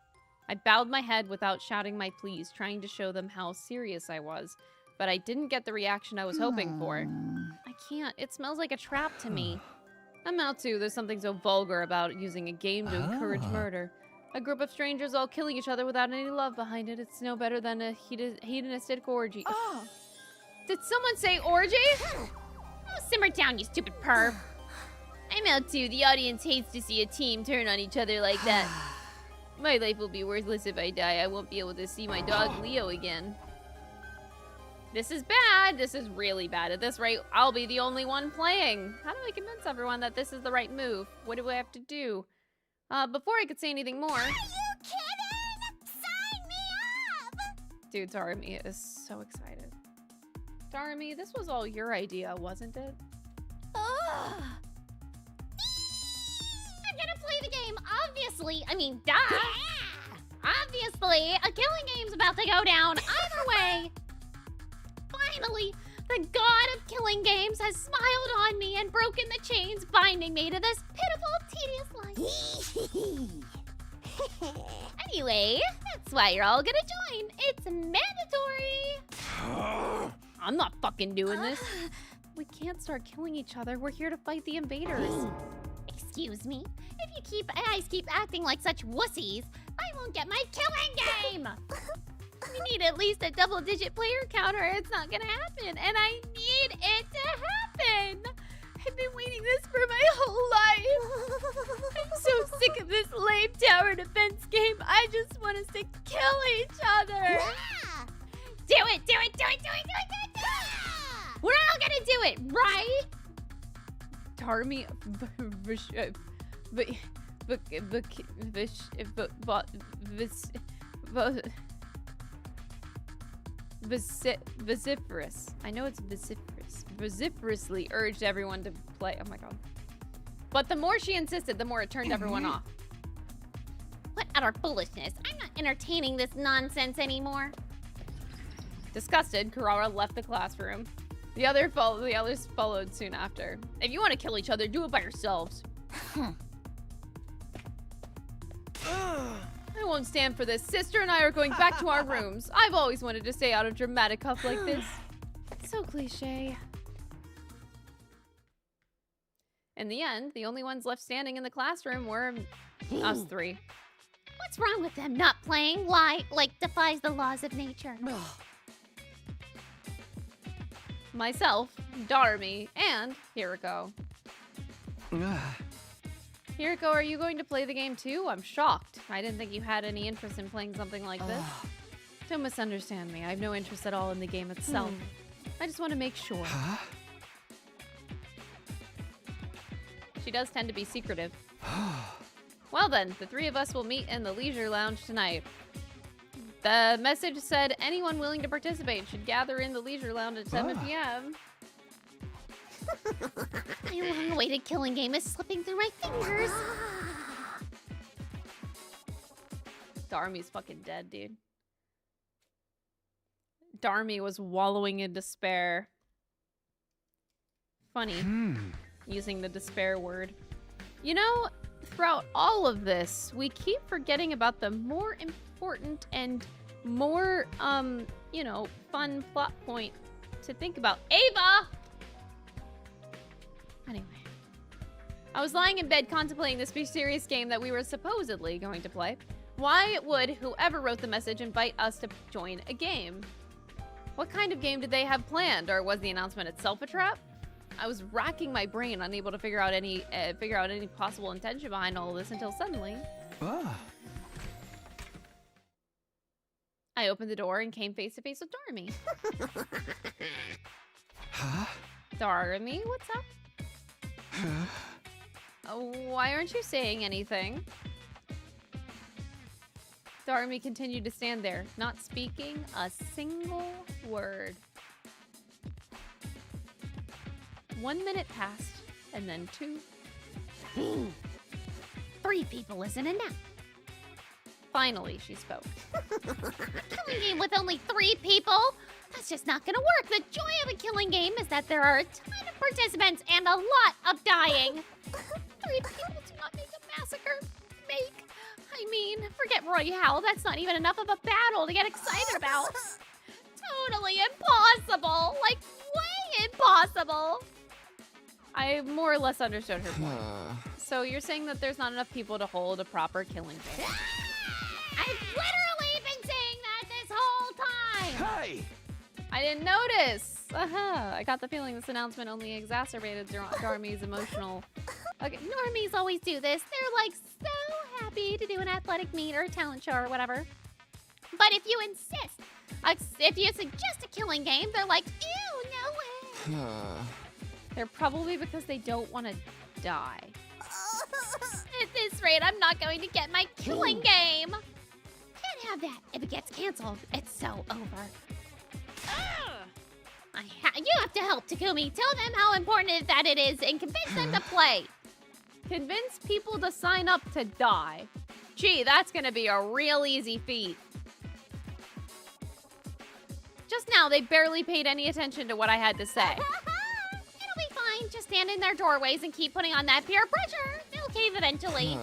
I bowed my head without shouting my pleas, trying to show them how serious I was. But I didn't get the reaction I was hoping for. I can't. It smells like a trap to me. I'm out too. There's something so vulgar about using a game to encourage murder. A group of strangers all killing each other without any love behind it. It's no better than a hedonistic orgy. Did someone say orgy? Oh, simmer down, you stupid perv. I'm out too. The audience hates to see a team turn on each other like that. My life will be worthless if I die. I won't be able to see my dog Leo again. This is bad. This is really bad. At this rate, I'll be the only one playing. How do I convince everyone that this is the right move? What do I have to do? Before I could say anything more... Are you kidding? Sign me up! Dude, Tarumi is so excited. Tarumi, this was all your idea, wasn't it? I'm gonna play the game, obviously. I mean, duh. Obviously, a killing game's about to go down either way. Finally, the god of killing games has smiled on me and broken the chains binding me to this pitiful, tedious life. Anyway, that's why you're all gonna join. It's mandatory. I'm not fucking doing this. We can't start killing each other. We're here to fight the invaders. Excuse me? If you guys keep acting like such wussies, I won't get my killing game! We need at least a double-digit player count or it's not gonna happen, and I need it to happen! I've been waiting this for my whole life! I'm so sick of this lame tower defense game, I just want us to kill each other! Yeah! Do it, do it, do it, do it, do it, do it, do it! We're all gonna do it, right? Tarmy, vociferous. I know it's vociferous. Vociferously urged everyone to play. Oh my god. But the more she insisted, the more it turned everyone off. What utter foolishness. I'm not entertaining this nonsense anymore. Disgusted, Karara left the classroom. The others followed soon after. If you want to kill each other, do it by yourselves. I won't stand for this. Sister and I are going back to our rooms. I've always wanted to stay out of dramatic huff like this. So cliche. In the end, the only ones left standing in the classroom were us three. What's wrong with them not playing? Like defies the laws of nature. Myself, Darmy, and Hiriko. Hiriko, are you going to play the game too? I'm shocked. I didn't think you had any interest in playing something like this. Don't misunderstand me. I have no interest at all in the game itself. I just want to make sure. She does tend to be secretive. Well then, the three of us will meet in the leisure lounge tonight. The message said anyone willing to participate should gather in the leisure lounge at 7 p.m. My long-awaited killing game is slipping through my fingers. Darmy's fucking dead, dude. Darmy was wallowing in despair. Funny. Using the despair word. You know, throughout all of this, we keep forgetting about the more important and more, you know, fun plot point to think about. Ava! Anyway. I was lying in bed contemplating this mysterious game that we were supposedly going to play. Why would whoever wrote the message invite us to join a game? What kind of game did they have planned, or was the announcement itself a trap? I was racking my brain, unable to figure out any possible intention behind all of this until suddenly. I opened the door and came face to face with Darmy. Darmy, what's up? Why aren't you saying anything? Darmy continued to stand there, not speaking a single word. 1 minute passed, and then 2. 3 people listening now. Finally, she spoke. Killing game with only 3 people? That's just not gonna work. The joy of a killing game is that there are a ton of participants and a lot of dying. 3 people do not make a massacre. I mean, forget Royale. That's not even enough of a battle to get excited about. Totally impossible. Like, way impossible. I more or less understood her point. So you're saying that there's not enough people to hold a proper killing game? I've literally been saying that this whole time! Hey! I didn't notice! I got the feeling this announcement only exacerbated Darmy's emotional... Okay, normies always do this. They're like so happy to do an athletic meet or a talent show or whatever. But if you insist, if you suggest a killing game, they're like, ew, no way. They're probably because they don't want to die. At this rate, I'm not going to get my killing game. Can't have that. If it gets canceled, it's so over. You have to help, Takumi. Tell them how important that it is and convince them to play. Convince people to sign up to die. Gee, that's gonna be a real easy feat. Just now, they barely paid any attention to what I had to say. It'll be fine. Just stand in their doorways and keep putting on that peer pressure. They'll cave eventually.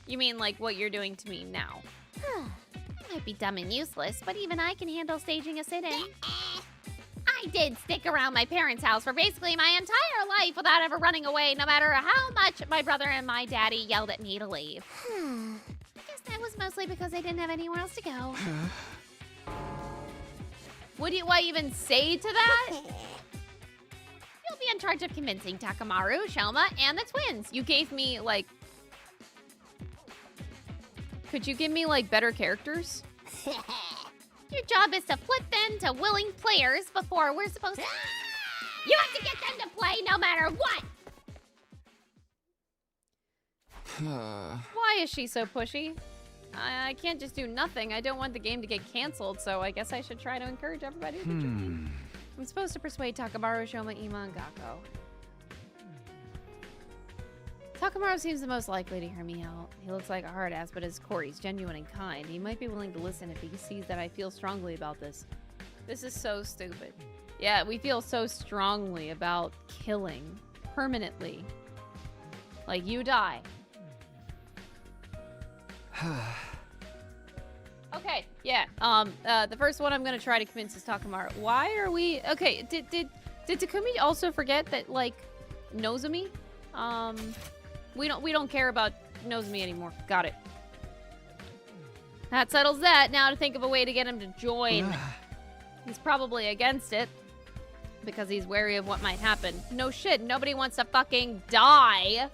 You mean like what you're doing to me now? It might be dumb and useless, but even I can handle staging a sit-in. I did stick around my parents' house for basically my entire life without ever running away, no matter how much my brother and my daddy yelled at me to leave. I guess that was mostly because I didn't have anywhere else to go. What do I even say to that? You'll be in charge of convincing Takamaru, Shoma, and the twins. You gave me, like... Could you give me, like, better characters? Your job is to flip them to willing players before we're supposed to... You have to get them to play no matter what! Why is she so pushy? I can't just do nothing. I don't want the game to get canceled, so I guess I should try to encourage everybody to join. I'm supposed to persuade Takamaru, Shoma, Ima, and Gakko. Takamaru seems the most likely to hear me out. He looks like a hard ass, but his core, he's genuine and kind. He might be willing to listen if he sees that I feel strongly about this. This is so stupid. Yeah, we feel so strongly about killing permanently. Like, you die. Okay, yeah. The first one I'm gonna try to convince is Takamaru. Why are we... Okay, did Takumi also forget that, like, Nozomi? We don't care about Nozomi anymore. Got it. That settles that. Now to think of a way to get him to join. He's probably against it because he's wary of what might happen. No shit, nobody wants to fucking die.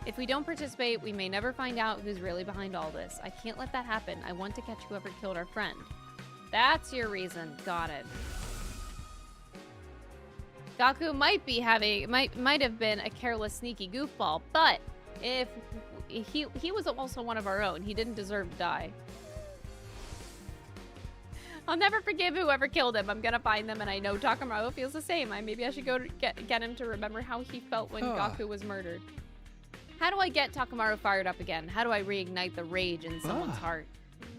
If we don't participate, we may never find out who's really behind all this. I can't let that happen. I want to catch whoever killed our friend. That's your reason. Got it. Gaku might have been a careless, sneaky goofball, but if he was also one of our own, he didn't deserve to die. I'll never forgive whoever killed him. I'm gonna find them, and I know Takamaru feels the same. Maybe I should go to get him to remember how he felt when Gaku was murdered. How do I get Takamaru fired up again? How do I reignite the rage in someone's heart?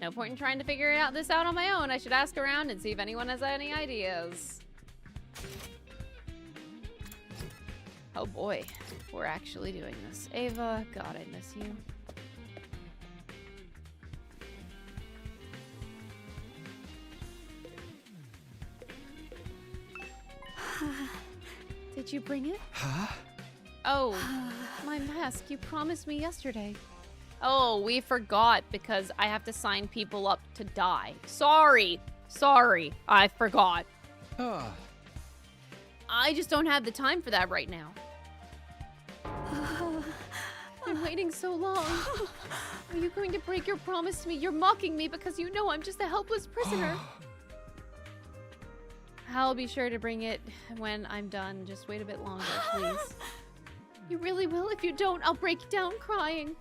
No point in trying to figure this out on my own. I should ask around and see if anyone has any ideas. Oh boy, we're actually doing this. Ava, God, I miss you. Did you bring it? Huh? Oh, my mask. You promised me yesterday. Oh, we forgot because I have to sign people up to die. Sorry. I forgot. I just don't have the time for that right now. I'm waiting so long. Are you going to break your promise to me? You're mocking me because you know I'm just a helpless prisoner. I'll be sure to bring it when I'm done. Just wait a bit longer, please. You really will? If you don't, I'll break down crying.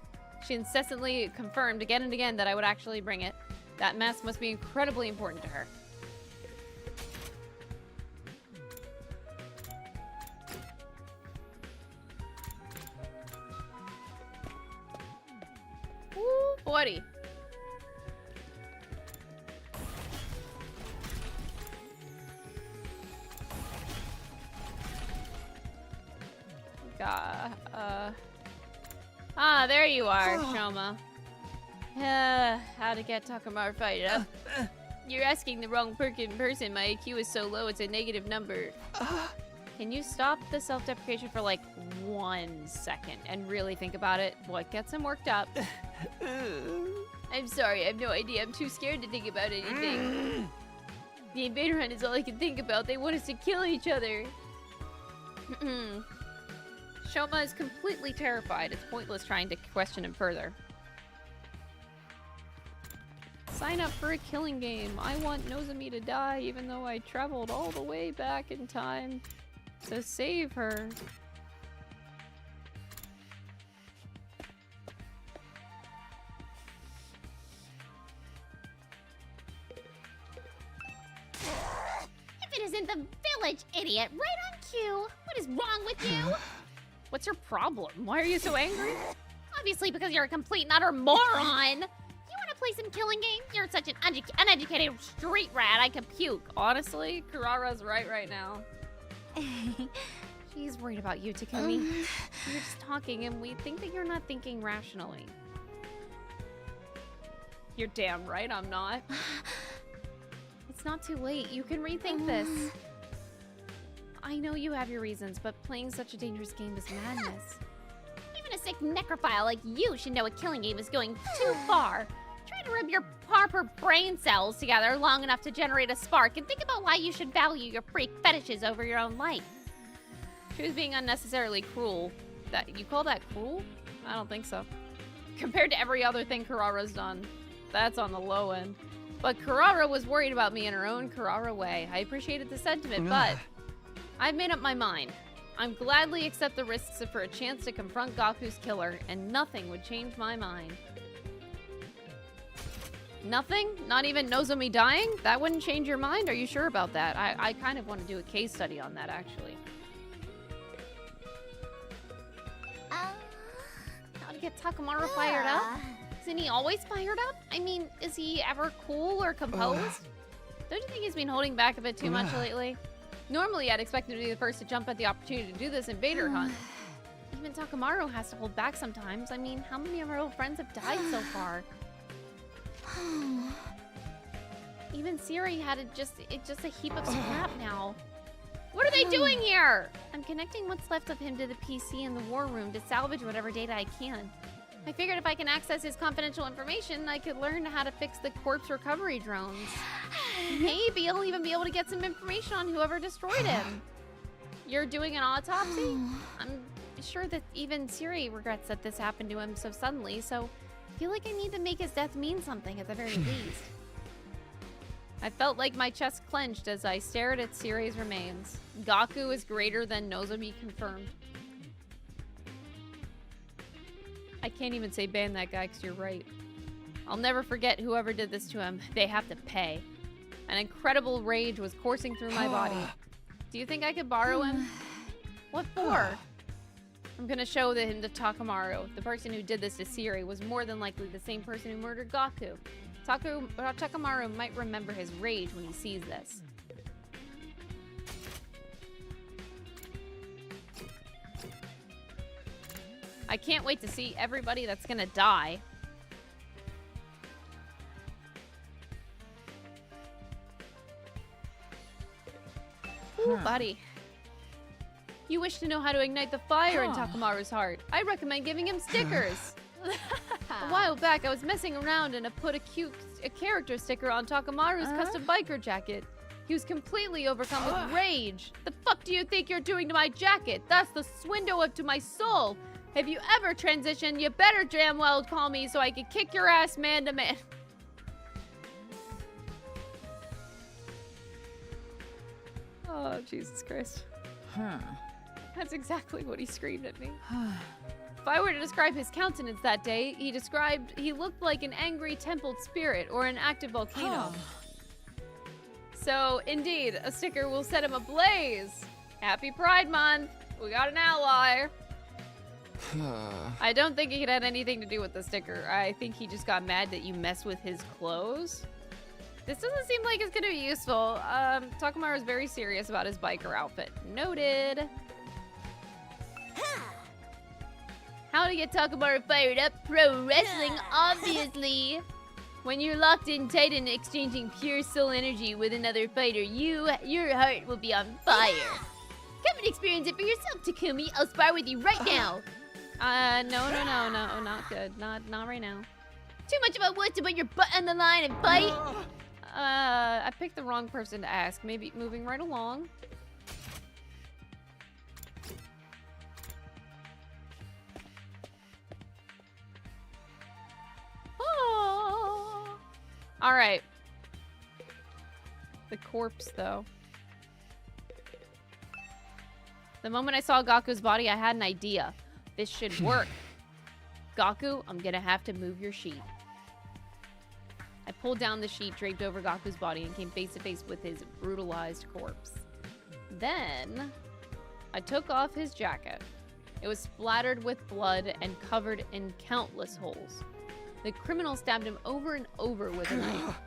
She incessantly confirmed again and again that I would actually bring it. That mask must be incredibly important to her. Ooh, buddy. There you are, Shoma. How to get Takamaru fired up. You're asking the wrong person. My IQ is so low, it's a negative number. Can you stop the self-deprecation for like 1 second and really think about it? What gets him worked up? I'm sorry, I have no idea. I'm too scared to think about anything. The invader hunt is all I can think about. They want us to kill each other. Shoma is completely terrified. It's pointless trying to question him further. Sign up for a killing game. I want Nozomi to die even though I traveled all the way back in time to save her. If it isn't the village, idiot. Right on cue. What is wrong with you? What's your problem? Why are you so angry? Obviously because you're a complete and utter moron. You want to play some killing game? You're such an uneducated street rat, I can puke. Honestly, Kurara's right now. She's worried about you, Takumi. You're just talking and we think that you're not thinking rationally. You're damn right I'm not. It's not too late. You can rethink this. I know you have your reasons, but playing such a dangerous game is madness. Even a sick necrophile like you should know a killing game is going too far. Try to rub your proper brain cells together long enough to generate a spark and think about why you should value your freak fetishes over your own life. She was being unnecessarily cruel. You call that cruel? I don't think so. Compared to every other thing Kurara's done, that's on the low end. But Kurara was worried about me in her own Kurara way. I appreciated the sentiment, but I've made up my mind. I'm gladly accept the risks for a chance to confront Gaku's killer, and nothing would change my mind. Nothing? Not even Nozomi dying? That wouldn't change your mind? Are you sure about that? I kind of want to do a case study on that, actually. How to get Takamaru fired up? Isn't he always fired up? I mean, is he ever cool or composed? Don't you think he's been holding back a bit too much lately? Normally, I'd expect him to be the first to jump at the opportunity to do this invader hunt. Even Takamaru has to hold back sometimes. I mean, how many of our old friends have died so far? Even Siri had just a heap of scrap now. What are they doing here? I'm connecting what's left of him to the PC in the war room to salvage whatever data I can. I figured if I can access his confidential information, I could learn how to fix the corpse recovery drones. Maybe I'll even be able to get some information on whoever destroyed him. You're doing an autopsy? I'm sure that even Siri regrets that this happened to him so suddenly, so I feel like I need to make his death mean something at the very least. I felt like my chest clenched as I stared at Siri's remains. Gaku is greater than Nozomi confirmed. I can't even say ban that guy because you're right. I'll never forget whoever did this to him. They have to pay. An incredible rage was coursing through my body. Do you think I could borrow him? What for? I'm gonna show him to Takamaru. The person who did this to Siri was more than likely the same person who murdered Gaku. Takamaru might remember his rage when he sees this. I can't wait to see everybody that's gonna die. Ooh, buddy. You wish to know how to ignite the fire in Takamaru's heart. I recommend giving him stickers. A while back, I was messing around and I put a character sticker on Takamaru's custom biker jacket. He was completely overcome with rage. The fuck do you think you're doing to my jacket? That's the swindle up to my soul. If you ever transition, you better damn well call me so I can kick your ass man to man. Oh, Jesus Christ. That's exactly what he screamed at me. If I were to describe his countenance that day, he looked like an angry templed spirit or an active volcano. So, indeed, a sticker will set him ablaze. Happy Pride Month. We got an ally. I don't think it had anything to do with the sticker. I think he just got mad that you mess with his clothes. This doesn't seem like it's gonna be useful. Takamaru is very serious about his biker outfit. Noted. How to get Takamaru fired up? Pro wrestling, obviously. When you're locked in tight and exchanging pure soul energy with another fighter, your heart will be on fire. Come and experience it for yourself, Takumi. I'll spar with you right now. No, not good. Not right now. Too much of a wuss to put your butt on the line and fight? I picked the wrong person to ask. Maybe moving right along. Oh. All right. The corpse, though. The moment I saw Gaku's body, I had an idea. This should work. Gaku, I'm gonna have to move your sheet. I pulled down the sheet draped over Gaku's body and came face to face with his brutalized corpse. Then I took off his jacket. It was splattered with blood and covered in countless holes. The criminal stabbed him over and over with a knife.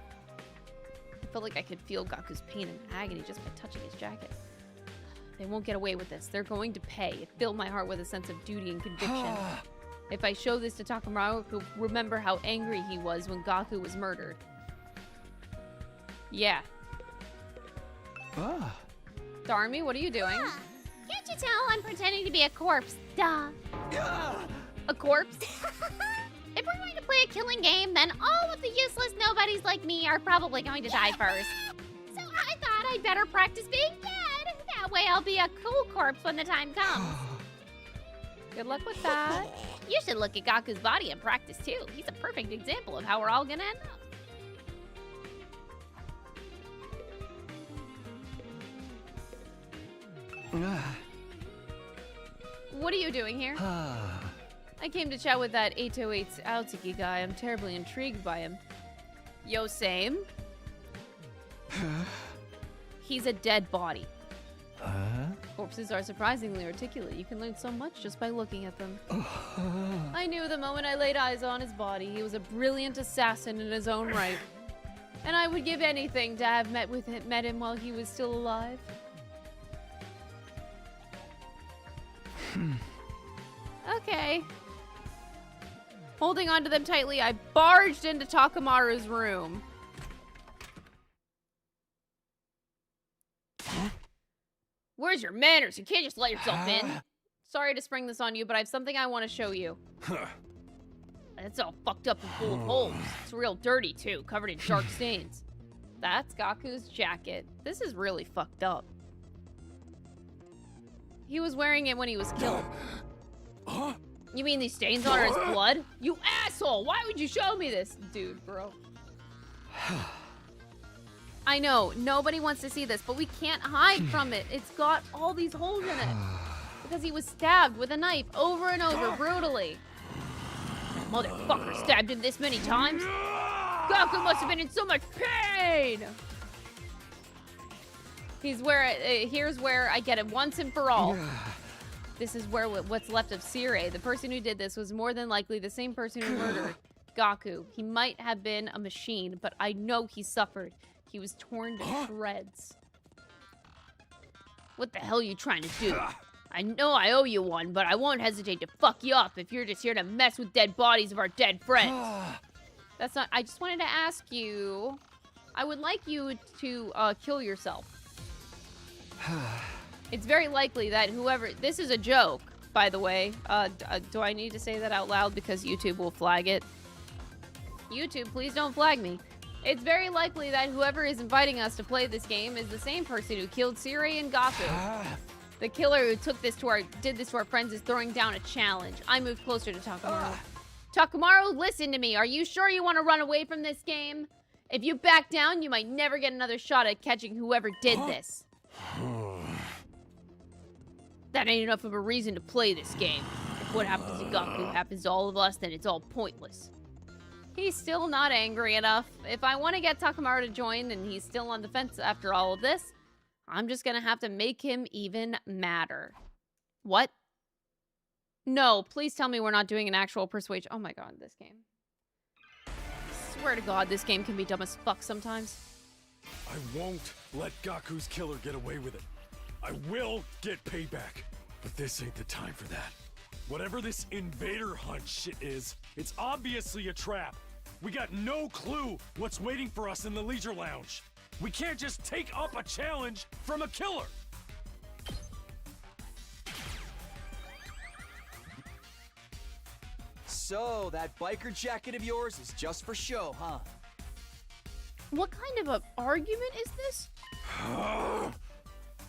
I felt like I could feel Gaku's pain and agony just by touching his jacket. They won't get away with this. They're going to pay. It filled my heart with a sense of duty and conviction. If I show this to Takamaru, he'll remember how angry he was when Gaku was murdered. Yeah. Darmy, what are you doing? Can't you tell I'm pretending to be a corpse? Duh. A corpse? If we're going to play a killing game, then all of the useless nobodies like me are probably going to die first. So I thought I'd better practice being dead. That way I'll be a cool corpse when the time comes. Good luck with that. You should look at Gaku's body and practice too. He's a perfect example of how we're all gonna end up. What are you doing here? I came to chat with that 808's Aotsuki guy. I'm terribly intrigued by him. Yo, same. He's a dead body. Corpses are surprisingly articulate. You can learn so much just by looking at them. I knew the moment I laid eyes on his body, he was a brilliant assassin in his own right. And I would give anything to have met him while he was still alive. Okay. Holding onto them tightly, I barged into Takamaru's room. Where's your manners? You can't just let yourself in. Sorry to spring this on you, but I have something I want to show you. It's all fucked up and full of holes. It's real dirty, too, covered in dark stains. That's Gaku's jacket. This is really fucked up. He was wearing it when he was killed. You mean these stains are his blood? You asshole! Why would you show me this? Dude, bro. I know, nobody wants to see this, but we can't hide from it. It's got all these holes in it. Because he was stabbed with a knife over and over, brutally. Motherfucker stabbed him this many times? Gaku must have been in so much pain! Here's where I get it once and for all. This is where what's left of Sirei. The person who did this was more than likely the same person who murdered Gaku. He might have been a machine, but I know he suffered. He was torn to shreds. What the hell are you trying to do? I know I owe you one, but I won't hesitate to fuck you up if you're just here to mess with dead bodies of our dead friends. That's not... I just wanted to ask you... I would like you to kill yourself. It's very likely that whoever... This is a joke, by the way. Do I need to say that out loud because YouTube will flag it? YouTube, please don't flag me. It's very likely that whoever is inviting us to play this game is the same person who killed Sirei and Gaku. The killer who did this to our friends is throwing down a challenge. I moved closer to Takamaru. Takamaru, listen to me. Are you sure you want to run away from this game? If you back down, you might never get another shot at catching whoever did this. That ain't enough of a reason to play this game. If what happens to Gaku happens to all of us, then it's all pointless. He's still not angry enough. If I want to get Takamaru to join and he's still on the fence after all of this, I'm just gonna have to make him even madder. What? No, please tell me we're not doing an actual persuasion. Oh my god, this game. I swear to god, this game can be dumb as fuck sometimes. I won't let Gaku's killer get away with it. I will get payback, but this ain't the time for that. Whatever this invader hunt shit is, it's obviously a trap. We got no clue what's waiting for us in the leisure lounge. We can't just take up a challenge from a killer. So, that biker jacket of yours is just for show, huh? What kind of an argument is this?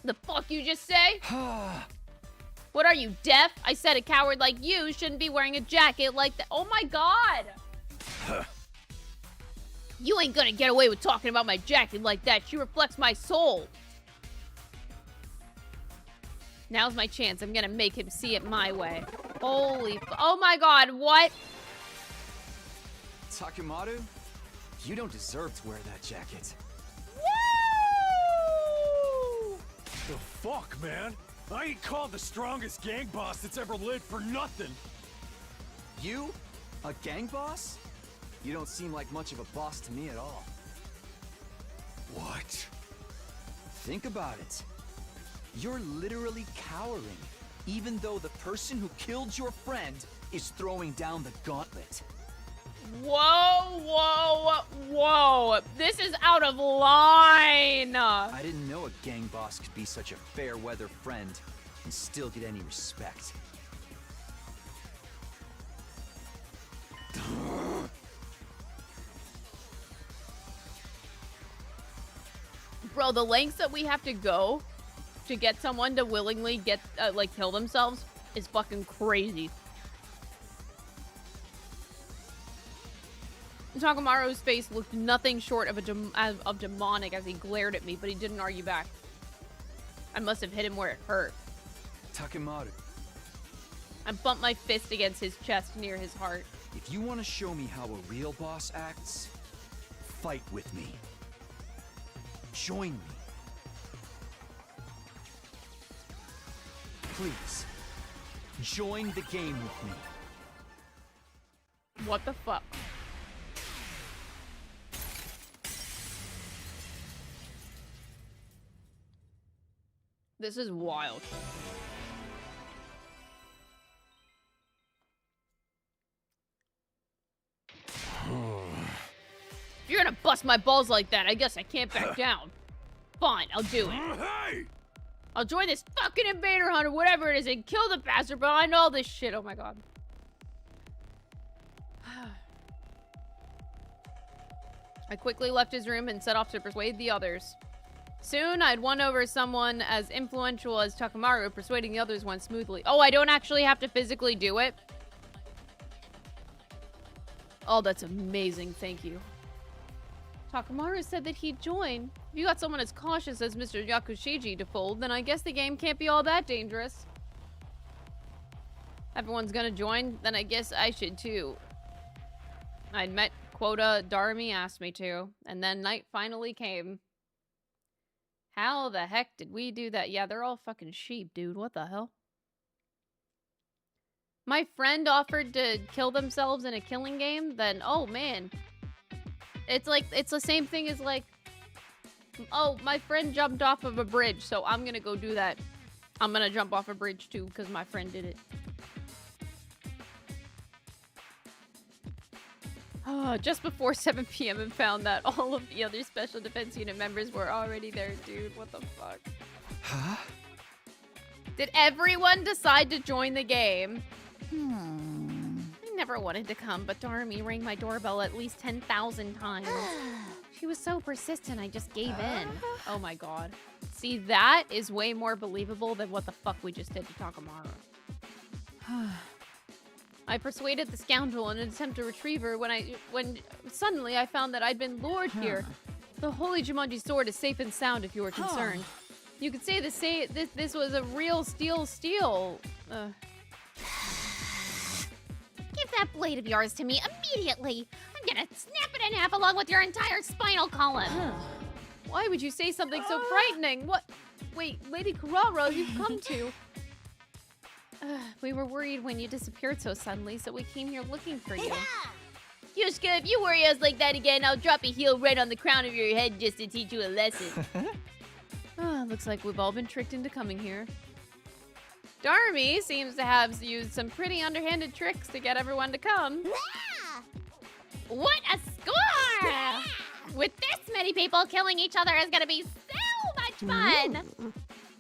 The fuck you just say? What are you, deaf? I said a coward like you shouldn't be wearing a jacket like that. Oh my god! You ain't gonna get away with talking about my jacket like that. She reflects my soul. Now's my chance. I'm gonna make him see it my way. Holy oh my god, what? Takamaru, you don't deserve to wear that jacket. Woo! The fuck, man? I ain't called the strongest gang boss that's ever lived for nothing. You? A gang boss? You don't seem like much of a boss to me at all. What? Think about it. You're literally cowering, even though the person who killed your friend is throwing down the gauntlet. Whoa, whoa, whoa. This is out of line. I didn't know a gang boss could be such a fair-weather friend and still get any respect. Bro, the lengths that we have to go to get someone to willingly get, like, kill themselves is fucking crazy. Takamaru's face looked nothing short of demonic as he glared at me, but he didn't argue back. I must have hit him where it hurt. Takamaru. I bumped my fist against his chest near his heart. If you want to show me how a real boss acts, fight with me. Join me. Please, join the game with me. What the fuck? This is wild. If you're gonna bust my balls like that, I guess I can't back down. Fine, I'll do it. Hey! I'll join this fucking invader hunt or whatever it is and kill the bastard behind all this shit. Oh my god. I quickly left his room and set off to persuade the others. Soon, I'd won over someone as influential as Takamaru, persuading the others went smoothly. Oh, I don't actually have to physically do it? Oh, that's amazing. Thank you. Takamaru said that he'd join. If you got someone as cautious as Mr. Yakushiji to fold, then I guess the game can't be all that dangerous. Everyone's gonna join, then I guess I should too. I'd met quota Darmi asked me to, and then night finally came. How the heck did we do that? Yeah, they're all fucking sheep, dude. What the hell? My friend offered to kill themselves in a killing game, then, oh man. It's like, it's the same thing as like, oh, my friend jumped off of a bridge, so I'm gonna go do that. I'm gonna jump off a bridge too, because my friend did it. Just before 7 p.m. and found that all of the other Special Defense Unit members were already there, dude. What the fuck? Huh? Did everyone decide to join the game? I never wanted to come, but Darmi rang my doorbell at least 10,000 times. She was so persistent, I just gave in. Oh my god. See, that is way more believable than what the fuck we just did to Takamaru. I persuaded the scoundrel in an attempt to retrieve her when suddenly I found that I'd been lured here. The holy Jumanji sword is safe and sound if you were concerned. You could say this was a real steal. Give that blade of yours to me immediately. I'm gonna snap it in half along with your entire spinal column. Why would you say something so frightening? What? Wait, Lady Kurara, you've come to. We were worried when you disappeared so suddenly, so we came here looking for you. Yushka, if you worry us like that again, I'll drop a heel right on the crown of your head just to teach you a lesson. Looks like we've all been tricked into coming here. Darmi seems to have used some pretty underhanded tricks to get everyone to come. What a score! With this many people, killing each other is gonna be so much fun!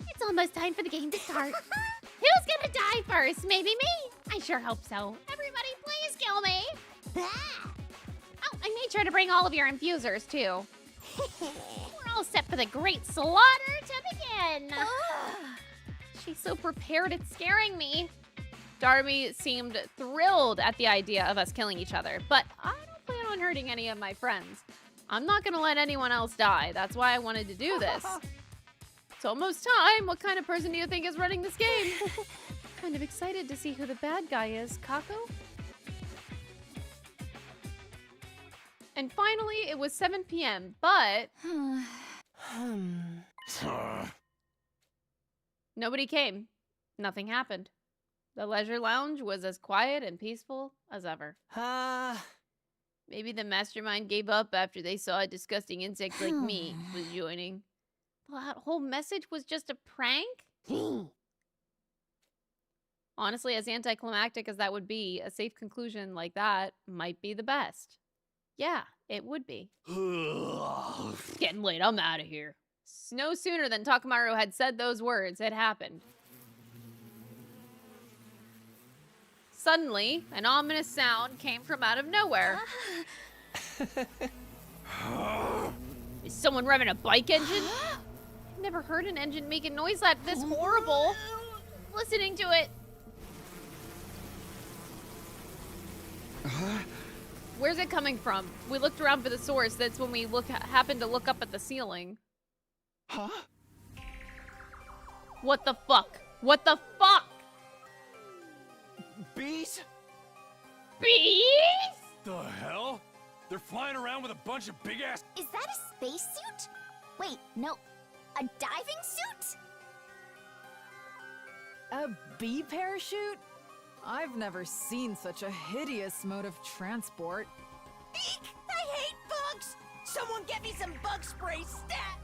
It's almost time for the game to start. Who's gonna die first? Maybe me? I sure hope so. Everybody, please kill me! Oh, I made sure to bring all of your infusers, too. We're all set for the great slaughter to begin! She's so prepared, it's scaring me. Darmi seemed thrilled at the idea of us killing each other, but I don't plan on hurting any of my friends. I'm not gonna let anyone else die. That's why I wanted to do this. It's almost time. What kind of person do you think is running this game? Kind of excited to see who the bad guy is. Kako? And finally, it was 7 p.m., but... Nobody came. Nothing happened. The leisure lounge was as quiet and peaceful as ever. Maybe the mastermind gave up after they saw a disgusting insect like me was joining. That whole message was just a prank? Honestly, as anticlimactic as that would be, a safe conclusion like that might be the best. Yeah, it would be. It's getting late, I'm out of here. No sooner than Takamaru had said those words, it happened. Suddenly, an ominous sound came from out of nowhere. Is someone revving a bike engine? I've never heard an engine make a noise like this horrible. Listening to it. Where's it coming from? We looked around for the source. That's when we happened to look up at the ceiling. Huh? What the fuck? What the fuck? Bees? Bees? The hell? They're flying around with a bunch of big ass. Is that a spacesuit? Wait, no. A diving suit? A bee parachute? I've never seen such a hideous mode of transport. Eek! I hate bugs! Someone get me some bug spray stat!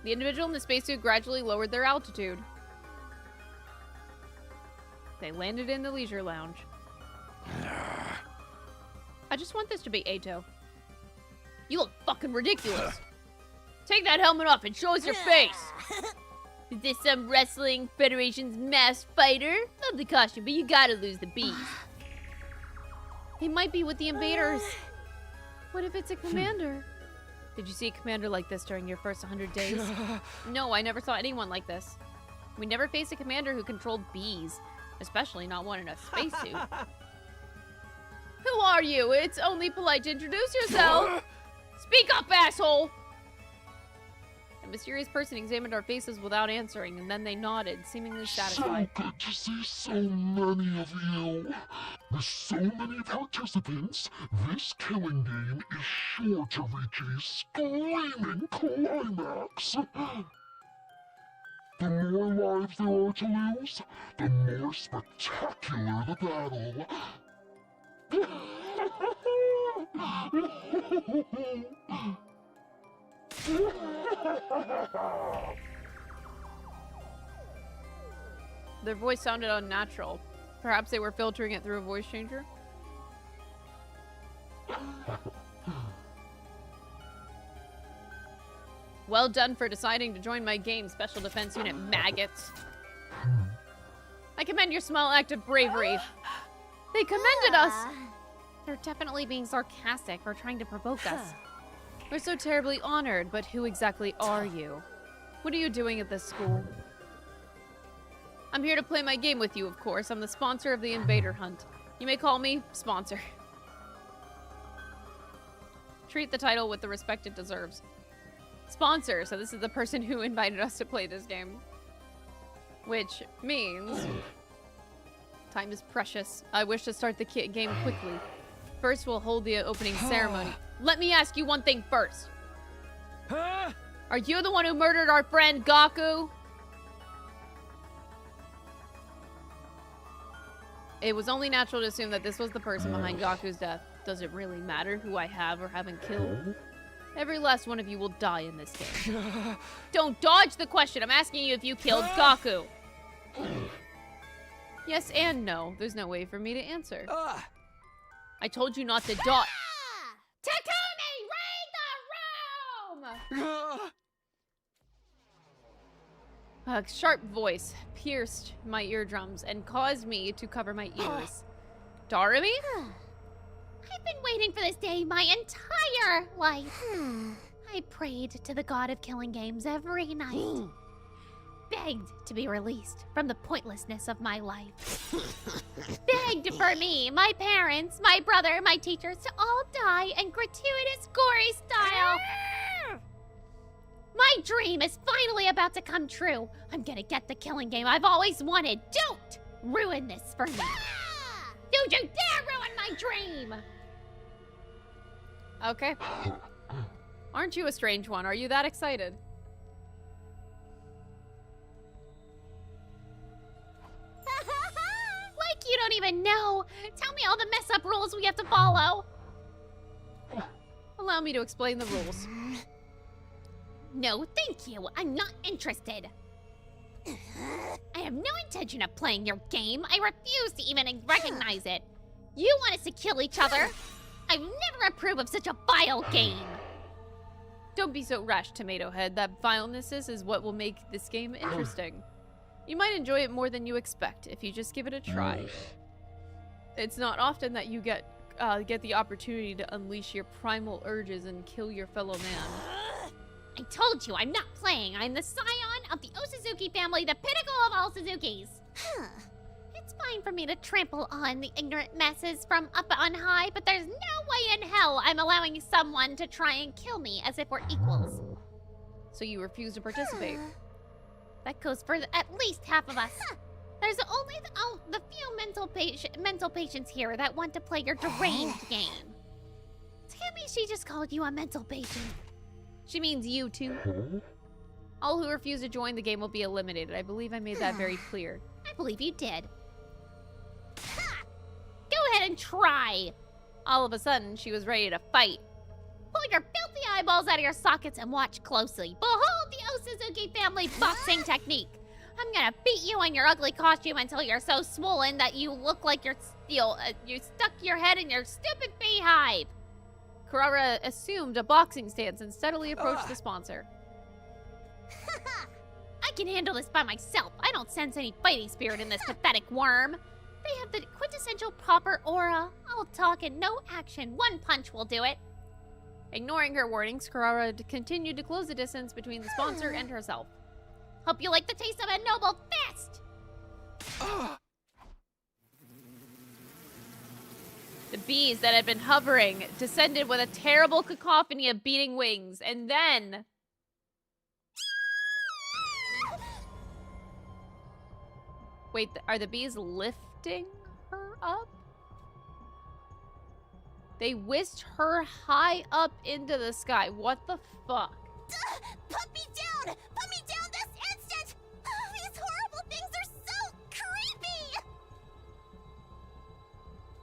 The individual in the spacesuit gradually lowered their altitude. They landed in the leisure lounge. I just want this to be Eito. You look fucking ridiculous. Take that helmet off and show us your face. Is this some wrestling federation's masked fighter? Love the costume, but you gotta lose the bees. He might be with the invaders. What if it's a commander? Did you see a commander like this during your first 100 days? No, I never saw anyone like this. We never faced a commander who controlled bees, especially not one in a spacesuit. Who are you? It's only polite to introduce yourself. Speak up, asshole! The mysterious person examined our faces without answering, and then they nodded, seemingly satisfied. So good to see so many of you. With so many participants, this killing game is sure to reach a screaming climax. The more lives there are to lose, the more spectacular the battle. Their voice sounded unnatural. Perhaps they were filtering it through a voice changer? Well done for deciding to join my game, Special Defense Unit maggots. I commend your small act of bravery. They commended us! They're definitely being sarcastic or trying to provoke us. We're so terribly honored, but who exactly are you? What are you doing at this school? I'm here to play my game with you, of course. I'm the sponsor of the invader hunt. You may call me sponsor. Treat the title with the respect it deserves. Sponsor, so this is the person who invited us to play this game. Which means... time is precious. I wish to start the game quickly. First, we'll hold the opening ceremony. Let me ask you one thing first. Huh? Are you the one who murdered our friend GOOOO? It was only natural to assume that this was the person behind GOOO's death. Does it really matter who I have or haven't killed? Every last one of you will die in this game. Don't dodge the question. I'm asking you if you killed GOOOO. Yes and no. There's no way for me to answer. I told you not to dodge. Takumi, read the room! A sharp voice pierced my eardrums and caused me to cover my ears. Darumi? I've been waiting for this day my entire life. I prayed to the god of killing games every night. Begged to be released from the pointlessness of my life. Begged for me, my parents, my brother, my teachers to all die in gratuitous, gory style. My dream is finally about to come true. I'm gonna get the killing game I've always wanted. Don't ruin this for me. Don't you dare ruin my dream! Okay. Aren't you a strange one? Are you that excited? you don't even know. Tell me all the mess up rules we have to follow. Allow me to explain the rules. No, thank you. I'm not interested. I have no intention of playing your game. I refuse to even recognize it. You want us to kill each other? I've never approved of such a vile game. Don't be so rash, Tomato Head. That vileness is what will make this game interesting. You might enjoy it more than you expect if you just give it a try. It's not often that you get the opportunity to unleash your primal urges and kill your fellow man. I told you, I'm not playing. I'm the scion of the Osuzuki family, the pinnacle of all Suzukis. It's fine for me to trample on the ignorant masses from up on high, but there's no way in hell I'm allowing someone to try and kill me as if we're equals. So you refuse to participate? That goes for at least half of us. There's only the few mental patients here that want to play your deranged game. Tell me she just called you a mental patient. She means you too. All who refuse to join the game will be eliminated. I believe I made that very clear. I believe you did. Go ahead and try. All of a sudden, she was ready to fight. Pull your filthy eyeballs out of your sockets and watch closely. Behold the Osuzuki family boxing technique. I'm gonna beat you in your ugly costume until you're so swollen that you look like you stuck your head in your stupid beehive. Kurara assumed a boxing stance and steadily approached the sponsor. I can handle this by myself. I don't sense any fighting spirit in this pathetic worm. They have the quintessential proper aura. All talk and no action. One punch will do it. Ignoring her warnings, Kurara continued to close the distance between the sponsor and herself. Hope you like the taste of a noble fist! The bees that had been hovering descended with a terrible cacophony of beating wings, and then... Wait, are the bees lifting her up? They whisked her high up into the sky. What the fuck? Put me down! Put me down this instant! Oh, these horrible things are so creepy!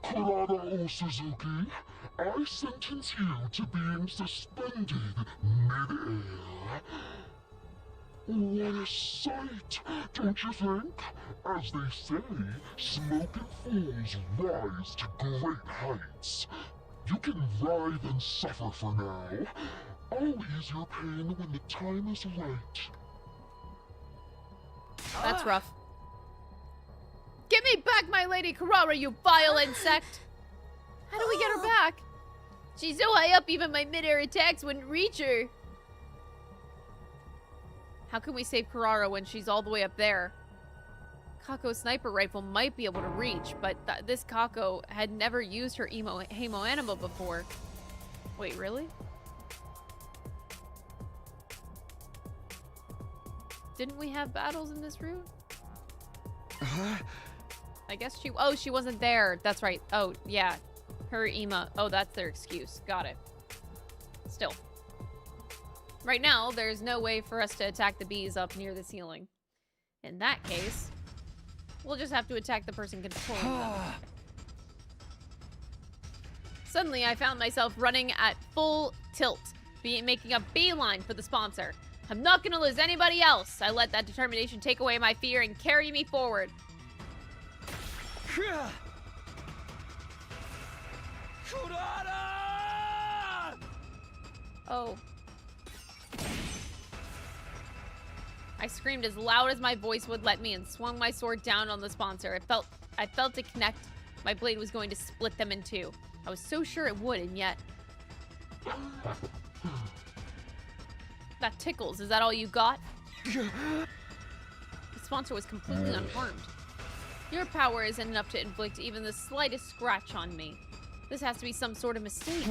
Kurara Osuzuki, I sentence you to being suspended mid-air. What a sight, don't you think? As they say, smoke and fools rise to great heights. You can writhe and suffer for now. I'll ease your pain when the time is right. That's rough. Give me back my Lady Kurara, you vile insect! How do we get her back? She's so high up, even my mid-air attacks wouldn't reach her. How can we save Kurara when she's all the way up there? Kako's sniper rifle might be able to reach, but this Kako had never used her Hamo Anima before. Wait, really? Didn't we have battles in this route? I guess she wasn't there. That's right. Oh, yeah. Her Ema. Oh, that's their excuse. Got it. Still. Right now, there's no way for us to attack the bees up near the ceiling. In that case, we'll just have to attack the person controlling them. Suddenly, I found myself running at full tilt, making a beeline for the sponsor. I'm not gonna lose anybody else. I let that determination take away my fear and carry me forward. Oh. I screamed as loud as my voice would let me and swung my sword down on the sponsor. I felt it connect. My blade was going to split them in two. I was so sure it would, and yet... That tickles. Is that all you got? The sponsor was completely unharmed. Your power isn't enough to inflict even the slightest scratch on me. This has to be some sort of mistake.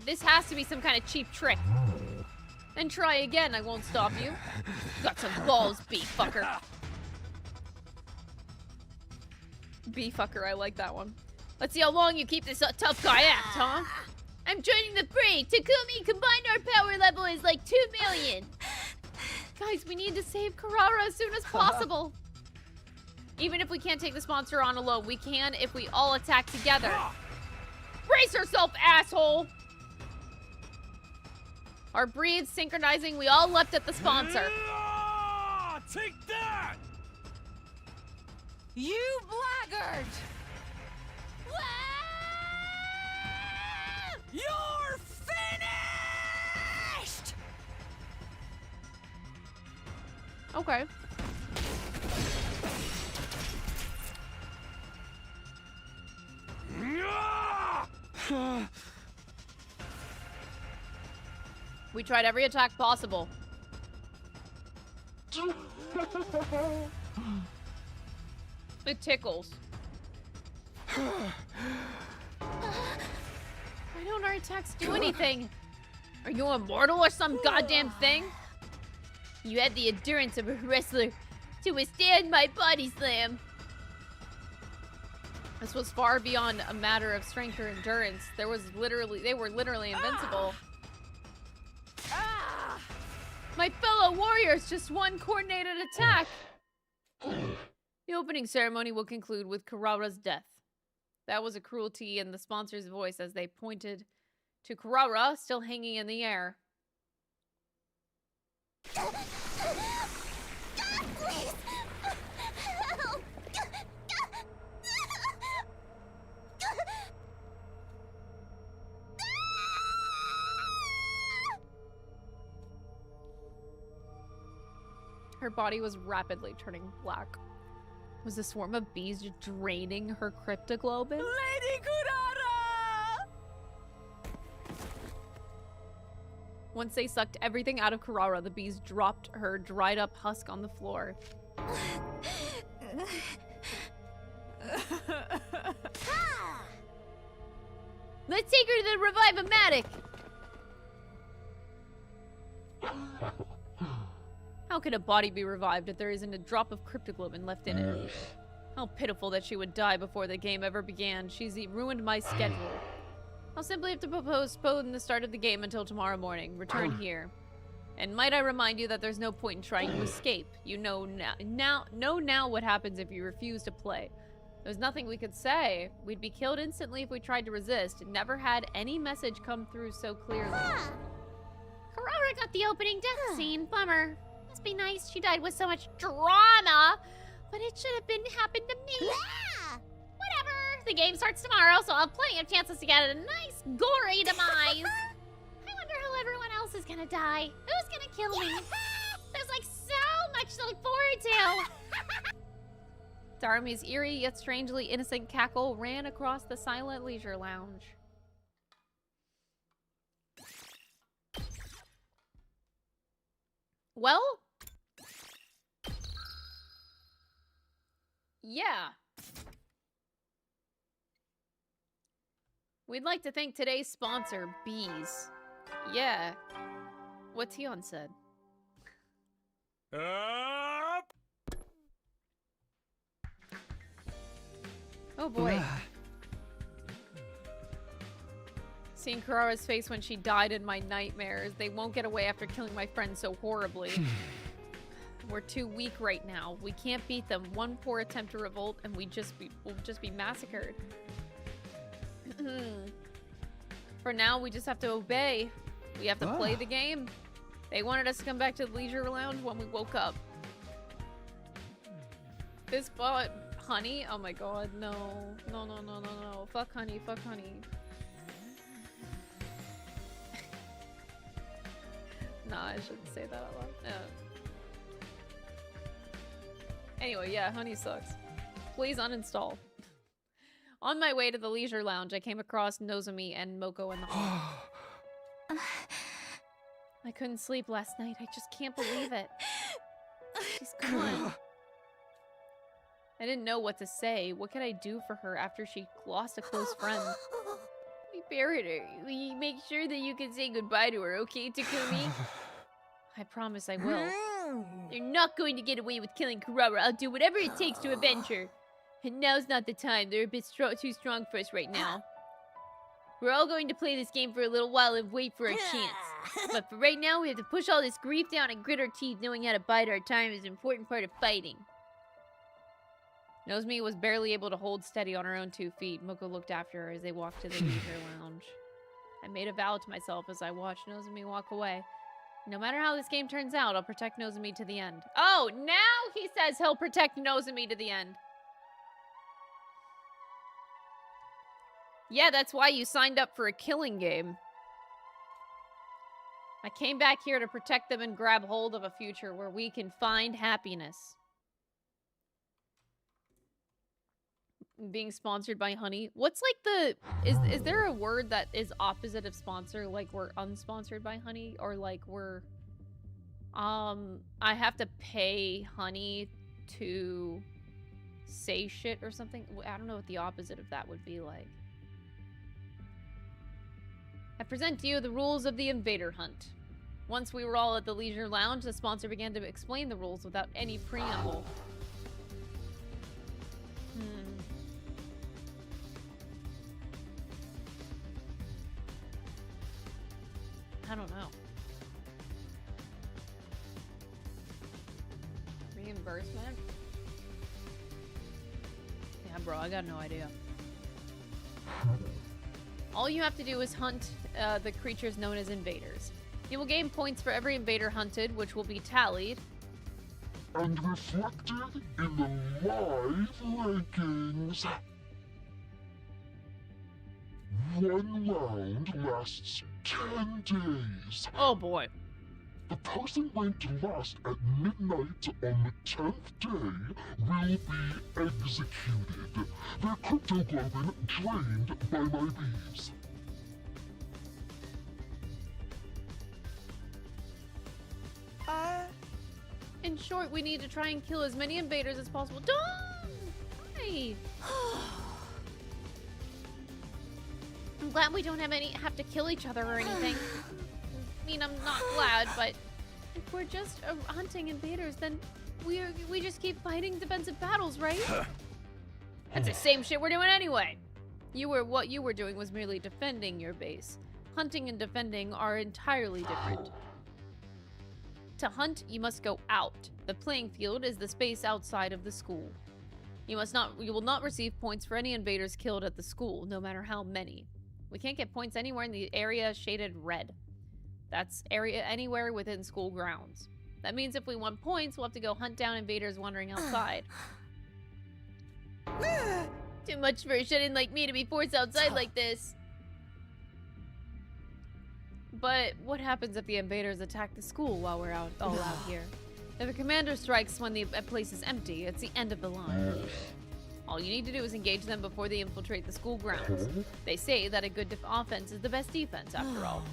This has to be some kind of cheap trick. Then try again. I won't stop you. Got some balls, bee-fucker. Bee-fucker, I like that one. Let's see how long you keep this tough guy act, huh? I'm joining the fray. Takumi, combined our power level is like 2 million. Guys, we need to save Kurara as soon as possible. Even if we can't take the sponsor on alone, we can if we all attack together. Brace yourself, asshole! Our breeds synchronizing, we all leapt at the sponsor. Take that! You blackguard! You're finished! Okay. We tried every attack possible. It tickles. Why don't our attacks do anything? Are you immortal or some goddamn thing? You had the endurance of a wrestler to withstand my body slam. This was far beyond a matter of strength or endurance. They were literally invincible. My fellow warriors, just one coordinated attack. The opening ceremony will conclude with Kurara's death. That was a cruelty in the sponsor's voice as they pointed to Kurara, still hanging in the air. God, please! Help! Her body was rapidly turning black. Was the swarm of bees draining her cryptoglobin? Lady Kurara! Once they sucked everything out of Kurara, the bees dropped her dried up husk on the floor. Let's take her to the Revive-O-Matic! How could a body be revived if there isn't a drop of cryptoglobin left in it? How pitiful that she would die before the game ever began. She's ruined my schedule. I'll simply have to postpone the start of the game until tomorrow morning. Return here. And might I remind you that there's no point in trying to escape. You know now what happens if you refuse to play. There's nothing we could say. We'd be killed instantly if we tried to resist. Never had any message come through so clearly. Kurara got the opening death scene. Bummer. Must be nice she died with so much drama. But it should have happened to me. Whatever. The game starts tomorrow, so I'll have plenty of chances to get a nice, gory demise. I wonder how everyone else is gonna die. Who's gonna kill me? There's like so much to look forward to. Darumi's eerie yet strangely innocent cackle ran across the silent leisure lounge. Well, yeah. We'd like to thank today's sponsor, Bees. Yeah. What Tion said. Oh boy. Seeing Kurara's face when she died in my nightmares. They won't get away after killing my friend so horribly. We're too weak right now. We can't beat them. One poor attempt to revolt and we'll just be massacred. For now, we just have to obey. We have to play the game. They wanted us to come back to the leisure lounge when we woke up. This bought honey? Oh my god, no. No, no, no, no, no. Fuck honey, fuck honey. Nah, I shouldn't say that out loud. No. Anyway, yeah, honey sucks. Please uninstall. On my way to the leisure lounge, I came across Nozomi and Moko in the hall. I couldn't sleep last night. I just can't believe it. She's gone. I didn't know what to say. What could I do for her after she lost a close friend? We buried her. Will you make sure that you can say goodbye to her, okay, Takumi? I promise I will. You're not going to get away with killing Kurara. I'll do whatever it takes to avenge her. And now's not the time. They're a bit too strong for us right now. We're all going to play this game for a little while and wait for our chance. But for right now, we have to push all this grief down and grit our teeth. Knowing how to bide our time is an important part of fighting. Nozomi was barely able to hold steady on her own 2 feet. Moko looked after her as they walked to the leisure lounge. I made a vow to myself as I watched Nozomi walk away. No matter how this game turns out, I'll protect Nozomi to the end. Oh, now he says he'll protect Nozomi to the end. Yeah, that's why you signed up for a killing game. I came back here to protect them and grab hold of a future where we can find happiness. Being sponsored by Honey. What's like the... Is there a word that is opposite of sponsor? Like we're unsponsored by Honey? Or like we're... I have to pay Honey to say shit or something? I don't know what the opposite of that would be like. I present to you the rules of the invader hunt. Once we were all at the leisure lounge, the sponsor began to explain the rules without any preamble. I don't know. Reimbursement? Yeah, bro, I got no idea. All you have to do is hunt the creatures known as invaders. You will gain points for every invader hunted, which will be tallied. And reflected in the live rankings. One round lasts 10 days. Oh boy. The person ranked last at midnight on the 10th day will be executed. Their cryptoglobin drained by my bees. In short, we need to try and kill as many invaders as possible. Don't! Hi! I'm glad we don't have to kill each other or anything. I mean, I'm not glad, but if we're just hunting invaders, then we just keep fighting defensive battles, right? That's the same shit we're doing anyway. What you were doing was merely defending your base. Hunting and defending are entirely different. To hunt, you must go out. The playing field is the space outside of the school. You will not receive points for any invaders killed at the school, no matter how many. We can't get points anywhere in the area shaded red. That's area anywhere within school grounds. That means if we want points, we'll have to go hunt down invaders wandering outside. Too much for a shut-in like me to be forced outside like this. But what happens if the invaders attack the school while we're all out here? If a commander strikes when the place is empty, it's the end of the line. All you need to do is engage them before they infiltrate the school grounds. They say that a good offense is the best defense, after all.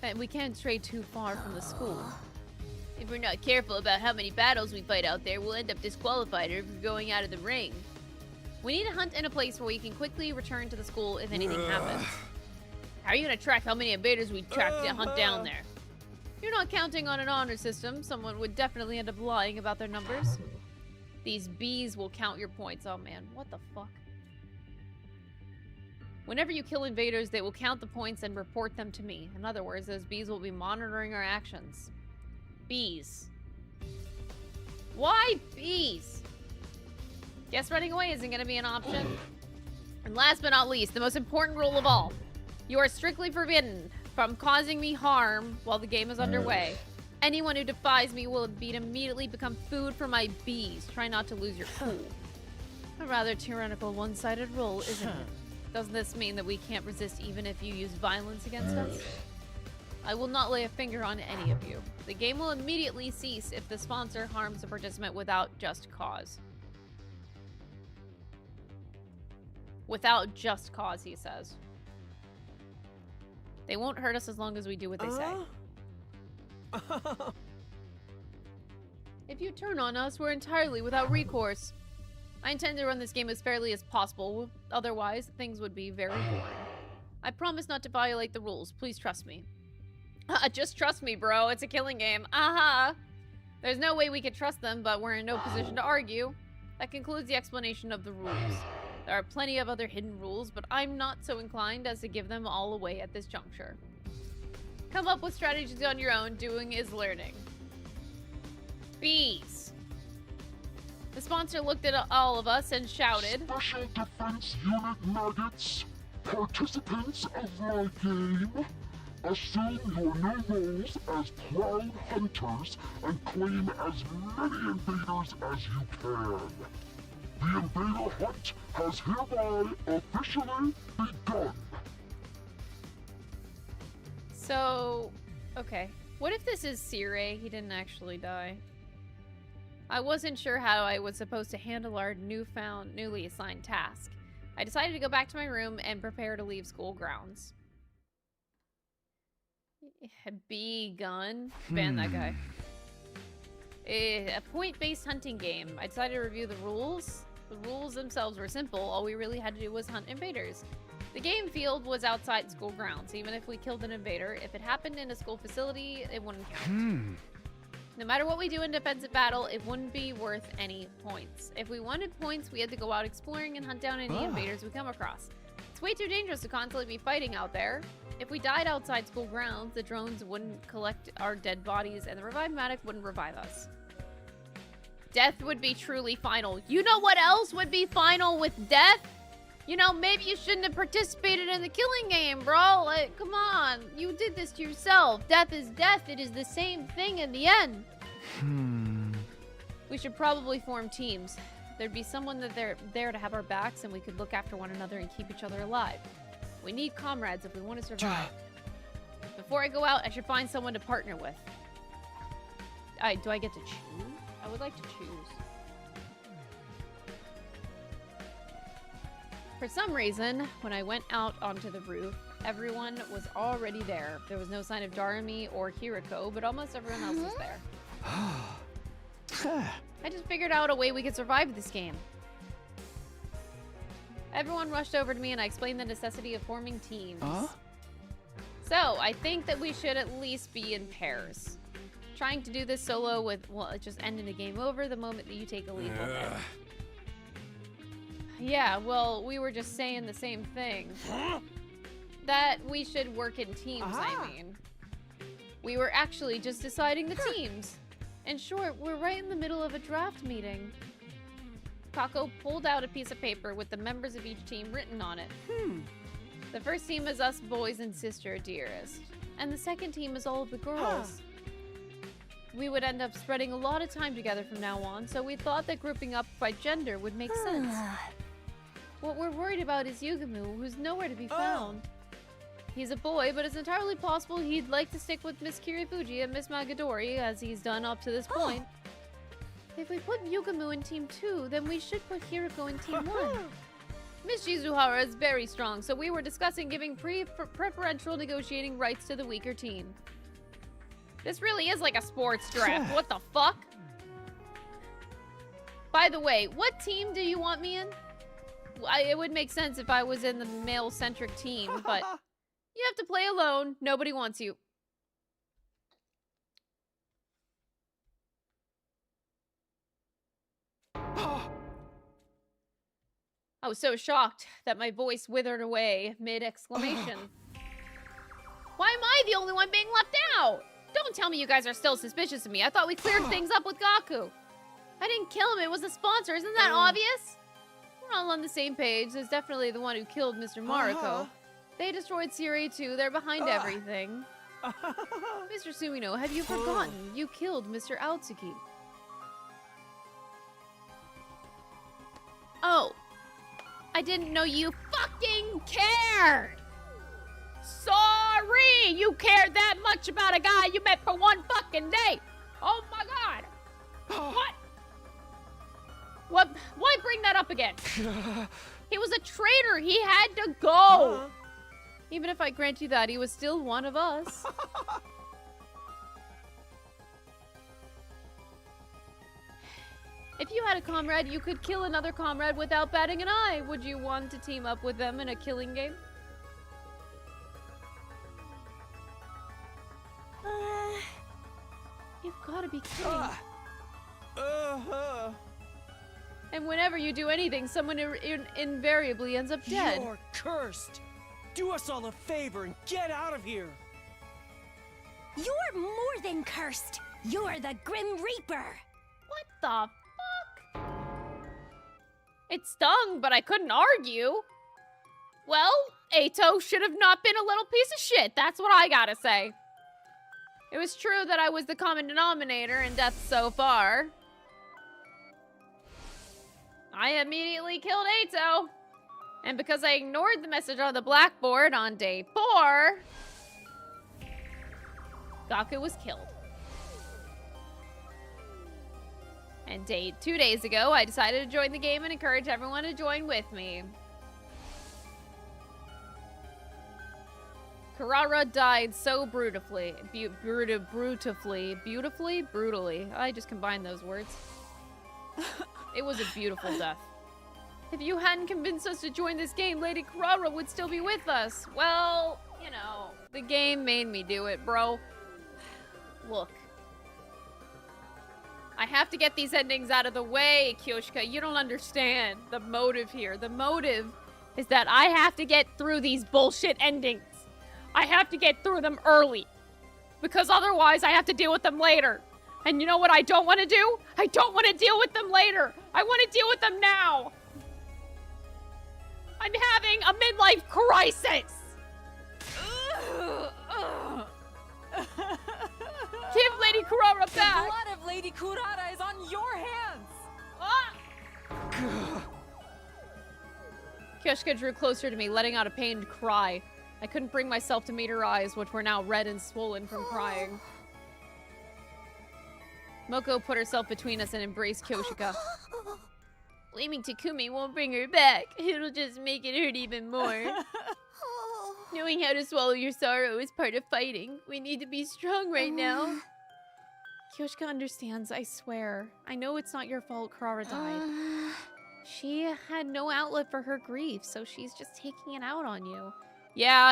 And we can't stray too far from the school. If we're not careful about how many battles we fight out there, we'll end up disqualified or going out of the ring. We need to hunt in a place where we can quickly return to the school if anything happens. How are you gonna track how many invaders we hunt down there? You're not counting on an honor system. Someone would definitely end up lying about their numbers. These bees will count your points. Oh man, what the fuck? Whenever you kill invaders, they will count the points and report them to me. In other words, those bees will be monitoring our actions. Bees. Why bees? Guess running away isn't gonna be an option. And last but not least, the most important rule of all. You are strictly forbidden from causing me harm while the game is underway. Anyone who defies me will immediately become food for my bees. Try not to lose your cool. A rather tyrannical one-sided rule, isn't it? Doesn't this mean that we can't resist even if you use violence against us? I will not lay a finger on any of you. The game will immediately cease if the sponsor harms a participant without just cause. Without just cause, he says. They won't hurt us as long as we do what they say. If you turn on us, we're entirely without recourse. I intend to run this game as fairly as possible, otherwise things would be very boring. I promise not to violate the rules. Please trust me. Just trust me, bro. It's a killing game. Aha! There's no way we could trust them, but we're in no position to argue. That concludes the explanation of the rules. There are plenty of other hidden rules, but I'm not so inclined as to give them all away at this juncture. Come up with strategies on your own. Doing is learning. Bees. The sponsor looked at all of us and shouted, Special Defense Unit Maggots, participants of my game, assume your new roles as proud hunters and claim as many invaders as you can. The invader hunt has hereby officially begun. So, okay. What if this is Sire? He didn't actually die. I wasn't sure how I was supposed to handle our newly assigned task. I decided to go back to my room and prepare to leave school grounds. B gun. Ban that guy. A point-based hunting game. I decided to review the rules. The rules themselves were simple. All we really had to do was hunt invaders. The game field was outside school grounds. Even if we killed an invader, if it happened in a school facility, it wouldn't count. No matter what we do in defensive battle, it wouldn't be worth any points. If we wanted points, we had to go out exploring and hunt down any invaders we come across. It's way too dangerous to constantly be fighting out there. If we died outside school grounds, the drones wouldn't collect our dead bodies and the revive-matic wouldn't revive us. Death would be truly final. You know what else would be final with death? You know, maybe you shouldn't have participated in the killing game, bro. Like, come on. You did this to yourself. Death is death. It is the same thing in the end. We should probably form teams. There'd be someone that they're there to have our backs and we could look after one another and keep each other alive. We need comrades if we want to survive. Before I go out, I should find someone to partner with. Do I get to choose? I would like to choose. For some reason, when I went out onto the roof, everyone was already there. There was no sign of Darumi or Hiriko, but almost everyone else was there. I just figured out a way we could survive this game. Everyone rushed over to me and I explained the necessity of forming teams. So, I think that we should at least be in pairs. Trying to do this solo with, well, it just ended a game over the moment that you take a leap of it. Yeah, well, we were just saying the same thing. That we should work in teams, I mean. We were actually just deciding the teams. In short, we're right in the middle of a draft meeting. Kako pulled out a piece of paper with the members of each team written on it. The first team is us boys and sister dearest. And the second team is all of the girls. We would end up spreading a lot of time together from now on, so we thought that grouping up by gender would make sense. What we're worried about is Yugamu, who's nowhere to be found. He's a boy, but it's entirely possible he'd like to stick with Miss Kirifuji and Miss Magadori, as he's done up to this point. If we put Yugamu in Team 2, then we should put Hiriko in Team 1. Miss Shizuhara is very strong, so we were discussing giving preferential negotiating rights to the weaker team. This really is like a sports draft. What the fuck? By the way, what team do you want me in? It would make sense if I was in the male-centric team, but you have to play alone. Nobody wants you. I was so shocked that my voice withered away mid-exclamation. Why am I the only one being left out? Don't tell me you guys are still suspicious of me. I thought we cleared things up with Gaku. I didn't kill him. It was a sponsor. Isn't that obvious? We're all on the same page. There's definitely the one who killed Mr. Mariko. They destroyed Siri too. They're behind everything. Mr. Sumino, have you forgotten? You killed Mr. Aotsuki. Oh. I didn't know you fucking cared. Sorry you cared that much about a guy you met for one fucking day. Oh my god. What? Why bring that up again? He was a traitor. He had to go. Even if I grant you that, he was still one of us. If you had a comrade, you could kill another comrade without batting an eye. Would you want to team up with them in a killing game? You've got to be kidding. And whenever you do anything, someone invariably ends up dead. You're cursed. Do us all a favor and get out of here. You're more than cursed. You're the Grim Reaper. What the fuck? It stung, but I couldn't argue. Well, Eito should have not been a little piece of shit. That's what I gotta say. It was true that I was the common denominator in death so far. I immediately killed Eito. And because I ignored the message on the blackboard on day 4, Gaku was killed. And 2 days ago, I decided to join the game and encourage everyone to join with me. Karara died so brutally. Brutally. I just combined those words. It was a beautiful death. If you hadn't convinced us to join this game, Lady Karara would still be with us. Well, you know, the game made me do it, bro. Look. I have to get these endings out of the way, Kyoshika. You don't understand the motive here. The motive is that I have to get through these bullshit endings. I have to get through them early. Because otherwise I have to deal with them later. And you know what I don't want to do? I don't want to deal with them later. I want to deal with them now. I'm having a midlife crisis. Give Lady Karara back. The blood of Lady Kurara is on your hands. Kyoshika drew closer to me, letting out a pained cry. I couldn't bring myself to meet her eyes, which were now red and swollen from crying. Moko put herself between us and embraced Kyoshika. Blaming Takumi won't bring her back. It'll just make it hurt even more. Knowing how to swallow your sorrow is part of fighting. We need to be strong right now. Kyoshika understands, I swear. I know it's not your fault Karara died. She had no outlet for her grief, so she's just taking it out on you. Yeah.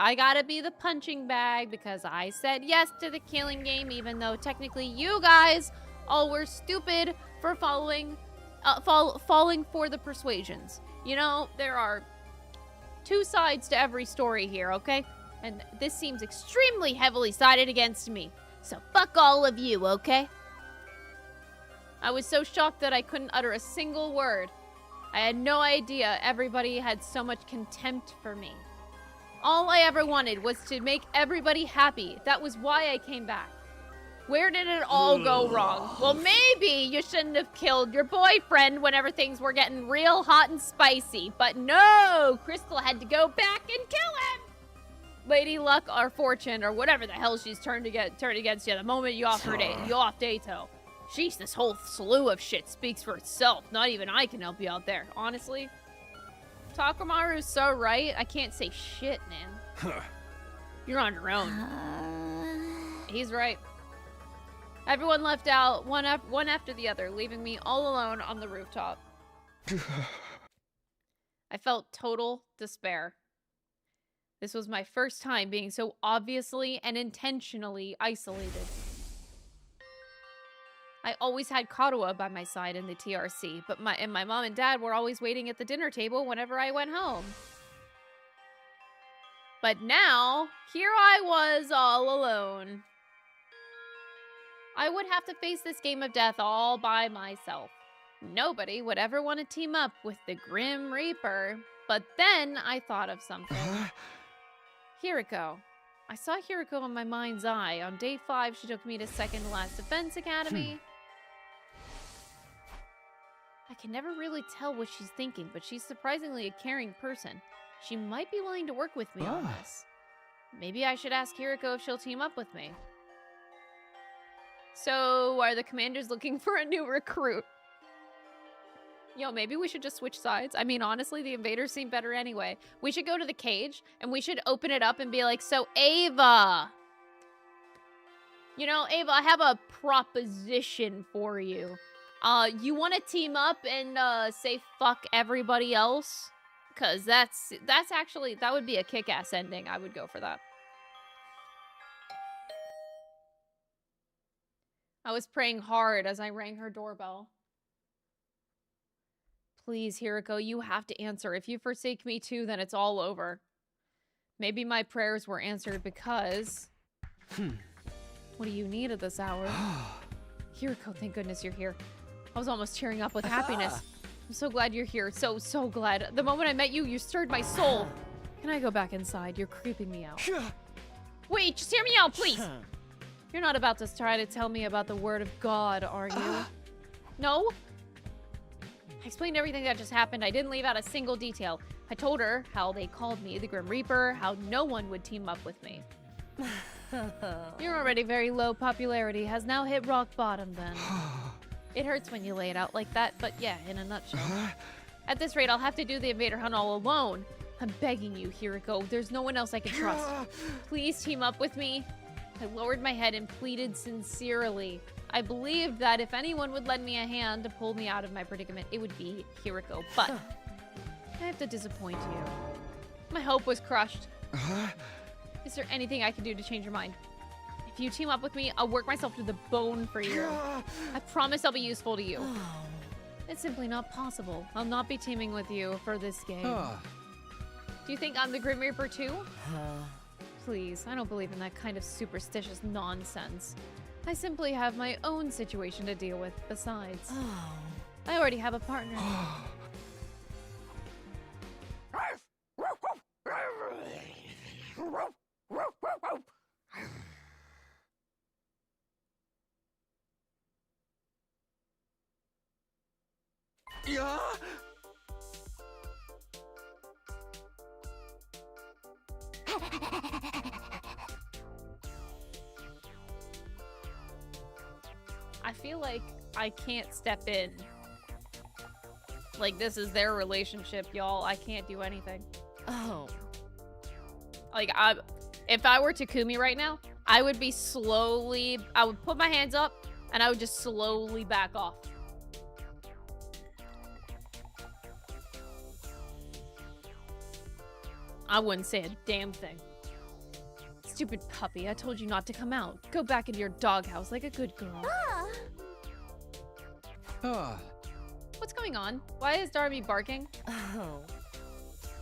I gotta be the punching bag because I said yes to the killing game, even though technically you guys all were stupid for falling for the persuasions. You know, there are 2 sides to every story here, okay? And this seems extremely heavily sided against me. So fuck all of you, okay? I was so shocked that I couldn't utter a single word. I had no idea everybody had so much contempt for me. All I ever wanted was to make everybody happy. That was why I came back. Where did it all go wrong? Well, maybe you shouldn't have killed your boyfriend whenever things were getting real hot and spicy. But no! Crystal had to go back and kill him! Lady Luck or Fortune or whatever the hell she's turned against you the moment you offed Eito. Sheesh, this whole slew of shit speaks for itself. Not even I can help you out there, honestly. Takamaru's so right. I can't say shit, man. You're on your own. He's right. Everyone left out, one after the other, leaving me all alone on the rooftop. I felt total despair. This was my first time being so obviously and intentionally isolated. I always had Karuo by my side in the TRC, but my mom and dad were always waiting at the dinner table whenever I went home. But now, here I was all alone. I would have to face this game of death all by myself. Nobody would ever want to team up with the Grim Reaper. But then I thought of something. Hiriko. I saw Hiriko in my mind's eye. On day 5, she took me to second to last defense academy. I can never really tell what she's thinking, but she's surprisingly a caring person. She might be willing to work with me on this. Maybe I should ask Hiriko if she'll team up with me. So, are the commanders looking for a new recruit? Yo, maybe we should just switch sides. I mean, honestly, the invaders seem better anyway. We should go to the cage, and we should open it up and be like, so, Ava. You know, Ava, I have a proposition for you. You want to team up and say fuck everybody else? Because that's actually, that would be a kick-ass ending. I would go for that. I was praying hard as I rang her doorbell. Please, Hiriko, you have to answer. If you forsake me too, then it's all over. Maybe my prayers were answered because... What do you need at this hour? Hiriko, thank goodness you're here. I was almost tearing up with happiness. I'm so glad you're here. So glad. The moment I met you, you stirred my soul. Can I go back inside? You're creeping me out. Wait, just hear me out, please. You're not about to try to tell me about the word of God, are you? No? I explained everything that just happened. I didn't leave out a single detail. I told her how they called me the Grim Reaper, how no one would team up with me. Your already very low popularity has now hit rock bottom then. It hurts when you lay it out like that, but yeah, in a nutshell. At this rate, I'll have to do the invader hunt all alone. I'm begging you, Hiriko. There's no one else I can trust. Please team up with me. I lowered my head and pleaded sincerely. I believed that if anyone would lend me a hand to pull me out of my predicament, it would be Hiriko. But I have to disappoint you. My hope was crushed. Is there anything I can do to change your mind? If you team up with me, I'll work myself to the bone for you. I promise I'll be useful to you. It's simply not possible. I'll not be teaming with you for this game. Do you think I'm the Grim Reaper too? Please, I don't believe in that kind of superstitious nonsense. I simply have my own situation to deal with besides. I already have a partner. Yeah. I feel like I can't step in. Like, this is their relationship, y'all. I can't do anything. Oh. Like, if I were Takumi right now, I would be slowly... I would put my hands up, and I would just slowly back off. I wouldn't say a damn thing. Stupid puppy, I told you not to come out. Go back into your doghouse like a good girl. What's going on? Why is Darby barking? Oh.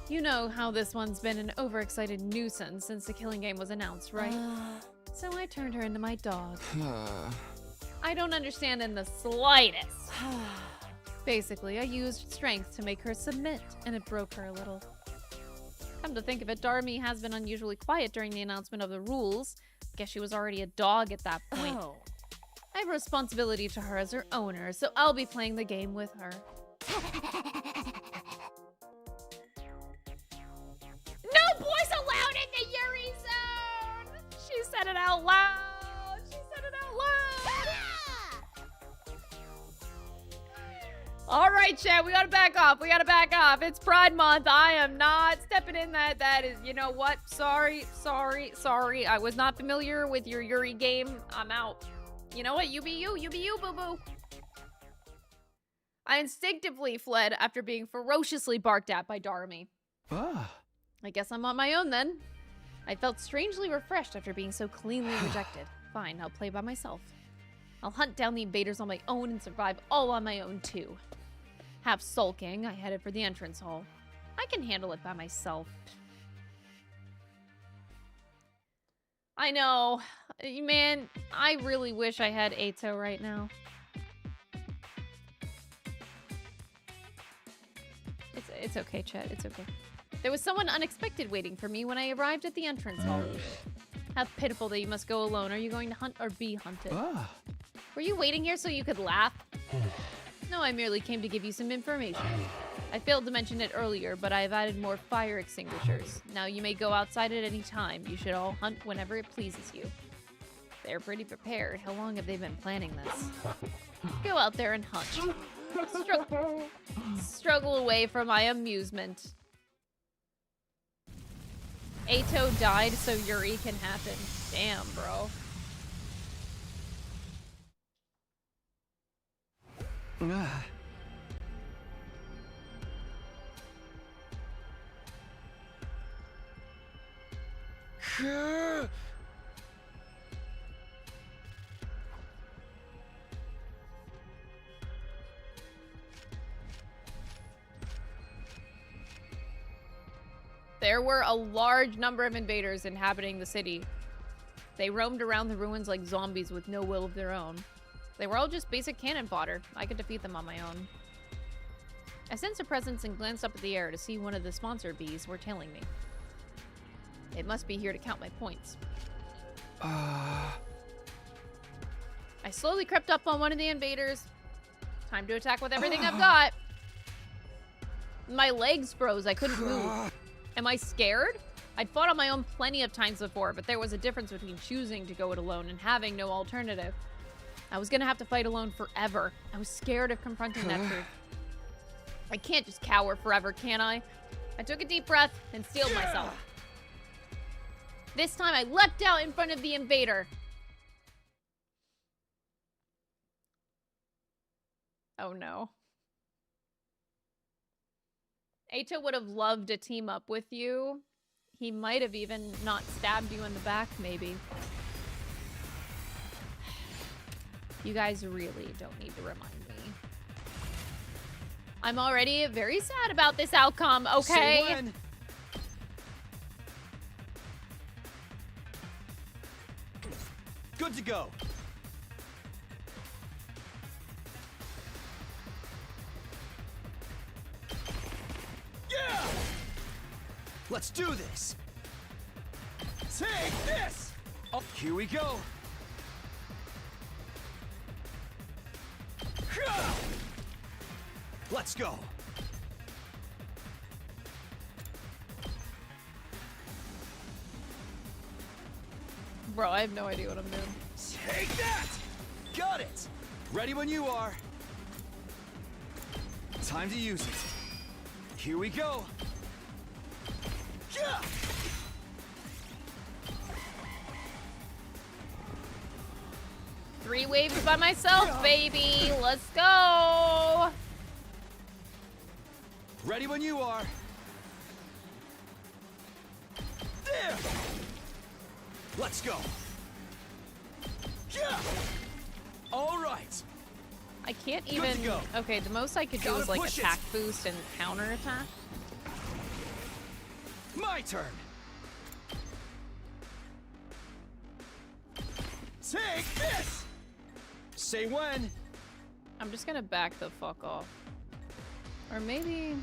You know how this one's been an overexcited nuisance since the killing game was announced, right? So I turned her into my dog. I don't understand in the slightest. Basically, I used strength to make her submit, and it broke her a little. Come to think of it, Darby has been unusually quiet during the announcement of the rules. Guess she was already a dog at that point. I have a responsibility to her as her owner, so I'll be playing the game with her. No boys allowed in the Yuri zone! She said it out loud! She said it out loud! All right, chat, we gotta back off. We gotta back off. It's Pride Month. I am not stepping in that. That is, you know what? Sorry. I was not familiar with your Yuri game. I'm out. You know what? You be you, boo-boo. I instinctively fled after being ferociously barked at by Darmy. I guess I'm on my own then. I felt strangely refreshed after being so cleanly rejected. Fine, I'll play by myself. I'll hunt down the invaders on my own and survive all on my own too. Half sulking, I headed for the entrance hall. I can handle it by myself. I know. Man, I really wish I had Eito right now. It's okay, Chet. It's okay. There was someone unexpected waiting for me when I arrived at the entrance hall. How pitiful that you must go alone. Are you going to hunt or be hunted? Were you waiting here so you could laugh? No, I merely came to give you some information. I failed to mention it earlier, but I have added more fire extinguishers. Now you may go outside at any time. You should all hunt whenever it pleases you. They're pretty prepared. How long have they been planning this? Go out there and hunt. Struggle away from my amusement. Eito died so Yuri can happen. Damn, bro. There were a large number of invaders inhabiting the city. They roamed around the ruins like zombies with no will of their own. They were all just basic cannon fodder. I could defeat them on my own. I sensed a presence and glanced up at the air to see one of the sponsor bees were tailing me. It must be here to count my points. I slowly crept up on one of the invaders. Time to attack with everything I've got. My legs froze. I couldn't move. Am I scared? I'd fought on my own plenty of times before, but there was a difference between choosing to go it alone and having no alternative. I was gonna have to fight alone forever. I was scared of confronting that truth. I can't just cower forever, can I? I took a deep breath and steeled myself. This time I leapt out in front of the invader. Oh no. Eito would have loved to team up with you. He might have even not stabbed you in the back, maybe. You guys really don't need to remind me. I'm already very sad about this outcome, okay? Say when. Good to go. Yeah! Let's do this. Take this! Oh, here we go. Let's go. Bro, I have no idea what I'm doing. Take that! Got it! Ready when you are. Time to use it. Here we go. Yeah! 3 waves by myself, baby. Let's go. Ready when you are. There! Let's go. Yeah! All right. I can't even. Okay, the most I could do is like attack boost and counter attack. My turn. Take this. Say when. I'm just gonna back the fuck off. Or maybe.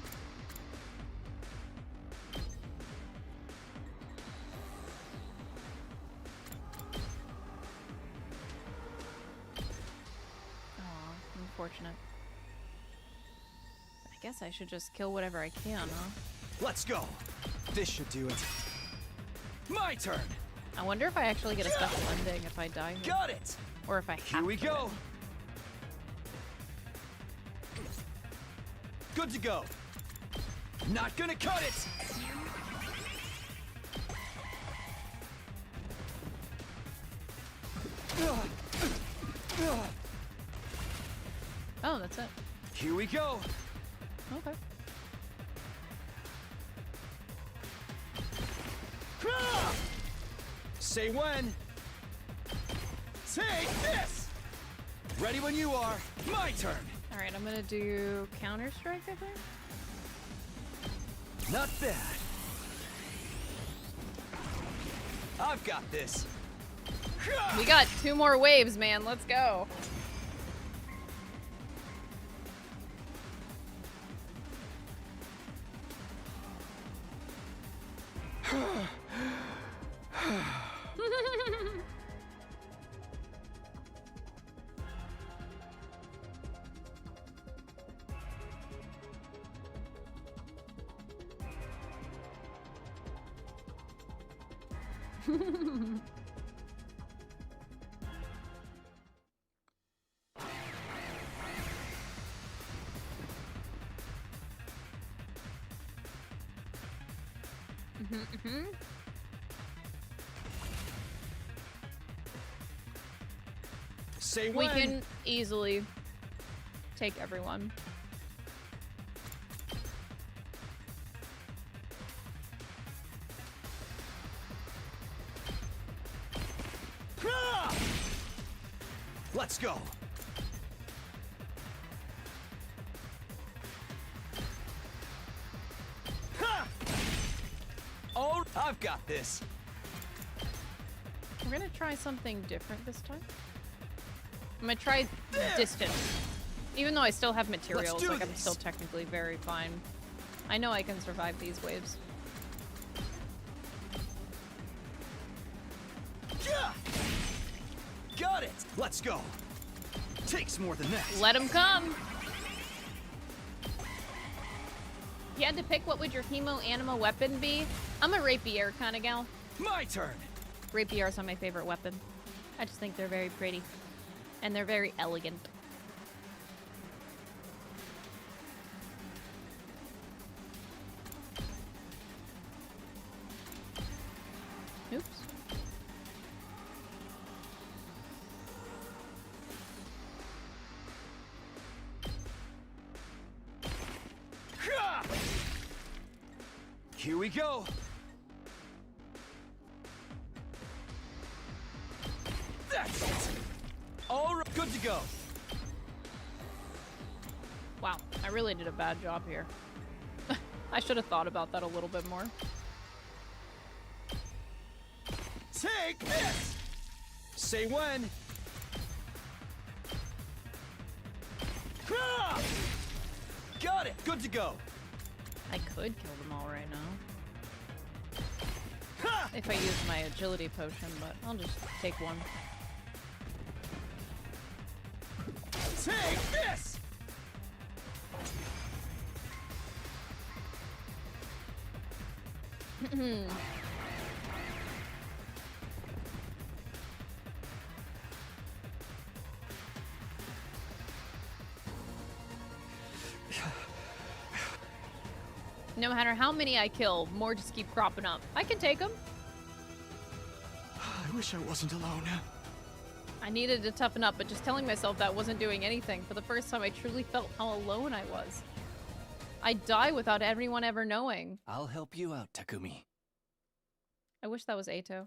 Unfortunate. I guess I should just kill whatever I can, huh? Let's go. This should do it. My turn. I wonder if I actually get a special ending if I die here. Got it. Or if I have Here we to go. win. Good to go. Not gonna cut it. Oh, that's it. Here we go. Okay. Say when. Take this. Ready when you are. My turn. All right, I'm gonna do counter strike, I think. Not bad. I've got this. We got 2 more waves, man. Let's go. Say We when. can easily take everyone. Let's go. Oh, I've got this. We're gonna try something different this time. I'm gonna try distance. Even though I still have materials, do like I'm this. still technically very fine. I know I can survive these waves. Yeah! Got it! Let's go! Takes more than that. Let him come! You had to pick what would your hemo anima weapon be? I'm a rapier kind of gal. My turn! Rapiers are my favorite weapon. I just think they're very pretty. And they're very elegant. Oops. Here we go! That's it! All right, good to go! Wow, I really did a bad job here. I should have thought about that a little bit more. Take this! Say when! Ah! Got it! Good to go! I could kill them all right now. If I use my agility potion, but I'll just take one. Take this! No matter how many I kill, more just keep cropping up. I can take them. I wish I wasn't alone. I needed to toughen up, but just telling myself that wasn't doing anything. For the first time, I truly felt how alone I was. I'd die without everyone ever knowing. I'll help you out, Takumi. I wish that was Eito.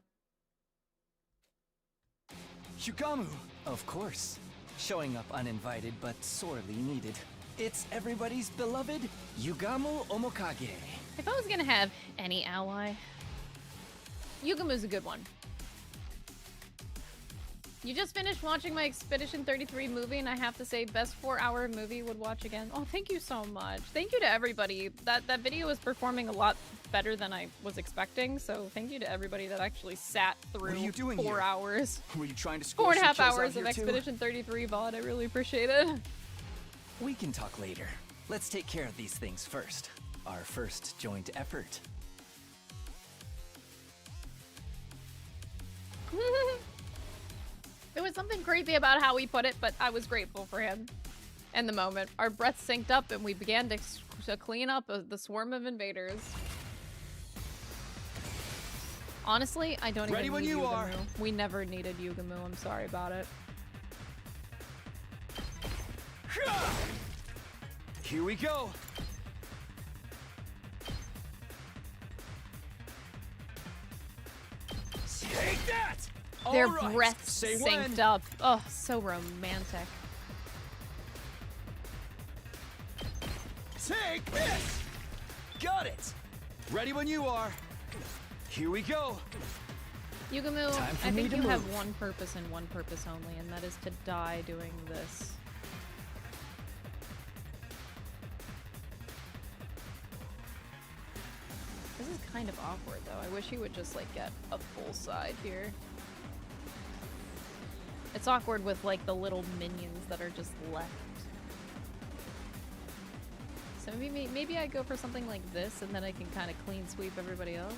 Yugamu! Of course. Showing up uninvited, but sorely needed. It's everybody's beloved Yugamu Omokage. If I was gonna have any ally, Yugamu's a good one. You just finished watching my Expedition 33 movie, and I have to say, best 4-hour movie would watch again. Oh, thank you so much. Thank you to everybody. That video was performing a lot better than I was expecting, so thank you to everybody that actually sat through 4 hours. Were you trying to score 4.5 some kills out hours here of too? Expedition 33 VOD. I really appreciate it. We can talk later. Let's take care of these things first. Our first joint effort. There was something creepy about how he put it, but I was grateful for him. In the moment, our breaths synced up and we began to clean up the swarm of invaders. Honestly, I don't Ready even when need you Yugamu. are. We never needed Yugamu. I'm sorry about it. Here we go! Take that! Their All right. breaths Say synced when. up. Oh, so romantic. Take this! Got it! Ready when you are. Here we go. Yugamu, Time for I me think to you have move. one purpose and one purpose only, and that is to die doing this. This is kind of awkward, though. I wish he would just, like, get a full side here. It's awkward with, like, the little minions that are just left. So maybe I go for something like this, and then I can kind of clean sweep everybody else.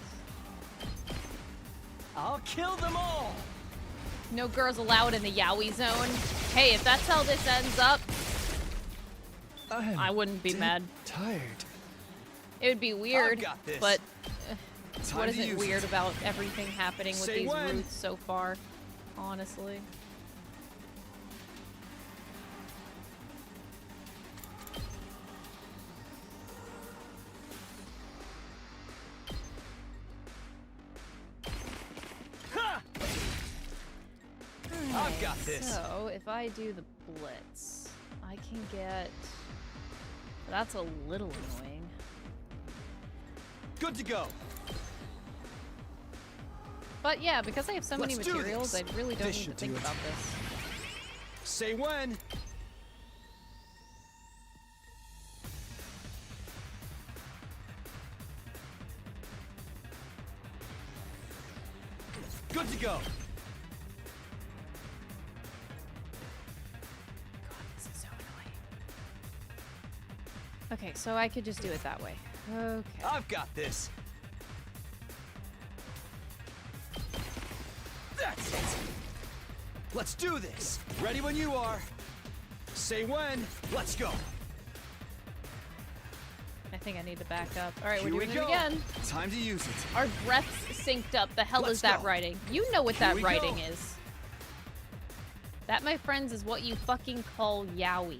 I'll kill them all! No girls allowed in the yaoi zone. Hey, if that's how this ends up, I wouldn't be mad. Tired. It would be weird, got this. but Time what to isn't use weird it. about everything happening with Say these when. roots so far? Honestly. I've got this. So, if I do the blitz, I can get... That's a little annoying. Good to go. But yeah, because I have so many Let's do materials, I this. really don't This need to should think do it. about this. Say when. Good to go. This is so annoying. Okay, so I could just do it that way. Okay. I've got this. That's it. Let's do this. Ready when you are. Say when. Let's go. I think I need to back up. All right, Here we're doing we it go. again. Time to use it. Our breaths synced up. The hell Let's is that go. writing? You know what Here that we writing go. is. That, my friends, is what you fucking call yaoi.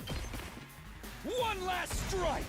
One last strike!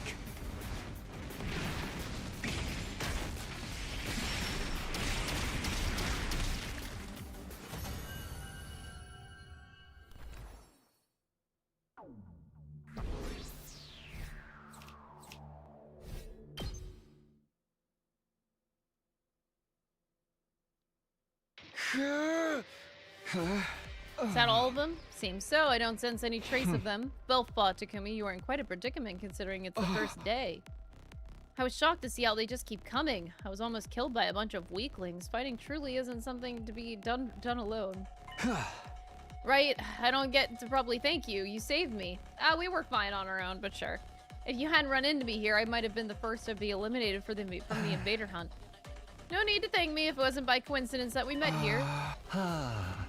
Is that all of them? Seems so. I don't sense any trace of them. Belfbot, Takumi, you are in quite a predicament considering it's the first day. I was shocked to see how they just keep coming. I was almost killed by a bunch of weaklings. Fighting truly isn't something to be done alone. Right? I don't get to probably thank you. You saved me. We were fine on our own, but sure. If you hadn't run into me here, I might have been the first to be eliminated from the invader hunt. No need to thank me if it wasn't by coincidence that we met here.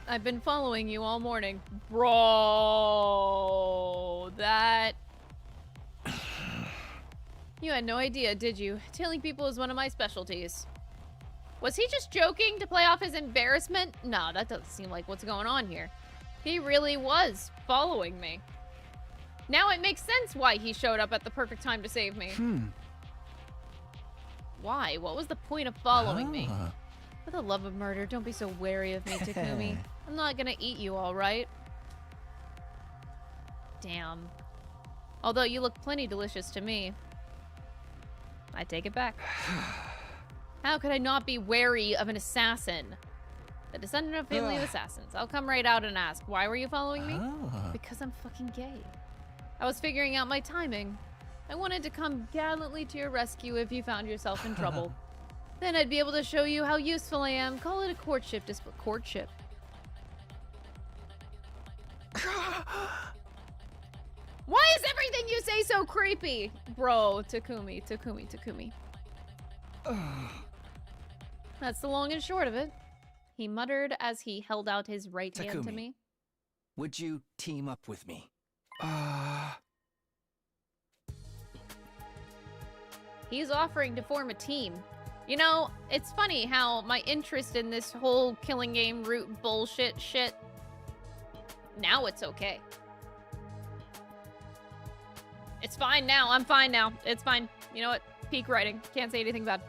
I've been following you all morning. Bro, that... You had no idea, did you? Tailing people is one of my specialties. Was he just joking to play off his embarrassment? No, that doesn't seem like what's going on here. He really was following me. Now it makes sense why he showed up at the perfect time to save me. Why? What was the point of following me? For the love of murder, don't be so wary of me, Takumi. I'm not gonna eat you, alright? Damn. Although you look plenty delicious to me. I take it back. How could I not be wary of an assassin? The descendant of a family of assassins. I'll come right out and ask, why were you following me? Because I'm fucking gay. I was figuring out my timing. I wanted to come gallantly to your rescue if you found yourself in trouble. Then I'd be able to show you how useful I am. Call it a courtship. Courtship. Why is everything you say so creepy? Bro, Takumi. That's the long and short of it. He muttered as he held out his right hand to Takumi. me. Would you team up with me? He's offering to form a team. You know, it's funny how my interest in this whole killing game root bullshit shit, now it's okay. It's fine now. I'm fine now. It's fine. You know what? Peak writing. Can't say anything bad.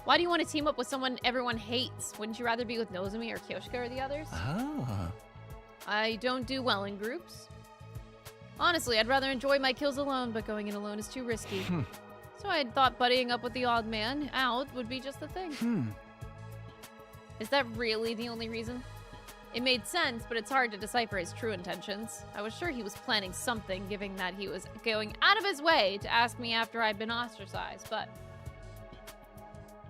Why do you want to team up with someone everyone hates? Wouldn't you rather be with Nozomi or Kyoshika or the others? I don't do well in groups. Honestly, I'd rather enjoy my kills alone, but going in alone is too risky. So I thought buddying up with the odd man out would be just the thing. Is that really the only reason? It made sense, but it's hard to decipher his true intentions. I was sure he was planning something, given that he was going out of his way to ask me after I'd been ostracized, but...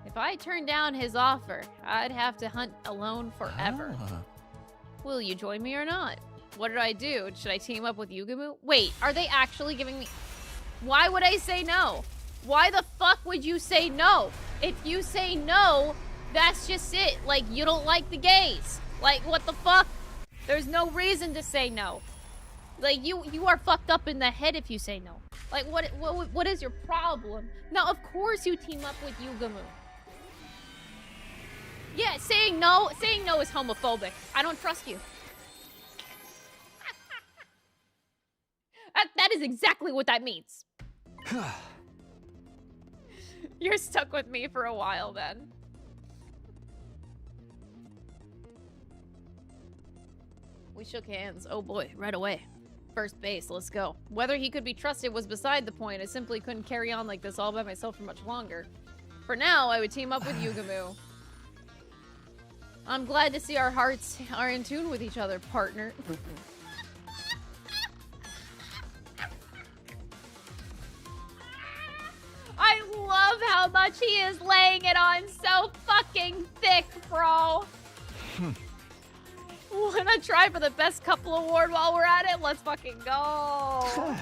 if I turned down his offer, I'd have to hunt alone forever. Will you join me or not? What did I do? Should I team up with Yugumu? Wait, are they actually giving me... Why would I say no? Why the fuck would you say no? If you say no, that's just it. Like, you don't like the gays. Like, what the fuck? There's no reason to say no. Like, you are fucked up in the head if you say no. Like, what is your problem? Now, of course you team up with Yugumu. Yeah, saying no is homophobic. I don't trust you. That is exactly what that means. You're stuck with me for a while then. We shook hands. Oh boy, right away. First base, let's go. Whether he could be trusted was beside the point. I simply couldn't carry on like this all by myself for much longer. For now, I would team up with Yugumu. I'm glad to see our hearts are in tune with each other, partner. I love how much he is laying it on so fucking thick, bro. Wanna try for the best couple award while we're at it? Let's fucking go.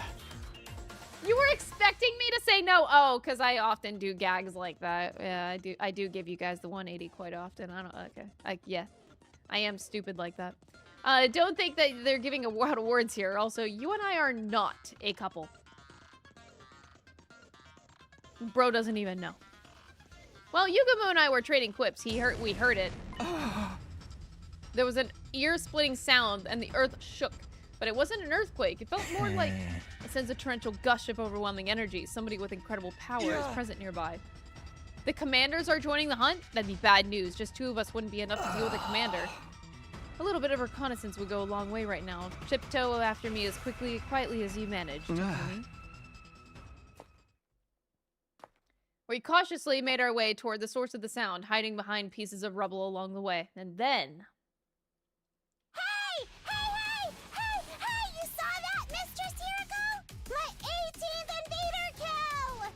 You were expecting me to say no? Oh, because I often do gags like that. Yeah, I do give you guys the 180 quite often. I don't. Okay. Yeah, I am stupid like that. Don't think that they're giving out awards here. Also, you and I are not a couple. Bro doesn't even know. Well, Yugamu and I were trading quips. We heard it. There was an ear-splitting sound, and the earth shook. But it wasn't an earthquake. It felt more like a sense of torrential gush of overwhelming energy. Somebody with incredible power is present nearby. The commanders are joining the hunt? That'd be bad news. Just 2 of us wouldn't be enough to deal with a commander. A little bit of reconnaissance would go a long way right now. Tiptoe after me as quietly as you managed. We cautiously made our way toward the source of the sound, hiding behind pieces of rubble along the way. And then... Hey! You saw that, Mistress Hiriko? My 18th invader kill!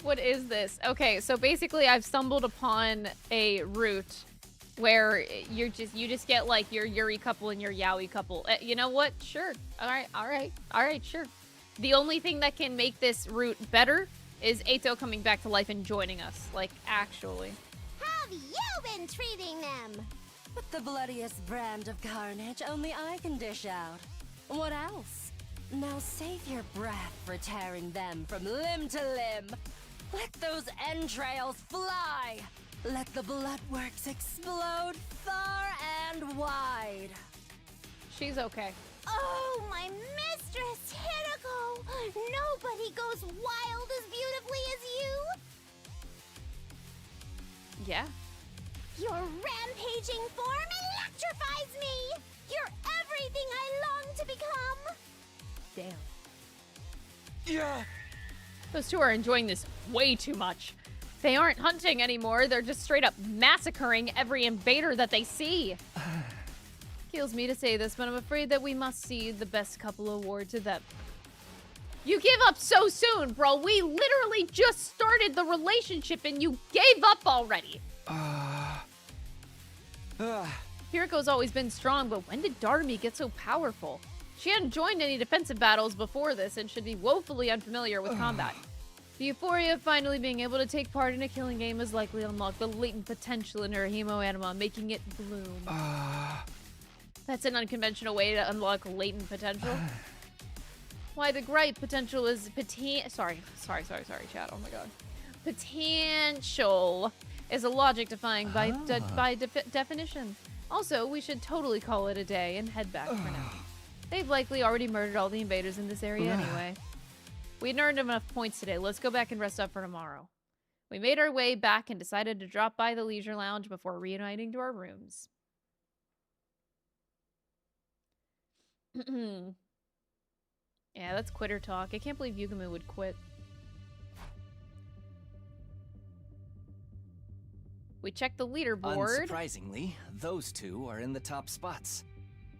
What is this? Okay, so basically I've stumbled upon a route where you just get like your Yuri couple and your Yaoi couple. You know what? Sure. All right, sure. The only thing that can make this route better is Eito coming back to life and joining us. Like, actually. How have you been treating them? With the bloodiest brand of carnage only I can dish out. What else? Now save your breath for tearing them from limb to limb. Let those entrails fly. Let the bloodworks explode far and wide. She's okay. Oh, my Mistress Hiriko! Nobody goes wild as beautifully as you! Yeah. Your rampaging form electrifies me! You're everything I long to become! Damn. Yeah. Those 2 are enjoying this way too much. They aren't hunting anymore. They're just straight up massacring every invader that they see. Kills me to say this, but I'm afraid that we must cede the best couple award to them. You give up so soon, bro. We literally just started the relationship and you gave up already. Hiriko's always been strong, but when did Darumi get so powerful? She hadn't joined any defensive battles before this and should be woefully unfamiliar with combat. The euphoria of finally being able to take part in a killing game has likely unlocked the latent potential in her hemoanima, making it bloom. That's an unconventional way to unlock latent potential. Why the gripe potential is sorry, chat. Oh my god. Potential is a logic defying by definition. Also, we should totally call it a day and head back for now. They've likely already murdered all the invaders in this area anyway. We'd earned enough points today. Let's go back and rest up for tomorrow. We made our way back and decided to drop by the leisure lounge before reuniting to our rooms. Yeah, that's quitter talk. I can't believe Yugamu would quit. We checked the leaderboard. Unsurprisingly, those 2 are in the top spots.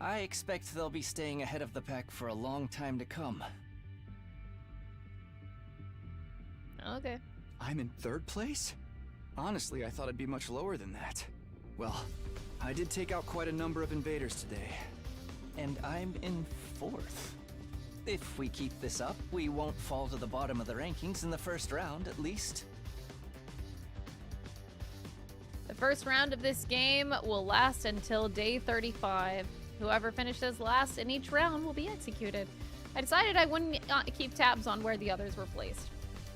I expect they'll be staying ahead of the pack for a long time to come. Okay. I'm in 3rd place? Honestly, I thought I'd be much lower than that. Well, I did take out quite a number of invaders today. And I'm in 4th. If we keep this up, we won't fall to the bottom of the rankings in the first round, at least. The first round of this game will last until day 35. Whoever finishes last in each round will be executed. I decided I wouldn't keep tabs on where the others were placed.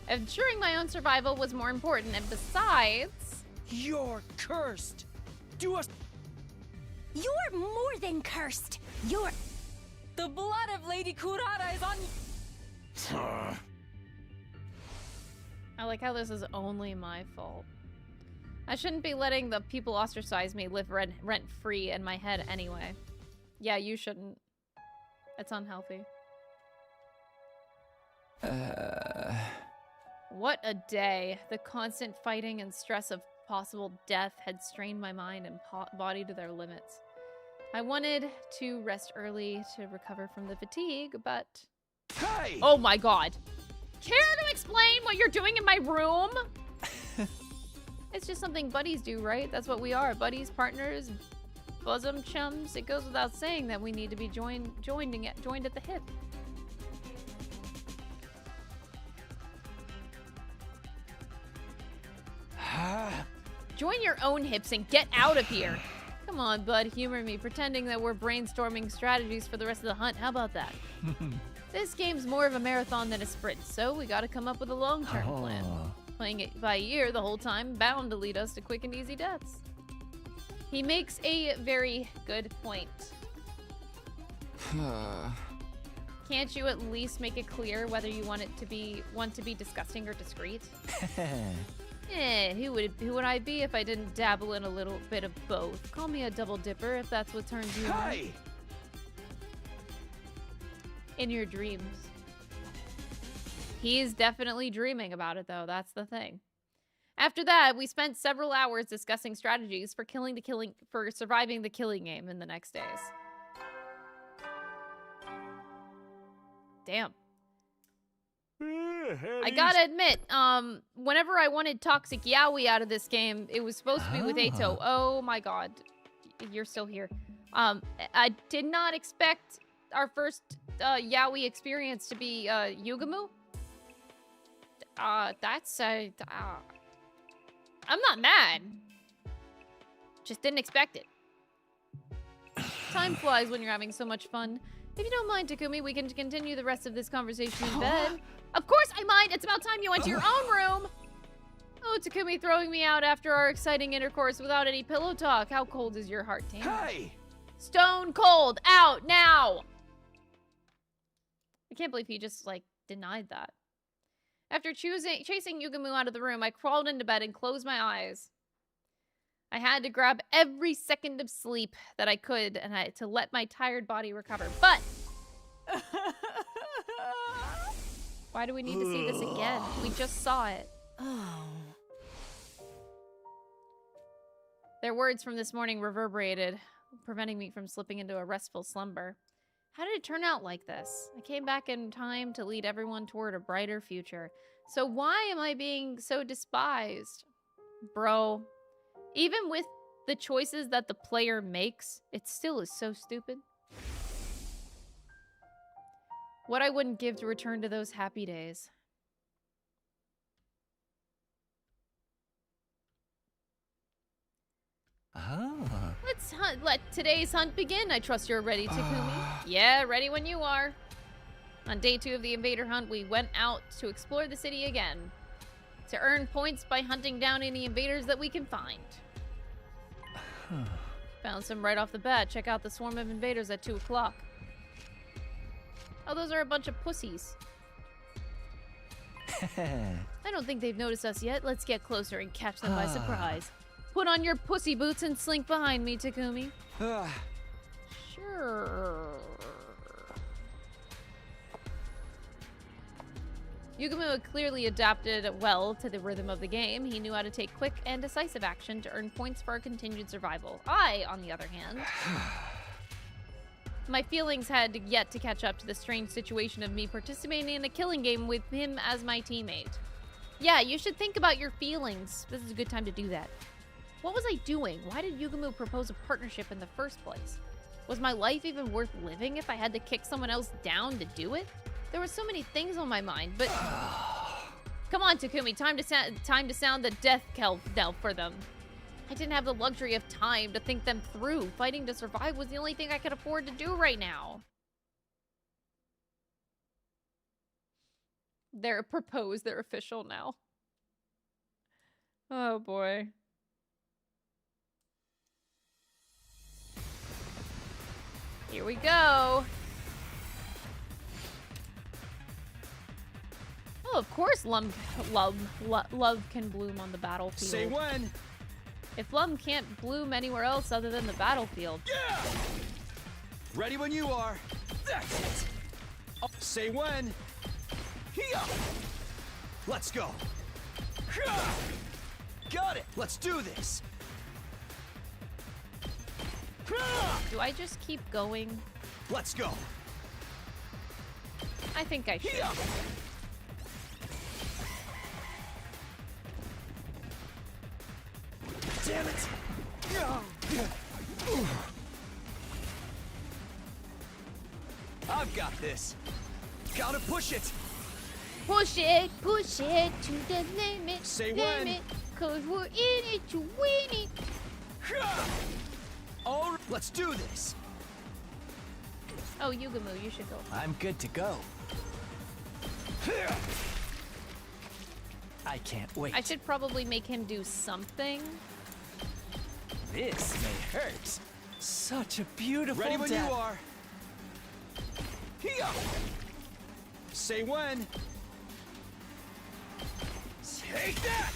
Ensuring my own survival was more important, and besides... You're cursed! Do us... You're more than cursed! You're... The blood of Lady Kurata is on... I like how this is only my fault. I shouldn't be letting the people ostracize me live rent-free in my head anyway. Yeah, you shouldn't. It's unhealthy. What a day. The constant fighting and stress of possible death had strained my mind and body to their limits. I wanted to rest early to recover from the fatigue, but... Hey! Oh my god. Care to explain what you're doing in my room? It's just something buddies do, right? That's what we are. Buddies, partners, bosom chums, it goes without saying that we need to be joined at the hip. Join your own hips and get out of here. Come on, bud, humor me, pretending that we're brainstorming strategies for the rest of the hunt. How about that? This game's more of a marathon than a sprint, so we gotta come up with a long-term plan. Playing it by ear the whole time, bound to lead us to quick and easy deaths. He makes a very good point. Can't you at least make it clear whether you want to be disgusting or discreet? Who would I be if I didn't dabble in a little bit of both? Call me a double dipper if that's what turns you on. In your dreams. He's definitely dreaming about it, though. That's the thing. After that, we spent several hours discussing strategies for surviving the killing game in the next days. Damn. I gotta admit, whenever I wanted Toxic Yaoi out of this game, it was supposed to be with Eito. Oh my god. You're still here. I did not expect our first Yaoi experience to be Yugamu. I'm not mad. Just didn't expect it. Time flies when you're having so much fun. If you don't mind, Takumi, we can continue the rest of this conversation in bed. Of course I mind! It's about time you went to your own room! Oh, Takumi throwing me out after our exciting intercourse without any pillow talk. How cold is your heart, Tam? Hey! Stone cold! Out now! I can't believe he just, like, denied that. After chasing Yugamu out of the room, I crawled into bed and closed my eyes. I had to grab every second of sleep that I could to let my tired body recover. But why do we need to see this again? We just saw it. Oh. Their words from this morning reverberated, preventing me from slipping into a restful slumber. How did it turn out like this? I came back in time to lead everyone toward a brighter future. So why am I being so despised? Bro, even with the choices that the player makes, it still is so stupid. What I wouldn't give to return to those happy days. Let's let today's hunt begin. I trust you're ready, Takumi. Yeah, ready when you are. On day 2 of the invader hunt, we went out to explore the city again. To earn points by hunting down any invaders that we can find. Found some right off the bat. Check out the swarm of invaders at 2 o'clock. Oh, those are a bunch of pussies. I don't think they've noticed us yet. Let's get closer and catch them by surprise. Put on your pussy boots and slink behind me, Takumi. Sure. Yugamu had clearly adapted well to the rhythm of the game. He knew how to take quick and decisive action to earn points for our continued survival. I, on the other hand, my feelings had yet to catch up to the strange situation of me participating in a killing game with him as my teammate. Yeah, you should think about your feelings. This is a good time to do that. What was I doing? Why did Yugamu propose a partnership in the first place? Was my life even worth living if I had to kick someone else down to do it? There were so many things on my mind, but... Come on, Takumi, time to sound the death knell for them. I didn't have the luxury of time to think them through. Fighting to survive was the only thing I could afford to do right now. They're proposed, they're official now. Oh boy. Here we go. Oh, of course love can bloom on the battlefield. Say when. If love can't bloom anywhere else other than the battlefield. Yeah! Ready when you are. That's it. Oh, say when. Here. Let's go. Got it. Let's do this. Do I just keep going? Let's go. I think I should. Damn it. I've got this. Gotta push it. Push it to the limit. Say limit, when. 'cause we're in it to win it. All right, let's do this. Oh, Yugamu, you should go. I'm good to go. I can't wait. I should probably make him do something. This may hurt. Such a beautiful Ready when death. you are. Here. Say when. Take that.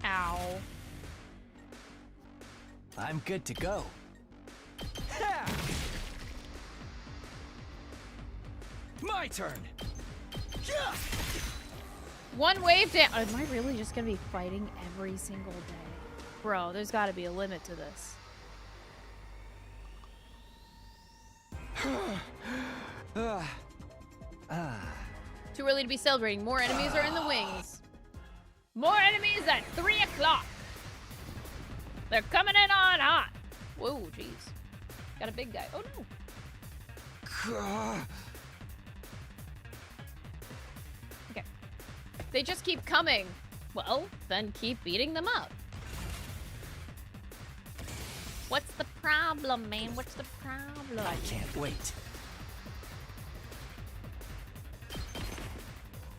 Ow. I'm good to go. My turn. One wave down. Am I really just gonna be fighting every single day? Bro, there's gotta be a limit to this. Too early to be celebrating. More enemies are in the wings. More enemies at 3 o'clock. They're coming in on hot. Whoa, jeez. Got a big guy. Oh no. Okay. They just keep coming. Well, then keep beating them up. What's the problem, man? What's the problem? I can't wait.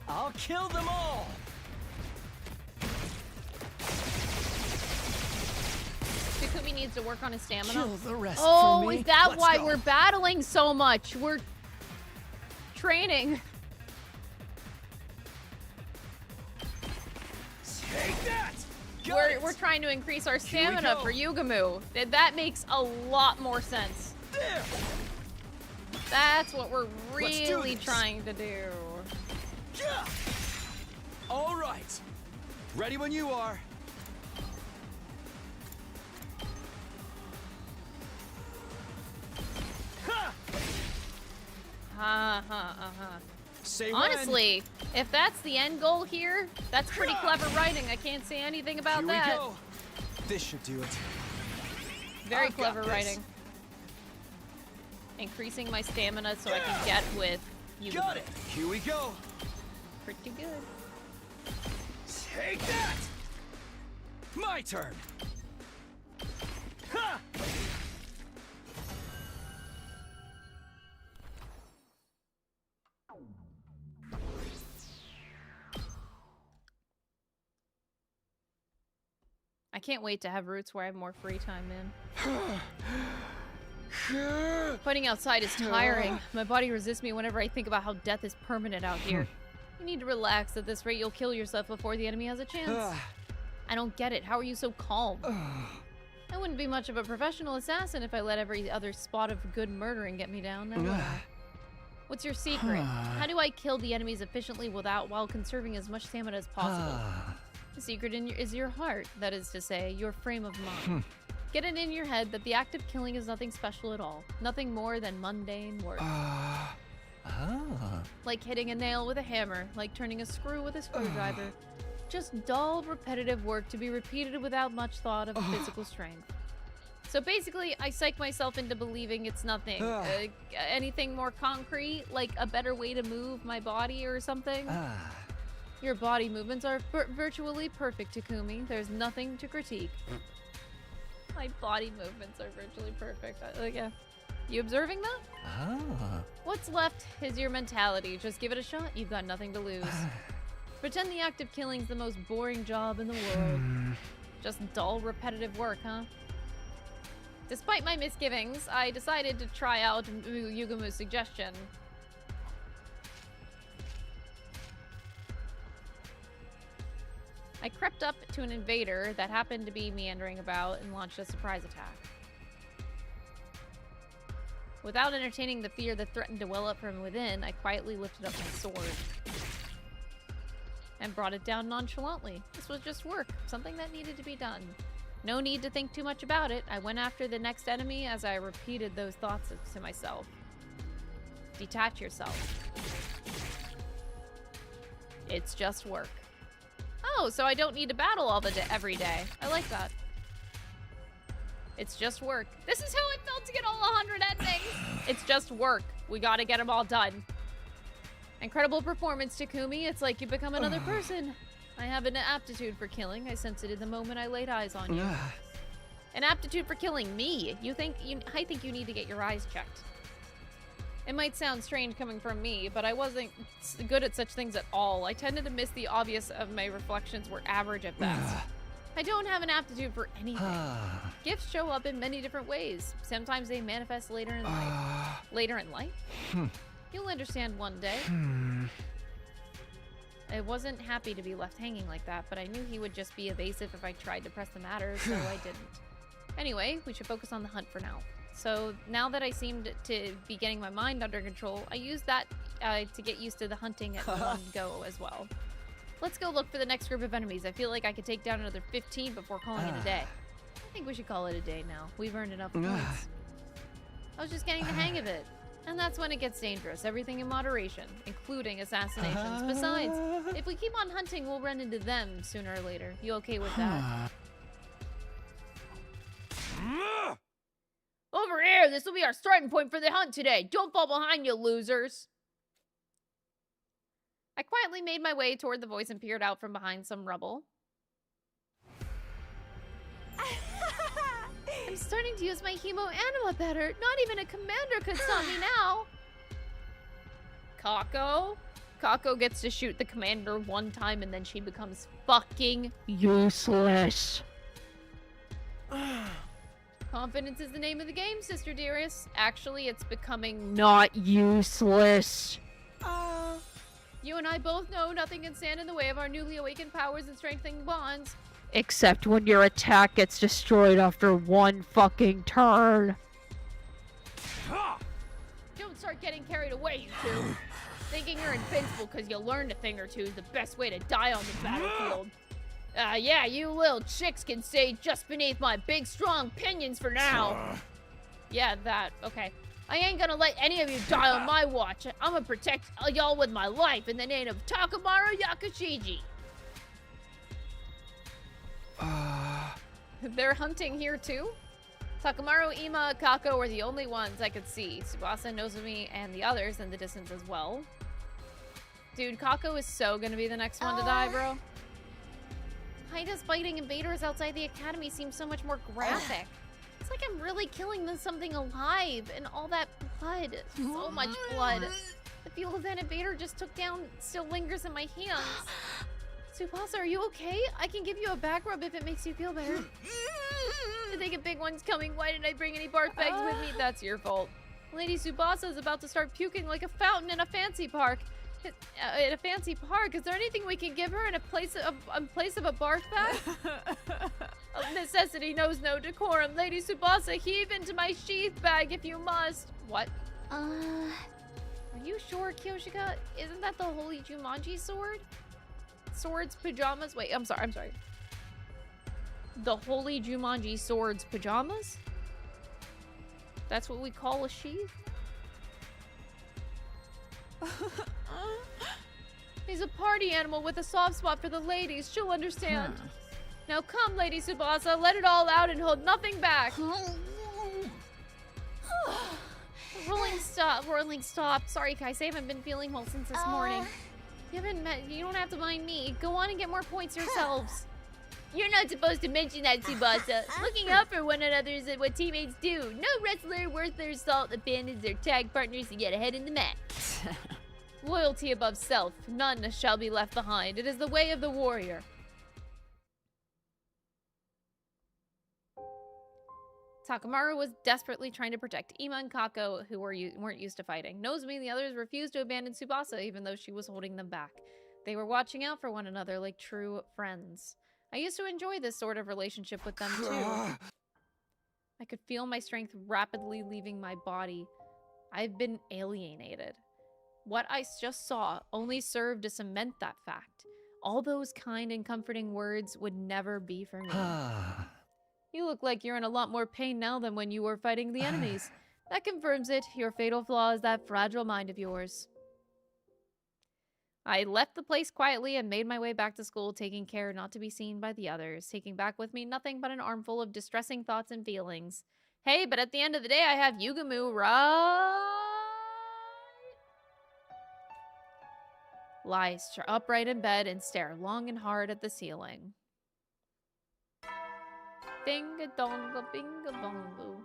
I'll kill them all. Takumi needs to work on his stamina. Kill the rest oh, for me. is that Let's why go. we're battling so much? We're training. Take that. We're trying to increase our stamina for Yugamu. That makes a lot more sense. There. That's what we're Let's do really this. trying to do. All right. Ready when you are. Say when. Honestly, if that's the end goal here, that's pretty clever writing. I can't say anything about Here that. we go. This should do it. Very I've got clever this. writing. Increasing my stamina so I can get with Yugamu. Got it. Here we go. Pretty good. Take that. My turn. Ha! I can't wait to have roots where I have more free time in. Fighting outside is tiring. My body resists me whenever I think about how death is permanent out here. You need to relax. At this rate, you'll kill yourself before the enemy has a chance. I don't get it. How are you so calm? I wouldn't be much of a professional assassin if I let every other spot of good murdering get me down. Now, would I? What's your secret? How do I kill the enemies efficiently while conserving as much stamina as possible? The secret is your heart, that is to say, your frame of mind. Get it in your head that the act of killing is nothing special at all. Nothing more than mundane work. Like hitting a nail with a hammer, like turning a screw with a screwdriver. Just dull, repetitive work to be repeated without much thought of physical strength. So basically, I psych myself into believing it's nothing. Anything more concrete, like a better way to move my body or something? Your body movements are virtually perfect, Takumi. There's nothing to critique. My body movements are virtually perfect. Yeah. You observing that? What's left is your mentality. Just give it a shot. You've got nothing to lose. Pretend the act of killing's the most boring job in the world. Just dull, repetitive work, huh? Despite my misgivings, I decided to try out Yugamu's suggestion. I crept up to an invader that happened to be meandering about and launched a surprise attack. Without entertaining the fear that threatened to well up from within, I quietly lifted up my sword and brought it down nonchalantly. This was just work, something that needed to be done. No need to think too much about it. I went after the next enemy as I repeated those thoughts to myself. Detach yourself. It's just work. Oh, so I don't need to battle all the every day. I like that. It's just work. This is how it felt to get all 100 endings. It's just work. We gotta get them all done. Incredible performance, Takumi. It's like you become another person. I have an aptitude for killing. I sensed it in the moment I laid eyes on you. An aptitude for killing me. I think you need to get your eyes checked. It might sound strange coming from me, but I wasn't good at such things at all. I tended to miss the obvious of my reflections were average at best. I don't have an aptitude for anything. Gifts show up in many different ways. Sometimes they manifest later in life. Later in life? You'll understand one day. I wasn't happy to be left hanging like that, but I knew he would just be evasive if I tried to press the matter, so I didn't. Anyway, we should focus on the hunt for now. So now that I seemed to be getting my mind under control, I used that to get used to the hunting at one go as well. Let's go look for the next group of enemies. I feel like I could take down another 15 before calling it a day. I think we should call it a day now. We've earned enough points. I was just getting the hang of it. And that's when it gets dangerous. Everything in moderation, including assassinations. Besides, if we keep on hunting, we'll run into them sooner or later. You okay with that? Over here! This will be our starting point for the hunt today. Don't fall behind, you losers! I quietly made my way toward the voice and peered out from behind some rubble. I'm starting to use my hemo anima better. Not even a commander could stop me now. Kako? Kako gets to shoot the commander one time and then she becomes fucking useless. Confidence is the name of the game, sister dearest. Actually, it's becoming not useless. You and I both know nothing can stand in the way of our newly awakened powers and strengthening bonds. Except when your attack gets destroyed after one fucking turn. Don't start getting carried away, you two. Thinking you're invincible because you learned a thing or two is the best way to die on the battlefield. Yeah, you little chicks can stay just beneath my big, strong pinions for now. Yeah, that. Okay. I ain't gonna let any of you die on my watch. I'm gonna protect y'all with my life in the name of Takamaru Yakushiji. They're hunting here too? Takamaru, Ima, Kako were the only ones I could see. Tsubasa, Nozomi, and the others in the distance as well. Dude, Kako is so gonna be the next one to die, bro. Haida's fighting invaders outside the academy seems so much more graphic. It's like I'm really killing something alive and all that blood. So much blood. The feel of that invader just took down still lingers in my hands. Tsubasa, are you okay? I can give you a back rub if it makes you feel better. I think a big one's coming. Why didn't I bring any barf bags with me? That's your fault. Lady Tsubasa is about to start puking like a fountain in a fancy park. In a fancy park, is there anything we can give her in place of a barf bag? Necessity knows no decorum. Lady Tsubasa, heave into my sheath bag if you must. What? Are you sure, Kyoshika? Isn't that the holy Jumanji sword? Swords, pajamas? Wait, I'm sorry. The holy Jumanji swords, pajamas? That's what we call a sheath? He's a party animal with a soft spot for the ladies. She'll understand. Now come, Lady Tsubasa, let it all out and hold nothing back. Rolling stop. Sorry, Kaise, I haven't been feeling well since this morning. You don't have to mind me. Go on and get more points yourselves. You're not supposed to mention that, Tsubasa. Looking out for one another is what teammates do. No wrestler worth their salt abandons their tag partners to get ahead in the match. Loyalty above self. None shall be left behind. It is the way of the warrior. Takamaru was desperately trying to protect Ima and Kako, who weren't used to fighting. Nozomi and the others refused to abandon Tsubasa, even though she was holding them back. They were watching out for one another like true friends. I used to enjoy this sort of relationship with them, too. I could feel my strength rapidly leaving my body. I've been alienated. What I just saw only served to cement that fact. All those kind and comforting words would never be for me. You look like you're in a lot more pain now than when you were fighting the enemies. That confirms it. Your fatal flaw is that fragile mind of yours. I left the place quietly and made my way back to school, taking care not to be seen by the others, taking back with me nothing but an armful of distressing thoughts and feelings. Hey, but at the end of the day, I have Yugamu, right? Lie upright in bed and stare long and hard at the ceiling. Ding-a-donga, bing-a-bongo.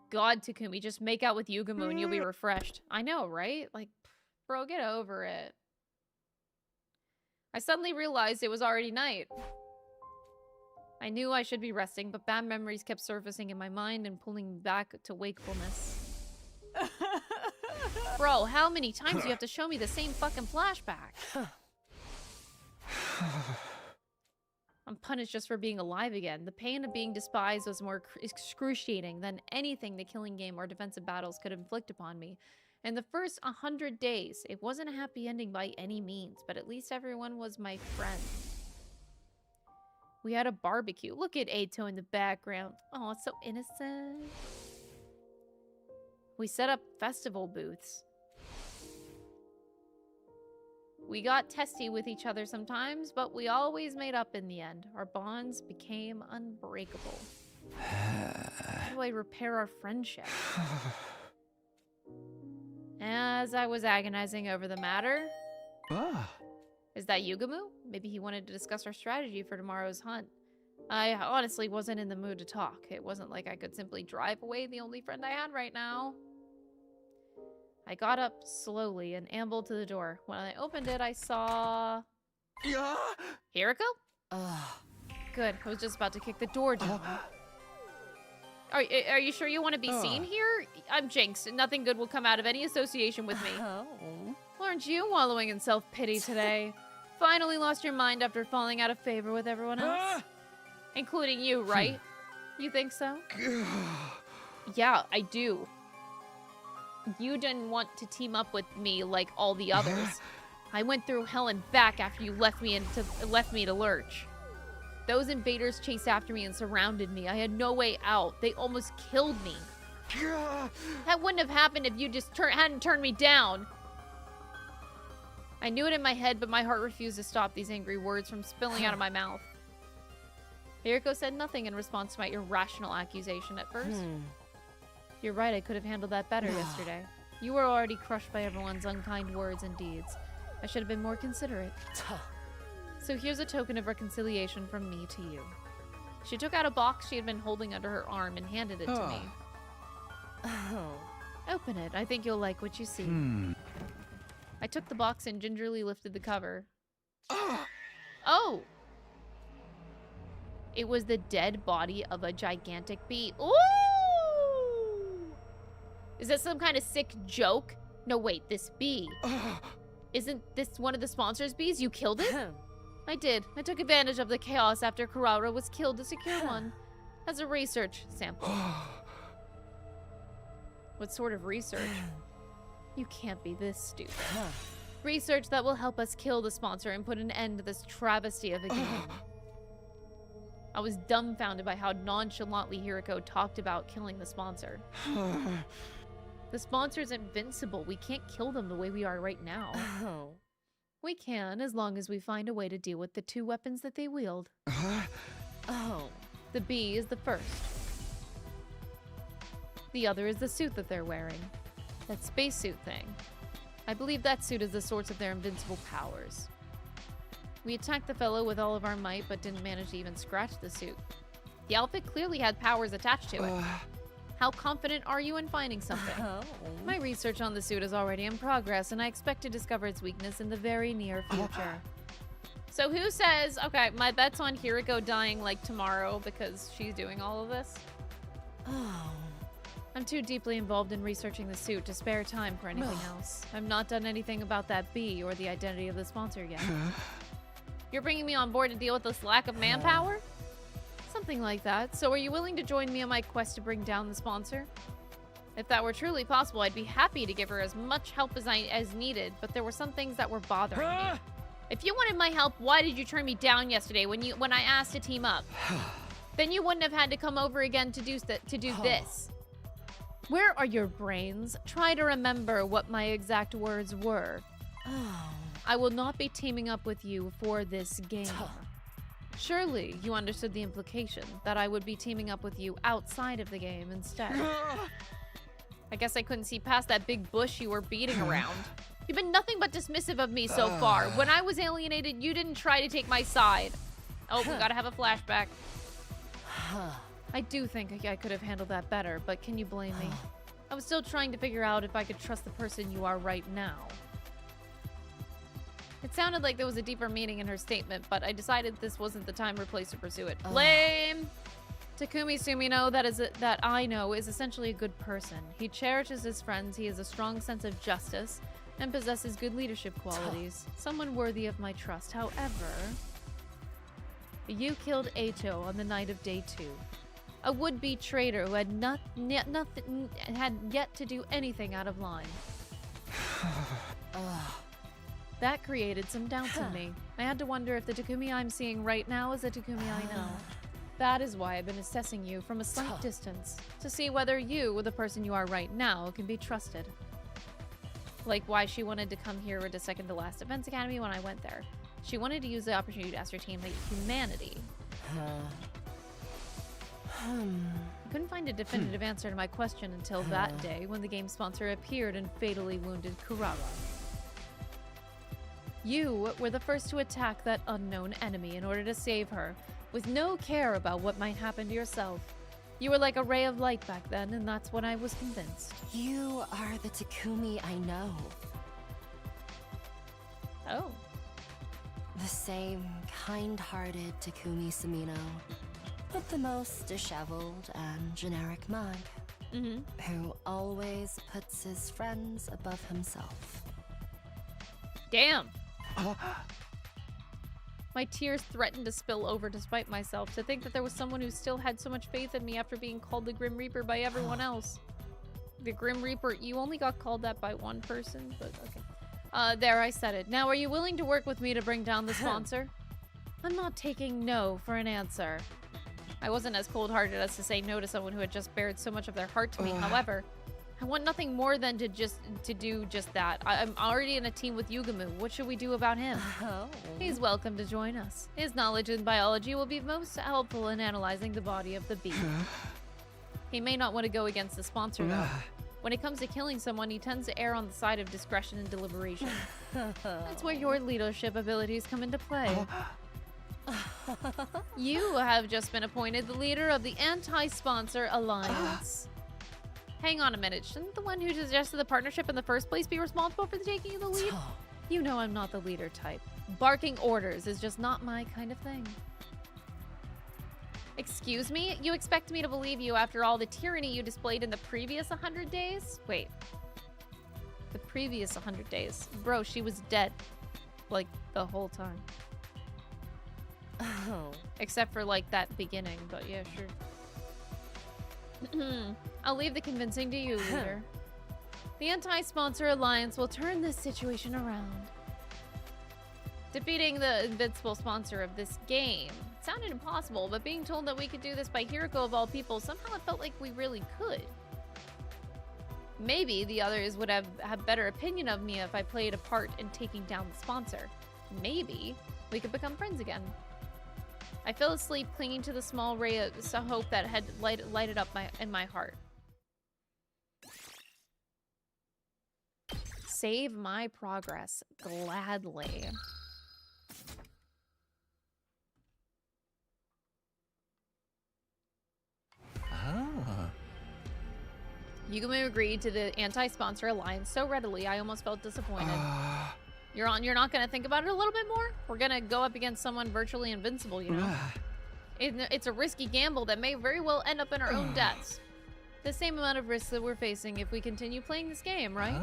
God, Takumi, just make out with Yugamu and you'll be refreshed. I know, right? Like, bro, get over it. I suddenly realized it was already night. I knew I should be resting, but bad memories kept surfacing in my mind and pulling me back to wakefulness. Bro, how many times do you have to show me the same fucking flashback? I'm punished just for being alive again. The pain of being despised was more excruciating than anything the killing game or defensive battles could inflict upon me. In the first 100 days, it wasn't a happy ending by any means, but at least everyone was my friend. We had a barbecue. Look at Eito in the background. Oh, it's so innocent. We set up festival booths. We got testy with each other sometimes, but we always made up in the end. Our bonds became unbreakable. How do I repair our friendship? As I was agonizing over the matter... Is that Yugamu? Maybe he wanted to discuss our strategy for tomorrow's hunt. I honestly wasn't in the mood to talk. It wasn't like I could simply drive away the only friend I had right now. I got up slowly and ambled to the door. When I opened it, I saw... Hiriko? Good. I was just about to kick the door down. Are you sure you want to be seen here? I'm Jinx. Nothing good will come out of any association with me. Aren't you wallowing in self-pity today? Finally lost your mind after falling out of favor with everyone else? Including you, right? You think so? Yeah, I do. You didn't want to team up with me like all the others. I went through hell and back after you left me to lurch. Those invaders chased after me and surrounded me. I had no way out. They almost killed me. That wouldn't have happened if you just hadn't turned me down. I knew it in my head, but my heart refused to stop these angry words from spilling out of my mouth. Hiriko said nothing in response to my irrational accusation at first. You're right, I could have handled that better yesterday. You were already crushed by everyone's unkind words and deeds. I should have been more considerate. So here's a token of reconciliation from me to you. She took out a box she had been holding under her arm and handed it to me. Open it. I think you'll like what you see. I took the box and gingerly lifted the cover. Oh! It was the dead body of a gigantic bee. Ooh! Is that some kind of sick joke? No, wait, this bee. Isn't this one of the sponsor's bees? You killed it? I did. I took advantage of the chaos after Kurara was killed to secure one. As a research sample. What sort of research? You can't be this stupid. Research that will help us kill the sponsor and put an end to this travesty of a game. I was dumbfounded by how nonchalantly Hiriko talked about killing the sponsor. The sponsor's invincible. We can't kill them the way we are right now. We can, as long as we find a way to deal with the two weapons that they wield. The bee is the first. The other is the suit that they're wearing. That spacesuit thing. I believe that suit is the source of their invincible powers. We attacked the fellow with all of our might, but didn't manage to even scratch the suit. The outfit clearly had powers attached to it. How confident are you in finding something? My research on the suit is already in progress, and I expect to discover its weakness in the very near future. So who says, okay, my bet's on Hiriko dying like tomorrow because she's doing all of this? I'm too deeply involved in researching the suit to spare time for anything else. I've not done anything about that bee or the identity of the sponsor yet. You're bringing me on board to deal with this lack of manpower? Something like that. So are you willing to join me on my quest to bring down the sponsor? If that were truly possible, I'd be happy to give her as much help as needed, but there were some things that were bothering me. If you wanted my help, why did you turn me down yesterday when I asked to team up? Then you wouldn't have had to come over again to do this. Where are your brains? Try to remember what my exact words were. I will not be teaming up with you for this game. Surely you understood the implication that I would be teaming up with you outside of the game instead. I guess I couldn't see past that big bush you were beating around. You've been nothing but dismissive of me so far. When I was alienated, you didn't try to take my side. Oh, we gotta have a flashback. I do think I could have handled that better, but can you blame me? I was still trying to figure out if I could trust the person you are right now. It sounded like there was a deeper meaning in her statement, but I decided this wasn't the time or place to pursue it. Blame! Takumi Sumino, that I know, is essentially a good person. He cherishes his friends, he has a strong sense of justice, and possesses good leadership qualities. Someone worthy of my trust. However, you killed Eito on the night of day 2. A would-be traitor who had had yet to do anything out of line. That created some doubts in me. I had to wonder if the Takumi I'm seeing right now is the Takumi I know. That is why I've been assessing you from a slight distance, to see whether you, the person you are right now, can be trusted. Like why she wanted to come here at the second to last Defense Academy when I went there. She wanted to use the opportunity to ascertain my humanity. I couldn't find a definitive answer to my question until that day when the game sponsor appeared and fatally wounded Kurara. You were the first to attack that unknown enemy in order to save her, with no care about what might happen to yourself. You were like a ray of light back then, and that's when I was convinced. You are the Takumi I know. Oh. The same kind-hearted Takumi Sumino, with the most disheveled and generic mug, who always puts his friends above himself. Damn! My tears threatened to spill over despite myself, to think that there was someone who still had so much faith in me after being called the Grim Reaper by everyone else. The Grim Reaper, you only got called that by one person, but okay. There, I said it. Now, are you willing to work with me to bring down the sponsor? I'm not taking no for an answer. I wasn't as cold-hearted as to say no to someone who had just bared so much of their heart to me. However, I want nothing more than to do just that. I'm already in a team with Yugamu. What should we do about him? He's welcome to join us. His knowledge in biology will be most helpful in analyzing the body of the beast. He may not want to go against the sponsor, though. When it comes to killing someone, he tends to err on the side of discretion and deliberation. That's where your leadership abilities come into play. You have just been appointed the leader of the Anti-Sponsor Alliance. Hang on a minute, shouldn't the one who suggested the partnership in the first place be responsible for taking the lead? You know I'm not the leader type. Barking orders is just not my kind of thing. Excuse me? You expect me to believe you after all the tyranny you displayed in the previous 100 days? Wait. The previous 100 days. Bro, she was dead. Like, the whole time. Except for, like, that beginning, but yeah, sure. I'll leave the convincing to you, leader. The Anti-Sponsor Alliance will turn this situation around. Defeating the invincible sponsor of this game sounded impossible, but being told that we could do this by Hiroko of all people, somehow it felt like we really could. Maybe the others would have better opinion of me if I played a part in taking down the sponsor. Maybe we could become friends again. I fell asleep clinging to the small ray of hope that had lighted up in my heart. Save my progress gladly. Yugamu agreed to the Anti-Sponsor Alliance so readily I almost felt disappointed. You're not gonna think about it a little bit more? We're gonna go up against someone virtually invincible, you know? It's a risky gamble that may very well end up in our own deaths. The same amount of risks that we're facing if we continue playing this game, right?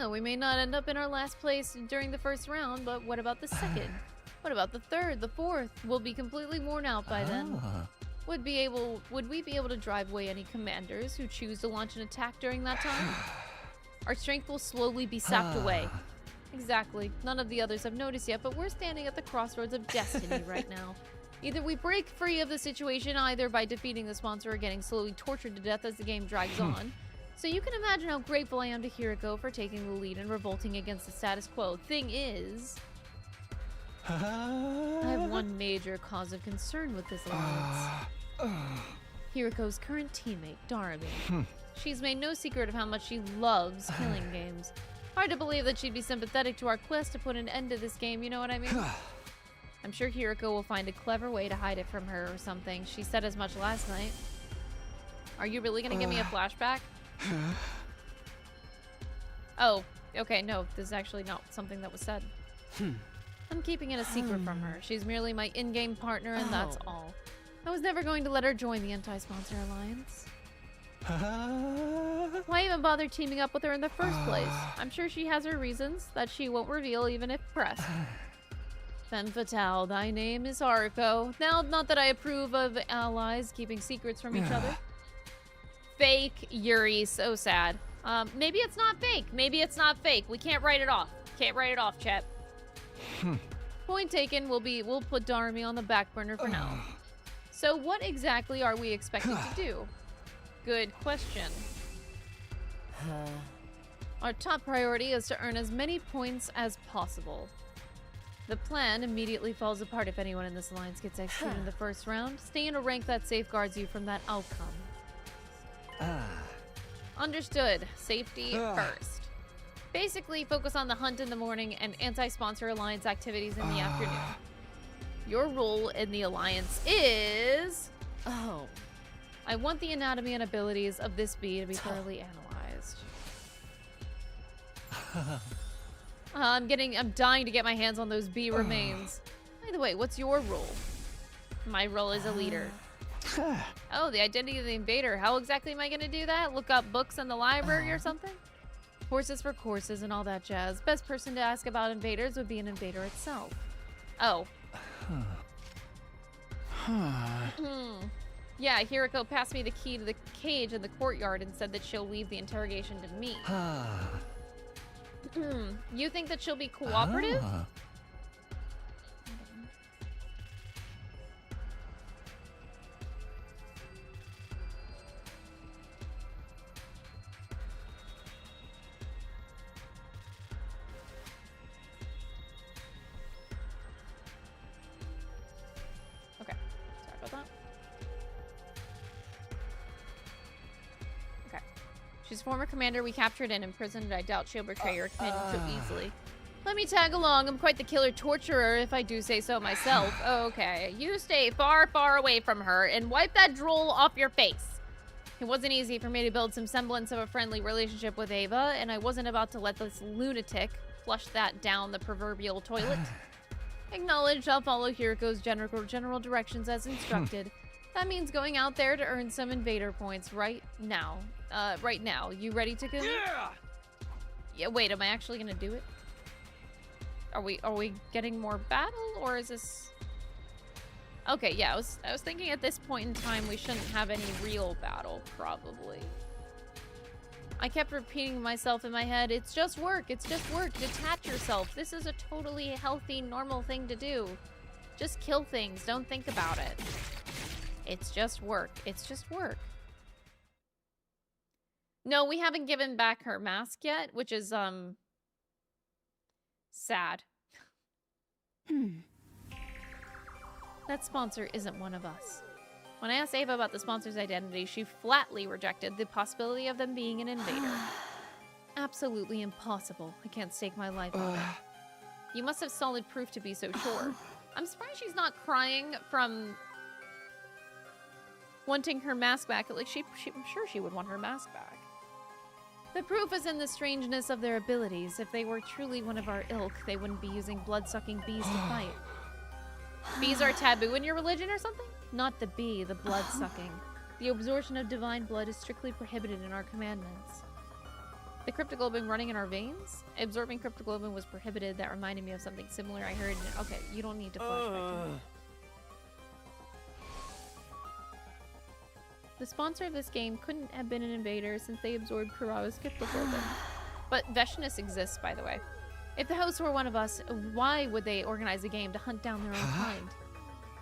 We may not end up in our last place during the first round, but what about the second? What about the third, the fourth? We'll be completely worn out by then. Would we be able to drive away any commanders who choose to launch an attack during that time? Our strength will slowly be sapped away. Exactly. None of the others have noticed yet, but we're standing at the crossroads of destiny right now. Either we break free of the situation either by defeating the sponsor or getting slowly tortured to death as the game drags on. So you can imagine how grateful I am to Hiriko for taking the lead and revolting against the status quo. Thing is, I have one major cause of concern with this alliance. Hiriko's current teammate, Darby. She's made no secret of how much she loves killing games. Hard to believe that she'd be sympathetic to our quest to put an end to this game, you know what I mean? I'm sure Hiriko will find a clever way to hide it from her or something. She said as much last night. Are you really gonna give me a flashback? Oh, okay, no, this is actually not something that was said. I'm keeping it a secret from her. She's merely my in-game partner and that's all. I was never going to let her join the anti-sponsor alliance. Why even bother teaming up with her in the first place? I'm sure she has her reasons that she won't reveal even if pressed. Femme fatale, thy name is Haruko. Now, not that I approve of allies keeping secrets from each other. Fake Yuri, so sad. Maybe it's not fake. Maybe it's not fake. We can't write it off. Can't write it off, chat. Point taken. We'll put Darmy on the back burner for now. So what exactly are we expected to do? Good question. Our top priority is to earn as many points as possible. The plan immediately falls apart if anyone in this alliance gets executed in the first round. Stay in a rank that safeguards you from that outcome. Understood. Safety first. Basically, focus on the hunt in the morning and anti-sponsor alliance activities in the afternoon. Your role in the alliance is... I want the anatomy and abilities of this bee to be thoroughly analyzed. I'm dying to get my hands on those bee remains. By the way, what's your role? My role is a leader. Oh, the identity of the invader. How exactly am I gonna do that? Look up books in the library or something? Horses for courses and all that jazz. Best person to ask about invaders would be an invader itself. Oh. Yeah, Hiriko passed me the key to the cage in the courtyard and said that she'll leave the interrogation to me. You think that she'll be cooperative? Okay, sorry about that. Okay. She's a former commander we captured and imprisoned. I doubt she'll betray her command so easily. Let me tag along. I'm quite the killer torturer, if I do say so myself. Okay, you stay far, far away from her and wipe that drool off your face. It wasn't easy for me to build some semblance of a friendly relationship with Ava, and I wasn't about to let this lunatic flush that down the proverbial toilet. Acknowledged. I'll follow Hiriko's general directions as instructed. That means going out there to earn some invader points right now. Right now. You ready to go? Yeah! Yeah, wait, am I actually gonna do it? Are we getting more battle, or is this... Okay, yeah, I was thinking at this point in time we shouldn't have any real battle, probably. I kept repeating to myself in my head, it's just work, detach yourself. This is a totally healthy, normal thing to do. Just kill things, don't think about it. It's just work, it's just work. No, we haven't given back her mask yet, which is, sad. That sponsor isn't one of us. When I asked Ava about the sponsor's identity, she flatly rejected the possibility of them being an invader. Absolutely impossible. I can't stake my life on it. You must have solid proof to be so sure. I'm surprised she's not crying from wanting her mask back. Like, I'm sure she would want her mask back. The proof is in the strangeness of their abilities. If they were truly one of our ilk, they wouldn't be using blood-sucking bees to fight. Bees are taboo in your religion or something? Not the bee, the blood-sucking. The absorption of divine blood is strictly prohibited in our commandments. The cryptoglobin running in our veins? Absorbing cryptoglobin was prohibited. That reminded me of something similar I heard. Okay, you don't need to flashback to me. The sponsor of this game couldn't have been an invader since they absorbed Kurawa's cryptoglobin. But Veshness exists, by the way. If the hosts were one of us, why would they organize a game to hunt down their own kind?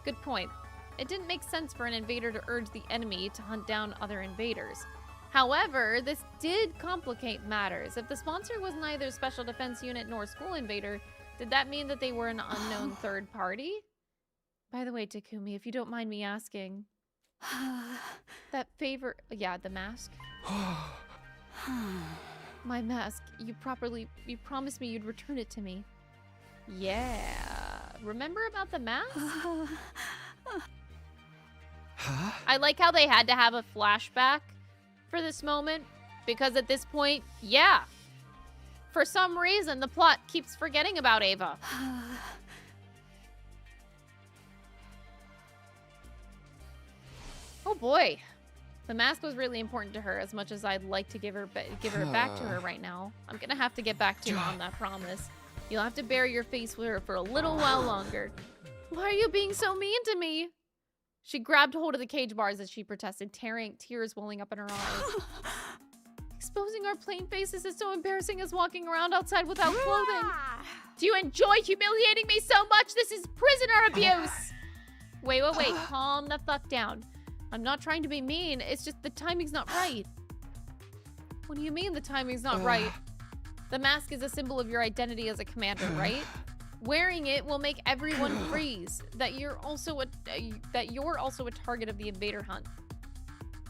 Good point. It didn't make sense for an invader to urge the enemy to hunt down other invaders. However, this did complicate matters. If the sponsor was neither Special Defense Unit nor School Invader, did that mean that they were an unknown third party? By the way, Takumi, if you don't mind me asking, that favor... Yeah, the mask. My mask. You promised me you'd return it to me. Yeah. Remember about the mask? I like how they had to have a flashback for this moment, because at this point, yeah. For some reason, the plot keeps forgetting about Ava. Oh boy. The mask was really important to her, as much as I'd like to give her it back to her right now. I'm gonna have to get back to you on that promise. You'll have to bury your face with her for a little while longer. Why are you being so mean to me? She grabbed hold of the cage bars as she protested, tears welling up in her eyes. Exposing our plain faces is so embarrassing as walking around outside without clothing. Do you enjoy humiliating me so much? This is prisoner abuse! Wait. Calm the fuck down. I'm not trying to be mean. It's just the timing's not right. What do you mean the timing's not right? The mask is a symbol of your identity as a commander, right? Wearing it will make everyone freeze. That you're also a target of the invader hunt.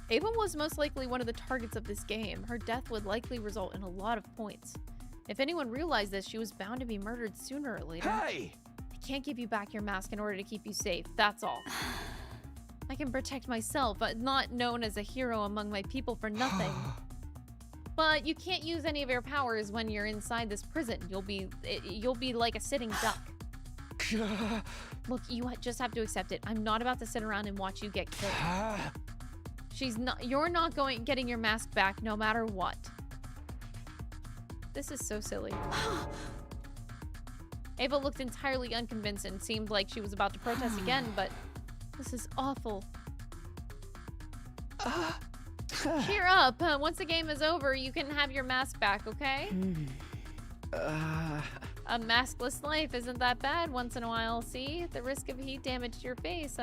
Ava was most likely one of the targets of this game. Her death would likely result in a lot of points. If anyone realized this, she was bound to be murdered sooner or later. Hey! I can't give you back your mask in order to keep you safe. That's all. I can protect myself, but not known as a hero among my people for nothing. But you can't use any of your powers when you're inside this prison. You'll be like a sitting duck. Look, you just have to accept it. I'm not about to sit around and watch you get killed. You're not getting your mask back no matter what. This is so silly. Ava looked entirely unconvinced and seemed like she was about to protest again, but this is awful. Cheer up. Once the game is over, you can have your mask back, okay? A maskless life isn't that bad once in a while, see? At the risk of heat damage to your face,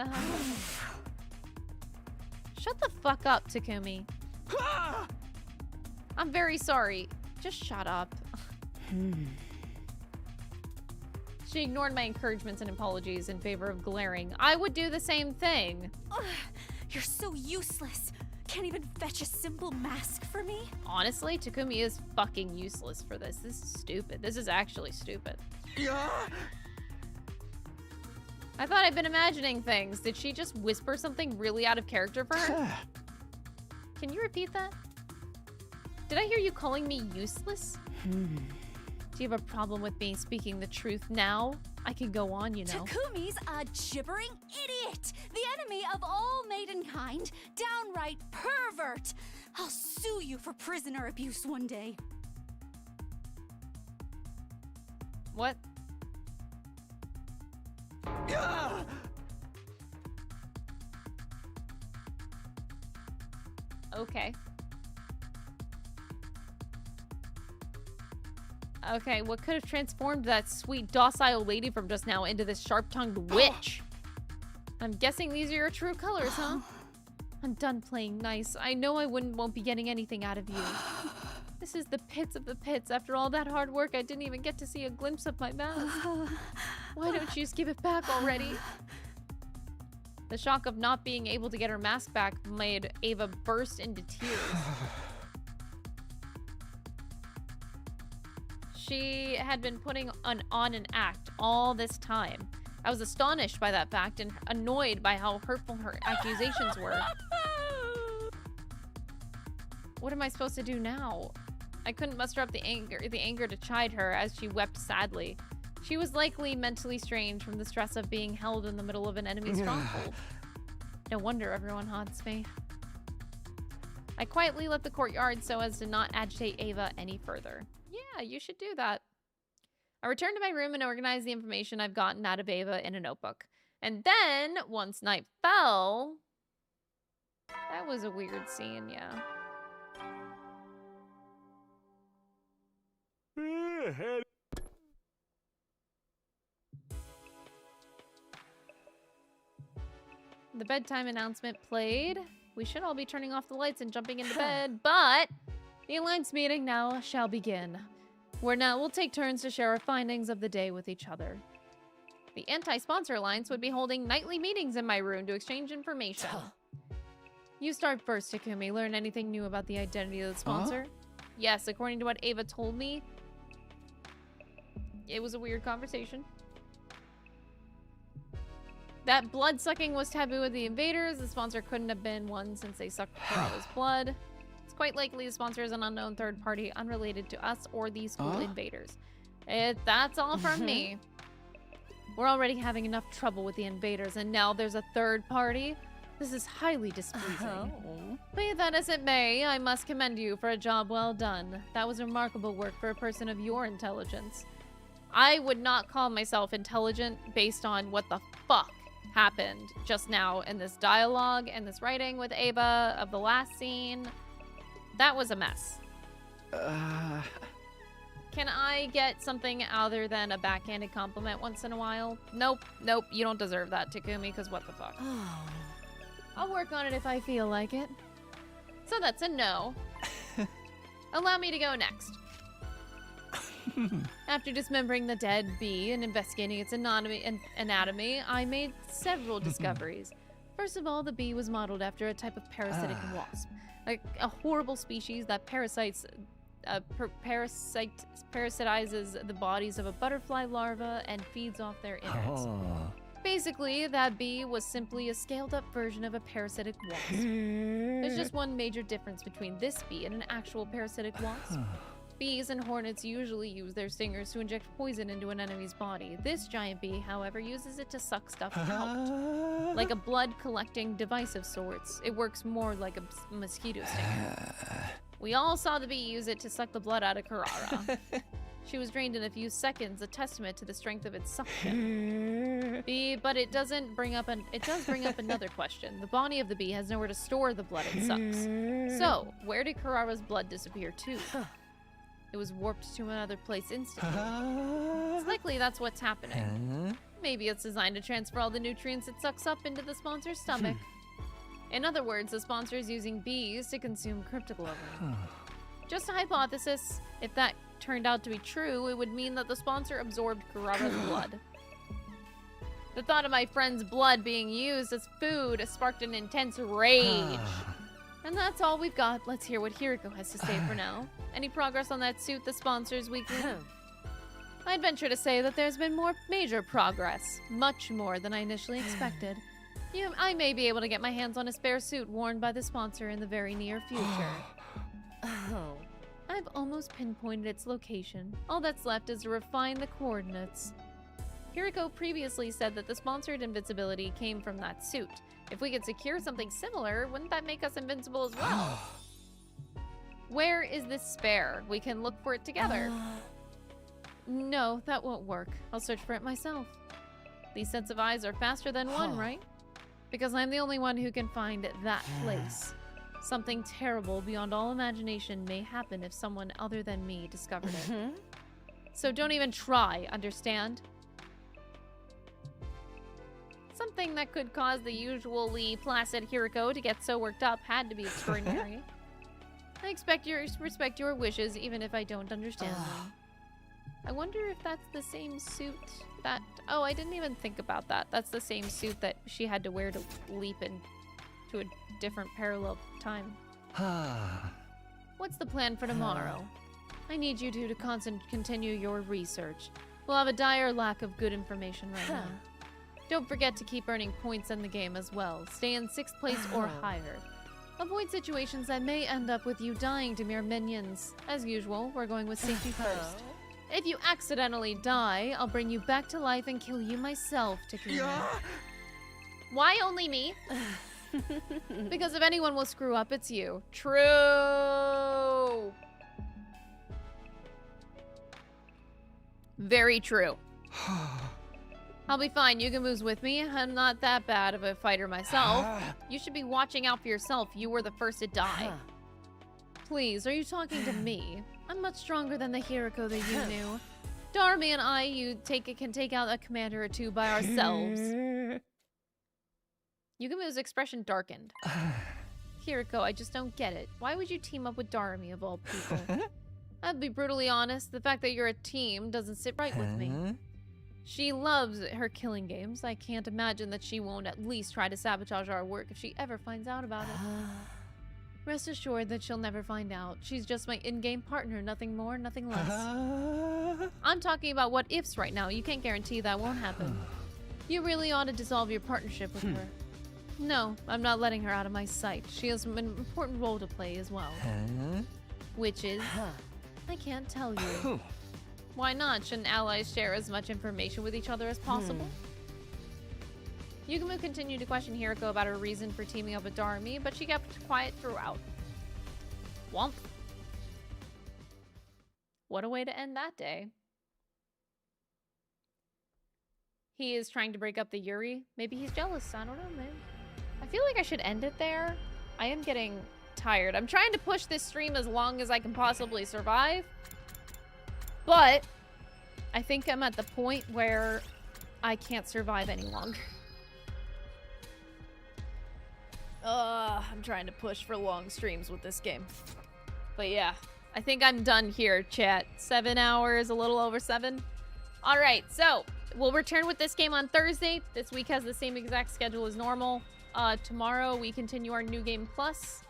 Shut the fuck up, Takumi. I'm very sorry. Just shut up. She ignored my encouragements and apologies in favor of glaring. I would do the same thing. You're so useless. Can't even fetch a simple mask for me? Honestly, Takumi is fucking useless for this. This is stupid. This is actually stupid. I thought I'd been imagining things. Did she just whisper something really out of character for her? Can you repeat that? Did I hear you calling me useless? Do you have a problem with me speaking the truth now? I can go on, you know. Takumi's a gibbering idiot! The enemy of all maidenkind! Downright pervert! I'll sue you for prisoner abuse one day. What? Okay. Okay, what could have transformed that sweet, docile lady from just now into this sharp-tongued witch? I'm guessing these are your true colors, huh? I'm done playing nice. I know I won't be getting anything out of you. This is the pits of the pits. After all that hard work, I didn't even get to see a glimpse of my mask. Why don't you just give it back already? The shock of not being able to get her mask back made Ava burst into tears. She had been putting on an act all this time. I was astonished by that fact and annoyed by how hurtful her accusations were. What am I supposed to do now? I couldn't muster up the anger to chide her as she wept sadly. She was likely mentally strained from the stress of being held in the middle of an enemy stronghold. No wonder everyone haunts me. I quietly left the courtyard so as to not agitate Ava any further. Yeah, you should do that. I returned to my room and organized the information I've gotten out of Ava in a notebook. And then, once night fell... That was a weird scene, yeah. The bedtime announcement played. We should all be turning off the lights and jumping into bed, but the Alliance meeting now shall begin. We'll take turns to share our findings of the day with each other. The Anti-Sponsor Alliance would be holding nightly meetings in my room to exchange information. You start first, Takumi. Learn anything new about the identity of the sponsor? Yes, according to what Ava told me, it was a weird conversation. That blood-sucking was taboo with the invaders. The sponsor couldn't have been one since they sucked Kurara's blood. It's quite likely the sponsor is an unknown third party unrelated to us or these school invaders. That's all from me. We're already having enough trouble with the invaders, and now there's a third party? This is highly displeasing. Be that as it may, I must commend you for a job well done. That was remarkable work for a person of your intelligence. I would not call myself intelligent based on what the fuck happened just now in this dialogue and this writing with Ava of the last scene. That was a mess. Can I get something other than a backhanded compliment once in a while? Nope, you don't deserve that, Takumi, because what the fuck? I'll work on it if I feel like it. So that's a no. Allow me to go next. After dismembering the dead bee and investigating its anatomy, I made several discoveries. First of all, the bee was modeled after a type of parasitic wasp, like a horrible species that parasitizes the bodies of a butterfly larva and feeds off their innards. Basically, that bee was simply a scaled-up version of a parasitic wasp. There's just one major difference between this bee and an actual parasitic wasp. Bees and hornets usually use their stingers to inject poison into an enemy's body. This giant bee, however, uses it to suck stuff out. Like a blood-collecting device of sorts. It works more like a mosquito stinger. We all saw the bee use it to suck the blood out of Kurara. She was drained in a few seconds, a testament to the strength of its suction. But it does bring up another question. The body of the bee has nowhere to store the blood it sucks. So, where did Kurara's blood disappear to? It was warped to another place instantly. It's likely that's what's happening. Maybe it's designed to transfer all the nutrients it sucks up into the sponsor's stomach. In other words, the sponsor is using bees to consume cryptoglobin. Just a hypothesis. If that turned out to be true, it would mean that the sponsor absorbed Kurara's blood. The thought of my friend's blood being used as food sparked an intense rage. And that's all we've got. Let's hear what Hiriko has to say for now. Any progress on that suit the sponsors weekly? I'd venture to say that there's been more major progress. Much more than I initially expected. I may be able to get my hands on a spare suit worn by the sponsor in the very near future. I've almost pinpointed its location. All that's left is to refine the coordinates. Hiriko previously said that the sponsored invincibility came from that suit. If we could secure something similar, wouldn't that make us invincible as well? Where is this spare? We can look for it together. No, that won't work. I'll search for it myself. These sets of eyes are faster than one, right? Because I'm the only one who can find that place. Something terrible beyond all imagination may happen if someone other than me discovered it. So don't even try, understand? Something that could cause the usually placid Hiriko to get so worked up had to be extraordinary. I respect your wishes, even if I don't understand them. I wonder if that's the same suit that... Oh, I didn't even think about that. That's the same suit that she had to wear to leap into a different parallel time. What's the plan for tomorrow? I need you two to continue your research. We'll have a dire lack of good information right now. Don't forget to keep earning points in the game as well. Stay in 6th place or higher. Avoid situations that may end up with you dying to mere minions. As usual, we're going with safety first. If you accidentally die, I'll bring you back to life and kill you myself, Takumi. Why only me? Because if anyone will screw up, it's you. True. Very true. I'll be fine. Yugamu's with me. I'm not that bad of a fighter myself. You should be watching out for yourself. You were the first to die. Please, are you talking to me? I'm much stronger than the Hiriko that you knew. Darmy and I, can take out a commander or two by ourselves. Yugamu's expression darkened. Hiriko, I just don't get it. Why would you team up with Darumi of all people? I'll be brutally honest, the fact that you're a team doesn't sit right with me. She loves her killing games. I can't imagine that she won't at least try to sabotage our work if she ever finds out about it. Rest assured that she'll never find out. She's just my in-game partner, nothing more, nothing less. I'm talking about what ifs right now. You can't guarantee that won't happen. You really ought to dissolve your partnership with her. No, I'm not letting her out of my sight. She has an important role to play as well. Which is... I can't tell you. Why not? Shouldn't allies share as much information with each other as possible? Yugumu continued to question Hiriko about her reason for teaming up with Darumi, but she kept quiet throughout. Womp. What a way to end that day. He is trying to break up the Yuri. Maybe he's jealous. I don't know, man. I feel like I should end it there. I am getting tired. I'm trying to push this stream as long as I can possibly survive. But I think I'm at the point where I can't survive any longer. I'm trying to push for long streams with this game. But yeah, I think I'm done here, chat. 7 hours, a little over 7. All right, so we'll return with this game on Thursday. This week has the same exact schedule as normal. Tomorrow we continue our New Game Plus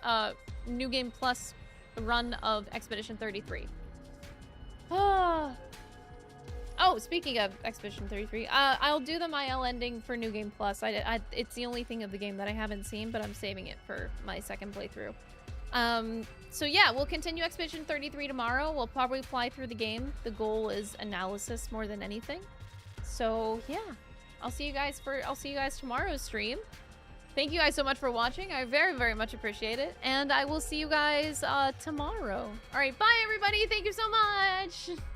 run of Expedition 33. Oh, speaking of Expedition 33, I'll do the MyL ending for New Game Plus. It's the only thing of the game that I haven't seen, but I'm saving it for my second playthrough. So yeah, we'll continue Expedition 33 tomorrow. We'll probably fly through the game. The goal is analysis more than anything. So yeah, I'll see you guys tomorrow's stream. Thank you guys so much for watching. I very, very much appreciate it. And I will see you guys tomorrow. All right, bye everybody. Thank you so much.